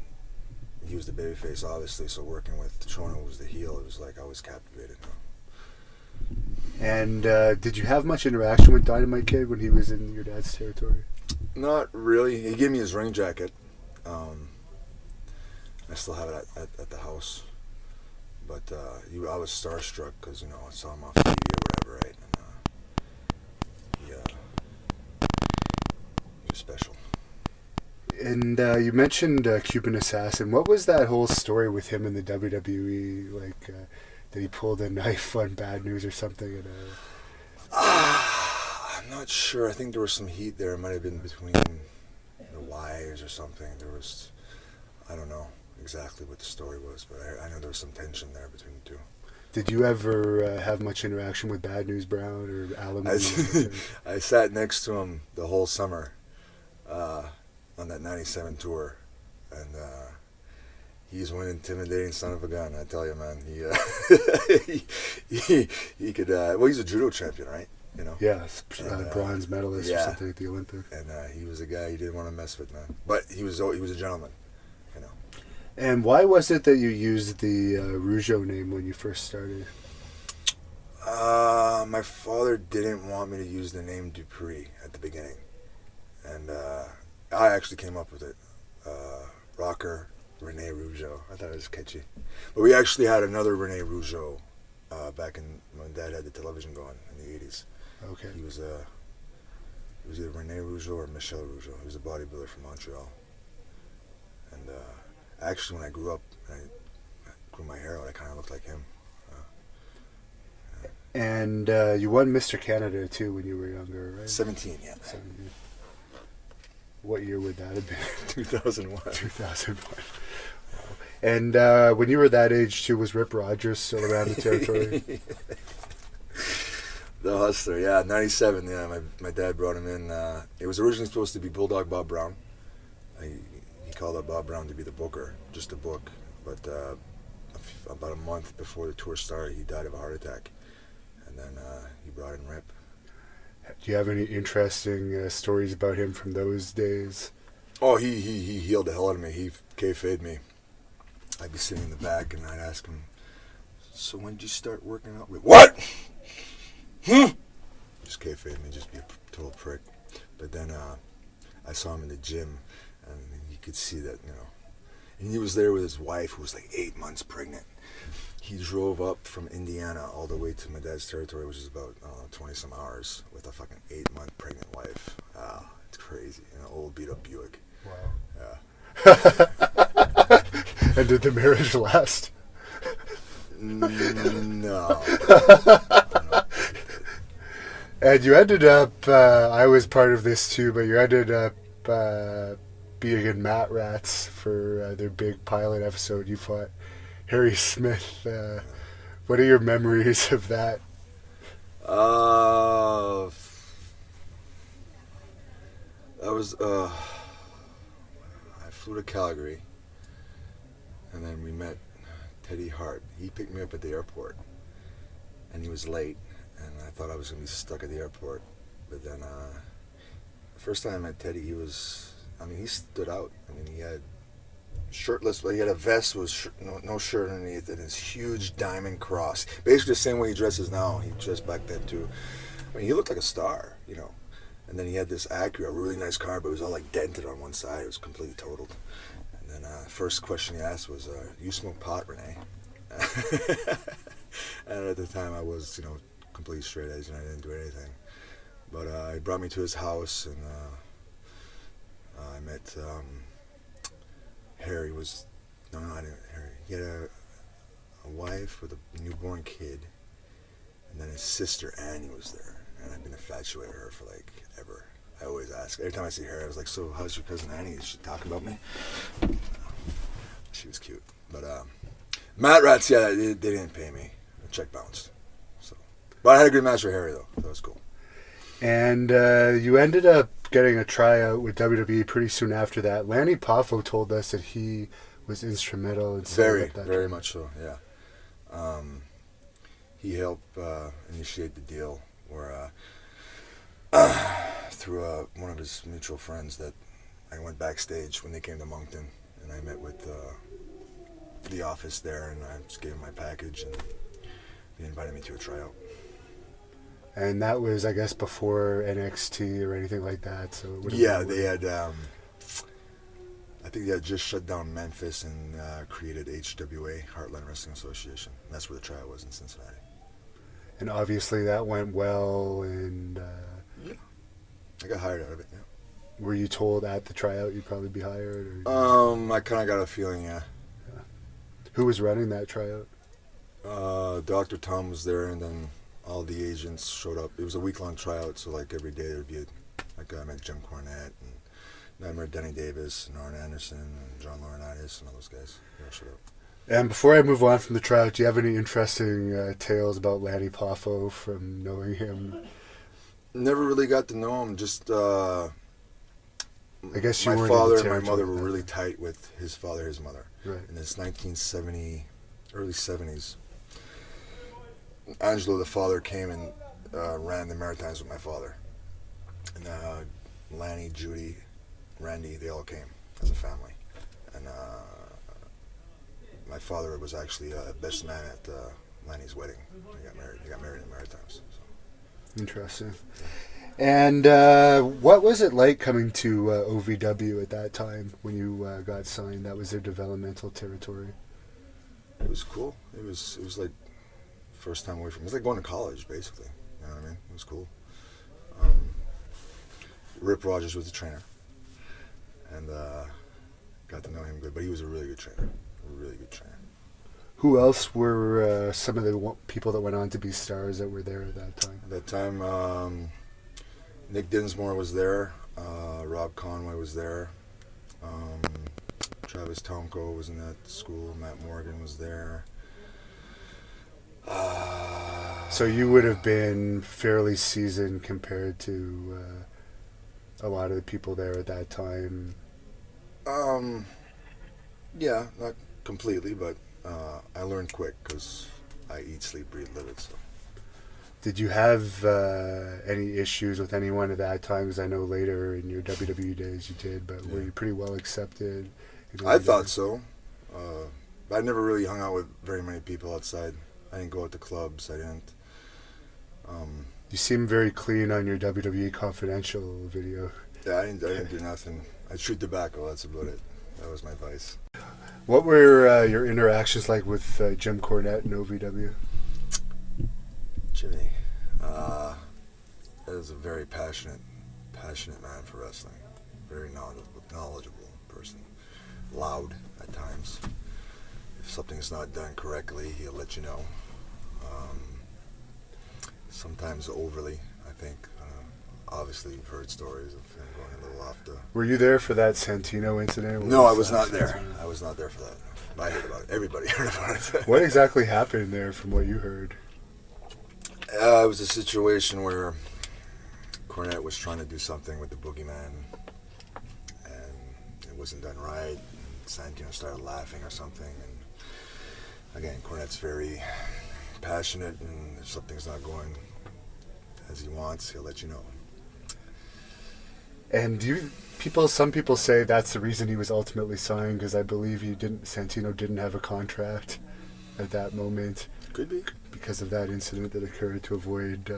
he was the babyface, obviously, so working with Chono was the heel. It was like I was captivated. And did you have much interaction with Dynamite Kid when he was in your dad's territory? Not really. He gave me his ring jacket. I still have it at the house. But I was starstruck because, you know, I saw him off TV or whatever, right? And he was special. And you mentioned Cuban Assassin. What was that whole story with him in the WWE? Like, did he pull the knife on Bad News or something? I'm not sure. I think there was some heat there. It might have been between the wives or something. I don't know exactly what the story was, but I know there was some tension there between the two. Did you ever have much interaction with Bad News Brown or Alan? I sat next to him the whole summer on that 97 tour, and he's one intimidating son of a gun, I tell you, man. He could, well, he's a judo champion, right? You know? Yeah, bronze medalist or something at the Olympics. And he was a guy you didn't want to mess with, man. But he was a gentleman, you know. And why was it that you used the Rougeau name when you first started? My father didn't want me to use the name Dupree at the beginning. And I actually came up with it. Rocker Rene Rougeau. I thought it was catchy. But we actually had another Rene Rougeau back when Dad had the television going in the 80s. Okay. He was either Rene Rougeau or Michel Rougeau. He was a bodybuilder from Montreal. And actually, when I grew up and I grew my hair out, I kind of looked like him. And you won Mr. Canada too when you were younger, right? 17, yeah. 17. What year would that have been? 2001. 2001. Wow. And when you were that age too, was Rip Rogers still around the territory? The Hustler, yeah, 97, yeah. My dad brought him in. It was originally supposed to be Bulldog Bob Brown. He called up Bob Brown to be the booker, just a book. But about a month before the tour started, he died of a heart attack. And then he brought in Rip. Do you have any interesting stories about him from those days? Oh, he healed the hell out of me. He kayfabed me. I'd be sitting in the back and I'd ask him, so when did you start working out? What? Just kayfabe me, just be a total prick. But then I saw him in the gym and you could see that, you know. And he was there with his wife who was like 8 months pregnant. He drove up from Indiana all the way to my dad's territory, which is about 20-some hours, with a fucking 8-month pregnant wife. It's crazy. In an old beat-up Buick. Wow. Yeah. And did the marriage last? No. And And you ended up, I was part of this too, but you ended up being in Matt Rats for their big pilot episode. You fought Harry Smith. What are your memories of that? That was, I flew to Calgary, and then we met Teddy Hart. He picked me up at the airport, and he was late, and I thought I was going to be stuck at the airport. But then, the first time I met Teddy, he stood out. I mean, he had shirtless, but he had a vest with no shirt underneath, and his huge diamond cross. Basically the same way he dresses now. He dressed back then too. I mean, he looked like a star, you know. And then he had this Acura, a really nice car, but it was all like dented on one side. It was completely totaled. And then first question he asked was, "You smoke pot, Rene?" And at the time I was, completely straight edge, and I didn't do anything. But he brought me to his house, and I met Harry. I didn't. Harry. He had a wife with a newborn kid, and then his sister Annie was there. And I've been infatuated with her for like ever. I always ask. Every time I see her, I was like, "So, how's your cousin Annie? Is she talking about me?" She was cute. But Matt Rats, yeah, they didn't pay me. The check bounced. So, but I had a good match with Harry though. That was cool. And you ended up getting a tryout with WWE pretty soon after that. Lanny Poffo told us that he was instrumental in setting up that very much so. Yeah. He helped initiate the deal where through one of his mutual friends that I went backstage when they came to Moncton, and I met with the office there, and I just gave him my package, and they invited me to a tryout. And that was, I guess, before NXT or anything like that. So yeah, they had. I think they had just shut down Memphis and created HWA, Heartland Wrestling Association. And that's where the tryout was, in Cincinnati. And obviously that went well, and yeah, I got hired out of it. Yeah. Were you told at the tryout you'd probably be hired? Or? I kind of got a feeling, yeah. Who was running that tryout? Dr. Tom was there, and then all the agents showed up. It was a week-long tryout, so like every day there would be I met Jim Cornette, and I met Denny Davis, and Arn Anderson, and John Laurinaitis, and all those guys. They all showed up. And before I move on from the tryout, do you have any interesting tales about Lanny Poffo from knowing him? Never really got to know him. Just I guess you my father and my mother were really tight with his father, his mother. Right. In this 1970, early 70s, Angelo, the father, came and ran the Maritimes with my father. And Lanny, Judy, Randy, they all came as a family. And my father was actually best man at Lanny's wedding. They got married in the Maritimes. So. Interesting. And what was it like coming to OVW at that time when you got signed? That was their developmental territory. It was cool. It was like first time away from. It was like going to college, basically. You know what I mean? It was cool. Rip Rogers was the trainer, and got to know him good. But he was a really good trainer. A really good trainer. Who else were some of the people that went on to be stars that were there at that time? At that time, Nick Dinsmore was there. Rob Conway was there. Travis Tomko was in that school. Matt Morgan was there. So you would have been fairly seasoned compared to a lot of the people there at that time. Yeah, not completely, but I learned quick because I eat, sleep, breathe, live it. So. Did you have any issues with anyone at that time? Because I know later in your WWE days you did, but were you pretty well accepted? I thought so. I never really hung out with very many people outside. I didn't go out to clubs. I didn't. You seem very clean on your WWE Confidential video. Yeah, I didn't do nothing. I chewed tobacco. That's about it. That was my vice. What were your interactions like with Jim Cornette and OVW? Jimmy, that is a very passionate man for wrestling. Very knowledgeable person. Loud at times. If something's not done correctly, he'll let you know. Sometimes overly. I think. Obviously, you've heard stories of him going a little off the... Were you there for that Santino incident? No, I was not there. I was not there for that. I heard about it. Everybody heard about it. What exactly happened there from what you heard? It was a situation where Cornette was trying to do something with the boogeyman, and it wasn't done right. Santino started laughing or something, and again, Cornette's very passionate, and if something's not going as he wants, he'll let you know. And some people say that's the reason he was ultimately signed, because I believe Santino didn't have a contract at that moment. Could be. Because of that incident that occurred, to avoid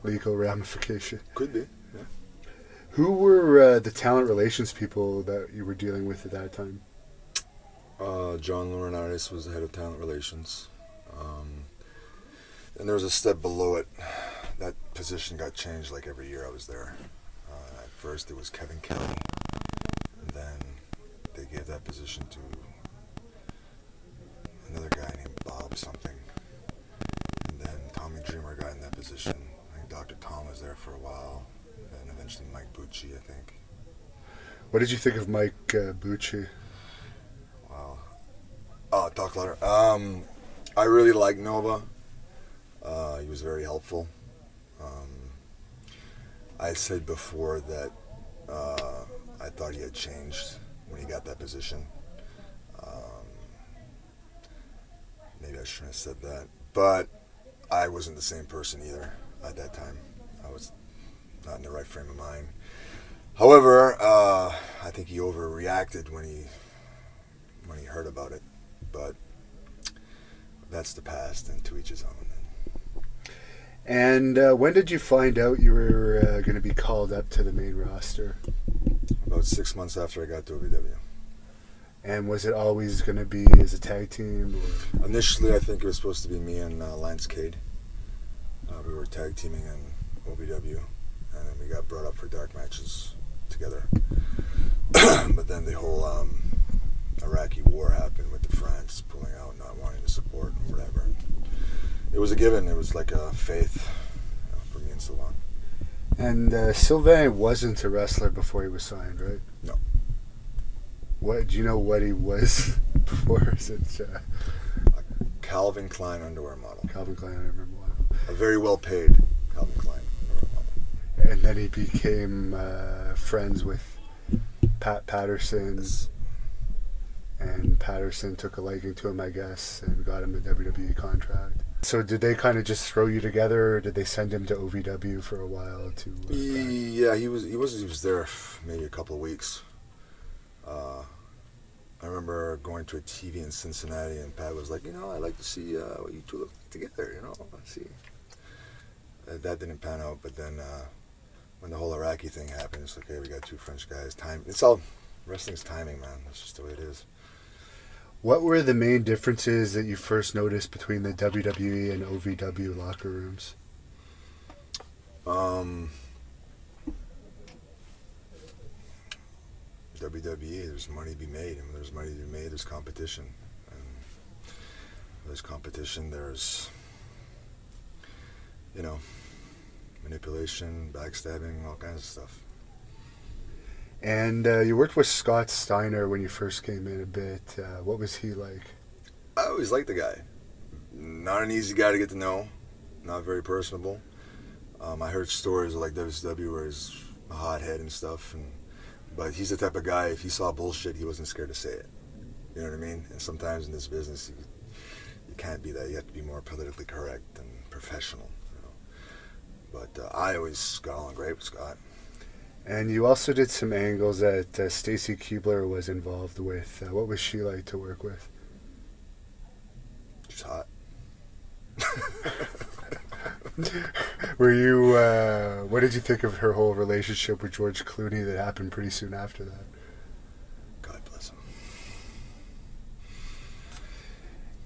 legal ramification. Could be, yeah. Who were the talent relations people that you were dealing with at that time? John Laurinaitis was the head of talent relations. And there was a step below it. That position got changed like every year I was there. At first it was Kevin Kelly, and then they gave that position to another guy named Bob something. And then Tommy Dreamer got in that position. I think Dr. Tom was there for a while. And eventually Mike Bucci, I think. What did you think of Mike Bucci? Wow. Oh, talk louder. I really liked Nova. He was very helpful. I said before that I thought he had changed when he got that position. Maybe I shouldn't have said that. But I wasn't the same person either at that time. I was not in the right frame of mind. However, I think he overreacted when he heard about it. But that's the past, and to each his own. And when did you find out you were going to be called up to the main roster? About 6 months after I got to OVW. And was it always going to be as a tag team? Or? Initially, I think it was supposed to be me and Lance Cade. We were tag teaming in OVW, and then we got brought up for dark matches together. But then the whole Iraqi war happened with the France pulling out, not wanting to support, or whatever. It was a given. It was like a faith for me and Sylvain. And Sylvain wasn't a wrestler before he was signed, right? No. What do you know what he was before? Since a Calvin Klein underwear model. Calvin Klein, I remember one. A very well paid Calvin Klein underwear model. And then he became friends with Pat Patterson. Yes. And Patterson took a liking to him, I guess, and got him a WWE contract. So did they kind of just throw you together, or did they send him to OVW for a while to? Yeah, he was there maybe a couple of weeks. I remember going to a TV in Cincinnati, and Pat was like, I'd like to see what you two look like together, see. That didn't pan out, but then when the whole Iraqi thing happened, it's like, okay, we got two French guys. It's all, wrestling's timing, man. That's just the way it is. What were the main differences that you first noticed between the WWE and OVW locker rooms? WWE, there's money to be made. And when there's money to be made, there's competition. And when there's competition, there's, manipulation, backstabbing, all kinds of stuff. And you worked with Scott Steiner when you first came in a bit. What was he like? I always liked the guy. Not an easy guy to get to know. Not very personable. I heard stories of like WCW where he's a hothead and stuff. But he's the type of guy, if he saw bullshit, he wasn't scared to say it. You know what I mean? And sometimes in this business, you can't be that. You have to be more politically correct and professional. But I always got along great with Scott. And you also did some angles that Stacy Keibler was involved with. What was she like to work with? She's hot. Were you? What did you think of her whole relationship with George Clooney that happened pretty soon after that? God bless him.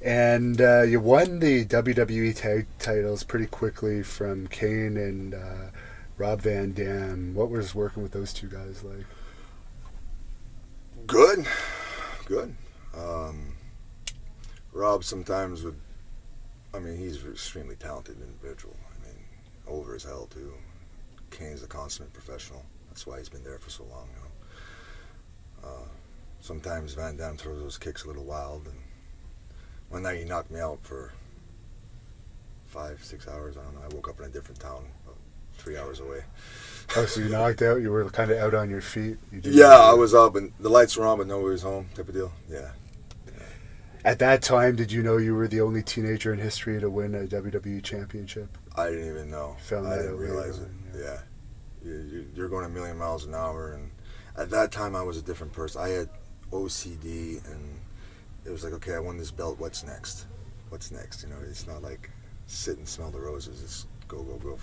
And you won the WWE tag titles pretty quickly from Kane and Rob Van Dam. What was working with those two guys like? Good. Rob sometimes would, he's an extremely talented individual. Over as hell too. Kane's a consummate professional. That's why he's been there for so long. Sometimes Van Damme throws those kicks a little wild, and one night he knocked me out for 5-6 hours. I don't know. I woke up in a different town, about 3 hours away. Oh, so you knocked out? You were kind of out on your feet? You didn't- Yeah, I was up, and the lights were on, but nobody was home, type of deal. Yeah. At that time, did you know you were the only teenager in history to win a WWE championship? I didn't even know. Found I that didn't out realize later it. on, Yeah. You're going a million miles an hour, and at that time I was a different person. I had OCD, and it was like, okay, I won this belt. What's next? What's next? You know, it's not like sit and smell the roses. It's go, go, go.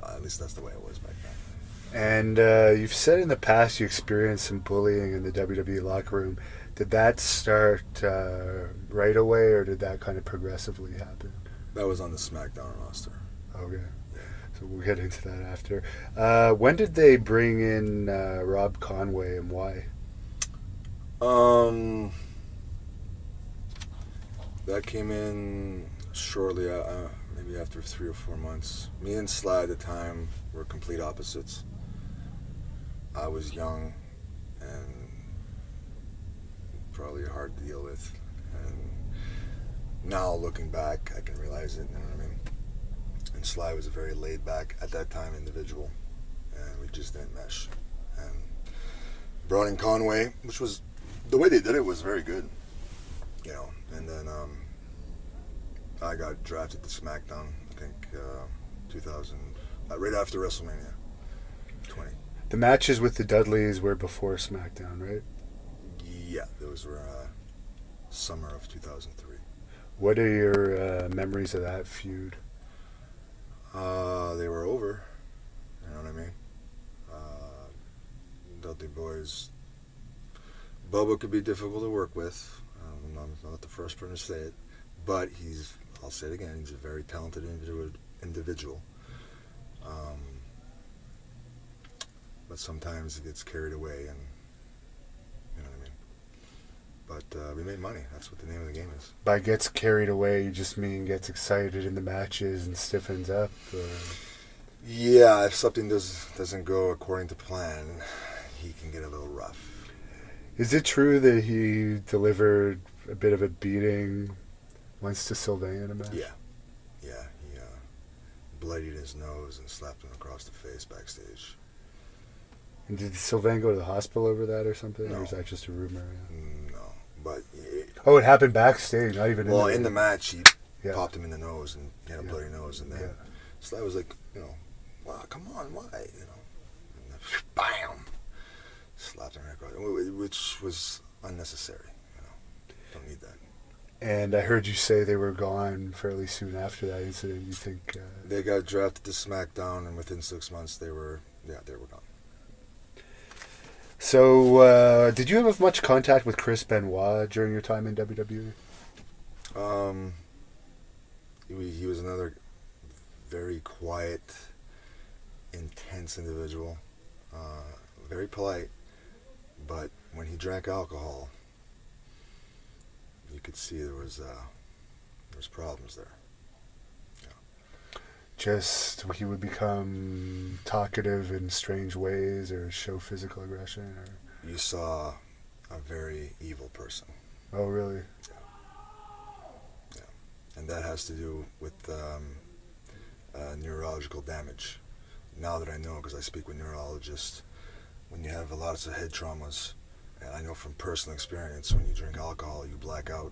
At least that's the way it was back then. And you've said in the past you experienced some bullying in the WWE locker room. Did that start right away, or did that kind of progressively happen? That was on the SmackDown roster. Okay. So we'll get into that after. When did they bring in Rob Conway, and why? That came in shortly, maybe after 3 or 4 months. Me and Sly at the time were complete opposites. I was young and probably hard to deal with. And now looking back, I can realize it, you know what I mean? And Sly was a very laid back, at that time, individual. And we just didn't mesh. And brought in Conway, which was, the way they did it was very good. You know, and then I got drafted to SmackDown, I think 2000, right after WrestleMania 20. The matches with the Dudleys were before SmackDown, right? Yeah, those were summer of 2003. What are your memories of that feud? They were over, you know what I mean? Dudley Boys, Bubba could be difficult to work with. I'm not the first person to say it, but I'll say it again, he's a very talented individual. But sometimes he gets carried away, and you know what I mean? But we made money. That's what the name of the game is. By gets carried away, you just mean gets excited in the matches and stiffens up? Or? Yeah, if something doesn't go according to plan, he can get a little rough. Is it true that he delivered a bit of a beating once to Sylvain in a match? Yeah. He bloodied his nose and slapped him across the face backstage. And did Sylvain go to the hospital over that or something? No. Or is that just a rumor? No, but Oh, it happened backstage, not even in the match, he Yeah. popped him in the nose and he had a bloody nose, and then Yeah. Sly was like, wow, come on, why, and then, bam, slapped him right across, which was unnecessary. Don't need that. And I heard you say they were gone fairly soon after that incident. You think? They got drafted to SmackDown, and within 6 months, they were gone. So, did you have much contact with Chris Benoit during your time in WWE? He was another very quiet, intense individual. Very polite, but when he drank alcohol, you could see there was problems there. Just he would become talkative in strange ways or show physical aggression? Or? You saw a very evil person. Oh, really? Yeah. And that has to do with neurological damage. Now that I know, because I speak with neurologists, when you have lots of head traumas, and I know from personal experience, when you drink alcohol, you black out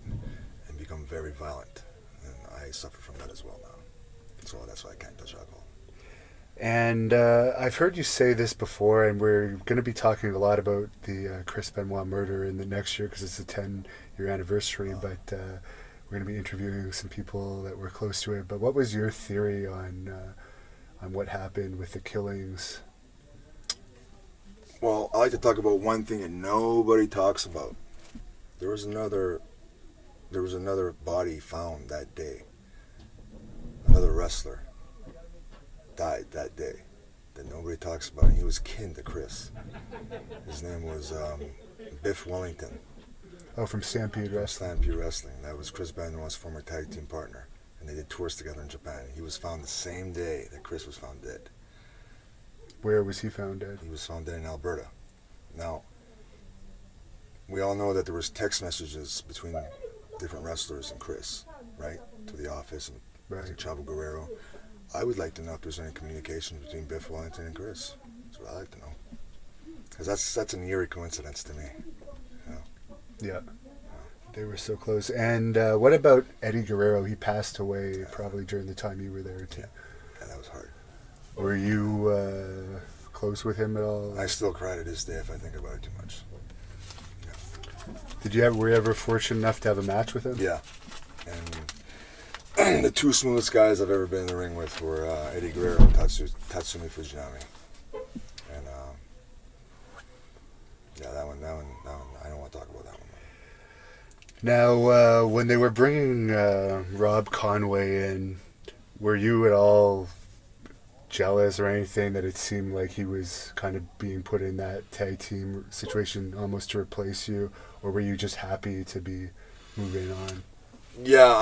and become very violent. And I suffer from that as well now. So that's why I can't touch alcohol. And I've heard you say this before, and we're going to be talking a lot about the Chris Benoit murder in the next year because it's a 10-year anniversary, but we're going to be interviewing some people that were close to it. But what was your theory on what happened with the killings? Well, I like to talk about one thing that nobody talks about. There was another body found that day. Another wrestler died that day that nobody talks about. He was kin to Chris. His name was Biff Wellington. Oh, from Stampede Wrestling. Stampede Wrestling. That was Chris Benoit's former tag team partner. and they did tours together in Japan. He was found the same day that Chris was found dead. Where was he found dead? He was found dead in Alberta. Now, we all know that there was text messages between different wrestlers and Chris, right? To the office and Right. Chavo Guerrero. I would like to know if there's any communication between Biff Wellington and Chris. That's what I'd like to know. Because that's an eerie coincidence to me. You know? Yeah. They were so close. And what about Eddie Guerrero? He passed away probably during the time you were there too. Yeah, that was hard. Were you close with him at all? I still cry to this day if I think about it too much. Were you ever fortunate enough to have a match with him? Yeah. And the two smoothest guys I've ever been in the ring with were Eddie Guerrero and Tatsumi Fujinami. And yeah, that one, I don't want to talk about that one. Now, when they were bringing Rob Conway in, were you at all jealous or anything that it seemed like he was kind of being put in that tag team situation almost to replace you, or were you just happy to be moving on? Yeah,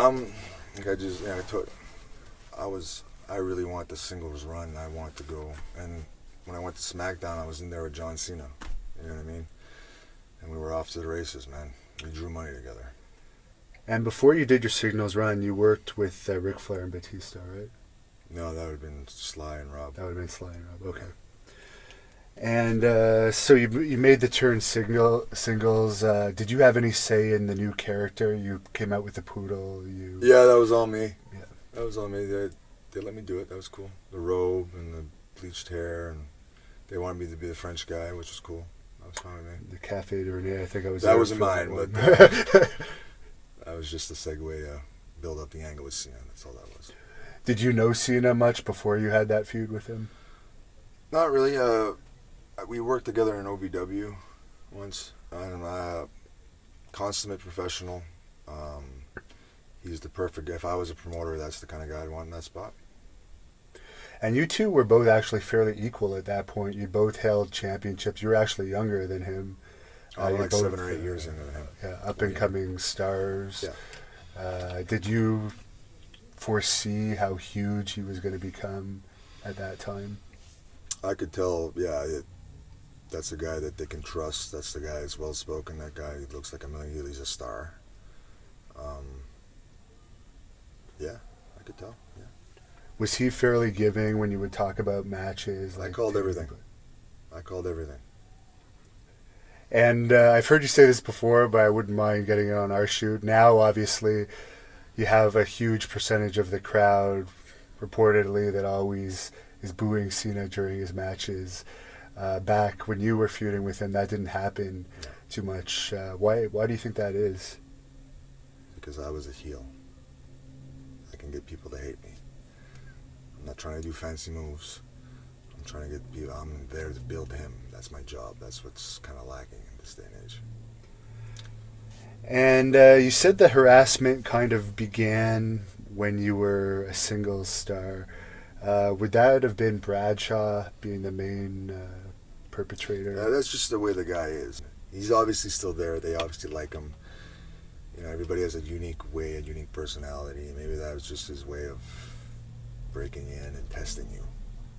I really want the singles run. I want to go. And when I went to SmackDown, I was in there with John Cena. You know what I mean? And we were off to the races, man. We drew money together. And before you did your singles run, you worked with Ric Flair and Batista, right? No, that would have been Sly and Rob. That would have been Sly and Rob. Okay. And so you made the turn singles. Did you have any say in the new character? You came out with the poodle. Yeah, that was all me. Yeah. That was all me. They let me do it. That was cool. The robe and the bleached hair, and they wanted me to be the French guy, which was cool. That was fine with me. The Cafe de Rene, I think I was. That there wasn't for mine, that but one. that was just a segue to build up the angle with Cena. That's all that was. Did you know Cena much before you had that feud with him? Not really. We worked together in OVW once. And consummate professional. He's the perfect. If I was a promoter, that's the kind of guy I'd want in that spot. And you two were both actually fairly equal at that point. You both held championships. You were actually younger than him. Like you're 7 or 8 years younger than him. Yeah, up and coming stars. Yeah. Did you foresee how huge he was going to become at that time? I could tell. That's a guy that they can trust. That's the guy that's well spoken. That guy looks like he's a star. Yeah, I could tell. Yeah. Was he fairly giving when you would talk about matches? I called everything. And I've heard you say this before, but I wouldn't mind getting it on our shoot. Now, obviously, you have a huge percentage of the crowd, reportedly, that always is booing Cena during his matches. Back when you were feuding with him, that didn't happen too much. Why do you think that is? Because I was a heel. I can get people to hate me. I'm not trying to do fancy moves. I'm trying to get people. I'm there to build him. That's my job. That's what's kind of lacking in this day and age. And you said the harassment kind of began when you were a singles star. Would that have been Bradshaw being the main perpetrator? That's just the way the guy is. He's obviously still there. They obviously like him. You know, everybody has a unique way, a unique personality. Maybe that was just his way of breaking in and testing you.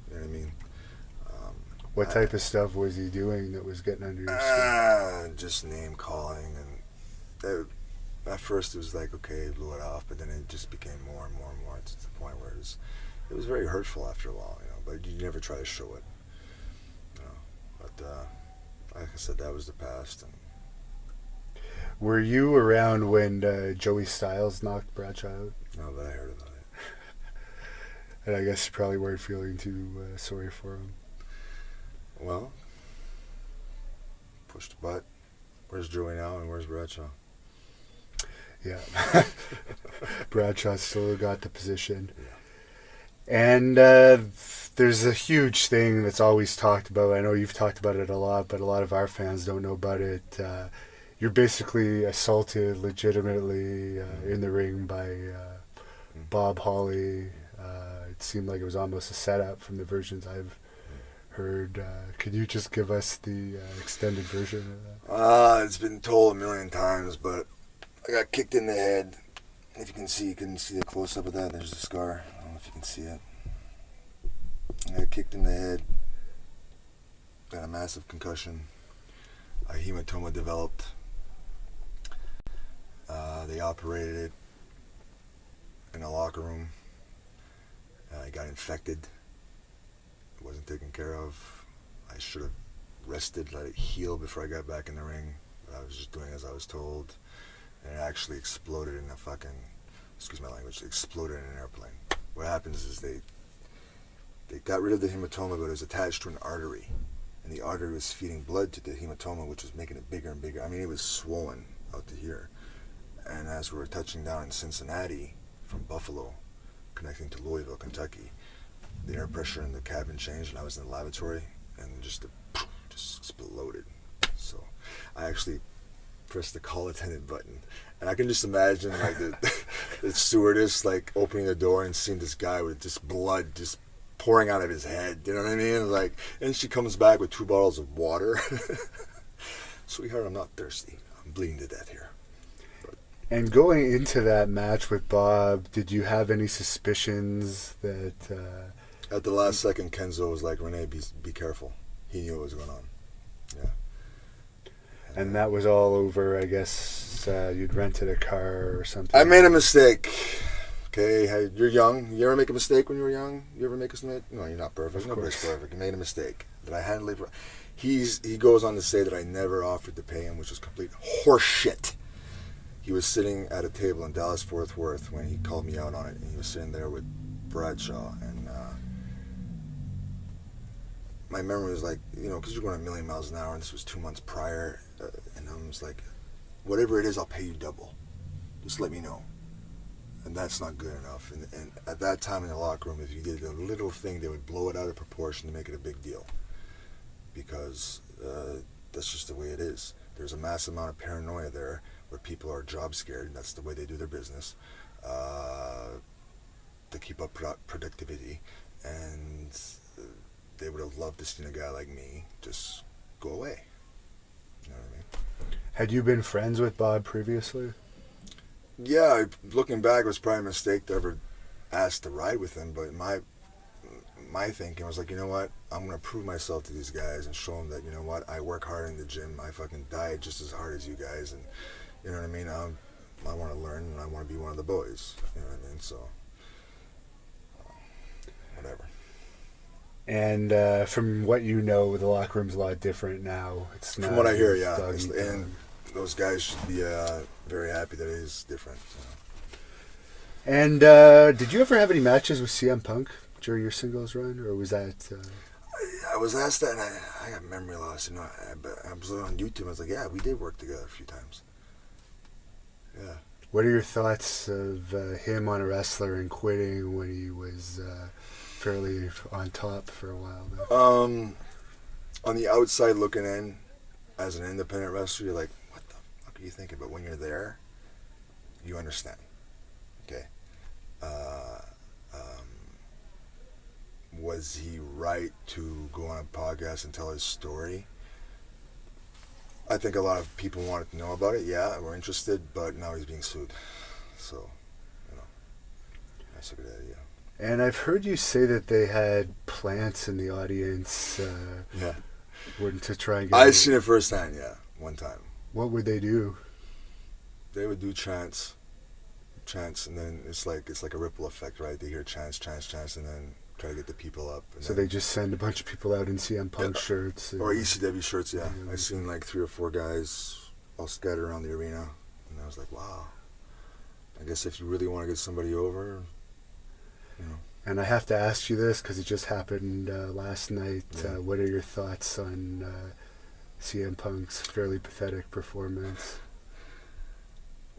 You know what I mean? What type of stuff was he doing that was getting under your skin? Just name calling, and at first it was like, okay, blew it off, but then it just became more and more and more to the point where it was very hurtful after a while, but you never try to show it. But like I said, that was the past. And were you around when Joey Styles knocked Bradshaw out? no, but I heard about it. And I guess you probably weren't feeling too sorry for him. Well, push the butt. Where's Joey now and where's Bradshaw? Yeah. Bradshaw still got the position. Yeah. And there's a huge thing that's always talked about. I know you've talked about it a lot, but a lot of our fans don't know about it. You're basically assaulted legitimately in the ring by Bob Holly. It seemed like it was almost a setup from the versions I've heard. Could you just give us the extended version of that? It's been told a million times, but I got kicked in the head If you can see the close up of that. There's the scar. I don't know if you can see it. I got kicked in the head. Got a massive concussion. A hematoma developed. They operated it in a locker room. I got infected. It wasn't taken care of. I should have rested, let it heal before I got back in the ring. But I was just doing as I was told. And it actually exploded in a fucking, excuse my language, exploded in an airplane. What happens is they got rid of the hematoma, but it was attached to an artery. And the artery was feeding blood to the hematoma, which was making it bigger and bigger. I mean, it was swollen out to here. And as we were touching down in Cincinnati from Buffalo, connecting to Louisville, Kentucky, the air pressure in the cabin changed, and I was in the lavatory, and just exploded. So I actually pressed the call attendant button, and I can just imagine like the stewardess like opening the door and seeing this guy with just blood just pouring out of his head. You know what I mean? Like, and she comes back with 2 bottles of water. Sweetheart, I'm not thirsty. I'm bleeding to death here. And going into that match with Bob, did you have any suspicions that... At the last second, Kenzo was like, Rene, be careful. He knew what was going on. Yeah. And that was all over, I guess, you'd rented a car or something. I made a mistake. Okay, you're young. You ever make a mistake when you were young? You ever make a mistake? No, you're not perfect. Nobody's perfect. You made a mistake. That I hadn't lived... He goes on to say that I never offered to pay him, which was complete horseshit. He was sitting at a table in Dallas-Fort Worth when he called me out on it, and he was sitting there with Bradshaw, and my memory was like, you know, because you're going a million miles an hour, and this was 2 months prior, and I was like, whatever it is, I'll pay you double. Just let me know. And that's not good enough. And at that time in the locker room, if you did a little thing, they would blow it out of proportion to make it a big deal. Because that's just the way it is. There's a massive amount of paranoia there where people are job scared, and that's the way they do their business, to keep up productivity. And they would have loved to see a guy like me just go away. You know what I mean? Had you been friends with Bob previously? Yeah, looking back, it was probably a mistake to ever ask to ride with him, but my thinking was like, you know what, I'm going to prove myself to these guys and show them that, you know what, I work hard in the gym, I fucking diet just as hard as you guys, and you know what I mean, I want to learn, and I want to be one of the boys, you know what I mean, so, whatever. And from what you know, the locker room's a lot different now. It's not. From what I hear, yeah, dog eat and dog. those guys should be very happy that it is different. So. And did you ever have any matches with CM Punk during your singles run, or was that... I was asked that, and I got memory loss, you know, I was on YouTube, I was like, yeah, we did work together a few times. Yeah. What are your thoughts of him on a wrestler and quitting when he was fairly on top for a while there? On the outside looking in, as an independent wrestler, you're like, what the fuck are you thinking? But when you're there, you understand. Okay. Was he right to go on a podcast and tell his story? I think a lot of people wanted to know about it. Yeah, we're interested, but now he's being sued. So, you know, that's a good idea. And I've heard you say that they had plants in the audience. Yeah. To try and get... I've seen it firsthand, yeah, one time. What would they do? They would do chants, and then it's like a ripple effect, right? They hear chants, and then try to get the people up. And so then, they just send a bunch of people out in CM Punk shirts? Or ECW shirts, yeah. I've seen like 3 or 4 guys all scattered around the arena, and I was like, wow. I guess if you really want to get somebody over, you know. And I have to ask you this because it just happened last night. Yeah. What are your thoughts on CM Punk's fairly pathetic performance?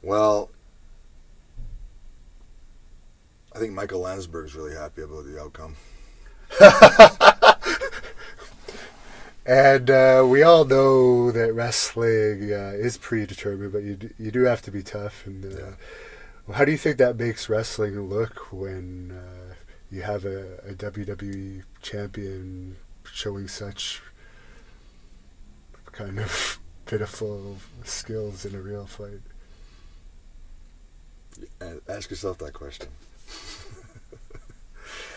Well, I think Michael Landsberg's really happy about the outcome. And we all know that wrestling is predetermined, but you do have to be tough. And how do you think that makes wrestling look when you have a WWE champion showing such kind of pitiful skills in a real fight? Ask yourself that question.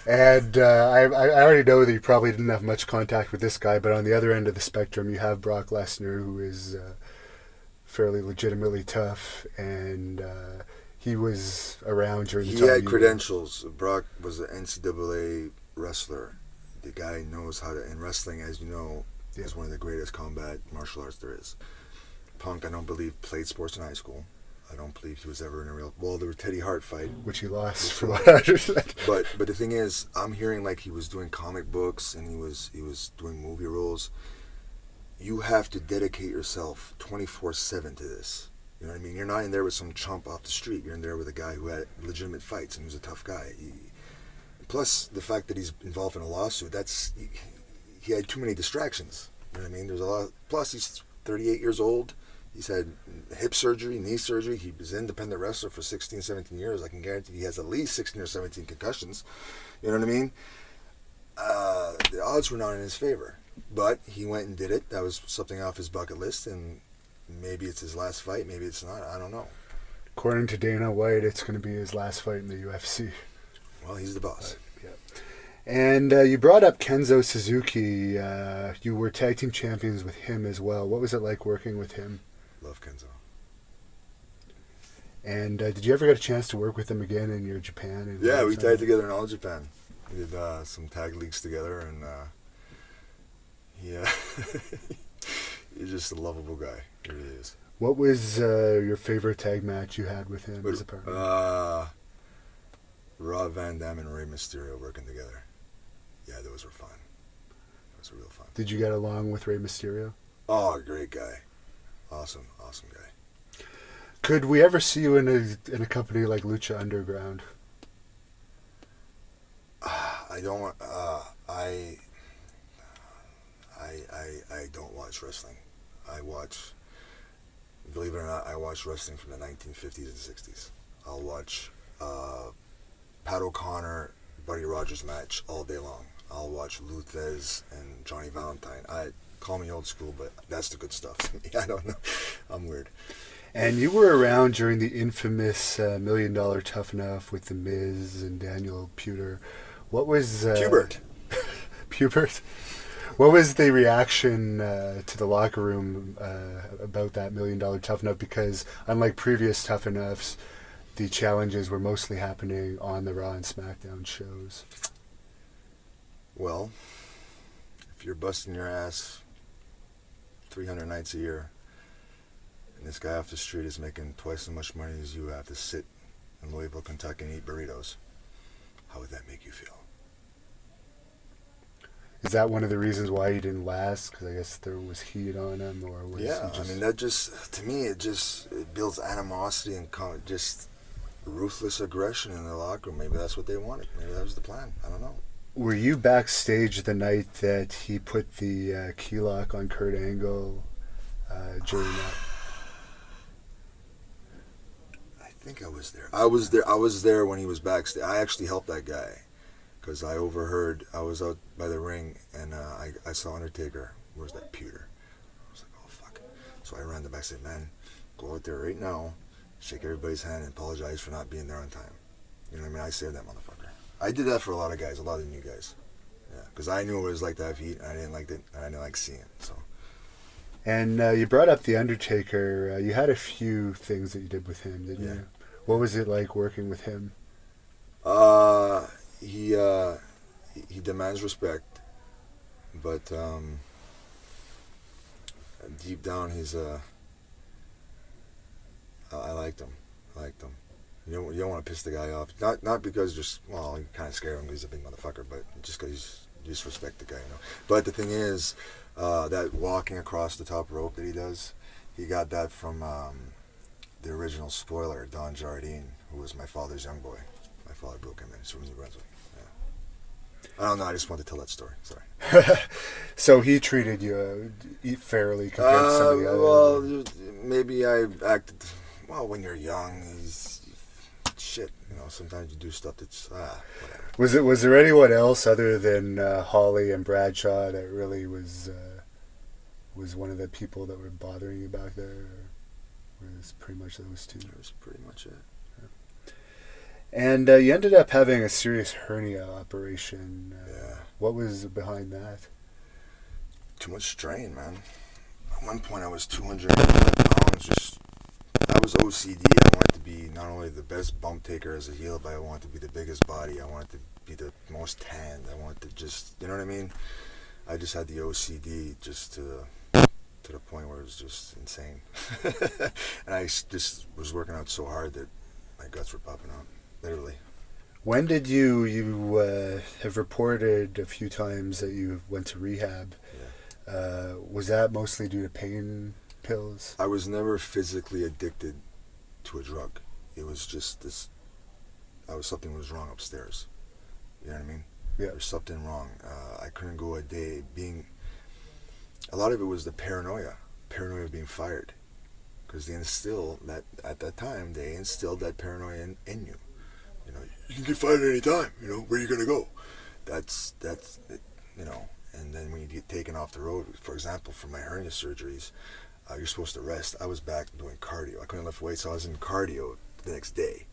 And I already know that you probably didn't have much contact with this guy, but on the other end of the spectrum, you have Brock Lesnar, who is fairly legitimately tough, and he was around during the He time. had you- credentials. Brock was an NCAA wrestler. The guy knows how to, in wrestling, as you know, is one of the greatest combat martial arts there is. Punk, I don't believe, played sports in high school. I don't believe he was ever in a real. Well, there was Teddy Hart fight, which he lost for what I understand. but the thing is, I'm hearing like he was doing comic books and he was doing movie roles. You have to dedicate yourself 24/7 to this. You know what I mean? You're not in there with some chump off the street. You're in there with a guy who had legitimate fights and he was a tough guy. Plus, the fact that he's involved in a lawsuit, he had too many distractions. You know what I mean? There's a lot. Plus, he's 38 years old. He's had hip surgery, knee surgery. He was an independent wrestler for 16, 17 years. I can guarantee he has at least 16 or 17 concussions. You know what I mean? The odds were not in his favor. But he went and did it. That was something off his bucket list. And maybe it's his last fight. Maybe it's not. I don't know. According to Dana White, it's going to be his last fight in the UFC. Well, he's the boss. Yeah. And you brought up Kenzo Suzuki. You were tag team champions with him as well. What was it like working with him? Love Kenzo. And did you ever get a chance to work with him again in your Japan? Yeah, we tagged together in all Japan. We did some tag leagues together, and he's just a lovable guy. He really is. What was your favorite tag match you had with him as a partner? Rob Van Dam and Rey Mysterio working together. Yeah, those were fun. Those were real fun. Did you get along with Rey Mysterio? Oh, great guy. Awesome guy. Could we ever see you in a company like Lucha Underground? I don't want. I don't watch wrestling. I watch. Believe it or not, I watch wrestling from the 1950s and 60s. I'll watch Pat O'Connor, Buddy Rogers match all day long. I'll watch Luthez and Johnny Valentine. Call me old school, but that's the good stuff. I don't know. I'm weird. And you were around during the infamous $1 Million Tough Enough with The Miz and Daniel Puder. What was... Pubert. Pubert? What was the reaction to the locker room about that $1 Million Tough Enough? Because unlike previous Tough Enoughs, the challenges were mostly happening on the Raw and SmackDown shows. Well, if you're busting your ass 300 nights a year, and this guy off the street is making twice as much money as you have to sit in Louisville, Kentucky and eat burritos, how would that make you feel? Is that one of the reasons why he didn't last? Because I guess there was heat on him, or was Yeah, he just... I mean, that just, to me, it builds animosity and just ruthless aggression in the locker room. Maybe that's what they wanted. Maybe that was the plan. I don't know. Were you backstage the night that he put the key lock on Kurt Angle during that? I think I was there. I was there when he was backstage. I actually helped that guy because I overheard. I was out by the ring and I saw Undertaker. Where's that Pewter? I was like, oh fuck. So I ran the back and said, man, go out there right now, shake everybody's hand and apologize for not being there on time. You know what I mean? I saved that motherfucker. I did that for a lot of guys, a lot of new guys. Yeah, because I knew what it was like to have heat and I didn't like it and I didn't like seeing it. So. And you brought up The Undertaker. You had a few things that you did with him, didn't you? What was it like working with him? He demands respect, but deep down he's I liked him. You don't want to piss the guy off. Not because you kind of scare him because he's a big motherfucker, but just because you just respect the guy, you know. But the thing is, that walking across the top rope that he does, he got that from the original spoiler, Don Jardine, who was my father's young boy. My father broke him in. He's from New Brunswick. Yeah. I don't know. I just wanted to tell that story. Sorry. So he treated you fairly compared to some of the other... Well, maybe I acted... Well, when you're young, shit. You know, sometimes you do stuff that's whatever. Was there anyone else other than Holly and Bradshaw that really was one of the people that were bothering you back there? Or was pretty much those two? That was pretty much it. And you ended up having a serious hernia operation. Yeah. What was behind that? Too much strain, man. At one point, I was 205 pounds. Just I was OCD. I wanted to be not only the best bump taker as a heel, but I wanted to be the biggest body. I wanted to be the most tanned. I wanted to just, you know what I mean? I just had the OCD just to the point where it was just insane. And I just was working out so hard that my guts were popping out, literally. When did you have reported a few times that you went to rehab? Yeah. Was that mostly due to pain pills? I was never physically addicted to a drug. It was just this. Something was wrong upstairs. You know what I mean? Yeah. There's something wrong. I couldn't go a day being. A lot of it was the paranoia of being fired, because they instilled that at that time. They instilled that paranoia in you. You know, you can get fired at any time. You know, where are you gonna go? That's you know. And then when you get taken off the road, for example, for my hernia surgeries, you're supposed to rest. I was back doing cardio. I couldn't lift weights, so I was in cardio the next day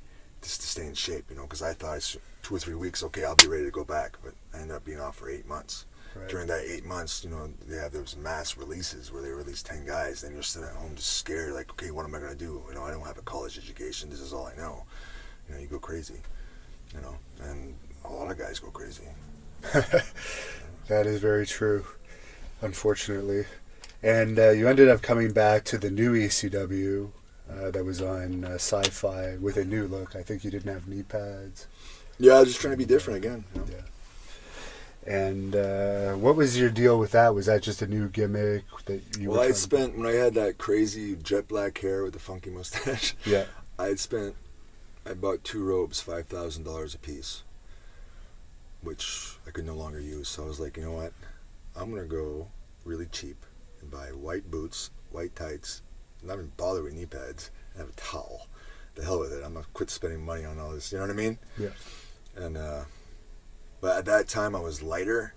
just to stay in shape, you know, because I thought 2 or 3 weeks, okay, I'll be ready to go back. But I ended up being off for 8 months. Right. During that 8 months, you know, they have those mass releases where they release 10 guys. Then you're sitting at home just scared, like, okay, what am I going to do? You know, I don't have a college education. This is all I know. You know, you go crazy, you know, and a lot of guys go crazy. That is very true, unfortunately. And you ended up coming back to the new ECW that was on Sci-Fi with a new look. I think you didn't have knee pads. Yeah, I was just trying to be different again. You know? Yeah. And what was your deal with that? Was that just a new gimmick that you? Well, when I had that crazy jet black hair with the funky mustache. Yeah. I bought 2 robes, $5,000 a piece, which I could no longer use. So I was like, you know what? I'm gonna go really cheap and buy white boots, white tights, not even bother with knee pads, and have a towel. The hell with it. I'm gonna quit spending money on all this. You know what I mean? Yeah. And but at that time I was lighter,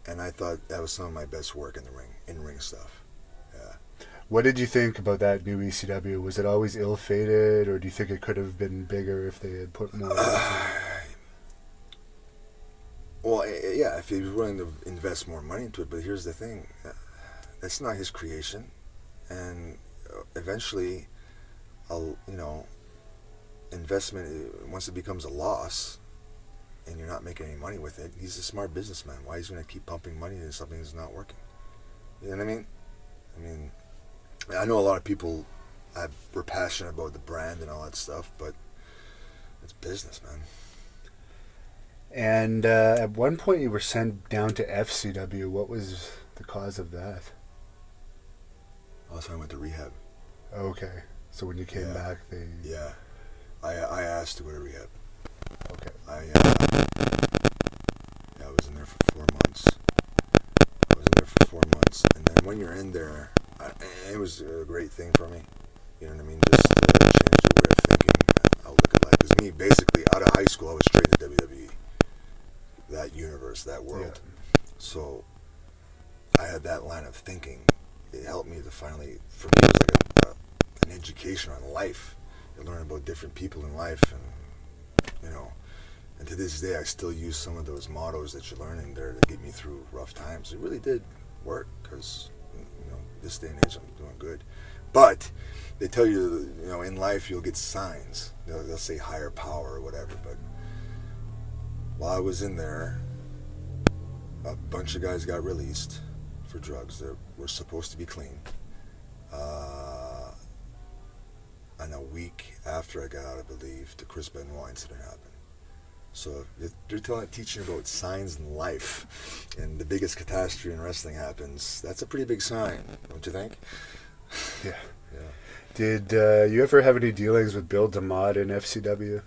and I thought that was some of my best work in ring stuff. Yeah. What did you think about that new ECW? Was it always ill-fated, or do you think it could have been bigger if they had put more? Well, yeah, if he was willing to invest more money into it. But here's the thing: that's not his creation, and eventually, investment, once it becomes a loss, and you're not making any money with it, he's a smart businessman. Why is he going to keep pumping money into something that's not working? You know what I mean? I mean, I know a lot of people were passionate about the brand and all that stuff, but it's business, man. And at one point you were sent down to FCW. What was the cause of that? Also, I went to rehab. Okay. So when you came back, they... Yeah. I asked to go to rehab. Okay. I was in there for 4 months. And then when you're in there, it was a great thing for me. You know what I mean? Just changed the way of thinking, outlook at life. Because me, basically, out of high school, I was straight to WWE. That universe, that world. Yeah. So I had that line of thinking. It helped me to finally, for me, it was like an education on life. You learn about different people in life, and you know, and to this day, I still use some of those mottos that you learn in there to get me through rough times. It really did work, because you know, this day and age, I'm doing good. But they tell you, you know, in life you'll get signs. They'll say higher power or whatever, but while I was in there, a bunch of guys got released for drugs that were supposed to be clean. And a week after I got out, I believe, the Chris Benoit incident happened. So if they're teaching about signs in life, and the biggest catastrophe in wrestling happens, that's a pretty big sign, don't you think? Yeah. Yeah. Did you ever have any dealings with Bill DeMott in FCW?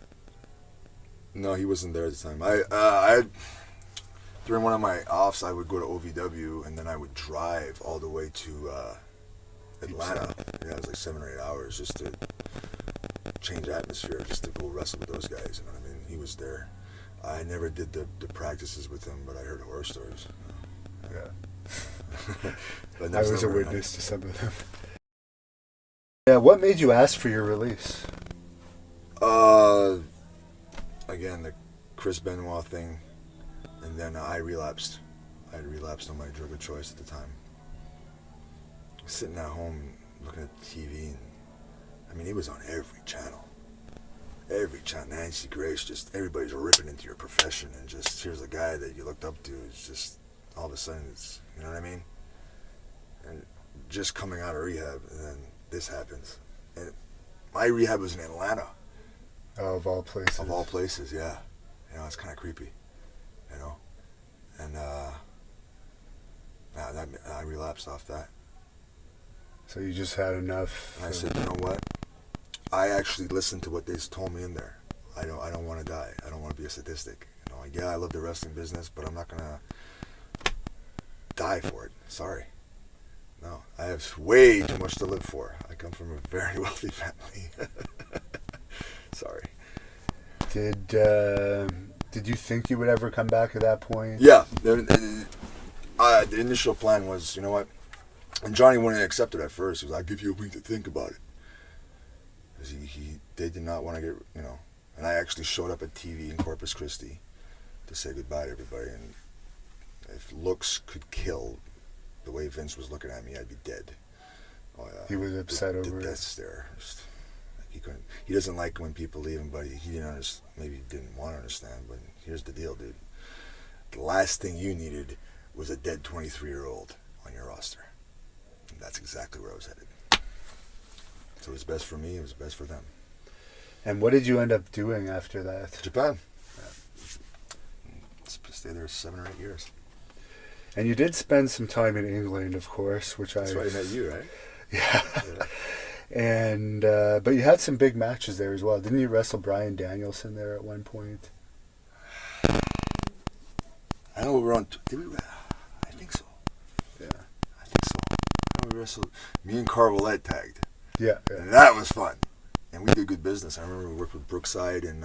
No, he wasn't there at the time. I during one of my offs, I would go to OVW, and then I would drive all the way to Atlanta. Yeah, it was like 7 or 8 hours just to change atmosphere, just to go wrestle with those guys. You know what I mean? He was there. I never did the practices with him, but I heard horror stories. Yeah. But I was a witness to some of them. Yeah, what made you ask for your release? again, the Chris Benoit thing, and then I relapsed. I had relapsed on my drug of choice at the time. Sitting at home looking at TV, and I mean, he was on every channel. Every channel, Nancy Grace, just everybody's ripping into your profession, and just here's a guy that you looked up to. It's just all of a sudden, it's, you know what I mean? And just coming out of rehab, and then this happens. And my rehab was in Atlanta. Of all places. Of all places, yeah. You know, it's kind of creepy, you know? And I relapsed off that. So you just had enough. And I said, you know what? I actually listened to what they told me in there. I don't want to die. I don't want to be a statistic. You know, like, yeah, I love the wrestling business, but I'm not gonna die for it. Sorry. No, I have way too much to live for. I come from a very wealthy family. Sorry. Did you think you would ever come back at that point? Yeah. The initial plan was, you know what? And Johnny wouldn't accept it at first. He was like, I'll give you a week to think about it. Because they did not want to get, you know. And I actually showed up at TV in Corpus Christi to say goodbye to everybody. And if looks could kill the way Vince was looking at me, I'd be dead. Oh, yeah. He was upset over the it. death stare. Just, like, he couldn't. He doesn't like when people leave him, but he didn't understand. Maybe he didn't want to understand. But here's the deal, dude. The last thing you needed was a dead 23-year-old on your roster. And that's exactly where I was headed. So it was best for me. It was best for them. And what did you end up doing after that? Japan. Stayed there 7 or 8 years. And you did spend some time in England, of course, which That's why I met you, right? Yeah. And but you had some big matches there as well. Didn't you wrestle Bryan Danielson there at one point? I know we were on. Did we? I think so. Yeah. I think so. I know we wrestled. Me and Carvalette tagged. Yeah. And that was fun. And we did good business. I remember we worked with Brookside and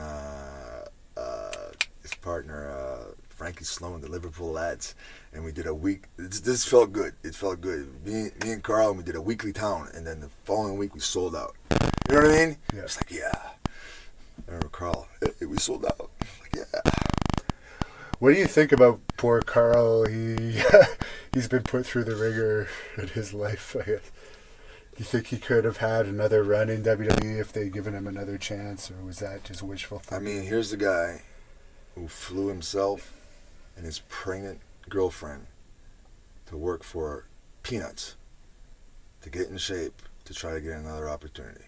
his partner Frankie Sloan, the Liverpool lads, and we did a week. This felt good. It felt good. Me and Carl, and we did a weekly town, and then the following week we sold out. You know what I mean? Yeah. It's like, yeah. I remember Carl. Hey, we sold out. Like, yeah. What do you think about poor Carl? He's been put through the ringer in his life, I guess. Do you think he could have had another run in WWE if they'd given him another chance, or was that just wishful thinking? I mean, here's the guy who flew himself and his pregnant girlfriend to work for peanuts to get in shape to try to get another opportunity.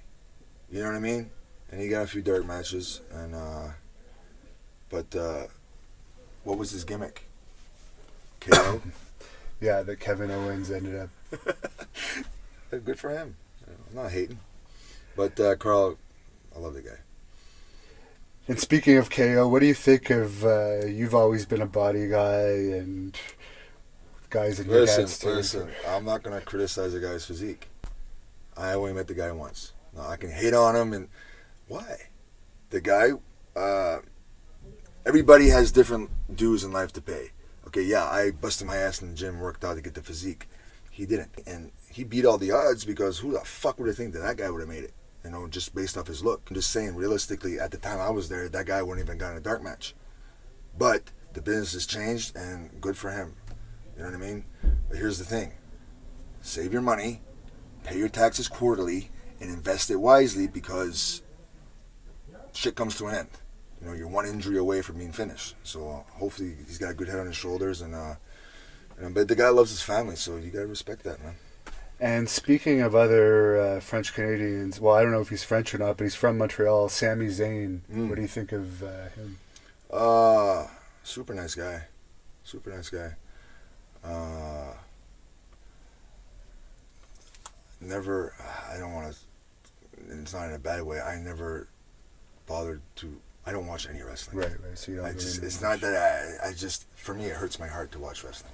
You know what I mean? And he got a few dark matches, and but what was his gimmick? KO? Yeah, that Kevin Owens ended up. Good for him. I'm not hating. But Carl, I love the guy. And speaking of KO, what do you think of, you've always been a body guy and guys in your dad's team? Listen, I'm not going to criticize a guy's physique. I only met the guy once. Now, I can hate on him, and why? The guy, everybody has different dues in life to pay. Okay, yeah, I busted my ass in the gym, worked out to get the physique. He didn't. And he beat all the odds because who the fuck would have think that guy would have made it? You know, just based off his look. I'm just saying, realistically, at the time I was there, that guy wouldn't even got in a dark match. But the business has changed, and good for him. You know what I mean? But here's the thing. Save your money, pay your taxes quarterly, and invest it wisely because shit comes to an end. You know, you're one injury away from being finished. So hopefully he's got a good head on his shoulders, and but the guy loves his family, so you gotta respect that, man. And speaking of other French Canadians, well, I don't know if he's French or not, but he's from Montreal. Sami Zayn. What do you think of him? Super nice guy. Super nice guy. Never. I don't want to. It's not in a bad way. I never bothered to. I don't watch any wrestling. Right. So you don't. It's not that I just. For me, it hurts my heart to watch wrestling.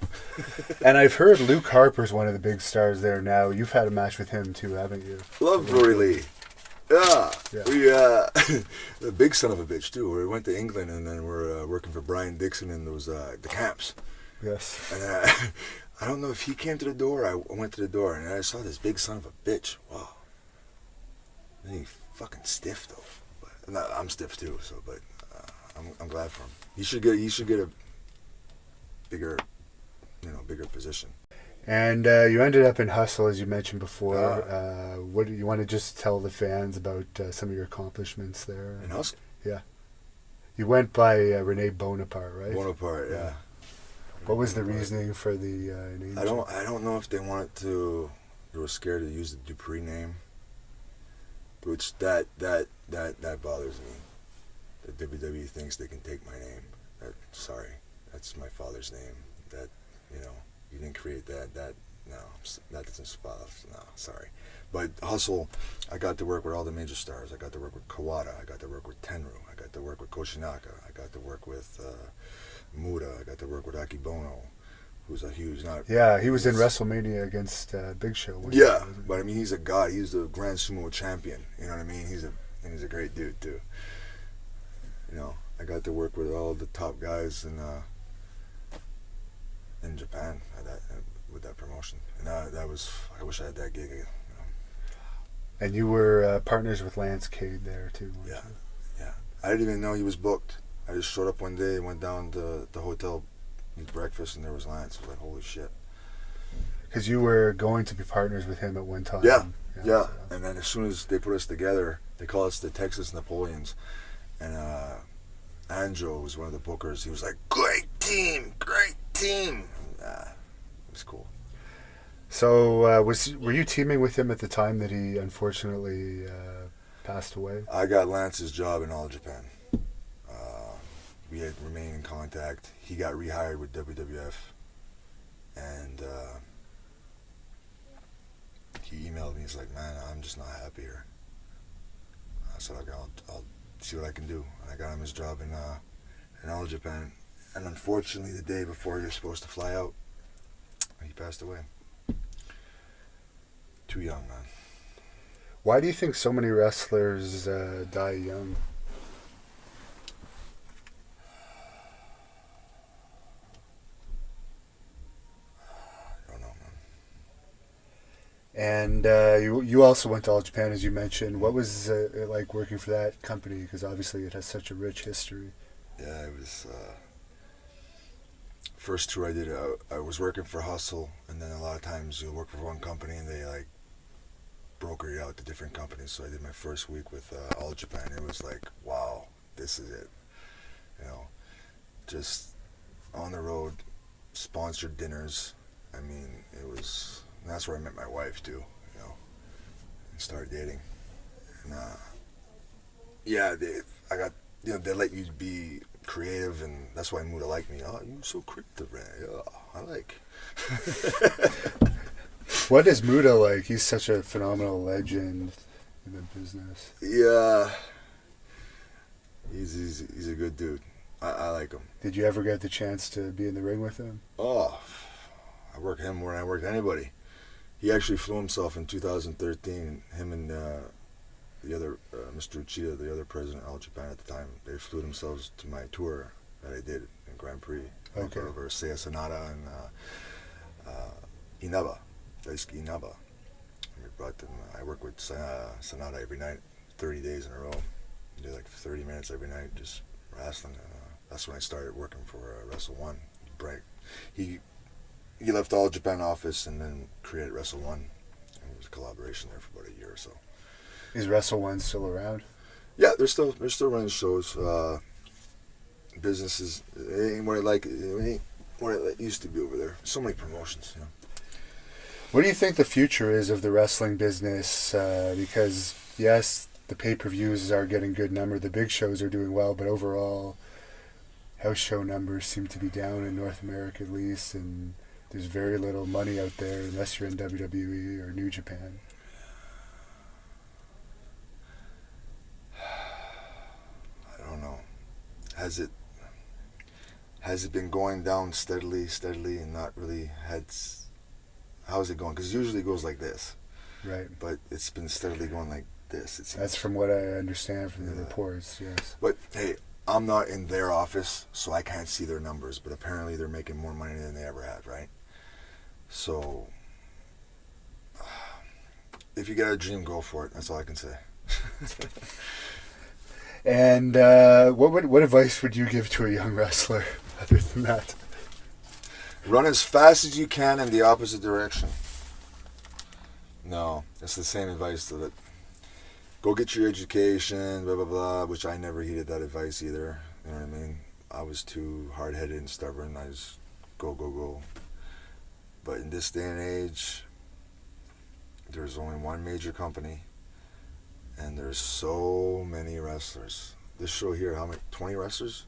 And I've heard Luke Harper's one of the big stars there now. You've had a match with him too, haven't you? Love Brody Lee. Yeah. We the big son of a bitch too. We went to England and then we're working for Brian Dixon in those the camps. Yes. And I don't know if he came to the door. I went to the door and I saw this big son of a bitch. Wow. And he fucking stiff though. But I'm stiff too. So, but I'm glad for him. He should get a bigger, bigger position. And you ended up in Hustle, as you mentioned before. Yeah. What do you want to just tell the fans about some of your accomplishments there? In Hustle? Yeah. You went by Rene Bonaparte, right? Bonaparte, yeah. What was the reasoning for the name? I don't know if they wanted to. They were scared to use the Dupree name, which that bothers me. The WWE thinks they can take my name. Sorry, that's my father's name. That you didn't create that. No, that doesn't spell. No, sorry. But Hustle, I got to work with all the major stars. I got to work with Kawada. I got to work with Tenru. I got to work with Koshinaka. I got to work with Muda. I got to work with Akibono, who's a huge. He was in WrestleMania against Big Show. Yeah, but I mean, he's a god. He's the Grand Sumo champion. You know what I mean? He's a great dude too. I got to work with all the top guys in Japan with that promotion, and that was. I wish I had that gig again. And you were partners with Lance Cade there too. Yeah. I didn't even know he was booked. I just showed up one day, went down to the hotel, eat breakfast, and there was Lance. I was like, holy shit. Because you were going to be partners with him at one time. Yeah. So. And then as soon as they put us together, they call us the Texas Napoleons, and Anjo was one of the bookers. He was like, great team. It was cool. So were you teaming with him at the time that he unfortunately passed away? I got Lance's job in All Japan. We had remained in contact. He got rehired with WWF, and he emailed me. He's like, man, I'm just not happy here. I said, okay, I'll see what I can do. And I got him his job in All Japan. And unfortunately, the day before he was supposed to fly out, he passed away. Too young, man. Why do you think so many wrestlers die young? I don't know, man. And you also went to All Japan, as you mentioned. What was it like working for that company? Because obviously it has such a rich history. Yeah, it was... first tour I did, I was working for Hustle, and then a lot of times you'll work for one company and they like broker you out to different companies. So I did my first week with All Japan. It was like, wow, this is it. Just on the road, sponsored dinners. I mean, that's where I met my wife too, and started dating. And they let you be creative, and that's why Muda liked me. Oh, you're so creative, man. Yeah, I like. What is Muda like? He's such a phenomenal legend in the business. Yeah, he's a good dude. I like him. Did you ever get the chance to be in the ring with him? Oh, I work him more than I worked anybody. He actually flew himself in 2013. Him and the other Mr. Uchida, the other president of All Japan at the time, they flew themselves to my tour that I did in Grand Prix. Okay. Over Seiya Sanada and Inaba, Daisuke Inaba. We brought them. I worked with Sanada every night, 30 days in a row. Did like 30 minutes every night, just wrestling. That's when I started working for Wrestle One. He left All Japan office and then created Wrestle One. And it was a collaboration there for about a year or so. Is Wrestle One still around? Yeah, they're still running shows. Businesses ain't what it used to be over there. So many promotions, What do you think the future is of the wrestling business? Because yes, the pay-per-views are getting good number. The big shows are doing well, but overall, house show numbers seem to be down in North America at least, and there's very little money out there unless you're in WWE or New Japan. I don't know. Has it been going down steadily, and not really how is it going? Because usually it goes like this. Right. But it's been steadily going like this. It seems. That's from what I understand from the reports, yes. But hey, I'm not in their office, so I can't see their numbers, but apparently they're making more money than they ever had, right? So, if you got a dream, go for it. That's all I can say. And what advice would you give to a young wrestler other than that? Run as fast as you can in the opposite direction. No, it's the same advice to it. Go get your education, blah, blah, blah, which I never heeded that advice either. You know what I mean? I was too hard-headed and stubborn. I just go, go, go. But in this day and age, there's only one major company, and there's so many wrestlers. This show here, how many? 20 wrestlers?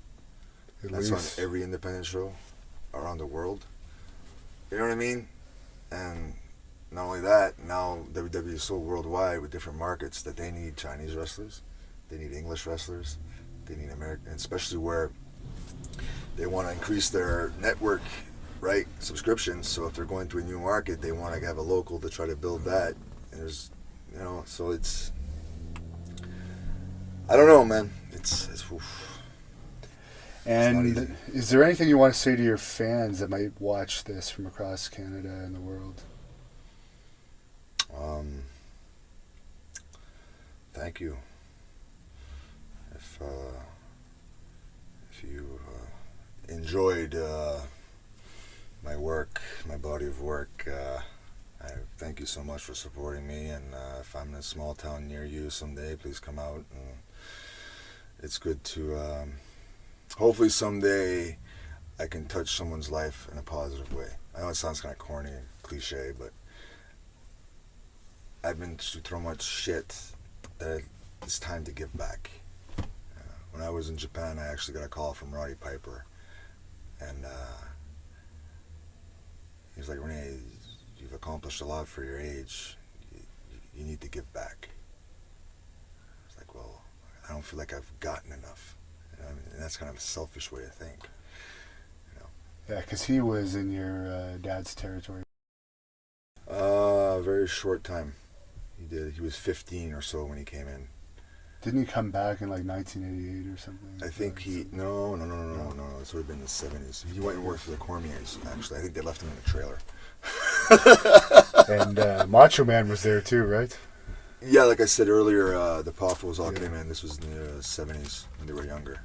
That's on every independent show around the world. You know what I mean? And not only that, now WWE is so worldwide with different markets that they need Chinese wrestlers, they need English wrestlers, they need American, especially where they want to increase their network, right, subscriptions. So if they're going to a new market, they want to have a local to try to build that. And there's, you know, so it's, I don't know, man. It's oof. And is there anything you want to say to your fans that might watch this from across Canada and the world? Thank you. If you enjoyed my work, my body of work, I thank you so much for supporting me. And if I'm in a small town near you someday, please come out. And it's good to hopefully someday I can touch someone's life in a positive way. I know it sounds kind of corny and cliche, but I've been through much shit that it's time to give back. When I was in Japan, I actually got a call from Roddy Piper, and he was like, Rene, you've accomplished a lot for your age. You need to give back. I was like, well, I don't feel like I've gotten enough. You know, and that's kind of a selfish way to think. You know? Yeah, because he was in your dad's territory. Very short time. He did. He was 15 or so when he came in. Didn't he come back in like 1988 or something? I think he no. This would have been the 70s. He went and worked for the Cormiers. Actually, I think they left him in a trailer. And Macho Man was there too, right? Yeah, like I said earlier, the Poffos all came in. This was in the 70s when they were younger.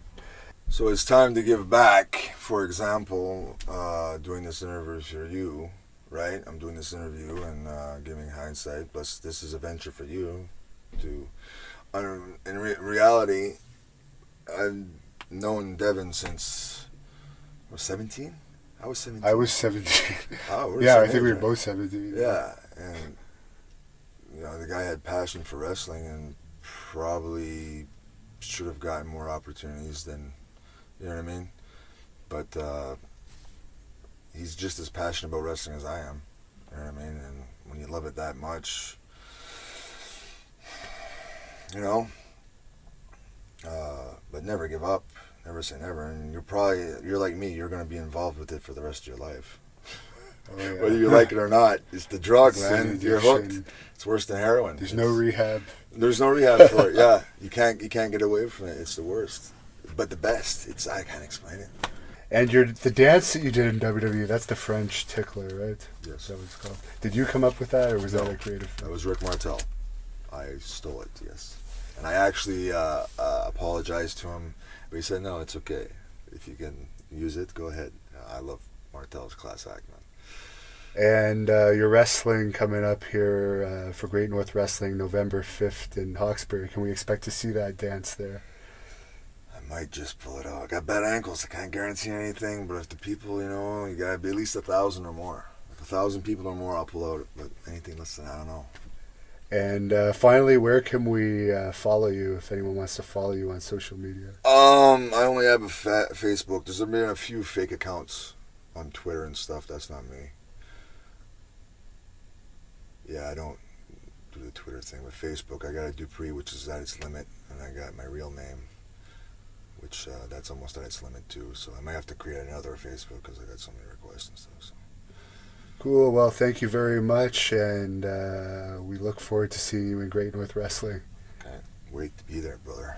So it's time to give back. For example, doing this interview for you, right? I'm doing this interview and giving hindsight. Plus, this is a venture for you to. In reality, I've known Devin since I was 17. I was 17. I was 17. Oh, yeah, I think we were both 17. Yeah, and you know, the guy had passion for wrestling and probably should have gotten more opportunities than, you know what I mean? But he's just as passionate about wrestling as I am. You know what I mean? And when you love it that much, you know, but never give up, never say never. And you're like me, you're going to be involved with it for the rest of your life. Oh, yeah. Whether you like it or not, it's the drug, It's man. an You're addiction. hooked. It's worse than heroin. There's no rehab. There's no rehab for it. Yeah, you can't get away from it. It's the worst, but the best. I can't explain it. And the dance that you did in WWE, that's the French tickler, right? Yes. That was called. Did you come up with that, or was that a creative? That was Rick Martel. I stole it. Yes, and I actually apologized to him, but he said, "No, it's okay. If you can use it, go ahead." I love Martel's class act, man. And you're wrestling coming up here for Great North Wrestling November 5th in Hawkesbury. Can we expect to see that dance there? I might just pull it out. I got bad ankles. I can't guarantee anything, but if the people, you know, you gotta be at least 1,000 or more. If 1,000 people or more, I'll pull out. But anything less than, I don't know. And finally, where can we follow you if anyone wants to follow you on social media? I only have a Facebook. There's been a few fake accounts on Twitter and stuff. That's not me. Yeah, I don't do the Twitter thing with Facebook. I got a Dupree, which is at its limit, and I got my real name, which that's almost at its limit too. So I might have to create another Facebook because I got so many requests and stuff. So. Cool. Well, thank you very much, and we look forward to seeing you in Great North Wrestling. Can't wait to be there, brother.